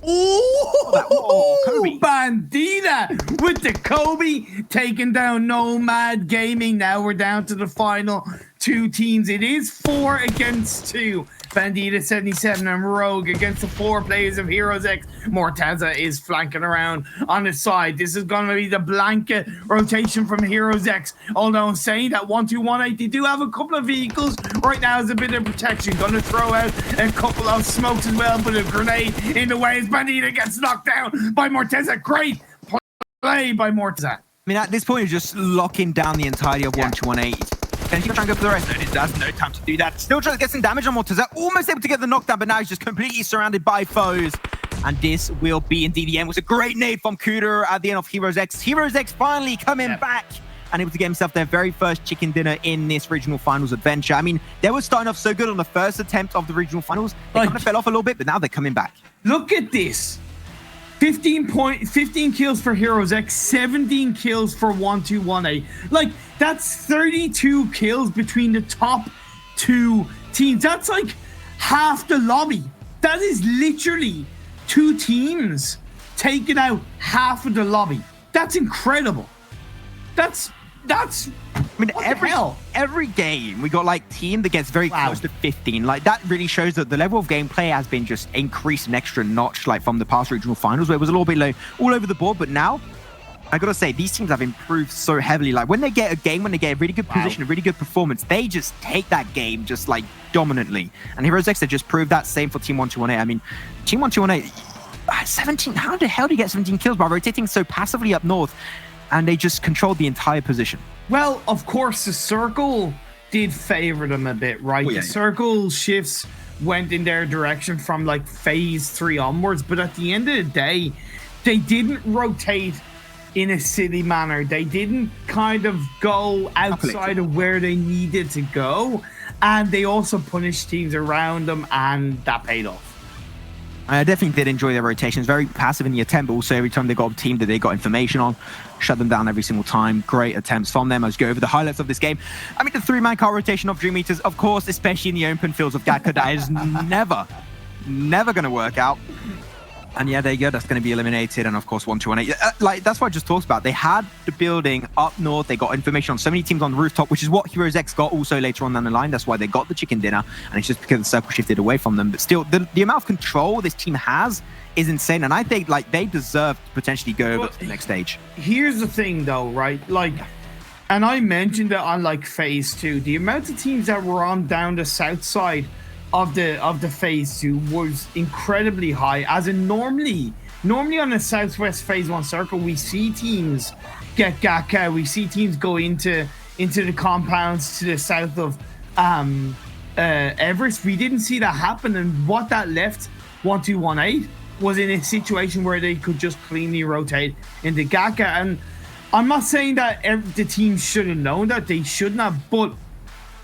Oh,
Kobe.
Bandita with the Kobe taking down Nomad Gaming. Now we're down to the final two teams. It is 4 against 2. Bandita 77 and Rogue against the 4 players of Heroes X. Mortaza is flanking around on his side. This is going to be the blanket rotation from Heroes X. Although saying that 1218, they do have a couple of vehicles. Right now is a bit of protection. Going to throw out a couple of smokes as well, but a grenade in the way as Bandita gets knocked down by Mortaza. Great play by Mortaza.
I mean, at this point, you're just locking down the entirety of 1218. Can he try and go for the rest? No, he has no time to do that. Still trying to get some damage on Mortaza. Almost able to get the knockdown, but now he's just completely surrounded by foes. And this will be indeed the end. It was a great nade from Kuder at the end of Heroes X. Heroes X finally coming back and able to get himself their very first chicken dinner in this regional finals adventure. I mean, they were starting off so good on the first attempt of the regional finals. They kind of fell off a little bit, but now they're coming back.
Look at this. 15 kills for Heroes X, 17 kills for 1218. Like, that's 32 kills between the top 2 teams. That's like half the lobby. That is literally 2 teams taking out half of the lobby. That's incredible. That's I mean,
every game we got like team that gets very close to 15. Like, that really shows that the level of gameplay has been just increased an extra notch, like from the past regional finals where it was a little bit low all over the board. But now, I gotta say, these teams have improved so heavily. Like, when they get a game, when they get a really good position, a really good performance, they just take that game just like dominantly. And Heroes X have just proved that. Same for Team 1218. I mean, Team 1218, 17. How the hell do you get 17 kills by rotating so passively up north? And they just controlled the entire position.
Well, of course, the circle did favor them a bit, right? The circle shifts went in their direction from like phase 3 onwards, but at the end of the day, they didn't rotate in a silly manner. They didn't kind of go outside of where they needed to go, and they also punished teams around them, and that paid off.
I definitely did enjoy their rotations. Very passive in the attempt, but also every time they got a team that they got information on, shut them down every single time. Great attempts from them. Let's go over the highlights of this game. I mean, the 3-man car rotation of DreamEaters, of course, especially in the open fields of Gaka, that is never going to work out. And yeah, there you go. That's going to be eliminated. And of course, 1218. Like, that's what I just talked about. They had the building up north. They got information on so many teams on the rooftop, which is what Heroes X got also later on down the line. That's why they got the chicken dinner. And it's just because the circle shifted away from them. But still, the amount of control this team has is insane. And I think like they deserve to potentially go over to the next stage.
Here's the thing though, right? Like, and I mentioned it on like phase 2. The amount of teams that were on down the south side of the phase 2 was incredibly high. As in normally on the southwest phase 1 circle, we see teams get Gaka, we see teams go into the compounds to the south of Everest. We didn't see that happen, and what that left 1218 was in a situation where they could just cleanly rotate into Gaka. And I'm not saying that the team should have known that, they shouldn't have, but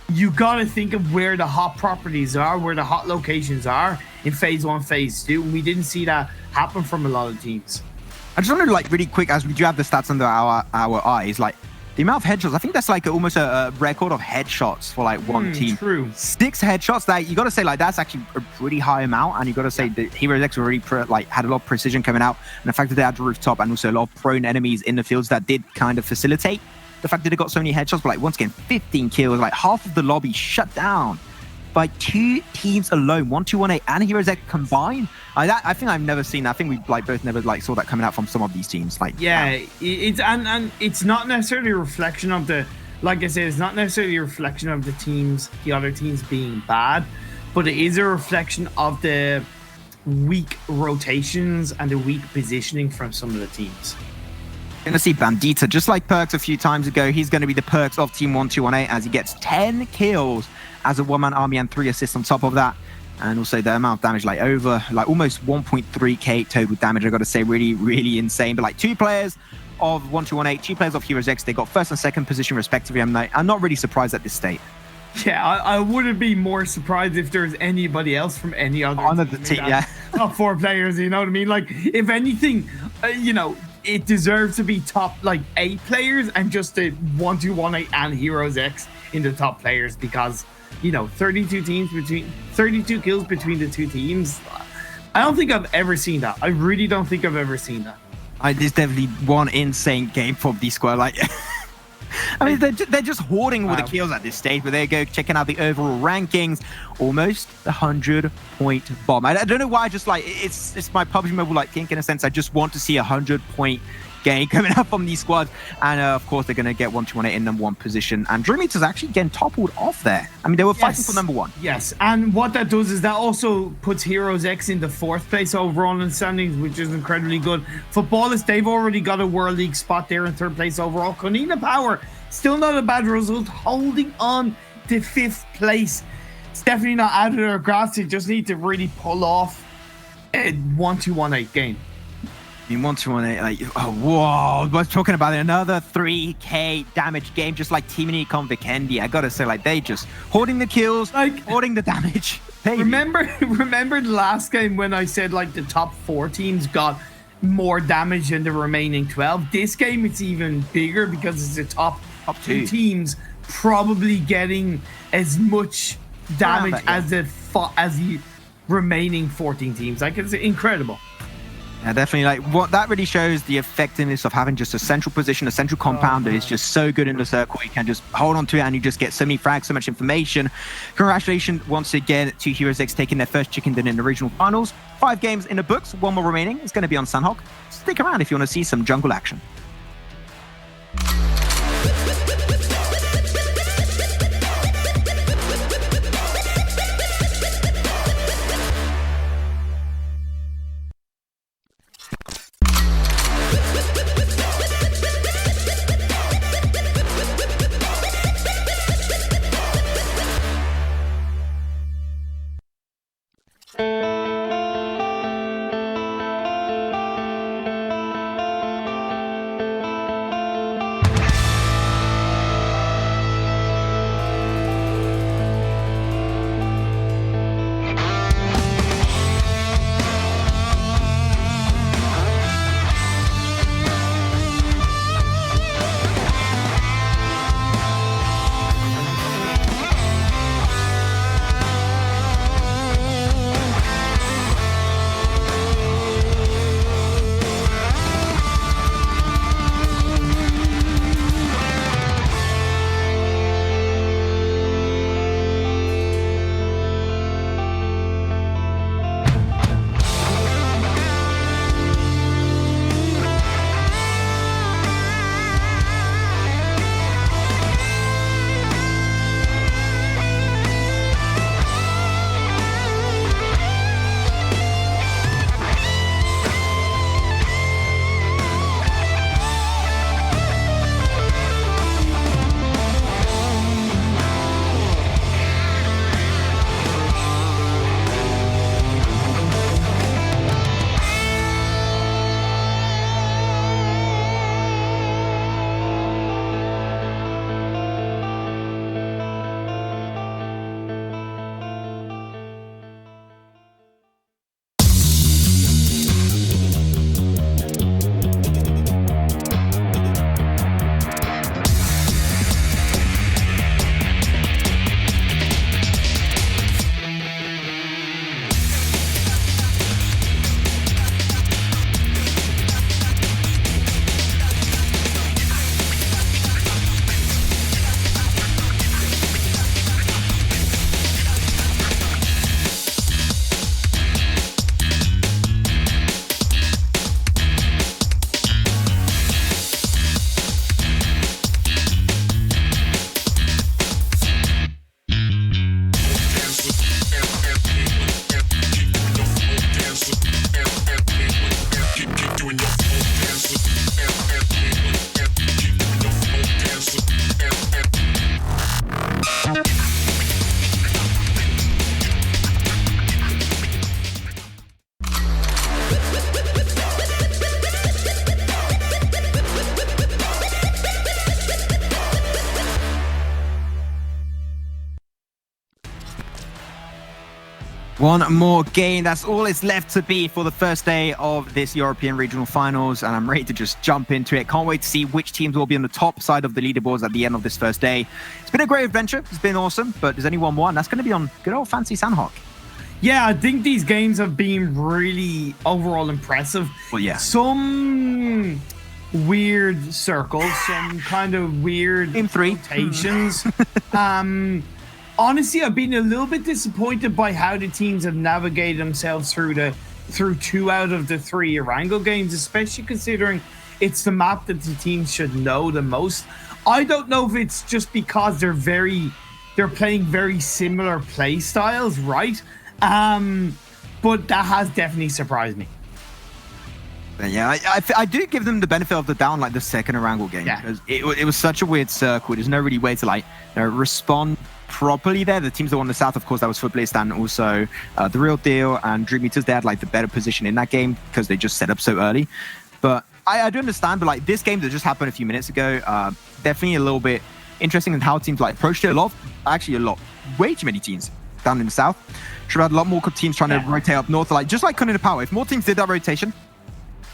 you got to think of where the hot properties are, where the hot locations are in phase 1, phase 2. And we didn't see that happen from a lot of teams.
I just wanted to, like, really quick, as we do have the stats under our eyes, like, the amount of headshots, I think that's like almost a record of headshots for like one team.
True.
6 headshots, that you got to say, like, that's actually a pretty high amount. And you got to say that Heroes X already had a lot of precision coming out. And the fact that they had the rooftop and also a lot of prone enemies in the fields that did kind of facilitate the fact that they got so many headshots. But like, once again, 15 kills, like half of the lobby shut down by 2 teams alone. 1218 and Heroes X combined. I think I've never seen that. I think we like both never like saw that coming out from some of these teams. Like,
it's and it's not necessarily a reflection of the, like I said, it's not necessarily a reflection of the other teams being bad, but it is a reflection of the weak rotations and the weak positioning from some of the teams.
Going to see Bandita, just like Perks a few times ago. He's going to be the Perks of Team 1218 as he gets 10 kills as a one-man army and 3 assists on top of that. And also the amount of damage, like almost 1.3k total damage. I got to say, really, really insane. But like 2 players of 1218, 2 players of Heroes X, they got 1st and 2nd position respectively. I'm not really surprised at this state.
Yeah, I wouldn't be more surprised if there's anybody else from any other
team. Yeah,
top 4 players. You know what I mean? Like, if anything, you know, it deserves to be top like 8 players and just the 1218 and Heroes X in the top players, because, you know, 32 kills between the 2 teams. I don't think I've ever seen that. I really don't think I've ever seen that.
There's definitely one insane game from the squad. Like, I mean, they're just hoarding all the kills at this stage. But there you go, checking out the overall rankings. Almost the 100-point bomb. I don't know why. I just like it's my PUBG Mobile like kink in a sense. I just want to see a 100-point game coming up from these squads, and of course they're going to get 1218 in number 1 position, and DreamEaters actually getting toppled off there. I mean, they were fighting for number 1.
Yes, and what that does is that also puts Heroes X into 4th place overall in standings, which is incredibly good. FUTBOLIST, they've already got a World League spot there in 3rd place overall. Konina Power, still not a bad result, holding on to 5th place. It's definitely not out of their grasp. They just need to really pull off a 1218 game.
I mean, 1218, like, oh, whoa, we're talking about another 3k damage game, just like Team Econ Vikendi. I gotta say, like, they just hoarding the kills, like hoarding the damage.
Remember the last game when I said, like, the top 4 teams got more damage than the remaining 12? This game, it's even bigger because it's the top 2 teams probably getting as much damage as the remaining 14 teams. Like, it's incredible.
Yeah, definitely. Like, what that really shows the effectiveness of having just a central position, a central compound that is just so good in the circle. You can just hold on to it and you just get so many frags, so much information. Congratulations once again to Heroes X taking their first chicken dinner in the regional finals. 5 games in the books, 1 more remaining. It's going to be on Sanhok. Stick around if you want to see some jungle action. One more game. That's all it's left to be for the first day of this European Regional Finals, and I'm ready to just jump into it. Can't wait to see which teams will be on the top side of the leaderboards at the end of this first day. It's been a great adventure. It's been awesome, but there's only one more, and that's going to be on good old fancy Sanhok.
Yeah, I think these games have been really overall impressive.
Well, yeah.
Some weird circles, some kind of weird
Game 3
rotations. Honestly, I've been a little bit disappointed by how the teams have navigated themselves through 2 out of the 3 Erangel games, especially considering it's the map that the teams should know the most. I don't know if it's just because they're playing very similar play styles, right? But that has definitely surprised me.
Yeah, I do give them the benefit of the doubt, like the second Erangel game, because it was such a weird circle. There's no really way to like respond properly there. The teams that won the South, of course, that was FUTBOLIST and also The Real Deal and DreamEaters. They had like the better position in that game because they just set up so early. But I do understand, but like this game that just happened a few minutes ago, definitely a little bit interesting in how teams like approached it. Way too many teams down in the South. Should have had a lot more teams trying to rotate up north, like just like Konina Power. If more teams did that rotation,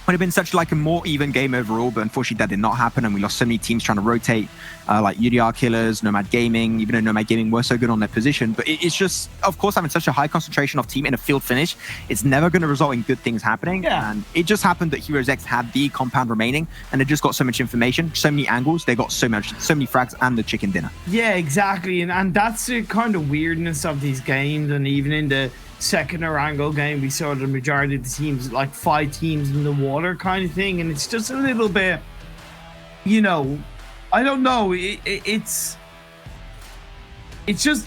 would have been such like a more even game overall, but unfortunately that did not happen, and we lost so many teams trying to rotate, like UDRKILLERS, Nomad Gaming, even though Nomad Gaming were so good on their position. But it's just, of course, having such a high concentration of team in a field finish, it's never going to result in good things happening. And it just happened that Heroes X had the compound remaining, and they just got so much information, so many angles, they got so many frags and the chicken dinner. Yeah,
exactly, and that's the kind of weirdness of these games. And even in the second Erangel game, we saw the majority of the teams, like 5 teams in the water kind of thing, and it's just a little bit, you know, I don't know, it's just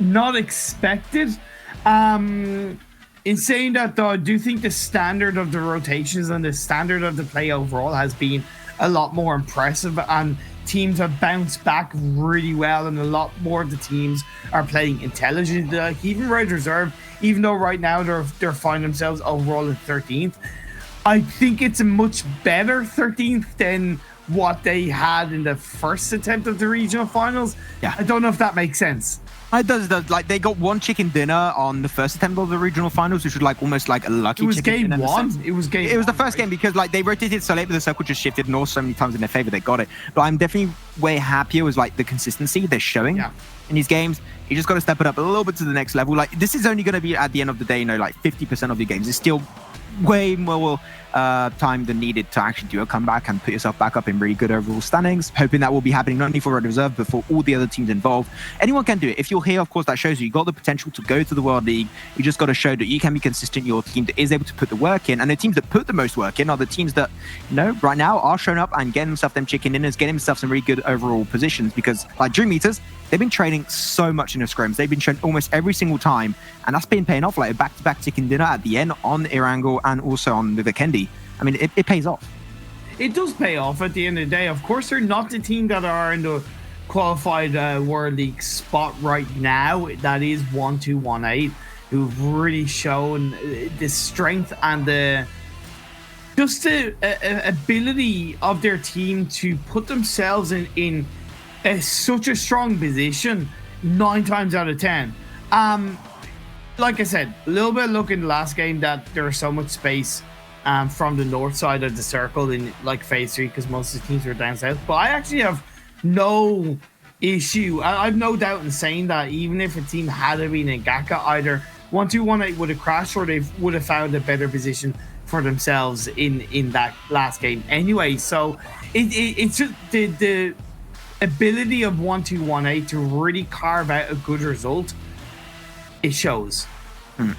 not expected. In saying that though, I do think the standard of the rotations and the standard of the play overall has been a lot more impressive, and teams have bounced back really well, and a lot more of the teams are playing intelligent. Like even Red Reserve, even though right now they're finding themselves overall in 13th, I think it's a much better 13th than what they had in the first attempt of the regional finals.
Yeah,
I don't know if that makes sense.
It does. Like they got 1 chicken dinner on the first attempt of the regional finals, which was like almost like a lucky.
It was
chicken
game
dinner
1. It was
the first game because like they rotated so late, but the circle just shifted north so many times in their favor. They got it. But I'm definitely way happier with like the consistency they're showing in these games. You just got to step it up a little bit to the next level. Like this is only going to be at the end of the day, you know, like 50% of your games. It's still way more time than needed to actually do a comeback and put yourself back up in really good overall standings. Hoping that will be happening not only for Red Reserve, but for all the other teams involved. Anyone can do it. If you're here, of course, that shows you got the potential to go to the World League. You just got to show that you can be consistent. Your team that is able to put the work in, and the teams that put the most work in are the teams that, you know, right now are showing up and getting themselves them chicken dinners, getting themselves some really good overall positions. Because like DreamEaters, they've been training so much in the scrims. They've been shown almost every single time, and that's been paying off. Like a back-to-back chicken dinner at the end on Erangel and also on the Vikendi. I mean, it pays off.
It does pay off at the end of the day. Of course, they're not the team that are in the qualified World League spot right now. That is 1-2-1-8, who've really shown the strength and the ability of their team to put themselves in such a strong position 9 times out of 10. Like I said, a little bit of luck in the last game that there's so much space from the north side of the circle in like phase 3, because most of the teams were down south. But I actually have no issue. I've no doubt in saying that even if a team had been in Gaka, either 1-2-1-8 would have crashed, or they would have found a better position for themselves in that last game anyway. So it's just the ability of 1-2-1-8 to really carve out a good result. It shows.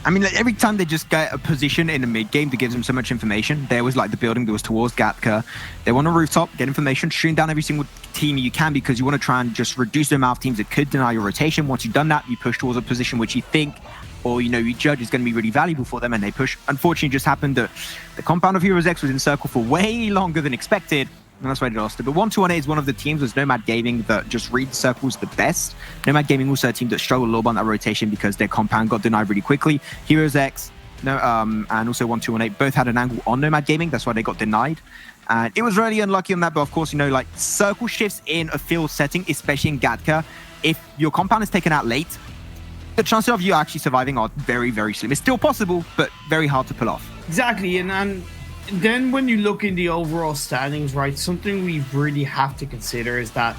I mean, like, every time they just get a position in the mid game that gives them so much information. There was like the building that was towards Gatka. They want a rooftop, get information, shoot down every single team you can, because you want to try and just reduce the amount of teams that could deny your rotation. Once you've done that, you push towards a position which you think, or you know, you judge is going to be really valuable for them, and they push. Unfortunately, it just happened that the compound of Heroes X was in circle for way longer than expected, and that's why they lost it. But 1-2-1-8 is one of the teams with Nomad Gaming that just reads circles the best. Nomad Gaming also a team that struggled a little bit on that rotation because their compound got denied really quickly. Heroes X and also 1-2-1-8 both had an angle on Nomad Gaming. That's why they got denied. And it was really unlucky on that. But of course, you know, like circle shifts in a field setting, especially in Gatka, if your compound is taken out late, the chances of you actually surviving are very, very slim. It's still possible, but very hard to pull off.
Exactly. And then when you look in the overall standings, right, something we really have to consider is that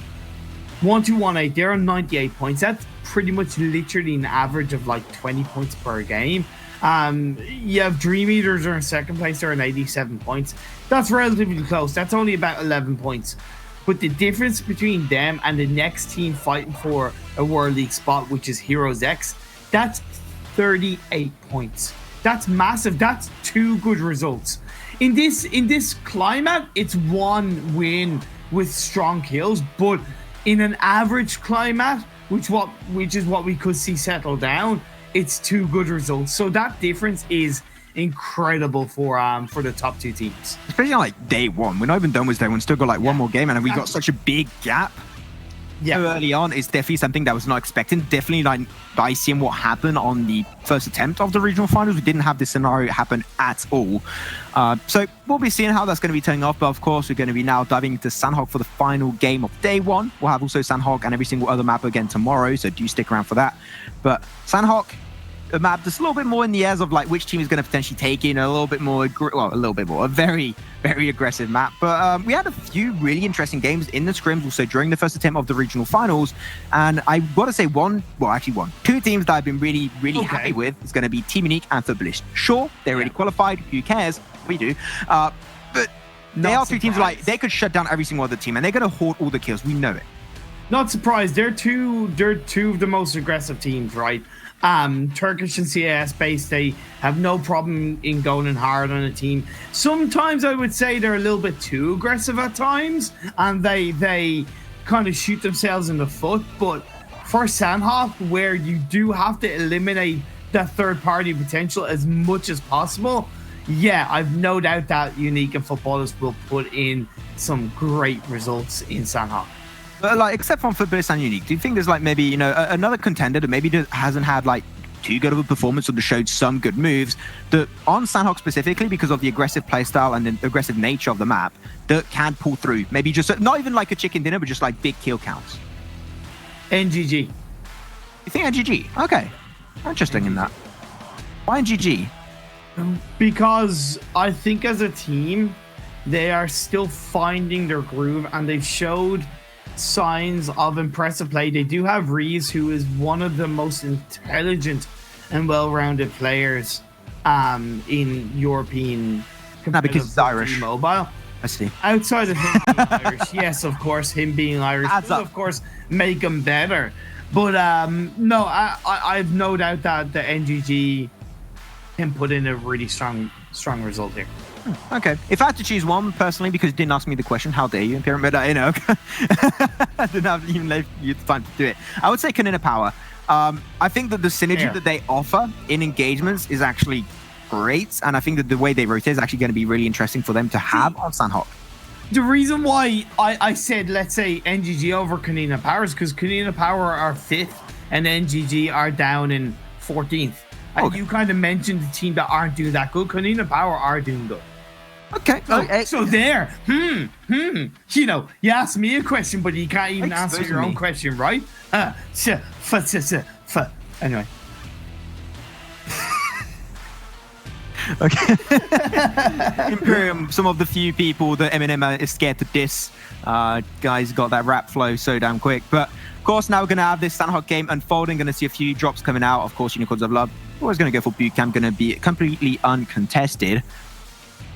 1-2-1-8, they're on 98 points. That's pretty much literally an average of like 20 points per game. You have DreamEaters are in second place, they're on 87 points. That's relatively close. That's only about 11 points. But the difference between them and the next team fighting for a World League spot, which is Heroes X, that's 38 points. That's massive. That's 2 good results. In this climate, it's 1 win with strong kills, but in an average climate, which is what we could see settle down, it's 2 good results. So that difference is incredible for the top 2 teams.
Especially on like day 1. We're not even done with day 1. Still got like 1 more game, and we got such a big gap. So early on, it's definitely something that was not expecting. Definitely like by seeing what happened on the first attempt of the regional finals, we didn't have this scenario happen at all. So we'll be seeing how that's going to be turning off. But of course, we're going to be now diving into Sanhok for the final game of day 1. We'll have also Sanhok and every single other map again tomorrow. So do stick around for that. But Sanhok, a map that's a little bit more in the airs of like which team is going to potentially take in, a little bit more, a very, very aggressive map. But we had a few really interesting games in the scrims also during the first attempt of the regional finals. And I got to say 2 teams that I've been really happy with is going to be Team Unique and FUTBOLIST. Sure, they're already qualified. Who cares? We do. But they are 2 teams like they could shut down every single other team and they're going to hoard all the kills. We know it.
Not surprised. They're two of the most aggressive teams, right? Turkish and CIS based, they have no problem in going in hard on a team. Sometimes I would say they're a little bit too aggressive at times, and they kind of shoot themselves in the foot. But for Sanhok, where you do have to eliminate that third-party potential as much as possible, yeah, I've no doubt that Unique and FUTBOLIST will put in some great results in Sanhok.
Like, except from FUTBOLIST and Unique, do you think there's like maybe, you know, another contender that maybe hasn't had like too good of a performance or that showed some good moves that on Sanhok specifically because of the aggressive playstyle and the aggressive nature of the map that can pull through? Maybe just not even like a chicken dinner, but just like big kill counts.
NGG.
You think NGG? Okay. Interesting in that. Why NGG?
Because I think as a team, they are still finding their groove and they've showed signs of impressive play. They do have Reese, who is one of the most intelligent and well-rounded players in European
because he's Irish
mobile.
I see.
Outside of him being Irish, yes, of course, him being Irish will, of course, make him better. But no, I've no doubt that the NGG can put in a really strong result here.
Okay. If I had to choose one personally, because you didn't ask me the question, how dare you, Pyramid? You know, I didn't have even left you the time to do it. I would say Konina Power. I think that the synergy that they offer in engagements is actually great, and I think that the way they rotate is actually going to be really interesting for them to have on Sanhok.
The reason why I said, let's say, NGG over Konina Power is because Konina Power are 5th and NGG are down in 14th. And you kind of mentioned the team that aren't doing that good. Konina Power are doing good.
Okay.
So there. You know, you asked me a question, but you can't even answer your own question, right? Anyway.
Okay. Imperium, some of the few people that Eminem is scared to diss. Guys got that rap flow so damn quick. But of course, now we're going to have this Sanhok game unfolding. Going to see a few drops coming out. Of course, Unicorns of Love. Always going to go for boot camp. Going to be completely uncontested.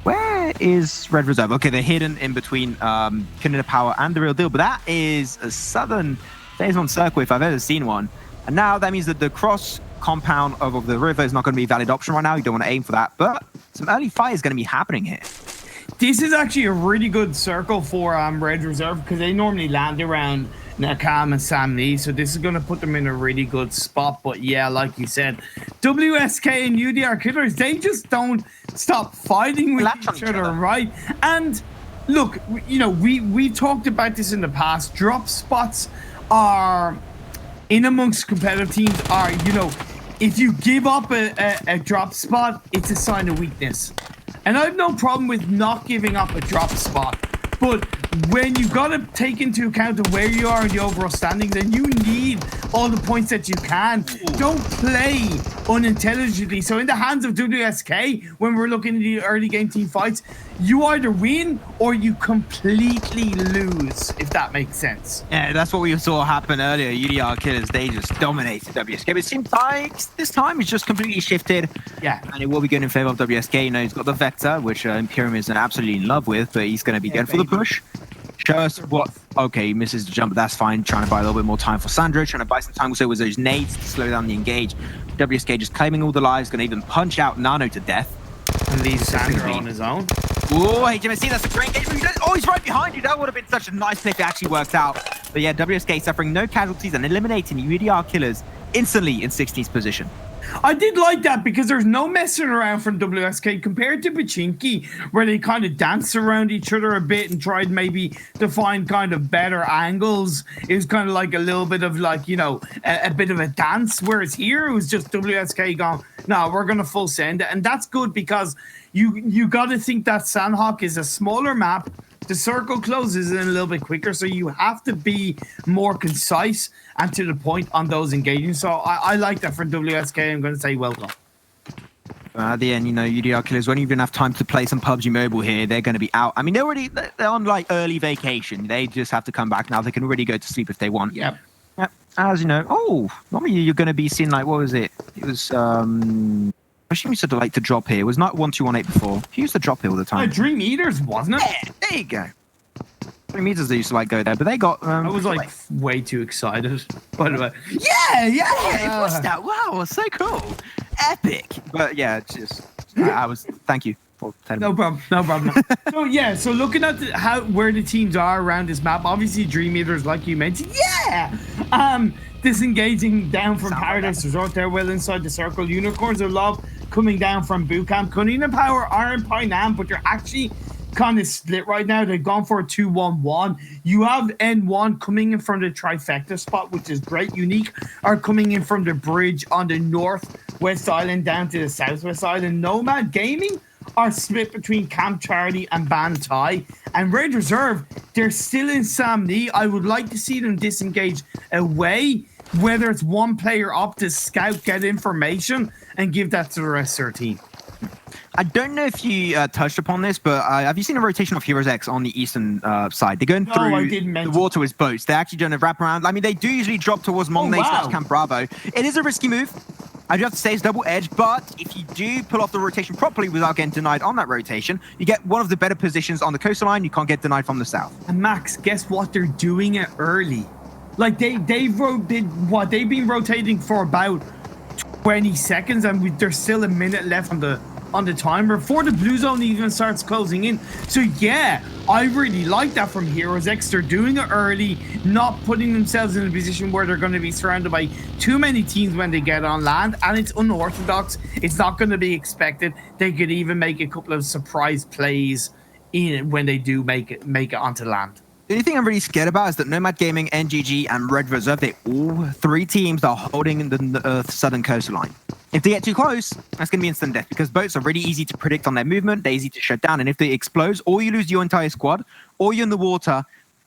Where is Red Reserve? Okay, they're hidden in between Konina Power and the real deal. But that is a southern phase 1 circle if I've ever seen one. And now that means that the cross compound of the river is not going to be a valid option right now. You don't want to aim for that. But some early fire is going to be happening here.
This is actually a really good circle for Red Reserve because they normally land around Nakam and Samni, so this is going to put them in a really good spot. But yeah, like you said, WSK and UDRKILLERS, they just don't stop fighting with each other, right? And look, you know, we've talked about this in the past. Drop spots are, in amongst competitive teams, are, you know, if you give up a drop spot, it's a sign of weakness. And I have no problem with not giving up a drop spot. But when you got to take into account of where you are in the overall standings, and you need all the points that you can. Don't play unintelligently. So in the hands of WSK, when we're looking at the early game team fights, you either win or you completely lose, if that makes sense.
Yeah, that's what we saw happen earlier. UDRKILLERS, they just dominated WSK. But it seems like this time it's just completely shifted.
Yeah.
And it will be going in favor of WSK. You know, he's got the Vector, which Imperium is absolutely in love with, but he's going to be going for the push. Show us what... Okay, he misses the jump, but that's fine. Trying to buy a little bit more time for Sandro. Trying to buy some time also with those nades to slow down the engage. WSK just claiming all the lives. Going to even punch out Nano to death.
And leave Sandro on his own.
Oh, HMSC, that's a great engagement. Oh, he's right behind you. That would have been such a nice play if it actually worked out. But yeah, WSK suffering no casualties and eliminating UDRKILLERS instantly in 16th position.
I did like that because there's no messing around from WSK compared to Pachinki, where they kind of danced around each other a bit and tried maybe to find kind of better angles. It was kind of like a little bit of like, you know, a bit of a dance, whereas here it was just WSK going, no, we're going to full send it. And that's good because you got to think that Sanhok is a smaller map. The circle closes in a little bit quicker, so you have to be more concise and to the point on those engagements. So I like that for WSK. I'm going to say well done.
At the end, you know, UDRKILLERS won't even have time to play some PUBG Mobile here. They're going to be out. I mean, they're on like early vacation. They just have to come back now. They can already go to sleep if they want.
Yep.
As you know, normally you're going to be seeing like, what was it? It was, I assume you said to like to drop here. It was not 1218 before. He used to drop here all the time.
DreamEaters, wasn't it?
Yeah, there you go. DreamEaters, they used to like go there, but they got.
I was like way too excited. By the way,
yeah. What's that? Wow, so cool, epic. But yeah, it's just I was. Thank you for telling me.
No problem. So yeah, so looking at where the teams are around this map, obviously DreamEaters, like you mentioned, disengaging down from Paradise Resort. They're well inside the circle. Unicorns of Love coming down from Boot Camp. Konina Power are in Painam, but they're actually kind of split right now. They've gone for a 2-1-1. You have N1 coming in from the trifecta spot, which is great. Unique are coming in from the bridge on the northwest island down to the southwest island. Nomad Gaming are split between Camp Charlie and Bantai. And Red Reserve, they're still in Samni. I would like to see them disengage away, whether it's one player up to scout, get information, and give that to the rest of their team.
I don't know if you touched upon this, but have you seen a rotation of Heroes X on the eastern side? They're going through the water with boats. They're actually doing a wraparound. I mean, they do usually drop towards Mongnay / Camp Bravo. It is a risky move. I do have to say it's double-edged, but if you do pull off the rotation properly without getting denied on that rotation, you get one of the better positions on the coastline. You can't get denied from the south.
And Max, guess what? They're doing it early. Like they've been rotating for about 20 seconds, and there's still a minute left on the timer before the blue zone even starts closing in. So yeah, I really like that from Heroes X. They're doing it early, not putting themselves in a position where they're going to be surrounded by too many teams when they get on land, and it's unorthodox. It's not going to be expected. They could even make a couple of surprise plays in when they do make it onto land.
The only thing I'm really scared about is that Nomad Gaming, NGG, and Red Reserve, they all three teams are holding the southern coastline. If they get too close, that's going to be instant death because boats are really easy to predict on their movement. They're easy to shut down. And if they explode, or you lose your entire squad, or you're in the water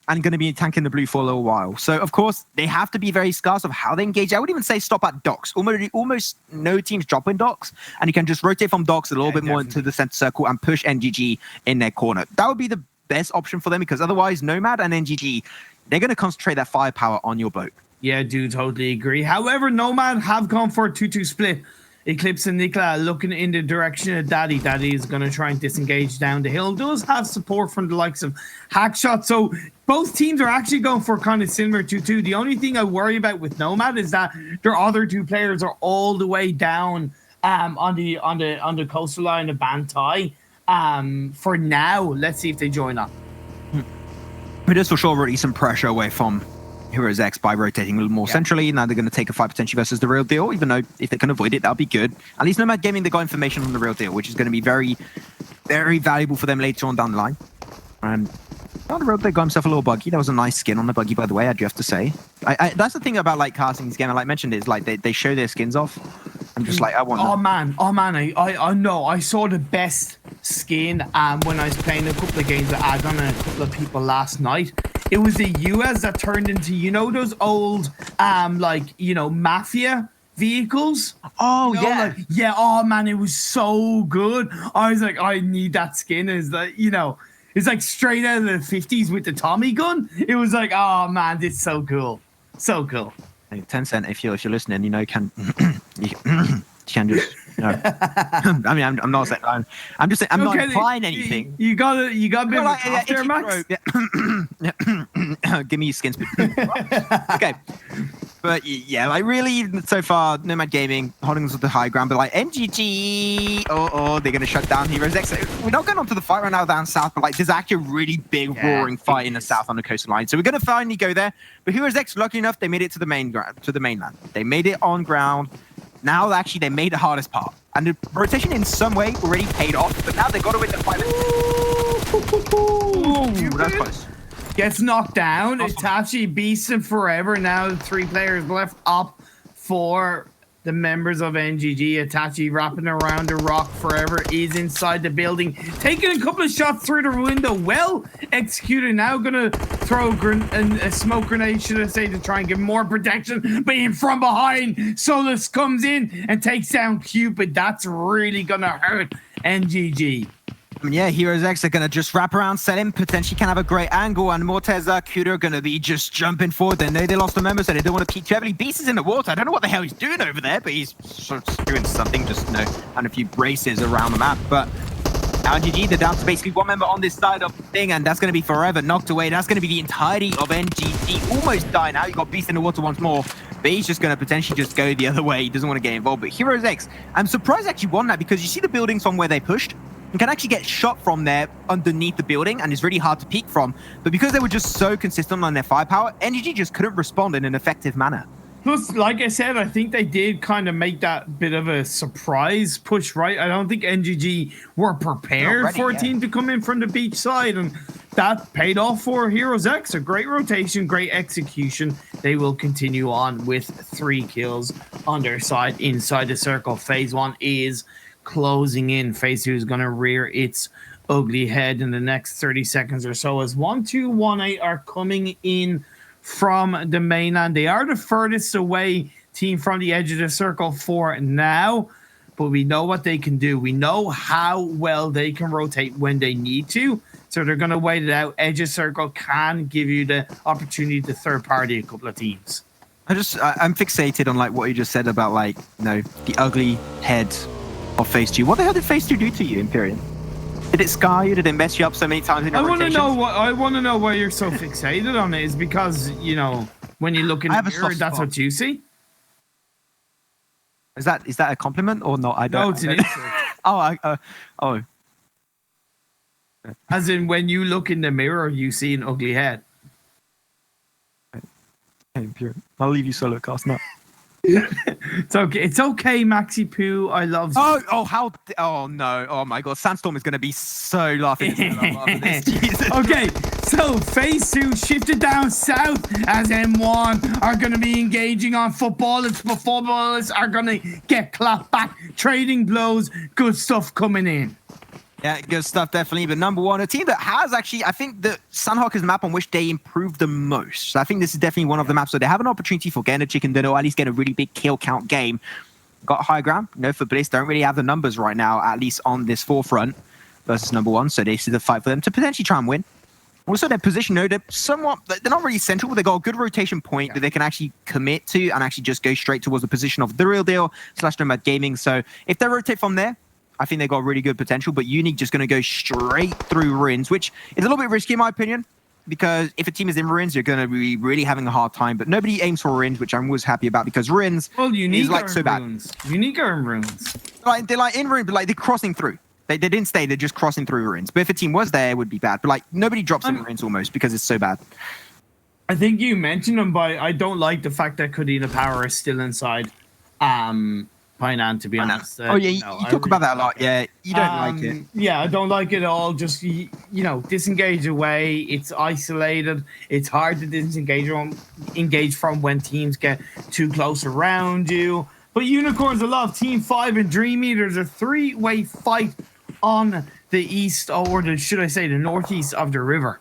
and going to be tanking the blue for a little while. So, of course, they have to be very scarce of how they engage. I would even say stop at docks. Almost no teams drop in docks, and you can just rotate from docks a little bit more into the center circle and push NGG in their corner. That would be the best option for them because otherwise Nomad and NGG, they're going to concentrate that firepower on your boat.
Yeah, do totally agree. However, Nomad have gone for a 2-2 split. Eclipse and Nicola looking in the direction of Daddy. Daddy is going to try and disengage down the hill. Does have support from the likes of Hackshot. So both teams are actually going for kind of similar 2-2. The only thing I worry about with Nomad is that their other two players are all the way down on the coastal line of Bantai. For now, let's see if they join up.
It is for sure really some pressure away from Heroes X by rotating a little more centrally. Now they're going to take a fight potentially versus the Real Deal, even though if they can avoid it, that'll be good. At least Nomad Gaming, they got information on the Real Deal, which is going to be very, very valuable for them later on down the line. And on the Real Deal got himself a little buggy. That was a nice skin on the buggy, by the way, I do have to say. That's the thing about like casting this game, I like mentioned, is like they show their skins off. I'm just like, I want
Oh man, I know. I saw the best skin when I was playing a couple of games with Agon and a couple of people last night. It was the US that turned into, you know, those old like, you know, mafia vehicles.
Oh,
you know,
yeah.
like, yeah, oh man, it was so good. I was like, I need that skin. Is that, you know, it's like straight out of the 50s with the Tommy gun. It was like, oh man, it's so cool. So cool.
Hey, Tencent, if you're listening, you know, you can just, you know. I mean, I'm not saying, I'm just saying, I'm not implying anything.
You got a bit of a cough there, Max?
Give me your skin spit. Okay. But yeah, like really, so far, Nomad Gaming holding us with the high ground. But like NGG, they're going to shut down Heroes X. We're not going on to the fight right now down south, but like there's actually a really big roaring fight in the south on the coastal line. So we're going to finally go there. But Heroes X, lucky enough, they made it to the mainland. They made it on ground. Now, actually, they made the hardest part. And the rotation in some way already paid off. But now they got to win the fight. Ooh, that's close.
Gets knocked down. Itachi beats him forever. Now 3 players left up for the members of NGG. Itachi wrapping around the rock forever is inside the building. Taking a couple of shots through the window. Well executed. Now going to throw a smoke grenade, should I say, to try and give more protection. But in from behind, Solus comes in and takes down Cupid. That's really going to hurt NGG.
I mean, yeah, Heroes X are going to just wrap around, set him, potentially can have a great angle, and Morteza, Kudo are going to be just jumping forward. They know they lost a member, so they don't want to peek too heavily. Beast is in the water. I don't know what the hell he's doing over there, but he's sort of doing something, just, you know, and a few braces around the map. But NGG, they're down to basically 1 member on this side of the thing, and that's going to be forever knocked away. That's going to be the entirety of NGG. Almost dying out. You got Beast in the water once more, but he's just going to potentially just go the other way. He doesn't want to get involved. But Heroes X, I'm surprised actually won that, because you see the buildings from where they pushed. You can actually get shot from there underneath the building, and it's really hard to peek from. But because they were just so consistent on their firepower, NGG just couldn't respond in an effective manner.
Plus, like I said, I think they did kind of make that bit of a surprise push, right? I don't think NGG were prepared for a team to come in from the beach side, and that paid off for Heroes X. A great rotation, great execution. They will continue on with 3 kills on their side inside the circle. Phase 1 is closing in. Phase 2 is going to rear its ugly head in the next 30 seconds or so as 1-2-1-8 are coming in from the mainland. They are the furthest away team from the edge of the circle for now, but we know what they can do. We know how well they can rotate when they need to, so they're going to wait it out. Edge of circle can give you the opportunity to third party a couple of teams.
I'm fixated on like what you just said about, like, you know, the ugly head of Phase 2. What the hell did Phase 2 do to you, Imperium? Did it scar you? Did it mess you up so many times in your rotations?
I want to know why you're so fixated on it. Is because, you know, when you look in the mirror, that's what you see?
Is that a compliment or not? I don't.
No, it's an insult.
Oh.
As in, when you look in the mirror, you see an ugly head.
Hey, Imperium, I'll leave you solo cast now.
It's okay, Maxi Poo. I love.
Oh no! Oh my God! Sandstorm is going to be so laughing after this. Jesus.
Okay, so Phase 2 shifted down south as M1 are going to be engaging on FUTBOLIST, but FUTBOLIST are going to get clapped back, trading blows. Good stuff coming in.
Yeah, good stuff, definitely. But number 1, a team that has actually, I think the Sanhok is a map on which they improved the most. So I think this is definitely one of the maps where they have an opportunity for getting a chicken dinner, or at least get a really big kill count game. Got high ground. No, FUTBOLIST don't really have the numbers right now, at least on this forefront versus number 1. So this is a fight for them to potentially try and win. Also, their position, they're somewhat, they're not really central, but they got a good rotation point that they can actually commit to and actually just go straight towards the position of The Real Deal / Nomad Gaming. So if they rotate from there, I think they got really good potential, but Unique just going to go straight through Ruins, which is a little bit risky in my opinion, because if a team is in Ruins, you're going to be really having a hard time. But nobody aims for Ruins, which I'm always happy about, because Ruins is like so bad.
Unique are in Ruins.
They're like in Ruins, but like they're crossing through. They didn't stay, they're just crossing through Ruins. But if a team was there, it would be bad. But like nobody drops in Ruins almost because it's so bad.
I think you mentioned them, but I don't like the fact that Konina Power is still inside. Painan, to be honest.
You talk about that a lot. Yeah, you don't like it.
Yeah, I don't like it at all. Just, you know, disengage away. It's isolated. It's hard to engage from when teams get too close around you. But Unicorns, a lot of Team 5 and DreamEaters, a 3-way fight on east, or should I say the northeast of the river.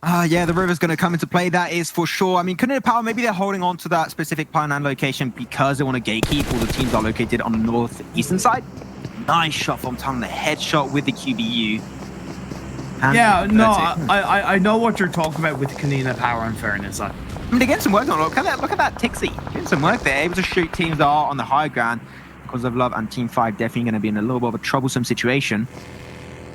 Yeah, the river's going to come into play, that is for sure. I mean, Konina Power, maybe they're holding on to that specific Pioneer location because they want to gatekeep. All the teams are located on the northeastern side. Nice shot from Tom, the headshot with the QBU. And
yeah, no, I know what you're talking about with Konina Power, in fairness.
I mean, they're getting some work on. Look at that Tixie. Getting some work there. Able to shoot teams that are on the high ground. Because of Love and Team 5 definitely going to be in a little bit of a troublesome situation.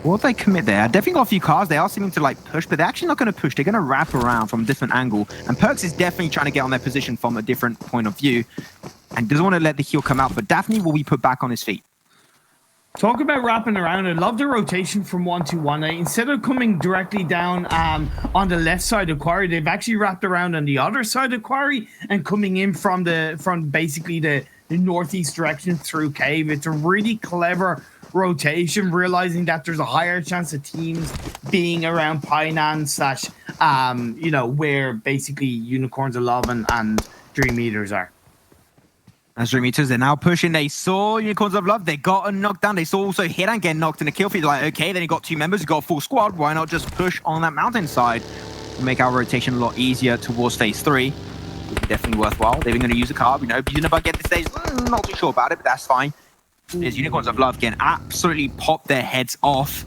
What they commit there? Definitely got a few cars. They are seeming to like push, but they're actually not going to push. They're going to wrap around from a different angle. And Perks is definitely trying to get on their position from a different point of view. And doesn't want to let the heel come out, but Daphne will be put back on his feet.
Talk about wrapping around. I love the rotation from 1-2-1-8. Instead of coming directly down on the left side of Quarry, they've actually wrapped around on the other side of Quarry and coming in from basically the northeast direction through Cave. It's a really clever rotation, realizing that there's a higher chance of teams being around Painan / you know, where basically Unicorns of Love and DreamEaters are.
As DreamEaters, they're now pushing. They saw Unicorns of Love. They got a knockdown. They saw also Hiran get knocked in the kill feed. Like, okay, then you got 2 members. You got a full squad. Why not just push on that mountainside to make our rotation a lot easier towards phase 3? Would be definitely worthwhile. They're going to use a card. We know Unibug get this stage. Not too sure about it, but that's fine. There's Unicorns of Love getting absolutely popped their heads off.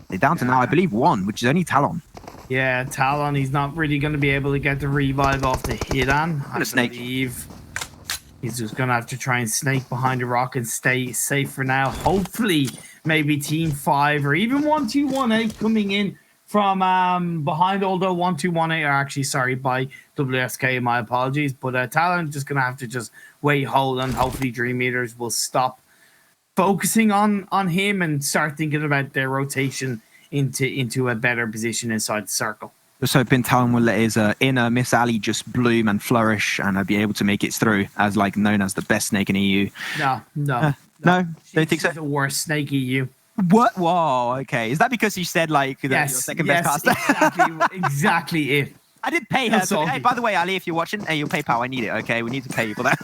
They're down to now, I believe, 1, which is only Talon.
Yeah, Talon, he's not really going to be able to get the revive off the Hiran. I
snake.
believe he's just going to have to try and snake behind the rock and stay safe for now. Hopefully, maybe Team 5 or even 1-2-1-8 coming in from behind, although 1-2-1-8 are actually, sorry, by WSK, my apologies. But Talon just going to have to just wait, hold, and hopefully DreamEaters will stop focusing on him and start thinking about their rotation into a better position inside the circle.
Just hoping Talon will let his inner Miss Ali just bloom and flourish and be able to make it through as like known as the best snake in EU.
No,
don't think so.
The worst snake EU.
What? Whoa, okay. Is that because you said like your second best caster?
exactly it.
I did pay her. So, hey, by the way, Ali, if you're watching, hey, your PayPal, I need it. Okay, we need to pay you for that.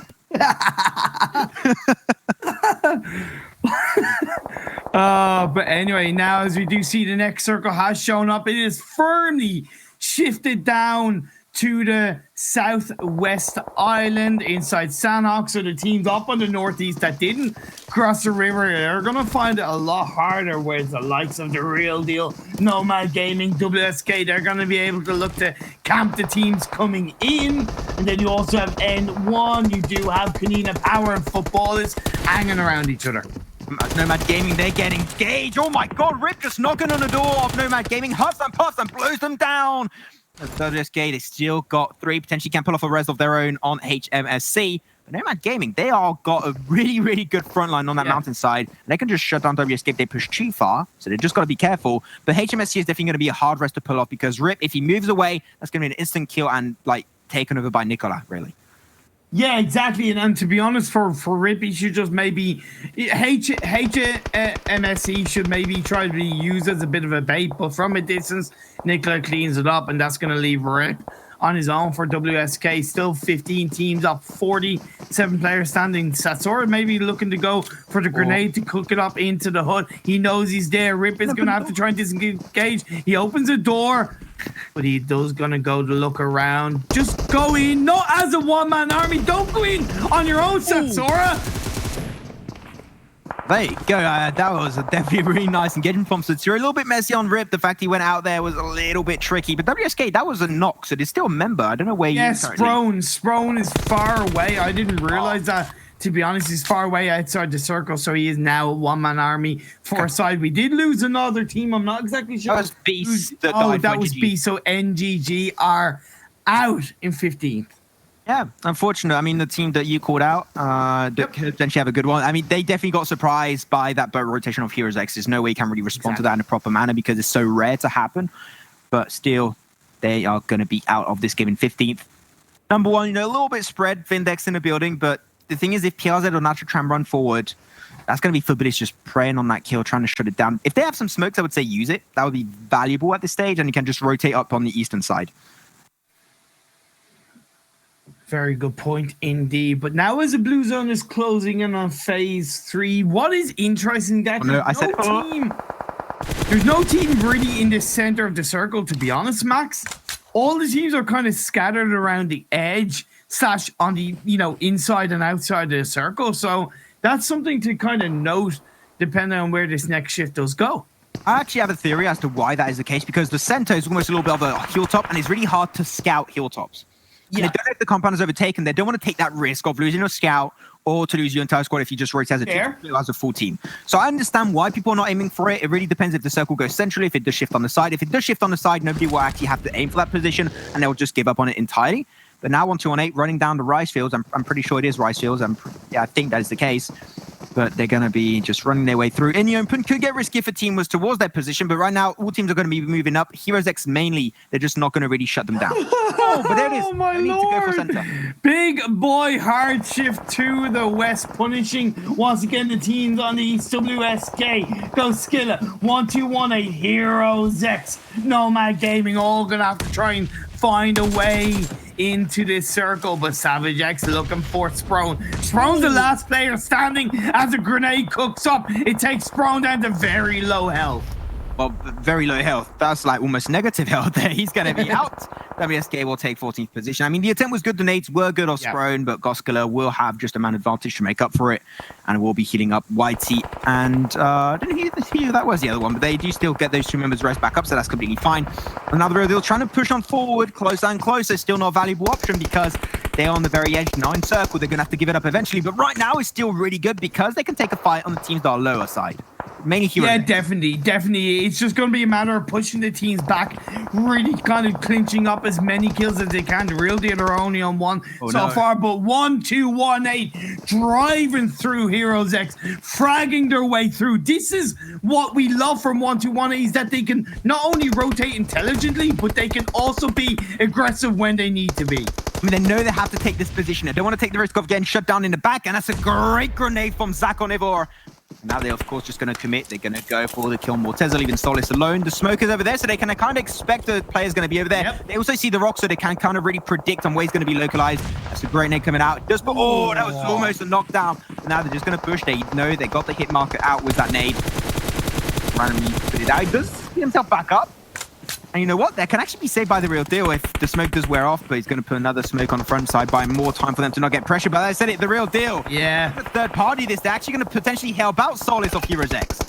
But anyway, now as we do see the next circle has shown up, it is firmly shifted down to the southwest island inside Sanhok. So the teams up on the northeast that didn't cross the river are going to find it a lot harder, whereas the likes of the real deal Nomad Gaming, WSK, they're going to be able to look to camp the teams coming in. And then you also have N1, you do have Konina Power and FUTBOLIST hanging around each other.
Nomad Gaming, they're getting engaged. Oh my god, Rip just knocking on the door of Nomad Gaming, huffs and puffs and blows them down. WSK, they still got 3, potentially can pull off a res of their own on HMSC. But Nomad Gaming, they all got a really, really good front line on that mountainside. And they can just shut down WSK if they push too far. So they just got to be careful. But HMSC is definitely going to be a hard res to pull off because Rip, if he moves away, that's going to be an instant kill and like taken over by Nicola, really.
Yeah, exactly. And to be honest, for Rip, he should just maybe HMSC should maybe try to be used as a bit of a bait, but from a distance, Nicola cleans it up, and that's going to leave Rip on his own for WSK. Still 15 teams up, 47 players standing. Satsura maybe looking to go for the grenade to cook it up into the hood. He knows he's there. Rip is going to have to try and disengage. He opens the door, but he does gonna go to look around. Just go in, not as a one-man army. Don't go in on your own, Satsura.
There you go. That was definitely really nice engagement from Satsura. A little bit messy on Rip. The fact he went out there was a little bit tricky. But WSK, that was a knock, so there's still a member. I don't know where you are.
Sprone is far away. I didn't realize that. To be honest, he's far away outside the circle, so he is now a one-man army for a side. We did lose another team. I'm not exactly sure.
That was Beast.
That was Beast. So NGG are out in 15th.
Yeah, unfortunate. I mean, the team that you called out that could potentially have a good one. I mean, they definitely got surprised by that boat rotation of Heroes X. There's no way you can really respond to that in a proper manner because it's so rare to happen. But still, they are going to be out of this game in 15th. Number 1, you know, a little bit spread, Vindex in the building, but the thing is, if PRZ or Natra try and run forward, that's going to be FUTBOLIST just preying on that kill, trying to shut it down. If they have some smokes, I would say use it. That would be valuable at this stage, and you can just rotate up on the eastern side.
Very good point indeed. But now as the blue zone is closing in on phase 3, what is interesting that There's no team really in the center of the circle, to be honest, Max. All the teams are kind of scattered around the edge / on the, inside and outside of the circle. So that's something to kind of note depending on where this next shift does go.
I actually have a theory as to why that is the case, because the center is almost a little bit of a hilltop, and it's really hard to scout hilltops. Yeah. And they don't know if the compound is overtaken. They don't want to take that risk of losing a scout or to lose your entire squad if you just rotate as a team, as a full team. So I understand why people are not aiming for it. It really depends if the circle goes centrally, if it does shift on the side. If it does shift on the side, nobody will actually have to aim for that position, and they'll just give up on it entirely. But now 1-2-1-8 running down the rice fields. I'm pretty sure it is rice fields. I think that is the case. But they're going to be just running their way through. In the open, could get risky if a team was towards that position. But right now, all teams are going to be moving up. Heroes X mainly, they're just not going to really shut them down. But there it is.
Oh, my
need
Lord.
to go for center.
Big boy hard shift to the west, punishing once again the teams on the east. WSK, Goskilla, 1-2-1-8, Heroes X, Nomad Gaming, all going to have to try and find a way into this circle, but Savage X looking for Sprone. Sprone's the last player standing as a grenade cooks up. It takes Sprone down to very low health.
Well, very low health. That's like almost negative health there. He's going to be out. WSK will take 14th position. I mean, the attempt was good. The nades were good off Sprone, but Goskilla will have just a man advantage to make up for it, and will be healing up Whitey. And I didn't hear who that was the other one, but they do still get those two members rest back up, so that's completely fine. Another Real Deal trying to push on forward, closer and closer. Still not a valuable option because they're on the very edge, 9 circle. They're going to have to give it up eventually, but right now it's still really good because they can take a fight on the teams that are lower side. Mainly Heroes. Yeah,
definitely. It's just going to be a matter of pushing the teams back, really kind of clinching up as many kills as they can. The Real Deal are only on one so far, but 1-2-1-8 driving through Heroes X, fragging their way through. This is what we love from 1-2-1-8, is that they can not only rotate intelligently, but they can also be aggressive when they need to be.
I mean, they know they have to take this position. They don't want to take the risk of getting shut down in the back, and that's a great grenade from Zach on Ivor. Now they're, of course, just going to commit. They're going to go for the kill. Morteza leaving Solis alone. The smoke is over there, so they can kind of expect the player's going to be over there. Yep. They also see the rock, so they can kind of really predict on where he's going to be localized. That's a great nade coming out. Just, that was almost a knockdown. Now they're just going to push. They know they got the hit marker out with that nade. Randomly put it out. He does get himself back up. And you know what? That can actually be saved by the Real Deal if the smoke does wear off, but he's going to put another smoke on the front side, buying more time for them to not get pressure. But I said it, the Real Deal.
Yeah.
The third party this, they're actually going to potentially help out Solis off Heroes X.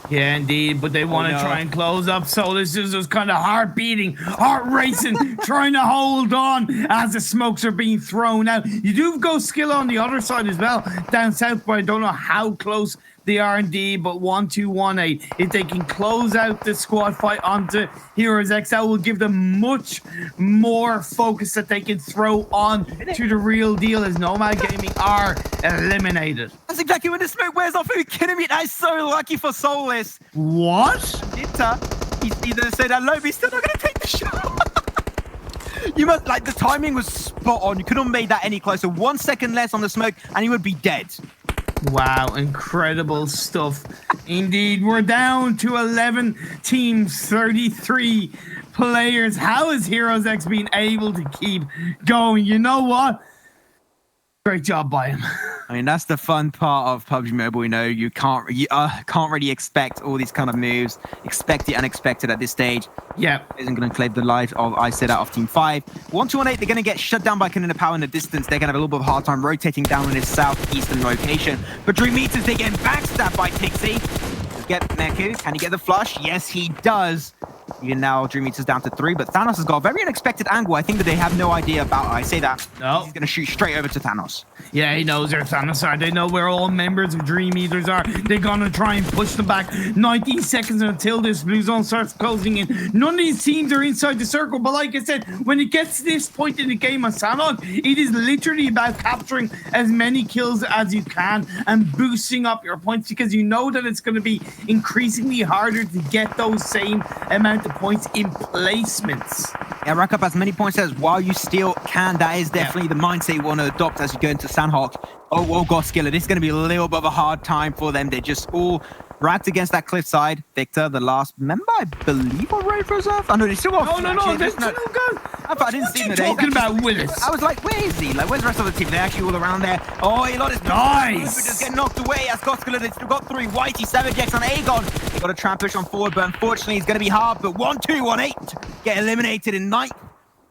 Yeah, indeed, but they want to try and close up. Solis is kind of heart beating, heart racing, trying to hold on as the smokes are being thrown out. You do go skill on the other side as well, down south, but I don't know how close they are indeed, but 1-2-1-8. If they can close out the squad fight onto Heroes X, that will give them much more focus that they can throw on to the Real Deal as Nomad Gaming are eliminated.
That's exactly when the smoke wears off. Are you kidding me? That's so lucky for Solis.
What?
He's either say that low, but he's still not going to take the shot. You must, like, the timing was spot on. You couldn't have made that any closer. 1 second less on the smoke, and he would be dead.
Wow, incredible stuff. Indeed, we're down to 11 teams, 33 players. How has Heroes X been able to keep going? You know what? Great job by him.
I mean, that's the fun part of PUBG Mobile. You know, you can't really expect all these kind of moves. Expect the unexpected at this stage.
Yeah.
Isn't going to claim the life of I said out of Team 5. 1-2-1-8, they're going to get shut down by Konina Power in the distance. They're going to have a little bit of a hard time rotating down in his southeastern location. But DreamEaters, they get backstabbed by Tixie. Get Neku. Can he get the flush? Yes, he does. Even now, DreamEaters down to 3, but Thanos has got a very unexpected angle. I think that they have no idea about it. I say that.
No.
He's going to shoot straight over to Thanos.
Yeah, he knows where Thanos are. They know where all members of DreamEaters are. They're going to try and push them back. 19 seconds until this blue zone starts closing in. None of these teams are inside the circle, but like I said, when it gets to this point in the game on Sanhok, it is literally about capturing as many kills as you can and boosting up your points, because you know that it's going to be increasingly harder to get those same amount of points in placements.
Yeah, rack up as many points as while you still can. That is definitely the mindset you want to adopt as you go into Sanhok. Oh, Goskilla, this is going to be a little bit of a hard time for them. They're just all racked against that cliffside. Victor, the last member, I believe, on Raid Reserve. Oh, no, they still got
No, they're still good.
I didn't see him
What
today.
are you talking about, Willis?
I was like, where is he? Like, where's the rest of the team? They're actually all around there. Oh, he lost his
nice.
just get knocked away as Goskilla. They still got 3. Whitey, Savagex on Aegon. They got to try and push on forward, but unfortunately, it's going to be hard. But 1-2 on 8 get eliminated in 9th.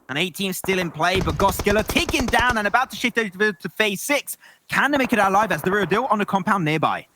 And 8 teams still in play, but Goskilla taken down and about to shift over to phase 6. Can they make it out alive as the real deal on the compound nearby?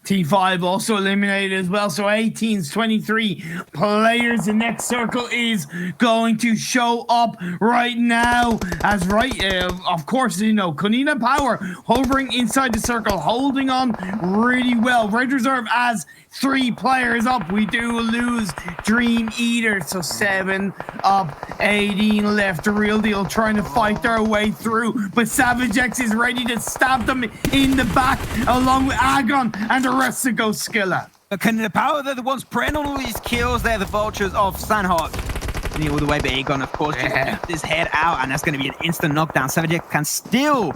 T5 also eliminated as well. So 18's 23 players. The next circle is going to show up right now. As of course, you know, Konina Power hovering inside the circle, holding on really well. Red Reserve as 3 players up. We do lose DreamEaters. So 7 up, 18 left. The real deal trying to fight their way through. But Savage X is ready to stab them in the back along with Agon and the rest of Goskilla.
But Konina Power, they're the ones preying on all these kills. They're the vultures of Sanhok. And all the way, but Aegon, of course, just keeps his head out, and that's going to be an instant knockdown. Savage can still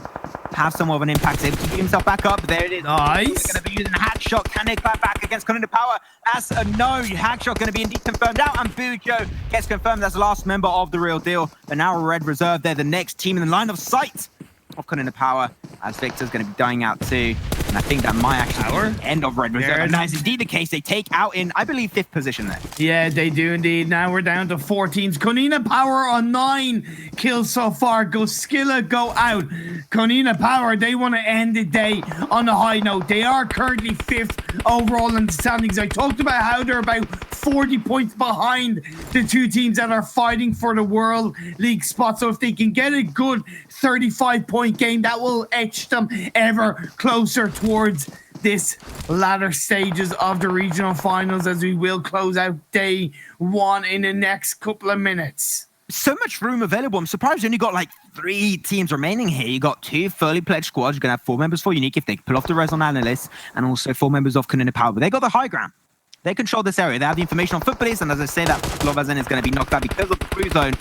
have some of an impact, able to get himself back up. There it is.
Nice.
They're going to be using a hack shot. Can they clap back against Konina Power? As a no, hack shot going to be indeed confirmed out, and Bujo gets confirmed as the last member of the real deal. But now Red Reserve, they're the next team in the line of sight of Konina Power, as Victor's going to be dying out too. And I think that might actually be the end of Red Reserve. And that is indeed the case. They take out in, I believe, 5th position there.
Yeah, they do indeed. Now we're down to 4 teams. Konina Power on 9 kills so far. Goskilla go out. Konina Power, they want to end the day on a high note. They are currently 5th overall in the standings. I talked about how they're about 40 points behind the 2 teams that are fighting for the World League spot. So if they can get a good 35-point game, that will etch them ever closer towards this latter stages of the regional finals, as we will close out day 1 in the next couple of minutes.
So much room available. I'm surprised you only got like 3 teams remaining here. You got 2 fully pledged squads. You're going to have 4 members for Unique if they pull off the res on Analysts, and also 4 members of Konina Power. But they got the high ground. They control this area. They have the information on FUTBOLIST, and as I say that, Lovazen is going to be knocked out because of the blue zone.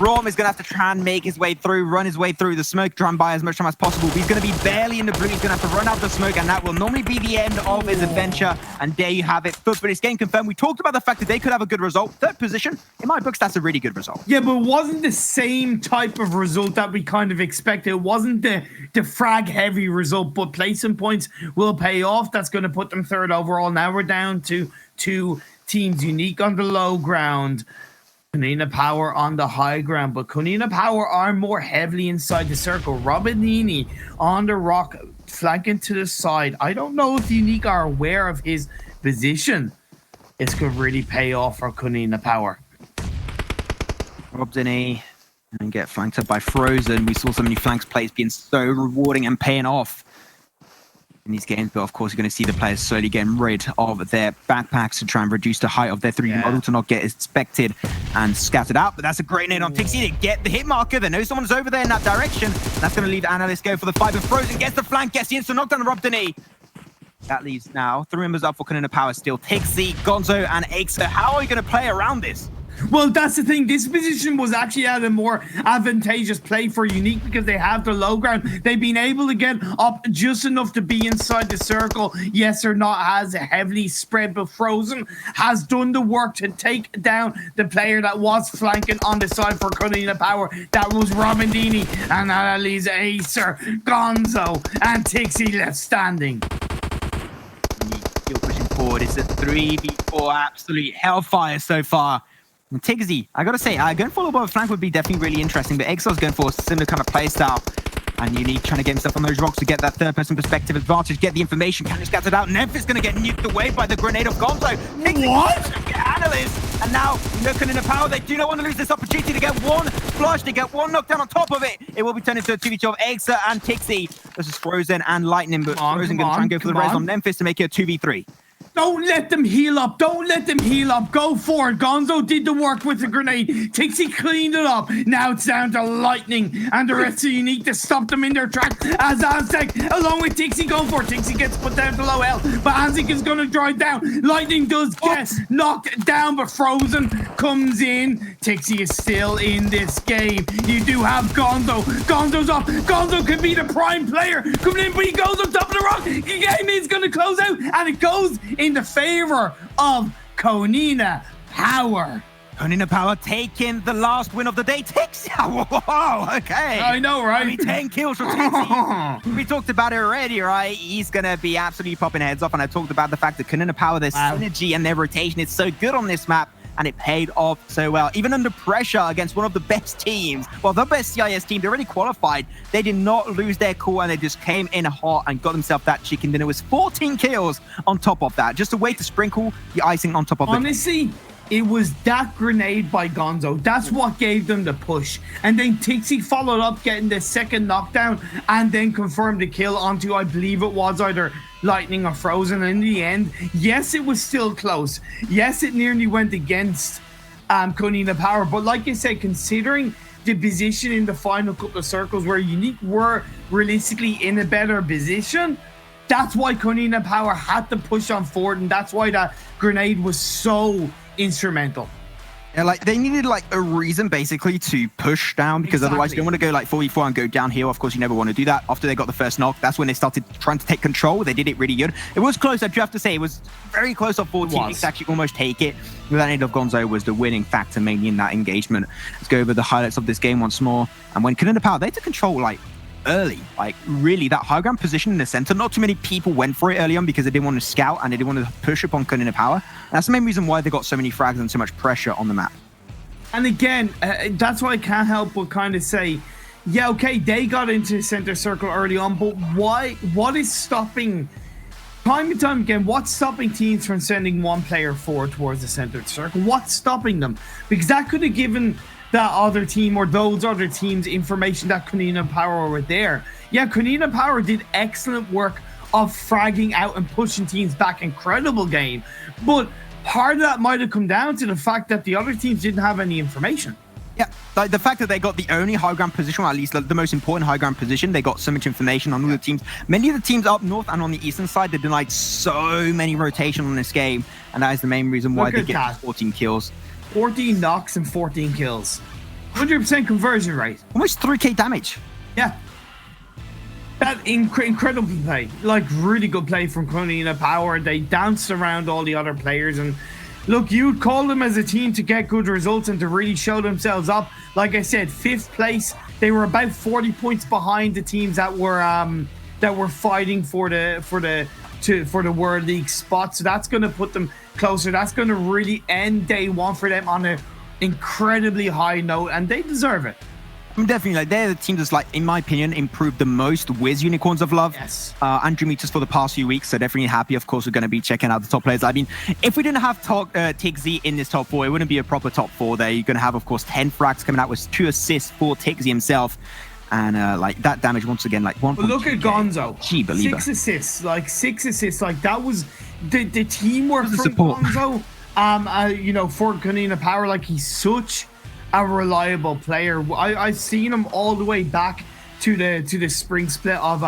Rom is going to have to try and make his way through, run his way through the smoke, try and buy as much time as possible. He's going to be barely in the blue. He's going to have to run out the smoke, and that will normally be the end of his adventure. And there you have it. FUTBOLIST game confirmed. We talked about the fact that they could have a good result. 3rd position. In my books, that's a really good result.
Yeah, but it wasn't the same type of result that we kind of expected. It wasn't the frag-heavy result, but placing points will pay off. That's going to put them 3rd overall. Now we're down to 2 teams. Unique on the low ground, Konina Power on the high ground, but Konina Power are more heavily inside the circle. Robinini on the rock, flanking to the side. I don't know if Unique are aware of his position. This could really pay off for Konina Power.
Robinini and get flanked up by Frozen. We saw so many flanks plays being so rewarding and paying off in these games, but of course you're going to see the players slowly getting rid of their backpacks to try and reduce the height of their 3D model to not get inspected and scattered out. But that's a great nade on Tixie to get the hit marker. They know someone's over there in that direction. That's going to leave Analyst go for the fight, but Frozen gets the flank, gets the instant knockdown on Robinini. That leaves now 3 members up for Konina Power still. Tixie, Gonzo, and Axa. How are you going to play around this?
Well, that's the thing. This position was actually at a more advantageous play for Unique because they have the low ground. They've been able to get up just enough to be inside the circle. Yes or not has heavily spread, but Frozen has done the work to take down the player that was flanking on the side for Konina Power. That was Robindini, and that leaves Acer, Gonzo, and Tixie left standing.
Still pushing forward. It's a 3v4 absolute hellfire so far. And Tiggsy, I gotta say, going for a little bit of flank would be definitely really interesting, but Exil's going for a similar kind of playstyle. And Unique trying to get himself on those rocks to get that 3rd-person perspective advantage, get the information, can he scatter it out? Nephis going to get nuked away by the grenade of Gonzo.
What?
Analyst, and now looking in the power, they do not want to lose this opportunity to get one flush, to get one knockdown on top of it. It will be turned into a 2v2 of Exa and Tixie. This is Frozen and Lightning, but Frozen going to try and go for the res on Memphis to make it a 2v3.
Don't let them heal up. Don't let them heal up. Go for it. Gonzo did the work with the grenade. Tixie cleaned it up. Now it's down to Lightning and the rest of Unique to stop them in their track as Aztec, along with Tixie, go for it. Tixie gets put down to low health, but Aztec is going to drive down. Lightning does get knocked down, but Frozen comes in. Tixie is still in this game. You do have Gonzo. Gonzo's up. Gonzo could be the prime player coming in, but he goes on top of the rock. The game is going to close out, and it goes in the favor of Konina Power.
Konina Power taking the last win of the day. Tixi, whoa, okay.
I know, right?
I mean, 10 kills for Tixi. We talked about it already, right? He's going to be absolutely popping heads off. And I talked about the fact that Konina Power, their synergy and their rotation is so good on this map. And it paid off so well. Even under pressure against one of the best teams, well, the best CIS team, they already qualified. They did not lose their cool and they just came in hot and got themselves that chicken dinner. It was 14 kills on top of that. Just a way to sprinkle the icing on top of it.
Honestly, it was that grenade by Gonzo. That's what gave them the push. And then Tixi followed up getting the second knockdown and then confirmed the kill onto, I believe it was either Lightning or Frozen. And in the end, yes, it was still close. Yes, it nearly went against Konina Power. But like I said, considering the position in the final couple of circles where Unique were realistically in a better position, that's why Konina Power had to push on forward. And that's why that grenade was so instrumental.
Yeah, like they needed like a reason basically to push down because otherwise you don't want to go like 4v4 and go downhill. Of course, you never want to do that. After they got the first knock, that's when they started trying to take control. They did it really good. It was close, I do have to say. It was very close off 14. You could actually almost take it. But that end of Gonzo was the winning factor mainly in that engagement. Let's go over the highlights of this game once more. And when Konina Power, they took control like early, like really that high ground position in the center. Not too many people went for it early on because they didn't want to scout and they didn't want to push upon Konina Power. And that's the main reason why they got so many frags and so much pressure on the map.
And again, that's why I can't help but kind of say, yeah, okay, they got into the center circle early on, but what is stopping, time and time again, what's stopping teams from sending one player forward towards the center circle? What's stopping them? Because that could have given that other team or those other teams information that Konina Power were there. Yeah, Konina Power did excellent work of fragging out and pushing teams back. Incredible game. But part of that might have come down to the fact that the other teams didn't have any information.
Yeah, like the fact that they got the only high ground position, or at least the most important high ground position, they got so much information on all the teams. Many of the teams up north and on the eastern side, they did like so many rotation on this game. And that is the main reason why they get 14 kills.
14 knocks and 14 kills. 100% conversion rate.
Almost 3k damage.
Yeah. That incredible play. Like, really good play from Konina Power. They danced around all the other players. And look, you'd call them as a team to get good results and to really show themselves up. Like I said, 5th place. They were about 40 points behind the teams that were fighting for the World League spot. So that's going to put them closer. That's going to really end day one for them on an incredibly high note, and they deserve it.
I mean, definitely, like they're the team that's, like, in my opinion, improved the most with Unicorns of Love.
Yes.
And DreamEaters for the past few weeks, so definitely happy. Of course, we're going to be checking out the top players. I mean, if we didn't have Tixi in this top 4, it wouldn't be a proper top 4 there. You're going to have, of course, 10 frags coming out with 2 assists for Tixi himself. And like that damage once again, like 1.
But look at Gonzo.
Gee, believer.
6 assists, like that was the teamwork from Gonzo. You know, for Konina Power, like he's such a reliable player. I've seen him all the way back to the spring split of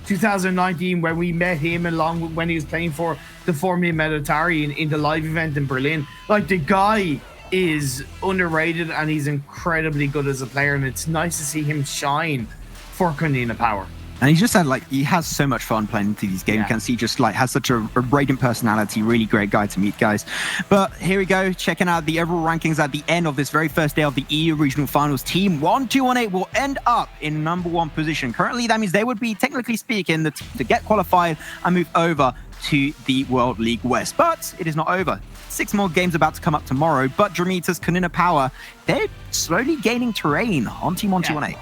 2019 where we met him along with when he was playing for the Formula Militari in the live event in Berlin. Like, the guy is underrated and he's incredibly good as a player, and it's nice to see him shine for Konina Power.
And he's just had, like, he has so much fun playing into these games. Yeah. You can see just like has such a radiant personality. Really great guy to meet, guys. But here we go, checking out the overall rankings at the end of this very first day of the EU Regional Finals. Team 1218 will end up in #1 position. Currently, that means they would be, technically speaking, the team to get qualified and move over to the World League West. But it is not over. 6 more games about to come up tomorrow. But DreamEaters, Konina Power, they're slowly gaining terrain on Team 1218.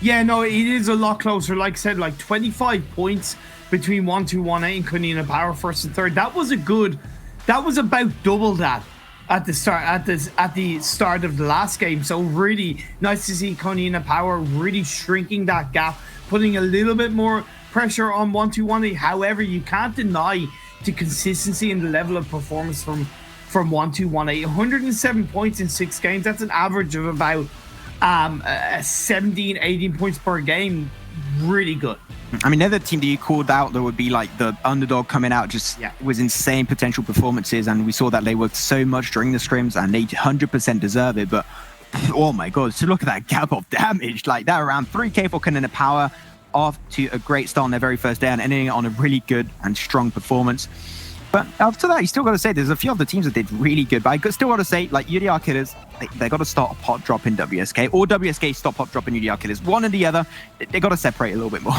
Yeah, no, it is a lot closer. Like I said, like 25 points between 1218 and Konina Power, 1st and 3rd. That was about double that at the start of the last game. So really nice to see Konina Power really shrinking that gap, putting a little bit more pressure on 1218. However, you can't deny the consistency and the level of performance from 1218. 107 points in 6 games. That's an average of about 17-18 points per game. Really good.
I mean, another team that you called out that would be like the underdog coming out, just was insane potential performances, and we saw that they worked so much during the scrims and they 100% deserve it. But oh my god, so look at that gap of damage, like that, around 3k for Konina Power, off to a great start on their very first day and ending on a really good and strong performance. But after that, you still got to say there's a few other teams that did really good. But I still got to say, like UDRKILLERS, they got to start a pot drop in WSK, or WSK stop pot drop in UDRKILLERS. One or the other, they got to separate a little bit more.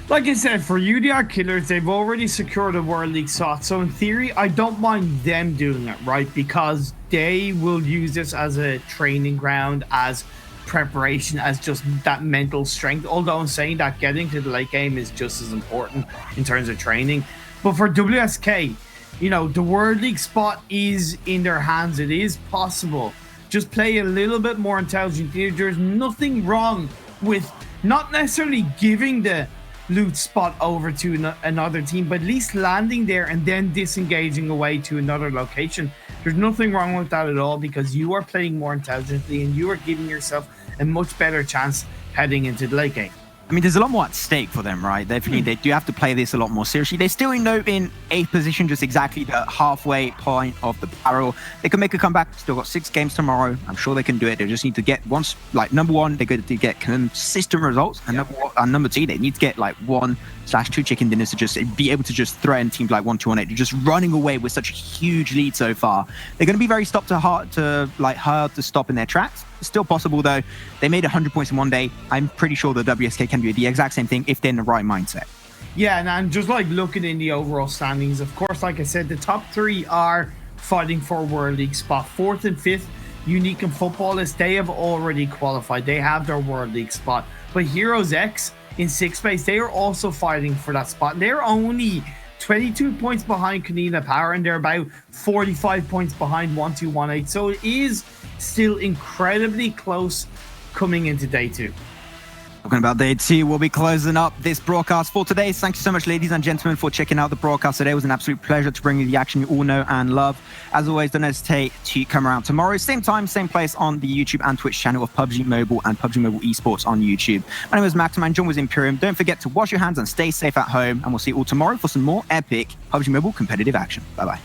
Like I said, for UDRKILLERS, they've already secured a World League slot. So in theory, I don't mind them doing it, right? Because they will use this as a training ground, as preparation, as just that mental strength. Although I'm saying that getting to the late game is just as important in terms of training. But for WSK, you know, the World League spot is in their hands. It is possible. Just play a little bit more intelligent. There's nothing wrong with not necessarily giving the loot spot over to another team, but at least landing there and then disengaging away to another location. There's nothing wrong with that at all, because you are playing more intelligently and you are giving yourself a much better chance heading into the late game.
I mean, there's a lot more at stake for them, right? They do have to play this a lot more seriously. They're still in 8th position, just exactly the halfway point of the barrel. They can make a comeback. Still got 6 games tomorrow. I'm sure they can do it. They just need to get number one, they're going to get consistent results, and number two, they need to get like 1/2 chicken dinners to just be able to just threaten teams like 1-2-1-8. They're just running away with such a huge lead so far. They're going to be very hard to stop in their tracks. It's still possible though. They made 100 points in one day. I'm pretty sure the WSK can do the exact same thing if they're in the right mindset.
Yeah, and just like looking in the overall standings, of course, like I said, the top 3 are fighting for a World League spot. 4th and 5th, Unique and FUTBOLIST, they have already qualified. They have their World League spot. But Heroes X in 6th place, they are also fighting for that spot. They're only 22 points behind Konina Power, and they're about 45 points behind 1-2-1-8. So it is still incredibly close coming into day 2.
Talking about day 2, we'll be closing up this broadcast for today. Thank you so much, ladies and gentlemen, for checking out the broadcast today. It was an absolute pleasure to bring you the action you all know and love. As always, don't hesitate to come around tomorrow, same time, same place, on the YouTube and Twitch channel of PUBG Mobile and PUBG Mobile Esports on YouTube. My name is Max, and John was Imperium. Don't forget to wash your hands and stay safe at home, and we'll see you all tomorrow for some more epic PUBG Mobile competitive action. Bye-bye.